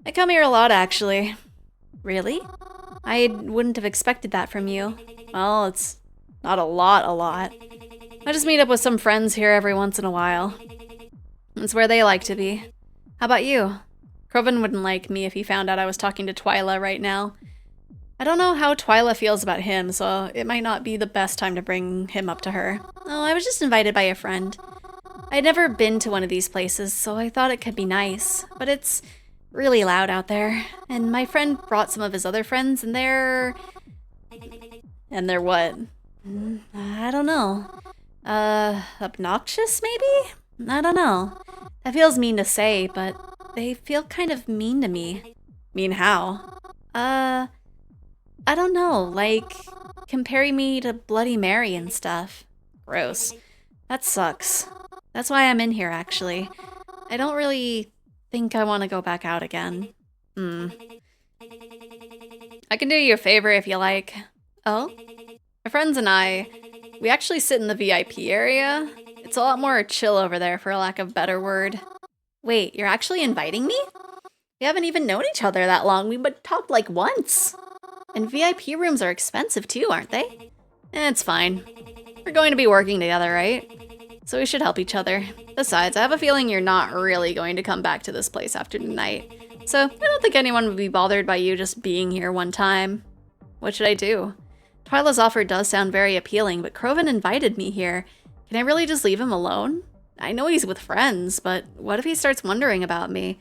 I come here a lot, actually. Really? I wouldn't have expected that from you. Well, it's not a lot. I just meet up with some friends here every once in a while. It's where they like to be. How about you? Croven wouldn't like me if he found out I was talking to Twyla right now. I don't know how Twyla feels about him, so it might not be the best time to bring him up to her. Oh, I was just invited by a friend. I'd never been to one of these places, so I thought it could be nice. But it's really loud out there. And my friend brought some of his other friends, and they're... And they're what? I don't know. Obnoxious, maybe? I don't know. That feels mean to say, but... They feel kind of mean to me. Mean how? I don't know, like, comparing me to Bloody Mary and stuff. Gross. That sucks. That's why I'm in here, actually. I don't really think I want to go back out again. I can do you a favor if you like. Oh? My friends and I, we actually sit in the VIP area. It's a lot more chill over there, for lack of a better word. Wait, you're actually inviting me? We haven't even known each other that long. We but talked like once. And VIP rooms are expensive too, aren't they? It's fine. We're going to be working together, right? So we should help each other. Besides, I have a feeling you're not really going to come back to this place after tonight. So I don't think anyone would be bothered by you just being here one time. What should I do? Twyla's offer does sound very appealing, but Croven invited me here. Can I really just leave him alone? I know he's with friends, but what if he starts wondering about me?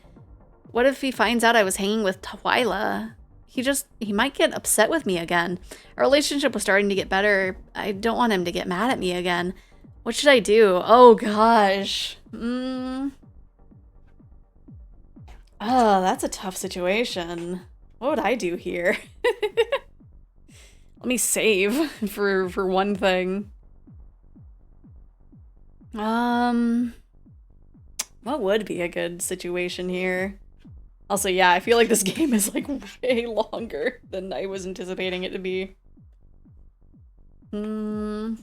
What if he finds out I was hanging with Twyla? He might get upset with me again. Our relationship was starting to get better. I don't want him to get mad at me again. What should I do? Oh gosh. Oh, that's a tough situation. What would I do here? Let me save for one thing. What would be a good situation here? Also, yeah, I feel like this game is like way longer than I was anticipating it to be. You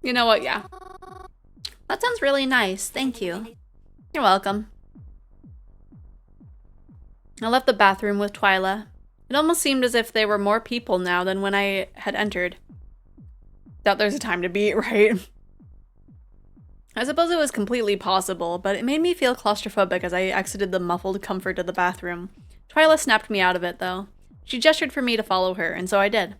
know what? Yeah. That sounds really nice. Thank you. You're welcome. I left the bathroom with Twyla. It almost seemed as if there were more people now than when I had entered. Doubt there's a time to beat, right? I suppose it was completely possible, but it made me feel claustrophobic as I exited the muffled comfort of the bathroom. Twyla snapped me out of it, though. She gestured for me to follow her, and so I did.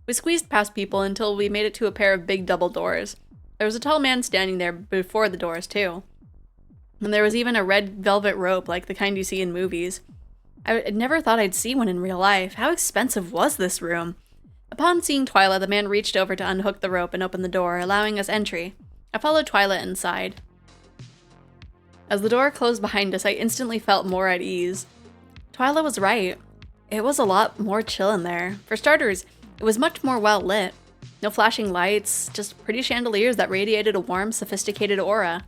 We squeezed past people until we made it to a pair of big double doors. There was a tall man standing there before the doors, too. And there was even a red velvet rope like the kind you see in movies. I never thought I'd see one in real life. How expensive was this room? Upon seeing Twyla, the man reached over to unhook the rope and open the door, allowing us entry. I followed Twyla inside. As the door closed behind us, I instantly felt more at ease. Twyla was right. It was a lot more chill in there. For starters, it was much more well lit. No flashing lights, just pretty chandeliers that radiated a warm, sophisticated aura.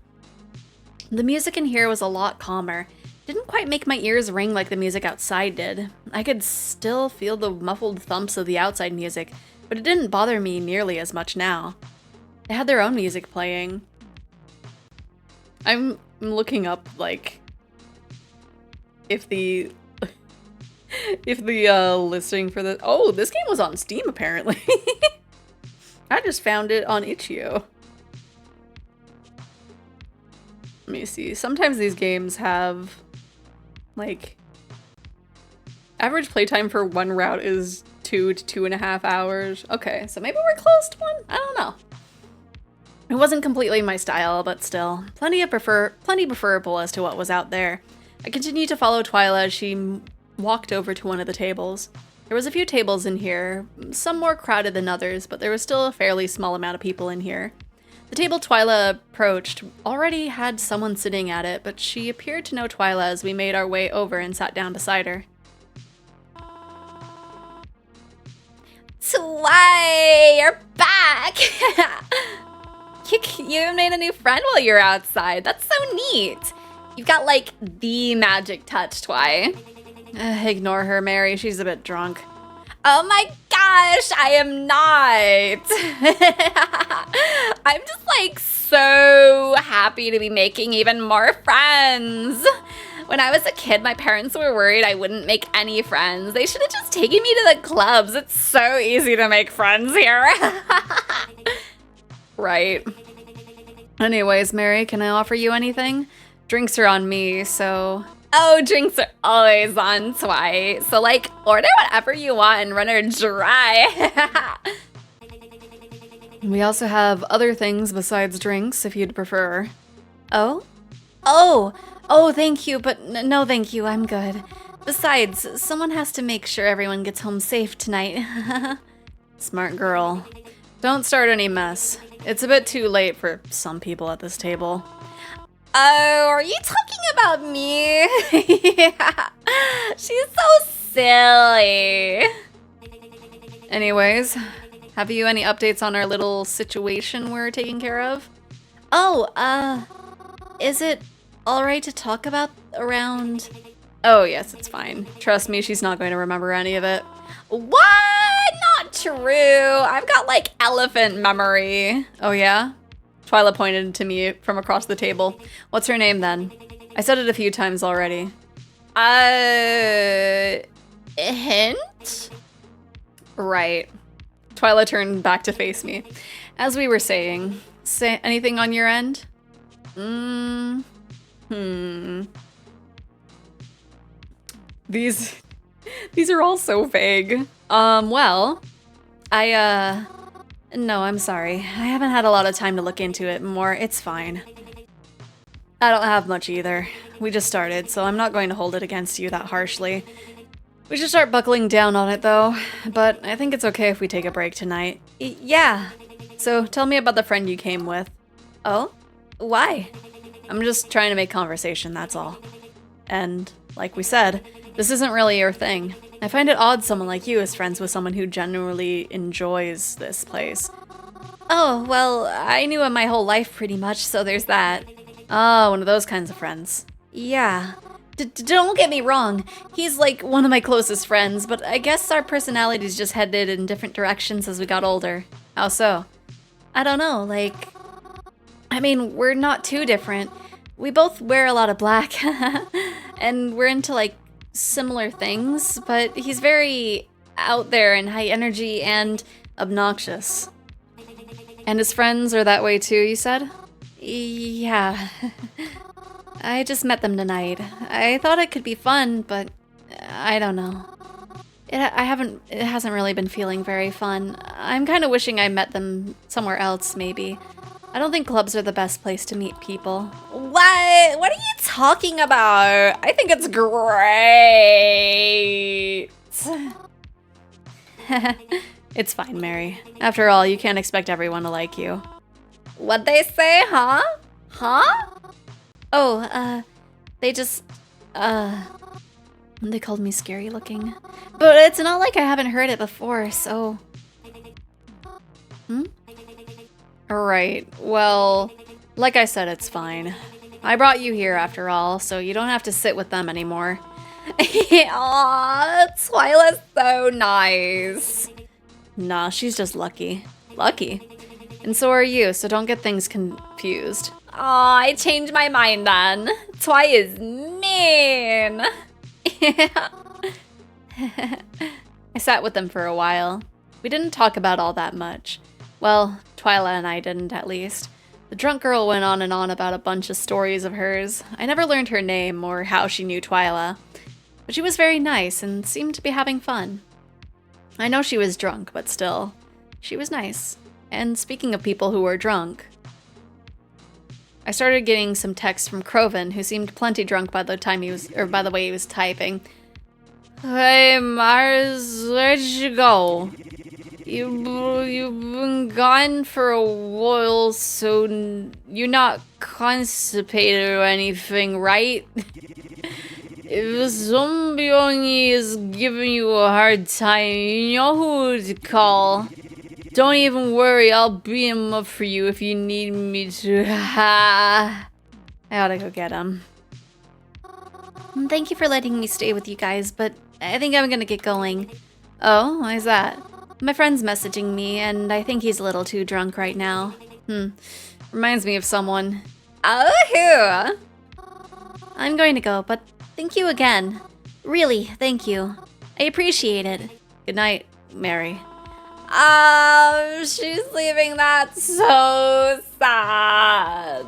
The music in here was a lot calmer. Didn't quite make my ears ring like the music outside did. I could still feel the muffled thumps of the outside music, but it didn't bother me nearly as much now. They had their own music playing. I'm looking up, like, if the listing for the this game was on Steam apparently. I just found it on itch.io. Let me see. Sometimes these games have like average playtime for one route is 2 to 2.5 hours. Okay, so maybe we're close to one. I don't know. It wasn't completely my style, but still, plenty preferable as to what was out there. I continued to follow Twyla as she walked over to one of the tables. There was a few tables in here, some more crowded than others, but there was still a fairly small amount of people in here. The table Twyla approached already had someone sitting at it, but she appeared to know Twyla as we made our way over and sat down beside her. Twy, you're back! You made a new friend while you're outside. That's so neat. You've got like the magic touch, Twy. Ignore her, Mary. She's a bit drunk. Oh my gosh, I am not. I'm just like so happy to be making even more friends. When I was a kid, my parents were worried I wouldn't make any friends. They should have just taken me to the clubs. It's so easy to make friends here. Right. Anyways, Mary, can I offer you anything? Drinks are on me, so... Oh, drinks are always on Twy. So, like, order whatever you want and run her dry. We also have other things besides drinks, if you'd prefer. Oh? Oh, thank you, but no thank you, I'm good. Besides, someone has to make sure everyone gets home safe tonight. Smart girl. Don't start any mess. It's a bit too late for some people at this table. Oh, are you talking about me? Yeah. She's so silly. Anyways, have you any updates on our little situation we're taking care of? Oh, is it alright to talk about around... Oh yes, it's fine. Trust me, she's not going to remember any of it. What? Not true. I've got like elephant memory. Oh yeah? Twyla pointed to me from across the table. What's her name then? I said it a few times already. Hint? Right. Twyla turned back to face me. As we were saying, say anything on your end? These are all so vague. Well, no, I'm sorry. I haven't had a lot of time to look into it more. It's fine. I don't have much either. We just started, so I'm not going to hold it against you that harshly. We should start buckling down on it, though. But I think it's okay if we take a break tonight. Yeah. So tell me about the friend you came with. Oh? Why? I'm just trying to make conversation, that's all. And, like we said, this isn't really your thing. I find it odd someone like you is friends with someone who genuinely enjoys this place. Oh, well, I knew him my whole life pretty much, so there's that. Oh, one of those kinds of friends. Yeah. Don't get me wrong, he's like one of my closest friends, but I guess our personalities just headed in different directions as we got older. How so? I don't know, like... I mean, we're not too different. We both wear a lot of black, and we're into like similar things, but he's very out there and high energy and obnoxious. And his friends are that way too, you said? Yeah. I just met them tonight. I thought it could be fun, but I don't know. It hasn't really been feeling very fun. I'm kind of wishing I met them somewhere else, maybe. I don't think clubs are the best place to meet people. What? What are you talking about? I think it's great. It's fine, Mary. After all, you can't expect everyone to like you. What'd they say, huh? Huh? Oh, they just, they called me scary looking. But it's not like I haven't heard it before, so... Alright, well, like I said, it's fine. I brought you here after all, so you don't have to sit with them anymore. Aw, Twyla's so nice. Nah, she's just lucky. Lucky? And so are you, so don't get things confused. Aw, I changed my mind then. Twy is mean. Yeah. I sat with them for a while. We didn't talk about all that much. Well, Twyla and I didn't, at least. The drunk girl went on and on about a bunch of stories of hers. I never learned her name or how she knew Twyla. But she was very nice and seemed to be having fun. I know she was drunk, but still, she was nice. And speaking of people who were drunk, I started getting some texts from Croven, who seemed plenty drunk by the way he was typing. Hey Mars, where'd you go? You've been gone for a while, so you're not constipated or anything, right? If somebody is giving you a hard time, you know who to call. Don't even worry, I'll beat him up for you if you need me to. I oughta go get him. Thank you for letting me stay with you guys, but I think I'm gonna get going. Oh, why's that? My friend's messaging me, and I think he's a little too drunk right now. Reminds me of someone. Oh, here! I'm going to go, but thank you again. Really, thank you. I appreciate it. Good night, Mary. She's leaving. That's so sad.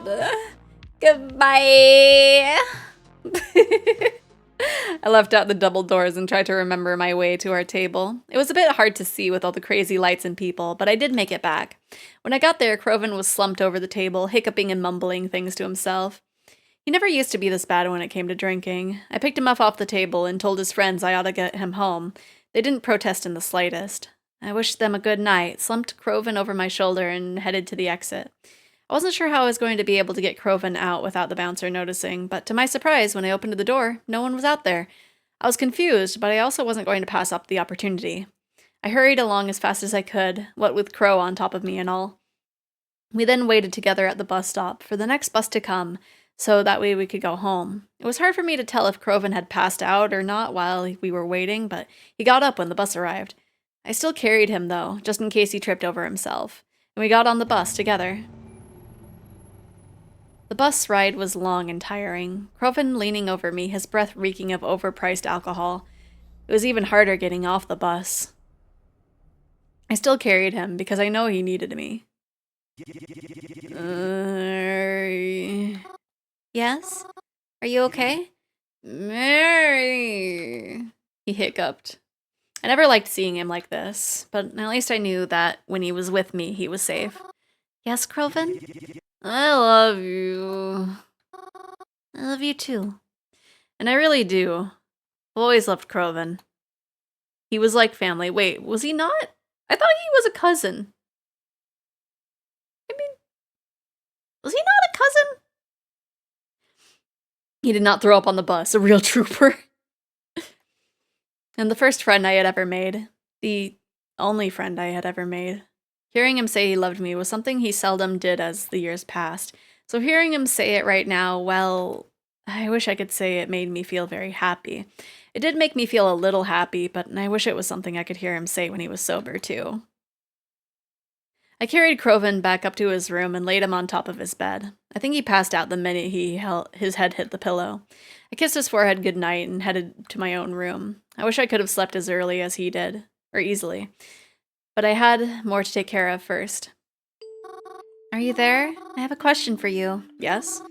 Goodbye. I left out the double doors and tried to remember my way to our table. It was a bit hard to see with all the crazy lights and people, but I did make it back. When I got there, Croven was slumped over the table, hiccuping and mumbling things to himself. He never used to be this bad when it came to drinking. I picked him up off the table and told his friends I ought to get him home. They didn't protest in the slightest. I wished them a good night, slumped Croven over my shoulder, and headed to the exit. I wasn't sure how I was going to be able to get Croven out without the bouncer noticing, but to my surprise, when I opened the door, no one was out there. I was confused, but I also wasn't going to pass up the opportunity. I hurried along as fast as I could, what with Crow on top of me and all. We then waited together at the bus stop for the next bus to come, so that way we could go home. It was hard for me to tell if Croven had passed out or not while we were waiting, but he got up when the bus arrived. I still carried him, though, just in case he tripped over himself, and we got on the bus together. The bus ride was long and tiring, Croven leaning over me, his breath reeking of overpriced alcohol. It was even harder getting off the bus. I still carried him because I know he needed me. Yes? Are you okay? Mary, he hiccuped. I never liked seeing him like this, but at least I knew that when he was with me, he was safe. Yes, Croven? I love you. I love you too. And I really do. I've always loved Croven. He was like family. Wait, was he not? I thought he was a cousin. I mean, was he not a cousin? He did not throw up on the bus, a real trooper. And the first friend I had ever made. The only friend I had ever made. Hearing him say he loved me was something he seldom did as the years passed. So hearing him say it right now, well, I wish I could say it made me feel very happy. It did make me feel a little happy, but I wish it was something I could hear him say when he was sober, too. I carried Croven back up to his room and laid him on top of his bed. I think he passed out the minute his head hit the pillow. I kissed his forehead goodnight and headed to my own room. I wish I could have slept as early as he did, or easily. But I had more to take care of first. Are you there? I have a question for you. Yes?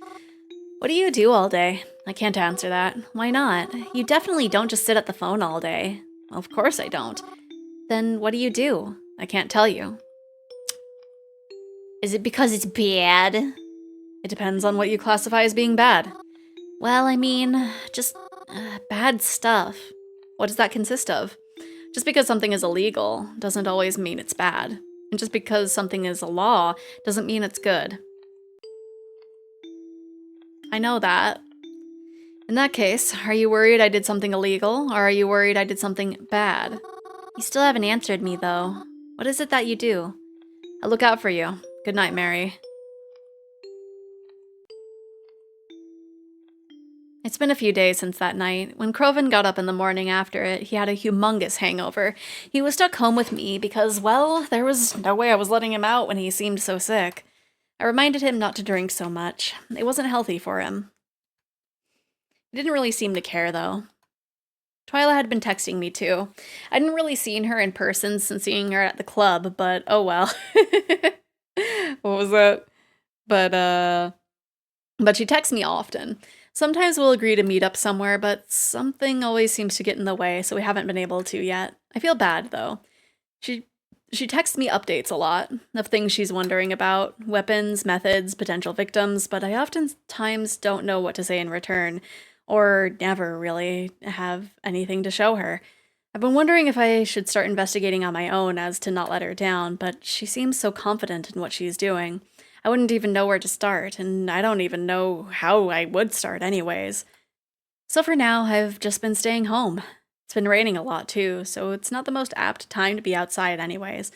What do you do all day? I can't answer that. Why not? You definitely don't just sit at the phone all day. Well, of course I don't. Then what do you do? I can't tell you. Is it because it's bad? It depends on what you classify as being bad. Well, I mean, just bad stuff. What does that consist of? Just because something is illegal doesn't always mean it's bad. And just because something is a law doesn't mean it's good. I know that. In that case, are you worried I did something illegal, or are you worried I did something bad? You still haven't answered me, though. What is it that you do? I'll look out for you. Good night, Mary. It's been a few days since that night. When Croven got up in the morning after it, he had a humongous hangover. He was stuck home with me because, well, there was no way I was letting him out when he seemed so sick. I reminded him not to drink so much. It wasn't healthy for him. He didn't really seem to care, though. Twyla had been texting me too. I hadn't really seen her in person since seeing her at the club, but oh well. What was that? But she texts me often. Sometimes we'll agree to meet up somewhere, but something always seems to get in the way, so we haven't been able to yet. I feel bad, though. She texts me updates a lot of things she's wondering about, weapons, methods, potential victims, but I oftentimes don't know what to say in return, or never really have anything to show her. I've been wondering if I should start investigating on my own as to not let her down, but she seems so confident in what she's doing. I wouldn't even know where to start, and I don't even know how I would start anyways. So for now, I've just been staying home. It's been raining a lot too, so it's not the most apt time to be outside anyways.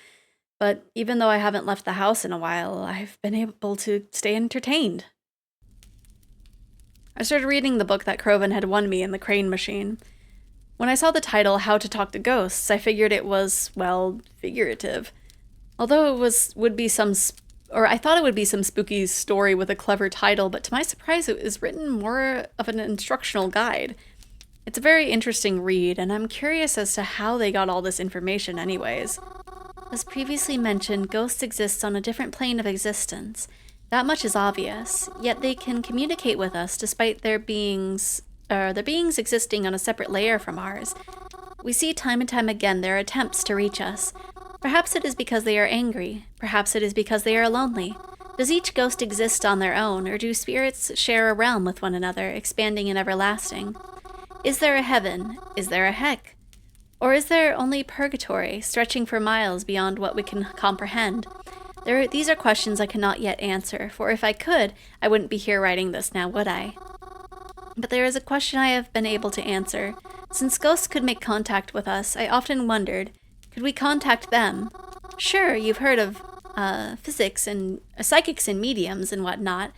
But even though I haven't left the house in a while, I've been able to stay entertained. I started reading the book that Croven had won me in the crane machine. When I saw the title, How to Talk to Ghosts, I figured it was, well, figurative. Although I thought it would be some spooky story with a clever title, but to my surprise it was written more of an instructional guide. It's a very interesting read, and I'm curious as to how they got all this information anyways. As previously mentioned, ghosts exist on a different plane of existence. That much is obvious, yet they can communicate with us despite their beings existing on a separate layer from ours. We see time and time again their attempts to reach us. Perhaps it is because they are angry. Perhaps it is because they are lonely. Does each ghost exist on their own, or do spirits share a realm with one another, expanding and everlasting? Is there a heaven? Is there a heck? Or is there only purgatory, stretching for miles beyond what we can comprehend? These are questions I cannot yet answer, for if I could, I wouldn't be here writing this now, would I? But there is a question I have been able to answer. Since ghosts could make contact with us, I often wondered, could we contact them? Sure, you've heard of psychics and mediums and whatnot,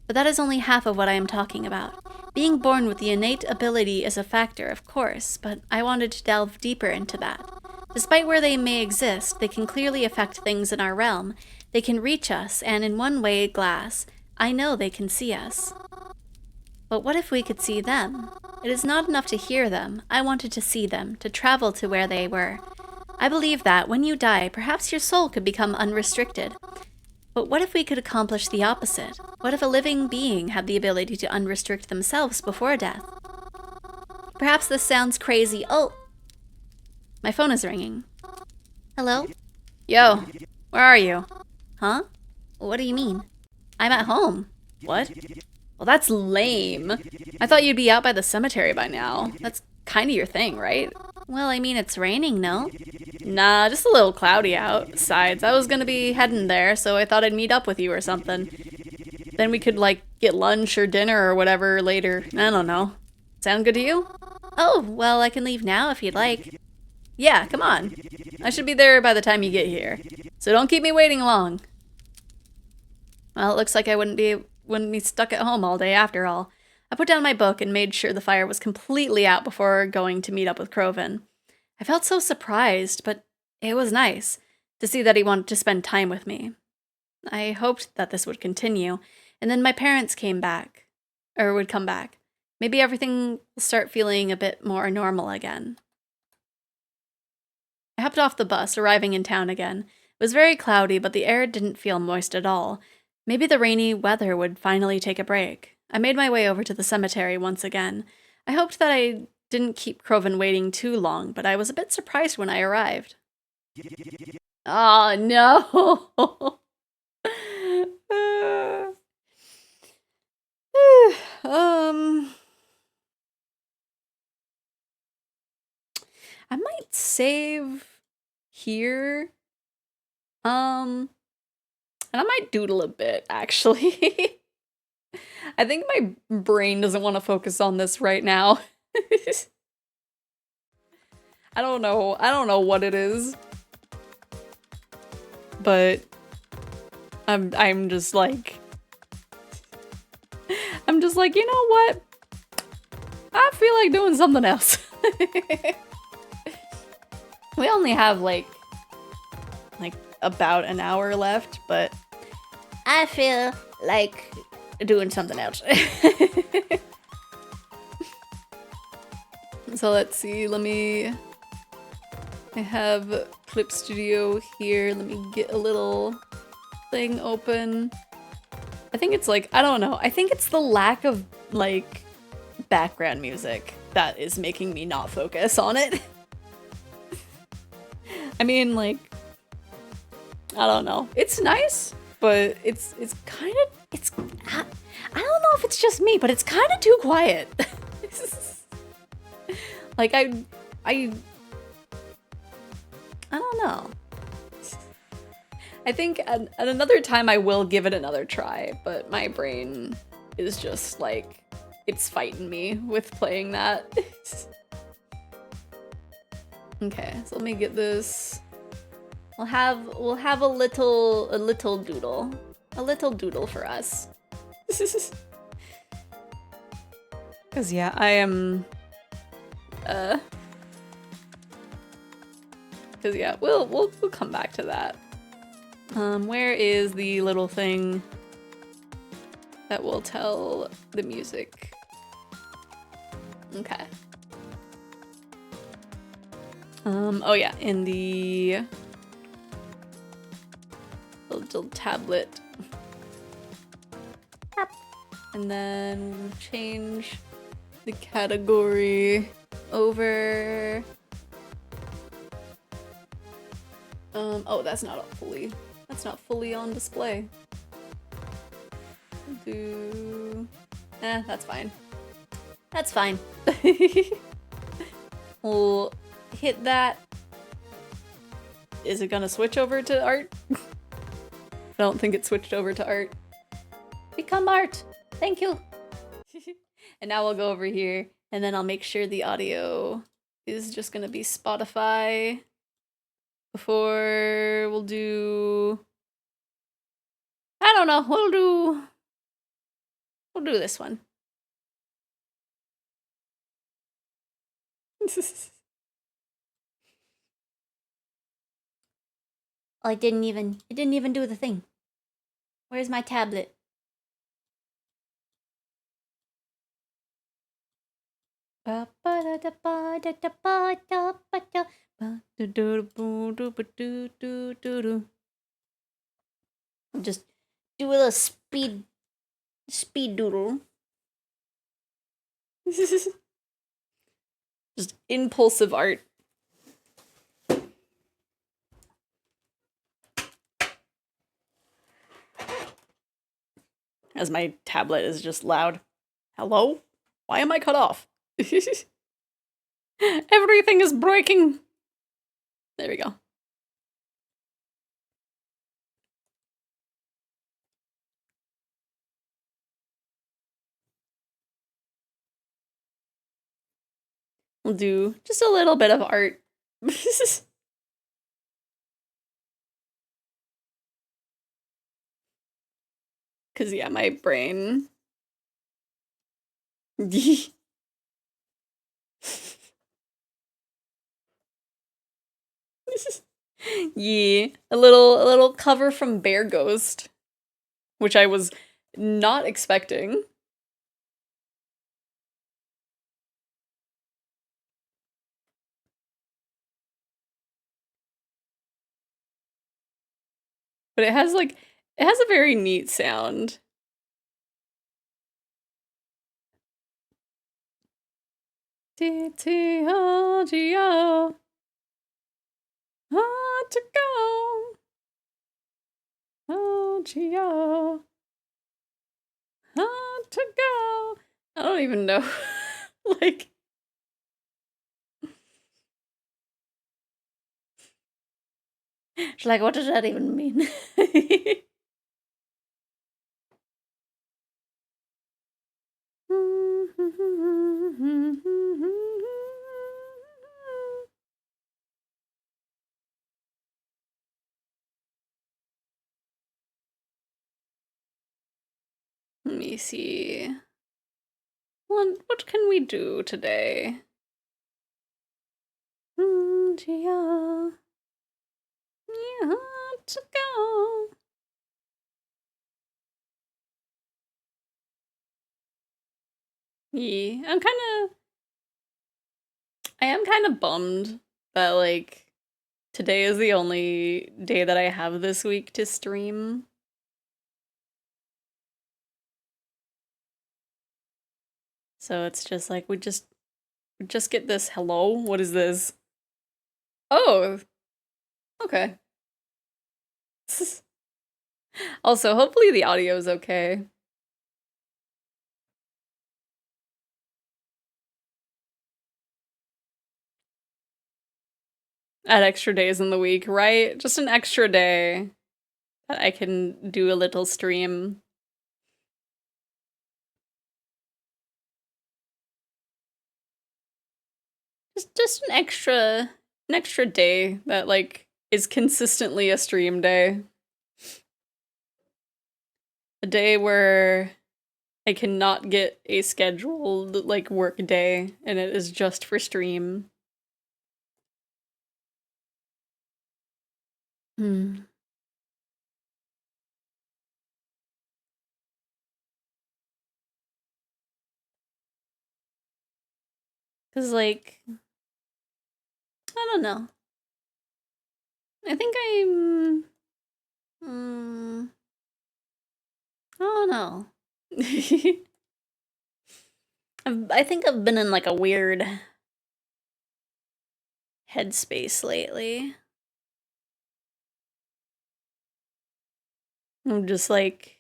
but that is only half of what I am talking about. Being born with the innate ability is a factor, of course, but I wanted to delve deeper into that. Despite where they may exist, they can clearly affect things in our realm. They can reach us, and in one way, glass, I know they can see us. But what if we could see them? It is not enough to hear them. I wanted to see them, to travel to where they were. I believe that, when you die, perhaps your soul could become unrestricted. But what if we could accomplish the opposite? What if a living being had the ability to unrestrict themselves before death? Perhaps this sounds crazy. Oh! My phone is ringing. Hello? Yo, where are you? Huh? What do you mean? I'm at home. What? Well, that's lame. I thought you'd be out by the cemetery by now. That's kind of your thing, right? Well, I mean, it's raining, no? Nah, just a little cloudy out. Besides, I was gonna be heading there, so I thought I'd meet up with you or something. Then we could, like, get lunch or dinner or whatever later. I don't know. Sound good to you? Oh, well, I can leave now if you'd like. Yeah, come on. I should be there by the time you get here. So don't keep me waiting long. Well, it looks like I wouldn't be stuck at home all day after all. I put down my book and made sure the fire was completely out before going to meet up with Croven. I felt so surprised, but it was nice to see that he wanted to spend time with me. I hoped that this would continue, and then my parents would come back. Maybe everything will start feeling a bit more normal again. I hopped off the bus, arriving in town again. It was very cloudy, but the air didn't feel moist at all. Maybe the rainy weather would finally take a break. I made my way over to the cemetery once again. I hoped that I didn't keep Croven waiting too long, but I was a bit surprised when I arrived. Oh, no! I might save here. And I might doodle a bit, actually. I think my brain doesn't want to focus on this right now. I don't know what it is. But I'm just like, you know what? I feel like doing something else. We only have like about an hour left, but I feel like doing something else. So So let's see, I have Clip Studio here. Let me get a little thing open. I think it's like, I don't know. I think it's the lack of like background music that is making me not focus on it. I mean, like, I don't know. It's nice, but it's kind of, I don't know if it's just me, but it's kind of too quiet. Like, I don't know. I think at another time I will give it another try, but my brain is just like, it's fighting me with playing that. Okay, so let me get this. We'll have a little doodle. A little doodle for us. Cause yeah, I am cause yeah, we'll come back to that. Where is the little thing that will tell the music? Okay. Oh yeah, in the little tablet. And then change the category over. Oh, that's not fully on display. That's fine. That's fine. We'll hit that. Is it gonna switch over to art? I don't think it switched over to art. Become art! Thank you! And now we'll go over here, and then I'll make sure the audio is just gonna be Spotify. Before we'll do... I don't know, we'll do this one. Oh, it didn't even do the thing. Where's my tablet? Just do a little speed doodle. Just impulsive art. As my tablet is just loud. Hello? Why am I cut off? Everything is breaking. There we go. We'll do just a little bit of art. Cause yeah, my brain. Yeah, a little cover from Bear Ghost, which I was not expecting. But it has a very neat sound. T-T-O-G-O. Hard to go. O-G-O. Hard to go. I don't even know. Like. She's like, what does that even mean? Let me see. What can we do today? Yeah, to go. Yeah, I'm kind of I am kind of bummed that, like, today is the only day that I have this week to stream. So it's just like, we just get this. Hello? What is this? Oh, okay. Also, hopefully the audio is okay. Add extra days in the week, right? Just an extra day that I can do a little stream. Just an extra day that, like, is consistently a stream day. A day where I cannot get a scheduled, like, work day, and it is just for stream. Hmm. Cause, like, I don't know. I think I don't know. I think I've been in, like, a weird headspace lately. I'm just like,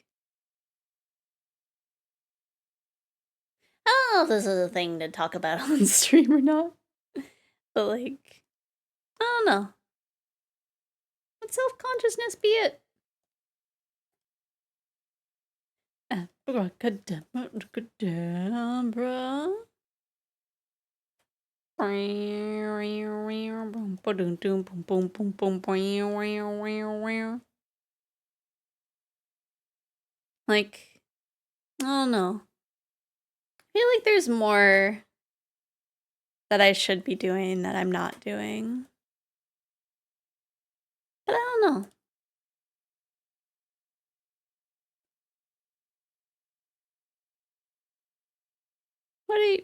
I don't know if this is a thing to talk about on stream or not. But, like, I don't know. Let self-consciousness be it. Abracadabra. Like, I don't know. I feel like there's more that I should be doing that I'm not doing. But I don't know. What do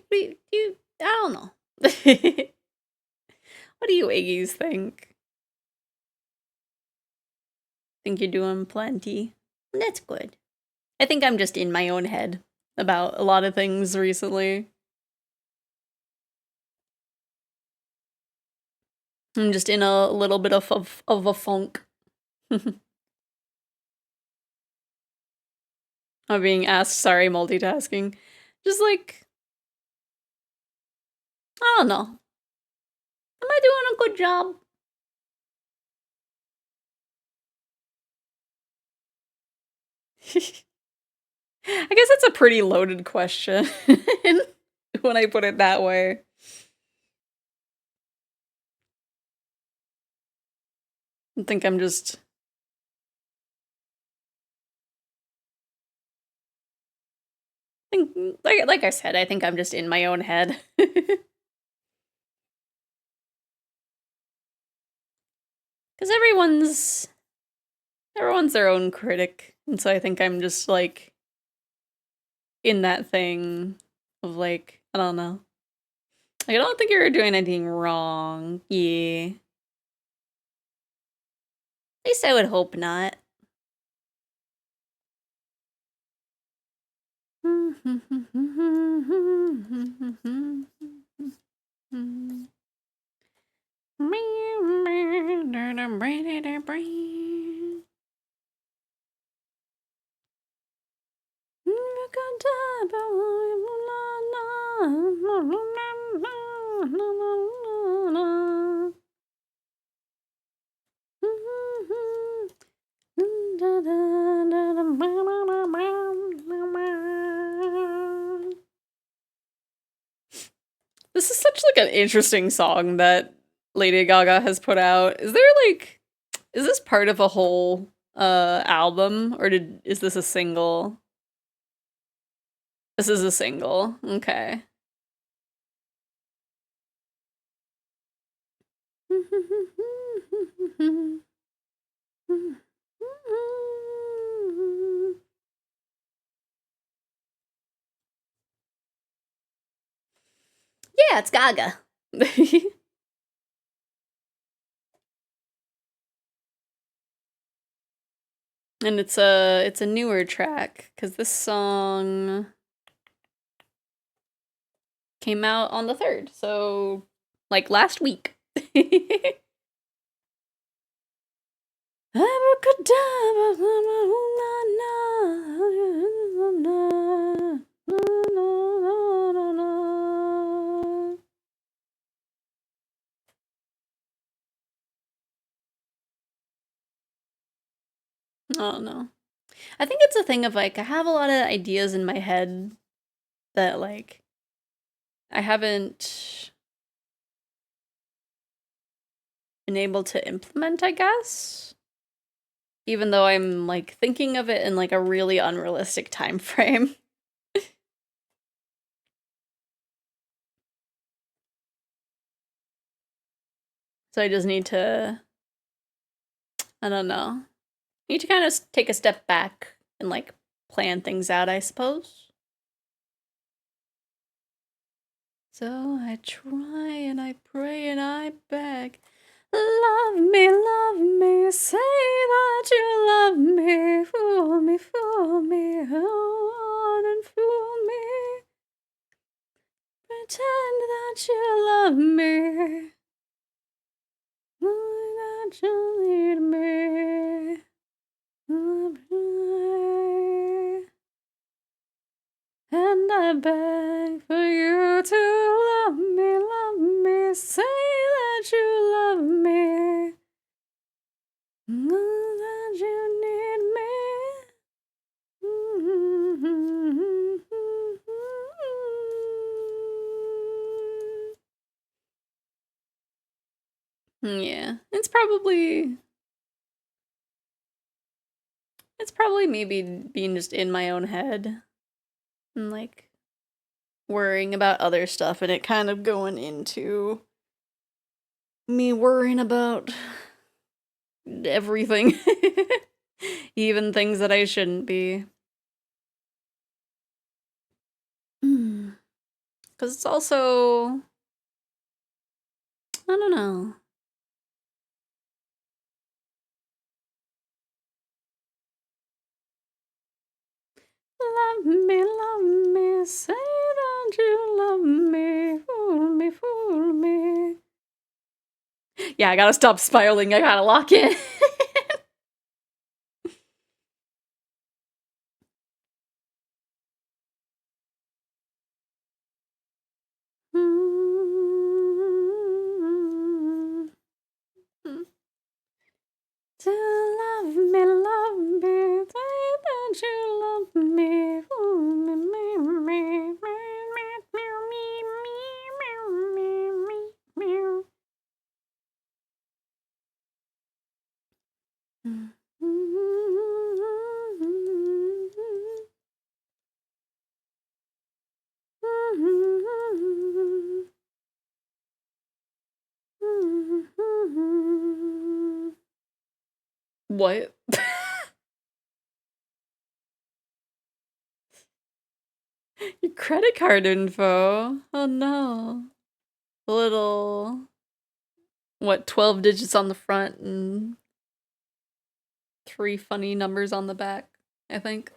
you I don't know. What do you Iggies think? Think you're doing plenty. That's good. I think I'm just in my own head about a lot of things recently. I'm just in a little bit of a funk. I'm being asked, sorry, multitasking. Just like, I don't know. Am I doing a good job? I guess that's a pretty loaded question when I put it that way. I think I'm just... like I said, I think I'm just in my own head. Because everyone's their own critic. And so I think I'm just, like, in that thing of, like, I don't know. Like, I don't think you're doing anything wrong. Yeah. At least I would hope not. This is such, like, an interesting song that Lady Gaga has put out. Is there, like, is this part of a whole album, or is this a single? This is a single. Okay. Yeah, it's Gaga. And it's a newer track because this song came out on the 3rd, so like last week. Oh no. I think it's a thing of like I have a lot of ideas in my head that like I haven't been able to implement, I guess. Even though I'm like thinking of it in like a really unrealistic time frame. So I just need to, I don't know, need to kind of take a step back and like plan things out, I suppose. So I try and I pray and I beg. Love me, say that you love me, fool me, on and fool me. Pretend that you love me, that you need me. And I beg for you to love me, say that you love me, that you need me. Yeah, it's probably maybe being just in my own head and like worrying about other stuff and it kind of going into me worrying about everything. Even things that I shouldn't be. Because it's also, I don't know. Love me, say that you love me, fool me. Yeah, I gotta stop spiraling, I gotta lock in. To love me, say that you love me, fool me. What? Your credit card info? Oh no. The little, what, 12 digits on the front and 3 funny numbers on the back, I think.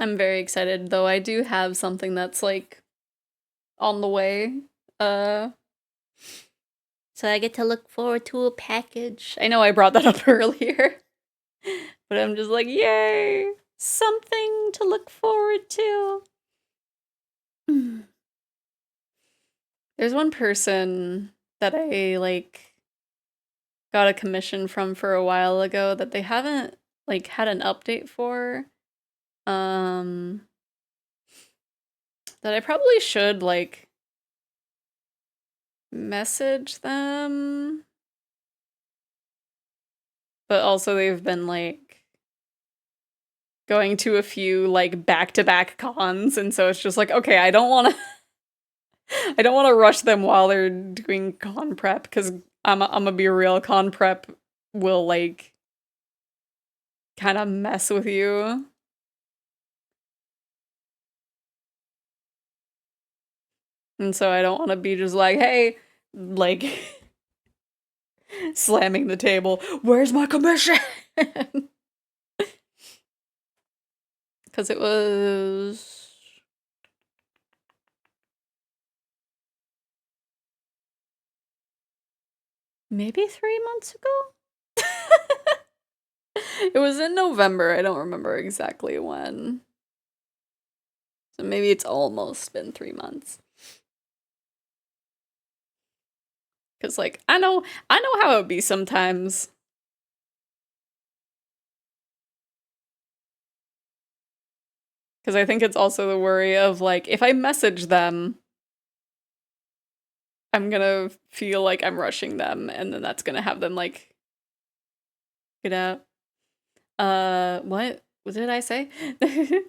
I'm very excited, though I do have something that's like on the way. So I get to look forward to a package. I know I brought that up earlier, but I'm just like, yay! Something to look forward to. There's one person that I like got a commission from for a while ago that they haven't like had an update for. that I probably should, like, message them. But also they've been, like, going to a few, like, back-to-back cons, and so it's just like, okay, I don't wanna I don't wanna rush them while they're doing con prep, because I'ma be real, con prep will, like, kinda mess with you. And so I don't wanna be just like, hey, like, slamming the table, where's my commission? Because it was... maybe 3 months ago? It was in November, I don't remember exactly when. So maybe it's almost been 3 months. Because, like, I know how it would be sometimes. Because I think it's also the worry of, like, if I message them, I'm gonna feel like I'm rushing them, and then that's gonna have them, like, get out. What? What did I say? Can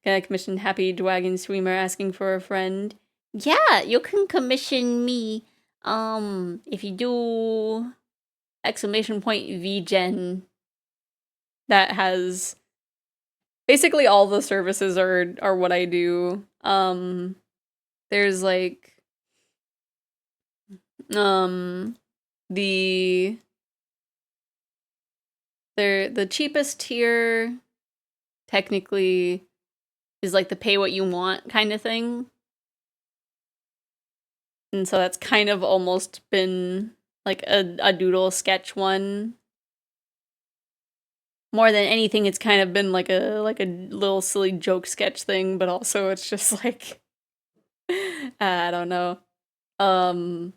I commission Happy Dwagon Streamer asking for a friend? Yeah, you can commission me. If you do exclamation point VGen, that has basically all the services are what I do. There's like the cheapest tier technically is like the pay what you want kind of thing. And so that's kind of almost been like a doodle sketch one. More than anything, it's kind of been like a little silly joke sketch thing, but also it's just like I don't know. I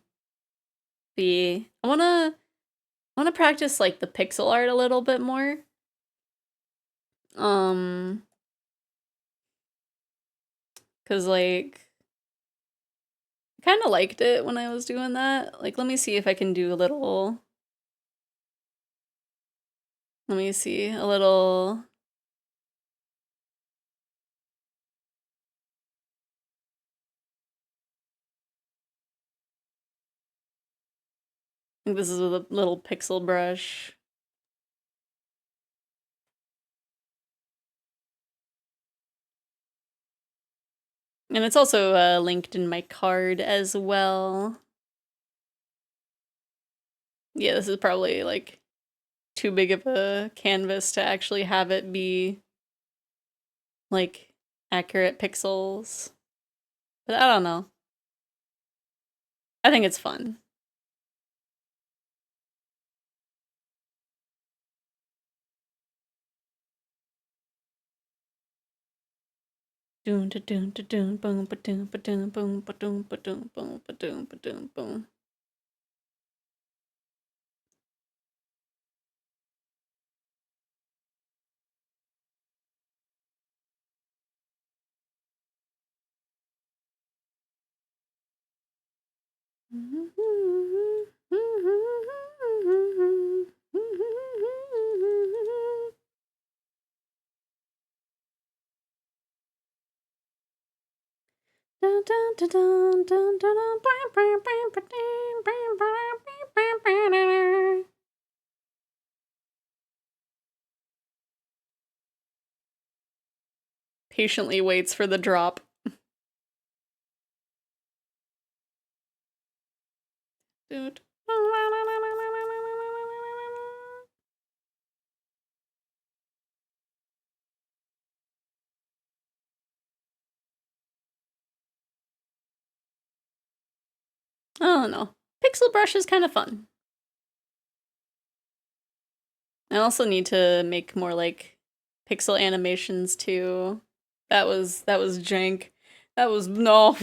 wanna practice like the pixel art a little bit more. Cause like I kinda liked it when I was doing that. Like, let me see if I can do a little... Let me see, a little... I think this is with a little pixel brush. And it's also linked in my card as well. Yeah, this is probably like too big of a canvas to actually have it be like accurate pixels. But I don't know. I think it's fun. Doom da doom da doom boom ba doom ba doom boom ba doom ba doom boom ba doom ba doom boom. Patiently waits for the drop. Dude. I don't know. Pixel brush is kind of fun. I also need to make more like pixel animations too. That was jank. That was no.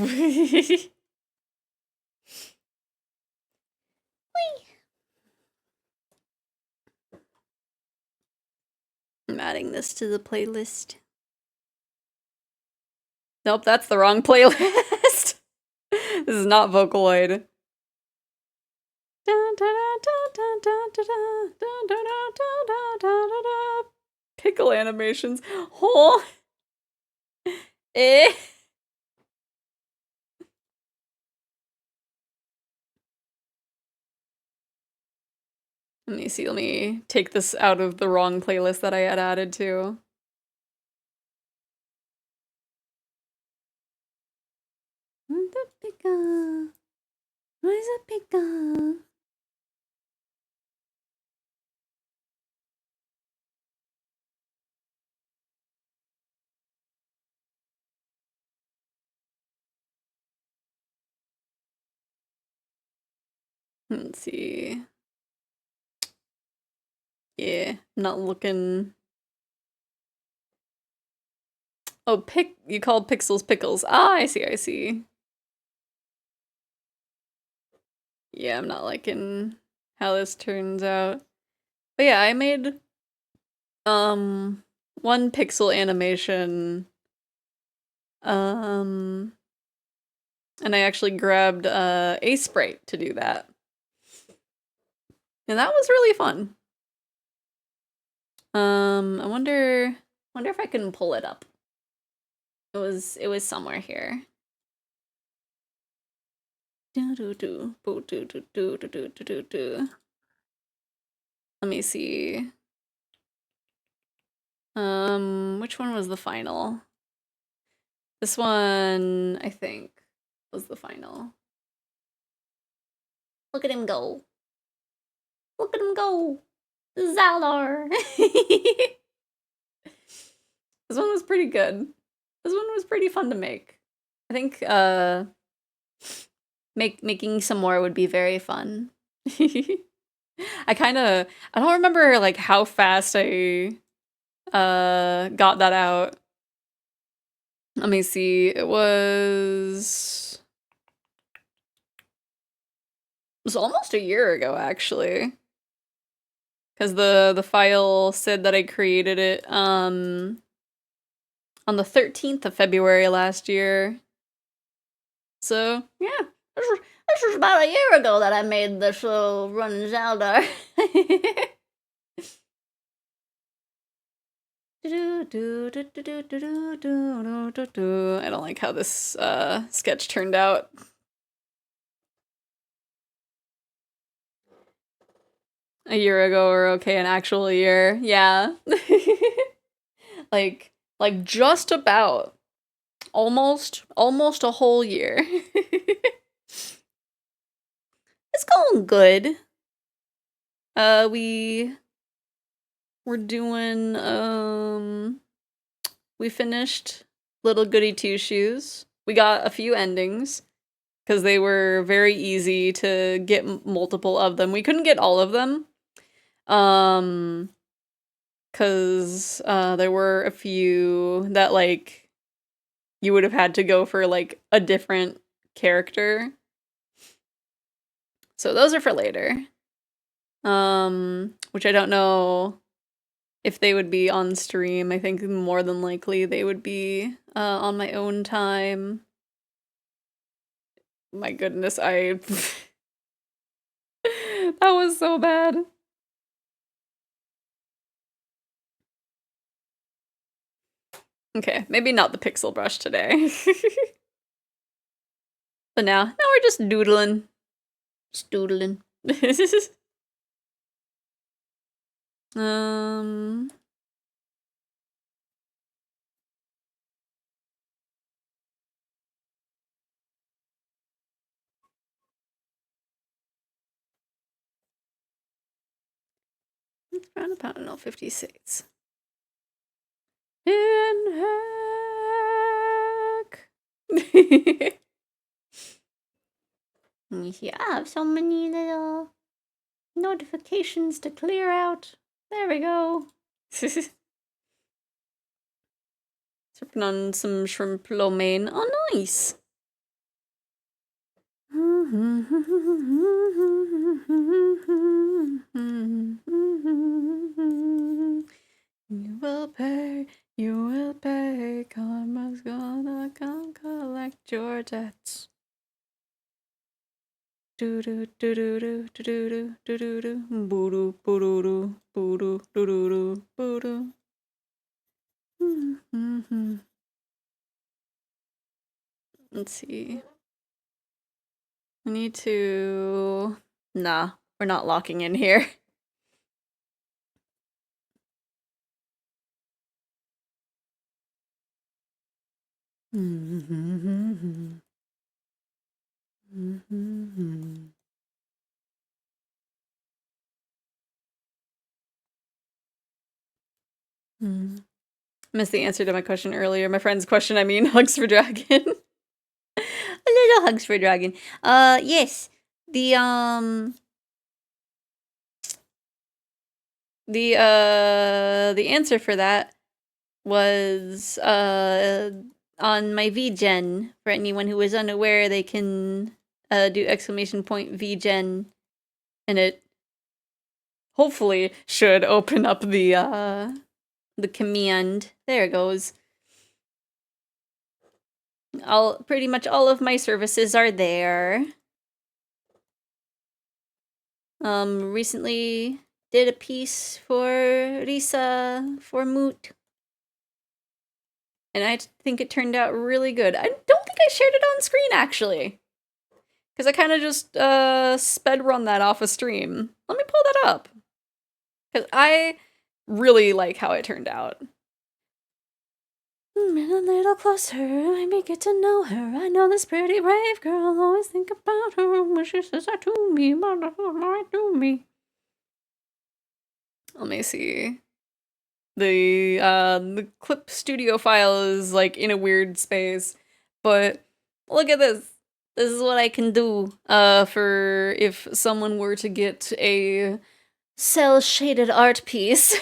I'm adding this to the playlist. Nope, that's the wrong playlist. This is not Vocaloid. Pickle animations. Oh. Eh. Let me see, let me take this out of the wrong playlist that I had added to. Let's see. Yeah, not looking. Oh, you called pixels pickles. Ah, I see, I see. Yeah, I'm not liking how this turns out. But yeah, I made one pixel animation. And I actually grabbed a sprite to do that. And that was really fun. I wonder if I can pull it up. It was somewhere here. Let me see. Which one was the final? This one, I think, was the final. Look at him go. Look at him go. Zaldar. This one was pretty good. This one was pretty fun to make. I think making some more would be very fun. I don't remember like how fast I got that out. Let me see. It was almost a year ago actually. Cuz the file said that I created it on the 13th of February last year. So, yeah. This was about a year ago that I made this little run Zelda. I don't like how this sketch turned out. A year ago or okay, an actual year. Yeah. like just about almost a whole year. It's going good. We're doing we finished Little Goody Two Shoes. We got a few endings because they were very easy to get multiple of them. We couldn't get all of them. Cause there were a few that like you would have had to go for like a different character. So those are for later. Which I don't know if they would be on stream. I think more than likely they would be on my own time. My goodness, that was so bad. Okay, maybe not the pixel brush today. But now we're just doodling. Just doodling. It's around about, I don't know, 56. In heck. You have so many little notifications to clear out. There we go. Sipping on some shrimp lo mein. Oh, nice. will pay, you will pay. Karma's gonna come collect your debts. Do do do do do do do do do do boo doo boo doo doo boo doo doo doo boo doo. Let's see. I need to. Nah, we're not locking in here. Missed the answer to my question earlier. My friend's question, I mean, hugs for dragon. A little hugs for dragon. Yes. The answer for that was on my VGen. For anyone who is unaware, they can do !VGen, and it hopefully should open up the command. There it goes. Pretty much all of my services are there. Recently did a piece for Risa for Moot. And I think it turned out really good. I don't think I shared it on screen, actually. Because I kind of just sped run that off a stream. Let me pull that up. Because I really like how it turned out. A little closer, maybe get to know her. I know this pretty brave girl, always think about her when she says that to me, right to me. Let me see. The clip studio file is like in a weird space, but look at this. This is what I can do for if someone were to get a cel-shaded art piece.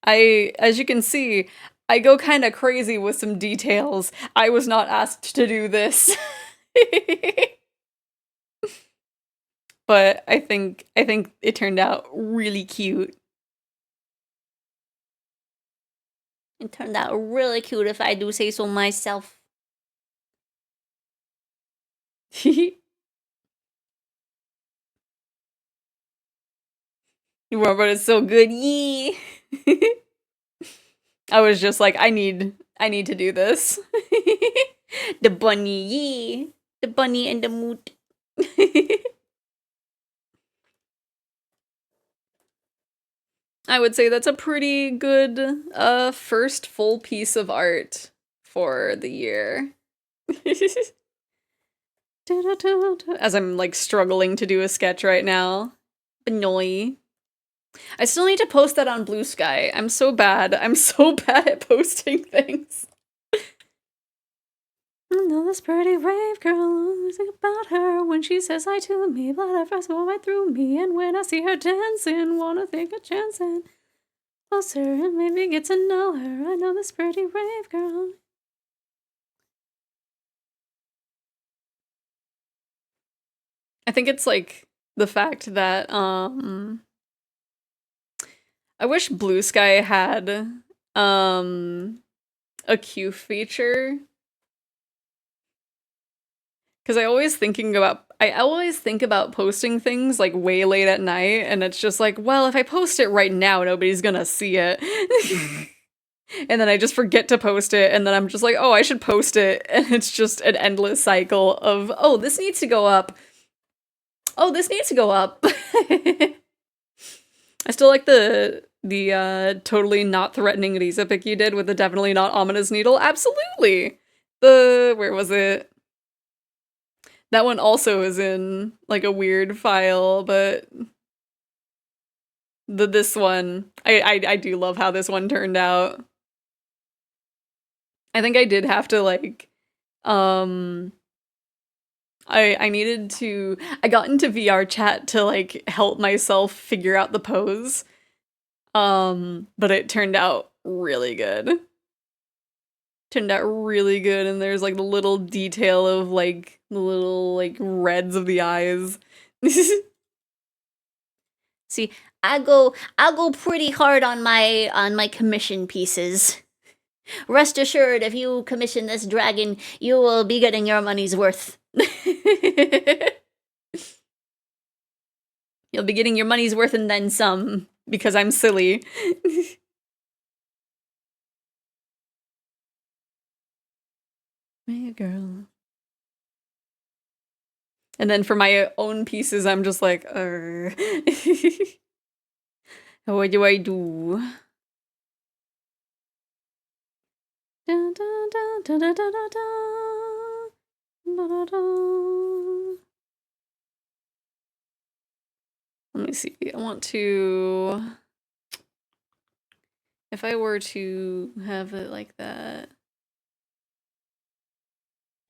As you can see, I go kind of crazy with some details. I was not asked to do this. But I think it turned out really cute. It turned out really cute if I do say so myself. But it's so good. Yee. I was just like, I need to do this. The bunny, yee. The bunny and the moot. I would say that's a pretty good first full piece of art for the year. As I'm like struggling to do a sketch right now. Annoy. I still need to post that on Blue Sky. I'm so bad. I'm so bad at posting things. I know this pretty brave girl, always think about her when she says hi to me. Butterflies go right through me, and when I see her dancing, wanna take a chance and closer and maybe get to know her. I know this pretty brave girl. I think it's like the fact that I wish Blue Sky had a queue feature. Because I always think about posting things like way late at night, and it's just like, well, if I post it right now, nobody's gonna see it. And then I just forget to post it, and then I'm just like, oh, I should post it, and it's just an endless cycle of, oh, this needs to go up. Oh, this needs to go up. I still like the totally not threatening Risa pic you did with the definitely not ominous needle. Absolutely. Where was it? That one also is in like a weird file, but this one, I do love how this one turned out. I think I did have to like, I needed to, I got into VR chat to like help myself figure out the pose. But it turned out really good. Turned out really good, and there's like the little detail of like the little like reds of the eyes. See, I go pretty hard on my commission pieces. Rest assured, if you commission this dragon, you will be getting your money's worth. You'll be getting your money's worth and then some, because I'm silly. Hey, girl. And then for my own pieces, I'm just like, what do I do? Dun, dun, dun, dun, dun, dun, dun, dun, dun, dun. Let me see. I want to... If I were to have it like that...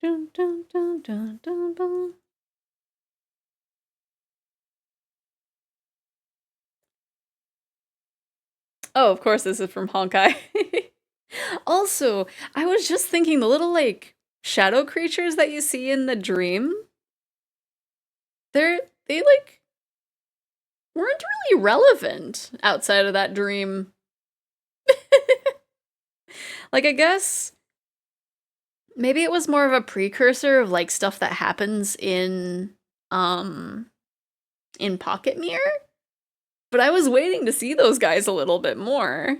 Dun, dun, dun, dun, dun, dun. Oh, of course, this is from Honkai. Also, I was just thinking the little, like, shadow creatures that you see in the dream, they like, weren't really relevant outside of that dream. Like, I guess maybe it was more of a precursor of, like, stuff that happens in Pocket Mirror? But I was waiting to see those guys a little bit more.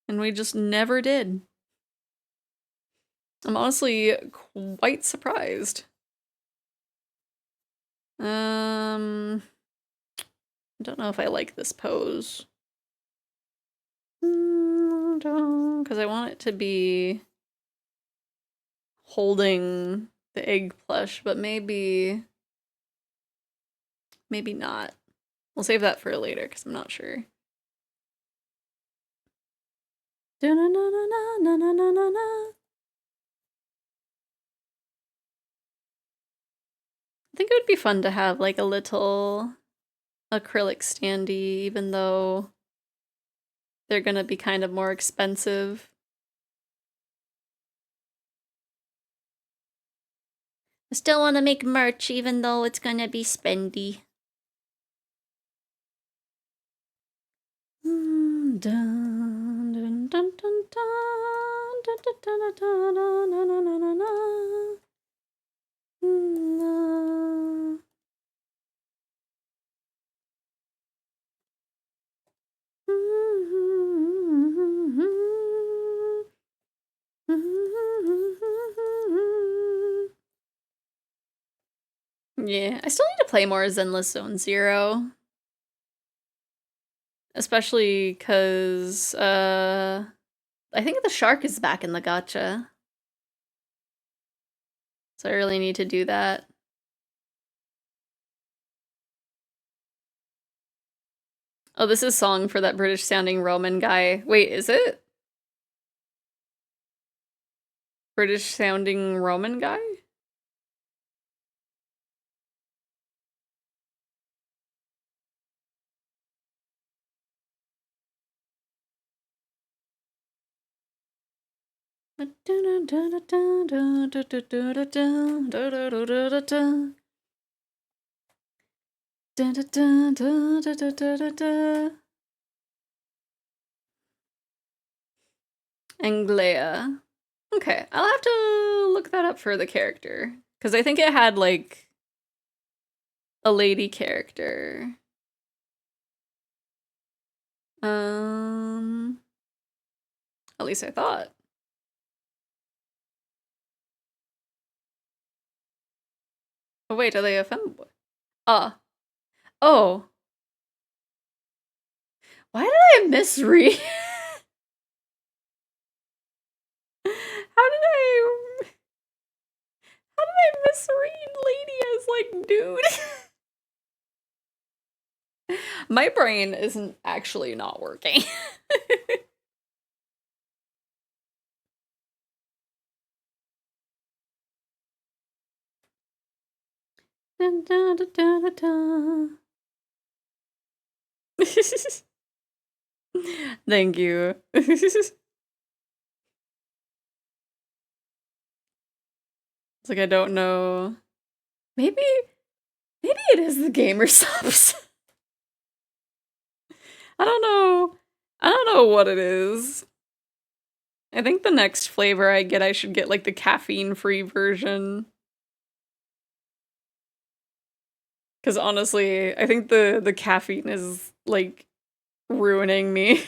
And we just never did. I'm honestly quite surprised. I don't know if I like this pose. Because I want it to be holding the egg plush, but maybe not. We'll save that for later because I'm not sure. I think it would be fun to have like a little acrylic standee, even though they're gonna be kind of more expensive. I still want to make merch, even though it's gonna be spendy. Yeah, I still need to play more Zenless Zone Zero. Especially because, I think the shark is back in the gacha. So I really need to do that. Oh, this is song for that British sounding Roman guy. Wait, is it? British sounding Roman guy? Anglea. Okay, I'll have to look that up for the character. Because I think it had, like, a lady character. At least I thought. Oh wait, are they a femboy? Oh. Why did I misread? How did I misread lady as like dude? My brain isn't actually not working. Dun, dun, dun, dun, dun. Thank you. It's like I don't know. Maybe Maybe it is the gamer subs. I don't know. I don't know what it is. I think the next flavor I get, I should get like the caffeine-free version. Because honestly, I think the caffeine is like ruining me.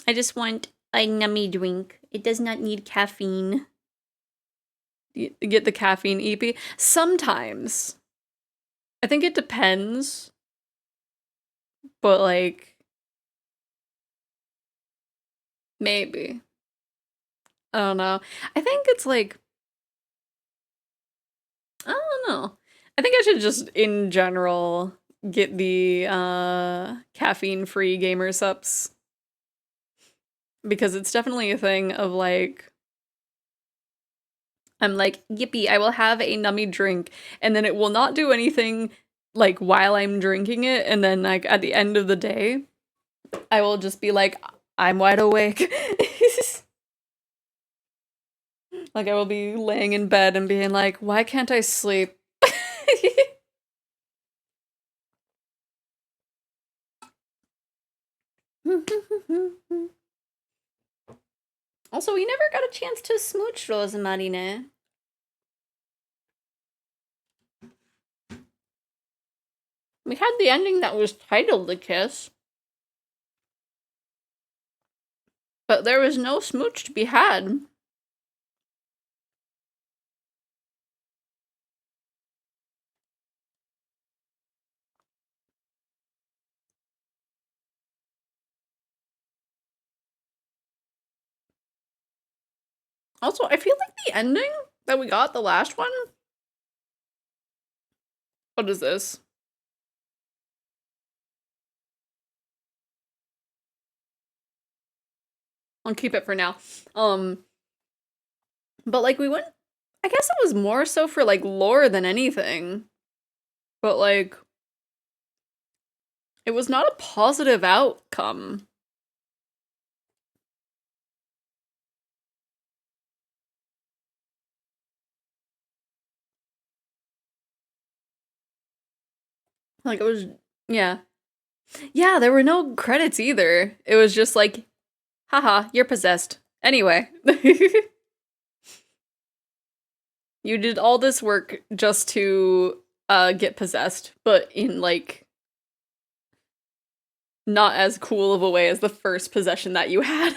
I just want a nummy drink. It does not need caffeine. You get the caffeine EP? Sometimes. I think it depends. But like, maybe. I don't know. I think it's like, I don't know. I think I should just, in general, get the caffeine-free gamer sups. Because it's definitely a thing of like, I'm like, yippee, I will have a nummy drink, and then it will not do anything like while I'm drinking it, and then like at the end of the day, I will just be like, I'm wide awake. Like I will be laying in bed and being like, why can't I sleep? Also, we never got a chance to smooch Rozenmarine. We had the ending that was titled The Kiss. But there was no smooch to be had. Also, I feel like the ending that we got, the last one. What is this? I'll keep it for now. But like we went, I guess it was more so for like lore than anything. But like, it was not a positive outcome. Like it was, yeah. Yeah, there were no credits either. It was just like, haha, you're possessed. Anyway. You did all this work just to get possessed, but in like not as cool of a way as the first possession that you had.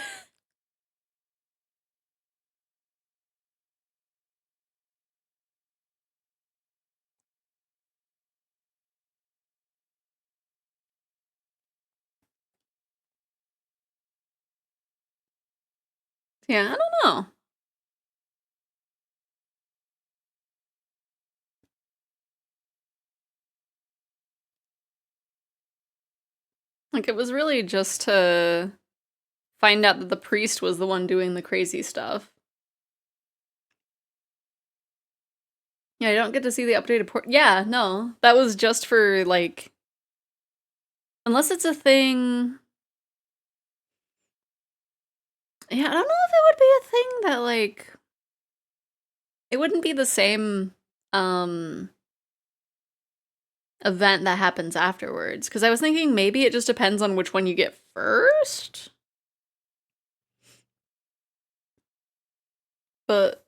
Yeah, I don't know. Like it was really just to find out that the priest was the one doing the crazy stuff. Yeah, I don't get to see the updated port. Yeah, no. That was just for like, unless it's a thing. Yeah, I don't know if it would be a thing that like, it wouldn't be the same event that happens afterwards. Because I was thinking maybe it just depends on which one you get first. But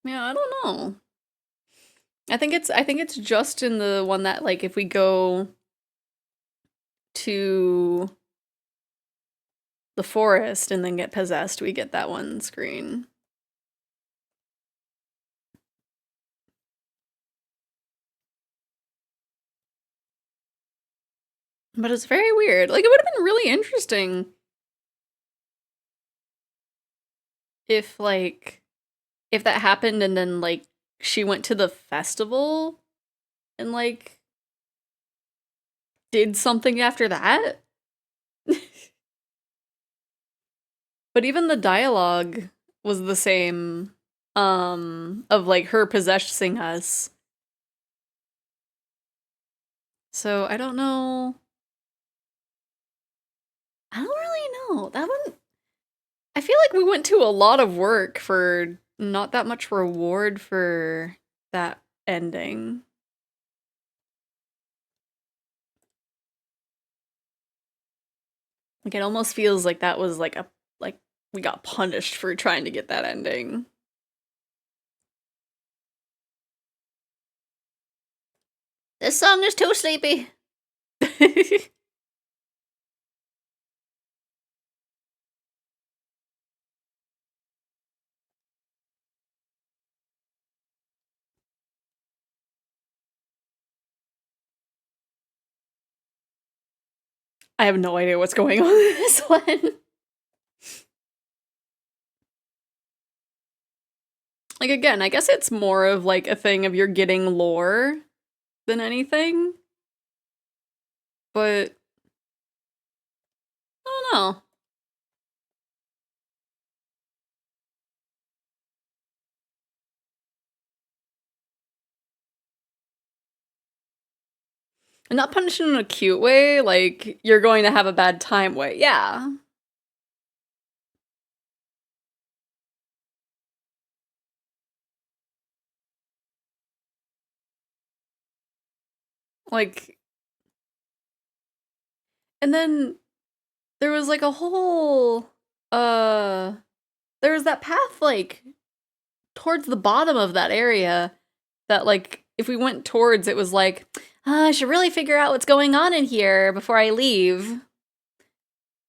yeah, I don't know. I think it's just in the one that like if we go to the forest and then get possessed, we get that one screen. But it's very weird. Like, it would have been really interesting if, like, if that happened and then, like, she went to the festival and, like, did something after that. But even the dialogue was the same, of, like, her possessing us. So, I don't know. I don't really know. That one, I feel like we went to a lot of work for not that much reward for that ending. Like, it almost feels like that was like we got punished for trying to get that ending. This song is too sleepy. I have no idea what's going on in this one. Like, again, I guess it's more of like a thing of you're getting lore than anything. But I don't know. And not punished in a cute way, like you're going to have a bad time way. Yeah. Like, and then there was like a whole there was that path like towards the bottom of that area that like if we went towards it was like, I should really figure out what's going on in here before I leave.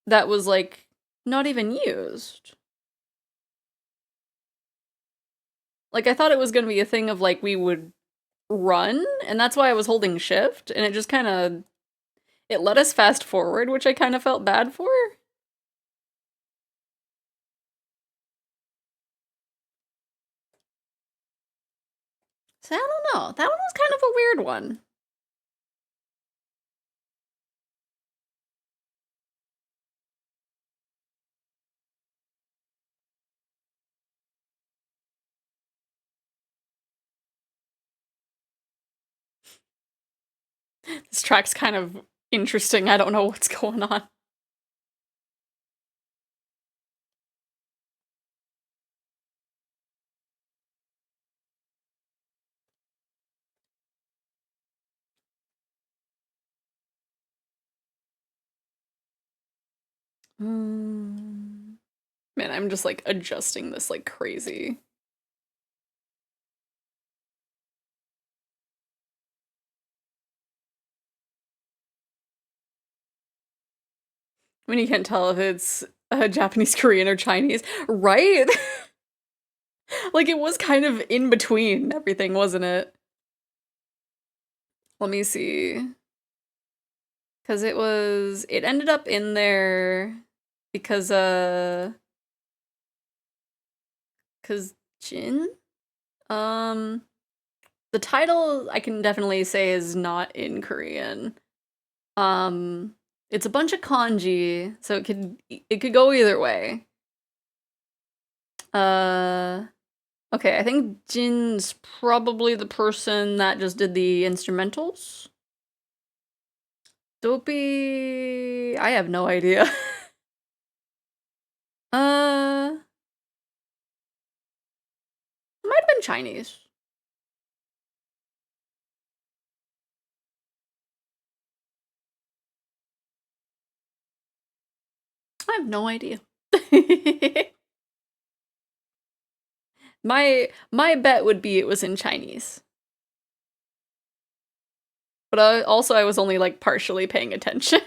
That was like not even used. Like, I thought it was going to be a thing of like we would run, and that's why I was holding shift, and it just kind of it let us fast forward, which I kind of felt bad for. So I don't know. That one was kind of a weird one. This track's kind of interesting. I don't know what's going on. Man, I'm just like adjusting this like crazy. I mean, you can't tell if it's Japanese, Korean, or Chinese, right? Like, it was kind of in between everything, wasn't it? Let me see. Because it ended up in there because, because Jin? The title I can definitely say is not in Korean. It's a bunch of kanji, so it could go either way. Okay, I think Jin's probably the person that just did the instrumentals. Dopey, I have no idea. It might have been Chinese. I have no idea. My bet would be it was in Chinese. But I was only like partially paying attention.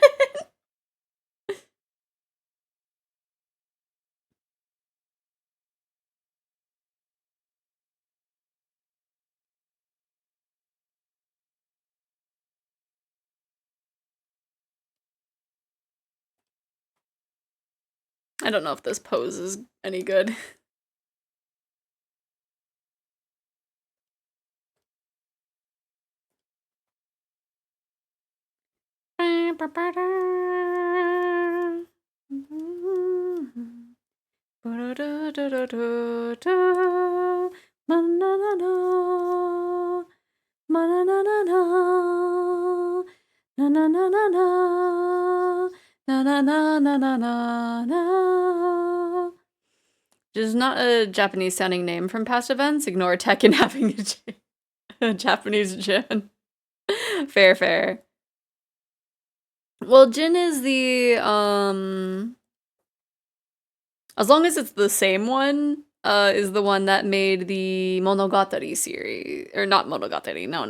I don't know if this pose is any good. Just not a Japanese sounding name from past events. Ignore Tekken having a Japanese Jin. Fair, fair. Well, Jin is the, as long as it's the same one, is the one that made the Monogatari series. Or not Monogatari, no.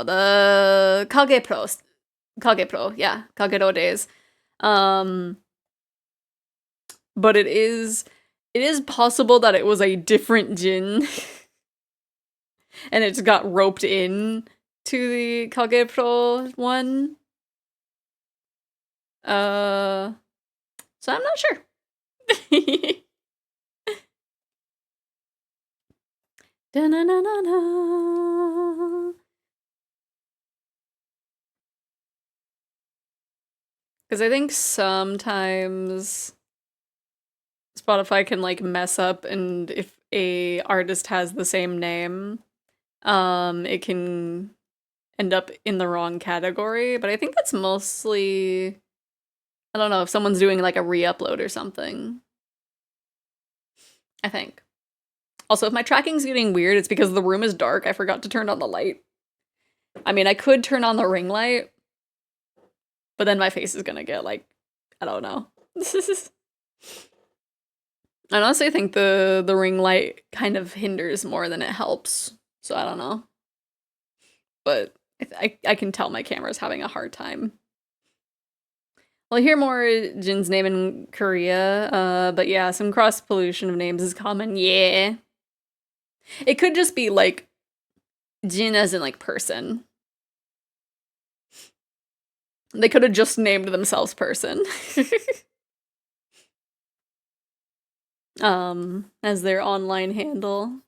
The Kage Pro, yeah. Kagero days. But it is possible that it was a different Jin. And it just got roped in to the Kage Pro one. So I'm not sure. Because I think sometimes Spotify can like mess up, and if a artist has the same name, it can end up in the wrong category. But I think that's mostly, I don't know, if someone's doing like a re-upload or something. I think. Also, if my tracking's getting weird, it's because the room is dark. I forgot to turn on the light. I mean, I could turn on the ring light, but then my face is gonna get like, I don't know. I honestly think the ring light kind of hinders more than it helps. So I don't know. But I can tell my camera's having a hard time. Well, I hear more Jin's name in Korea, but yeah, some cross pollution of names is common. Yeah. It could just be like Jin as in like person. They could have just named themselves person. As their online handle.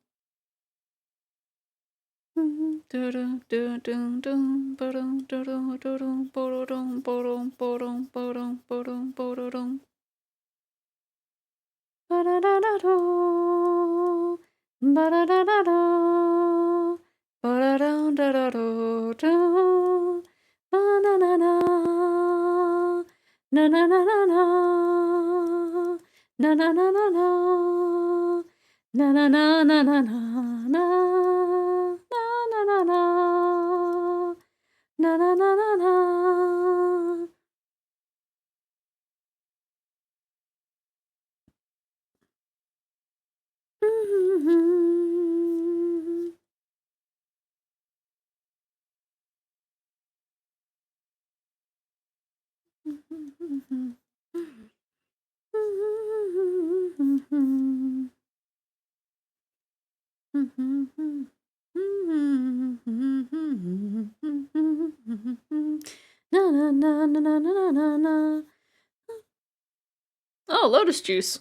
Oh, lotus juice.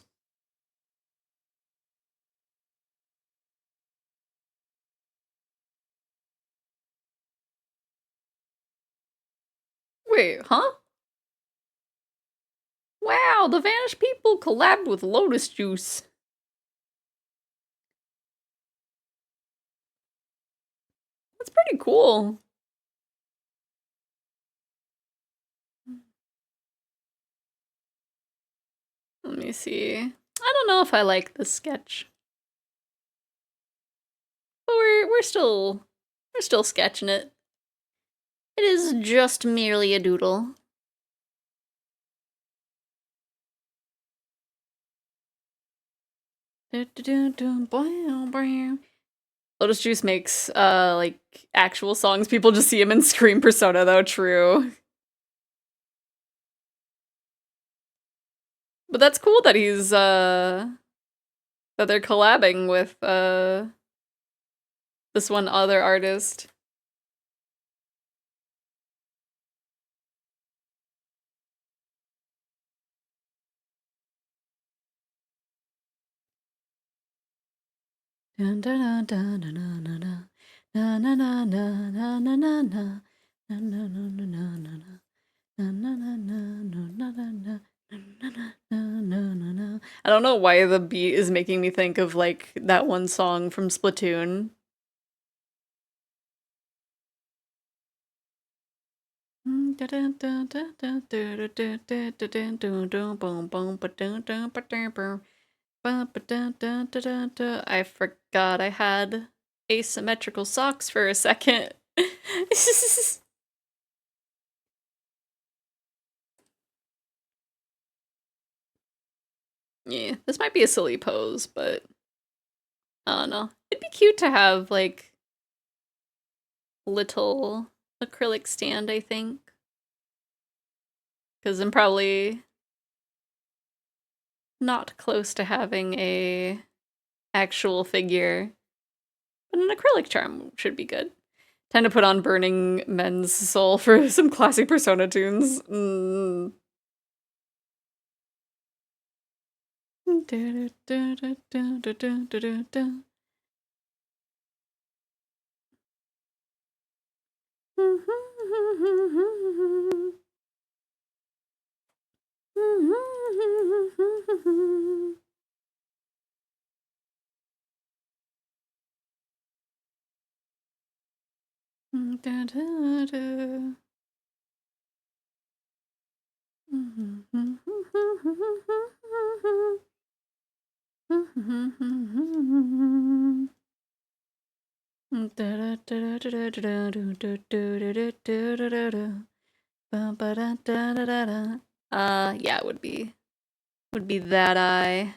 Wait, huh? Wow, the Vanished People collabed with Lotus Juice. That's pretty cool. Let me see. I don't know if I like this sketch. But we're still sketching it. It is just merely a doodle. Lotus Juice makes like actual songs. People just see him in Scream Persona though, true. But that's cool that he's that they're collabing with this one other artist. I don't know why the beat is making me think of like that one song from Splatoon. I forgot I had asymmetrical socks for a second. Yeah, this might be a silly pose, but I don't know. It'd be cute to have, like, little acrylic stand, I think. Because I'm probably not close to having a actual figure. But an acrylic charm should be good. Time to put on Burning Men's Soul for some classic Persona tunes. Yeah, it would be that eye.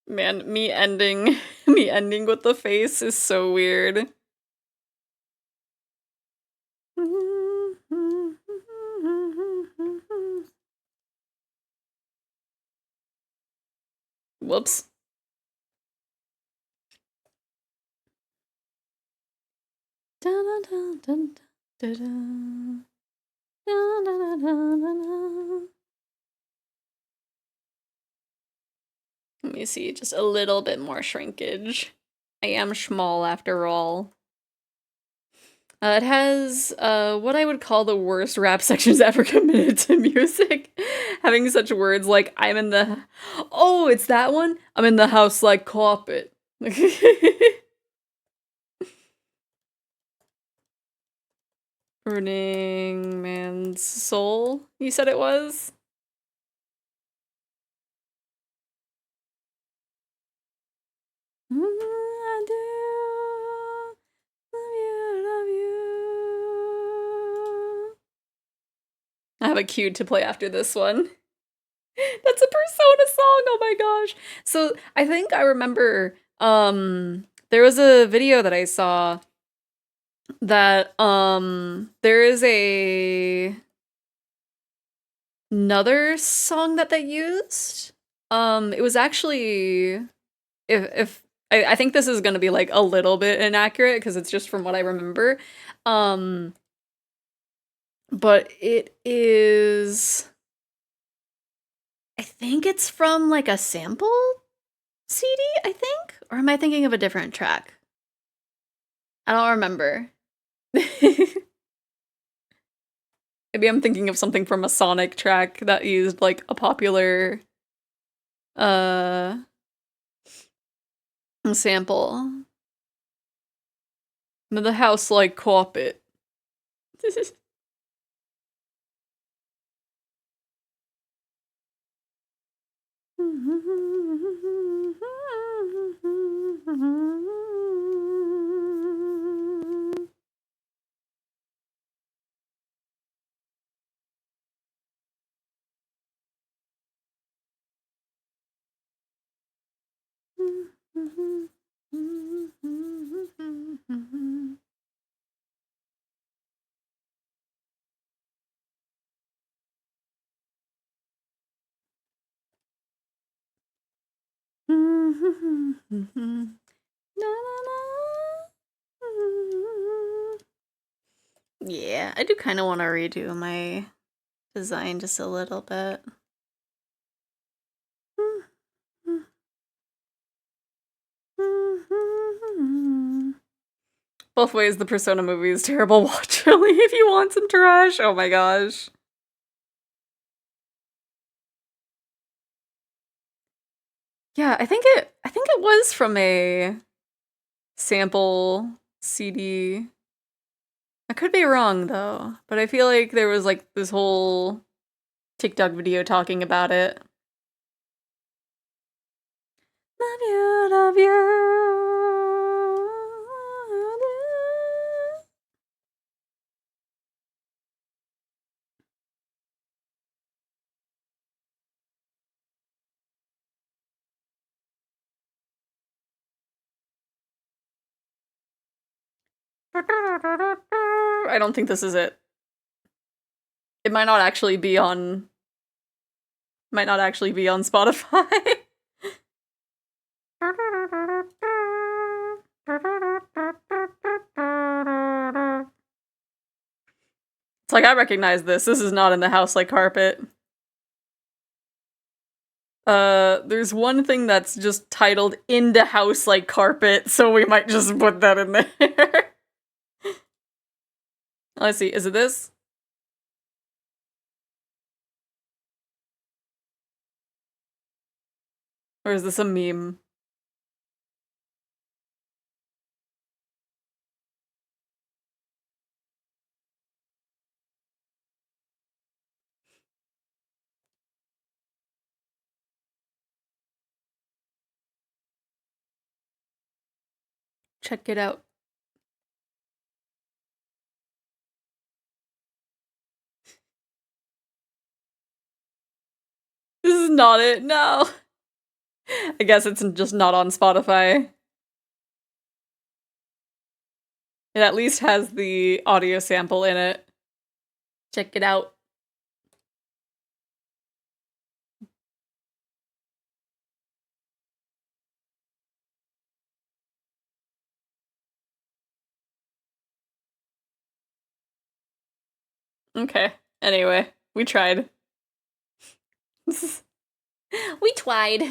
Man, me ending with the face is so weird. Whoops. Let me see, just a little bit more shrinkage. I am small after all. It has what I would call the worst rap sections ever committed to music. Having such words like I'm in the oh, it's that one? I'm in the house like carpet. Burning Man's Soul, you said it was? I do love you. I have a cue to play after this one. That's a Persona song, oh my gosh. So I think I remember there was a video that I saw that there is another song that they used. It was actually if I think this is gonna be like a little bit inaccurate because it's just from what I remember. But it is I think it's from like a sample CD, I think? Or am I thinking of a different track? I don't remember. Maybe I'm thinking of something from a Sonic track that used like a popular sample. The house like carpet. Yeah, I do kind of want to redo my design just a little bit. Both ways, the Persona movie is terrible. Watch only if you want some trash. Oh my gosh. Yeah, I think it was from a sample CD. I could be wrong though, but I feel like there was like this whole TikTok video talking about it. Love you, love you. I don't think this is it. It might not actually be on Spotify. It's like, I recognize this. This is not in the house like carpet. There's one thing that's just titled "In the House Like Carpet," so we might just put that in there. Let's see, is it this? Or is this a meme? Check it out. This is not it, no. I guess it's just not on Spotify. It at least has the audio sample in it. Check it out. Okay, anyway, we tried. We tried.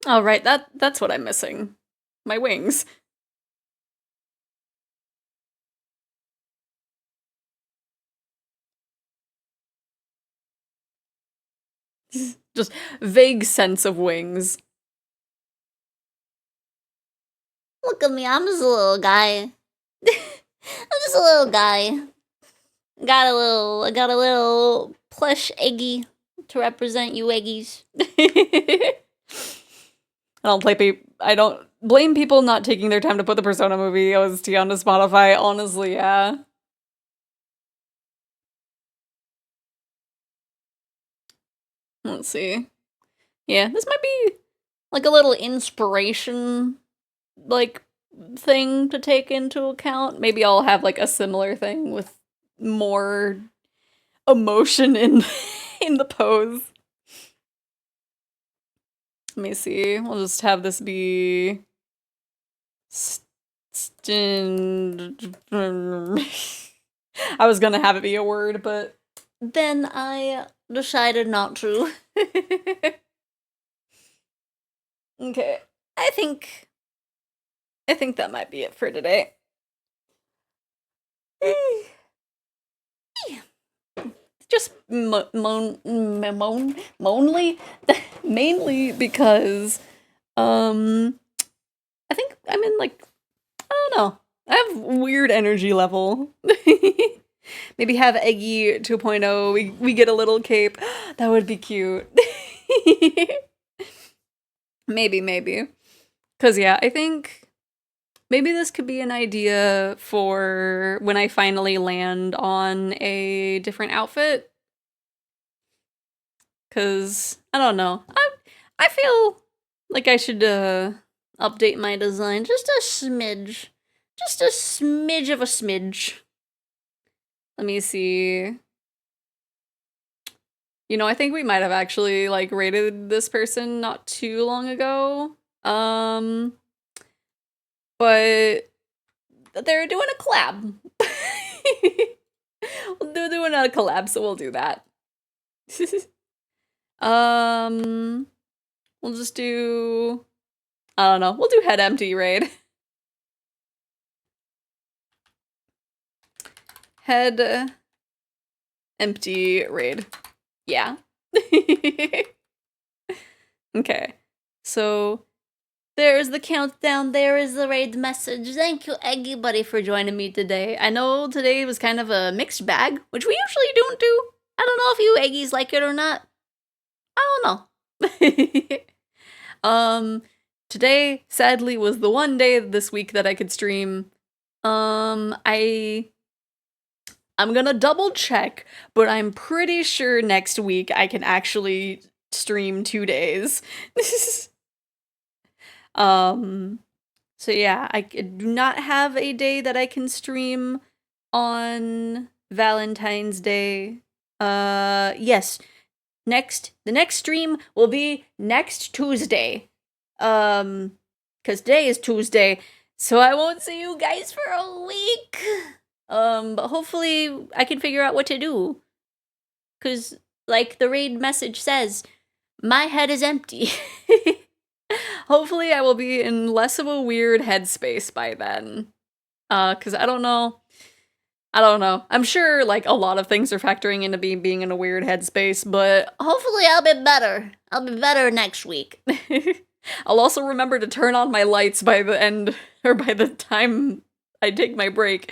Oh, right, that's what I'm missing. My wings. Just vague sense of wings. Look at me, I'm just a little guy. I'm just a little guy. I got a little plush eggy to represent you eggies. I don't blame people not taking their time to put the Persona movie OST onto Spotify, honestly, yeah. Let's see. Yeah, this might be like a little inspiration, like, thing to take into account. Maybe I'll have like a similar thing with more emotion in in the pose. Let me see. We'll just have this be I was gonna have it be a word, but Then I decided not to. okay. I think that might be it for today. Just moanly, mainly because I think I'm in like, I don't know. I have weird energy level. Maybe have Eggy 2.0. We get a little cape. That would be cute. Maybe. Cause yeah, I think maybe this could be an idea for when I finally land on a different outfit. Cause I don't know. I feel like I should update my design just a smidge. Just a smidge of a smidge. Let me see. You know, I think we might have actually like rated this person not too long ago. But they're doing a collab. They're doing a collab, so we'll do that. We'll just do, I don't know, we'll do head empty raid. Head empty raid. Yeah. Okay. So there's the countdown. There is the raid message. Thank you, Eggy Buddy, for joining me today. I know today was kind of a mixed bag, which we usually don't do. I don't know if you Eggies like it or not. I don't know. Today, sadly, was the one day this week that I could stream. I'm gonna double check, but I'm pretty sure next week I can actually stream 2 days. So yeah, I do not have a day that I can stream on Valentine's Day. Yes. The next stream will be next Tuesday. 'Cause today is Tuesday, so I won't see you guys for a week. But hopefully I can figure out what to do. 'Cause, like the raid message says, my head is empty. Hopefully I will be in less of a weird headspace by then. 'Cause I don't know. I'm sure, like, a lot of things are factoring into being in a weird headspace, but Hopefully I'll be better. I'll be better next week. I'll also remember to turn on my lights by the end, or by the time I take my break.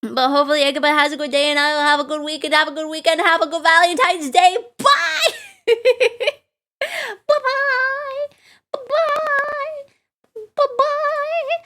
But hopefully Eggy Buddy has a good day, and I'll have a good week, and have a good weekend, and have a good Valentine's Day. Bye! Bye-bye! Bye-bye! Bye-bye!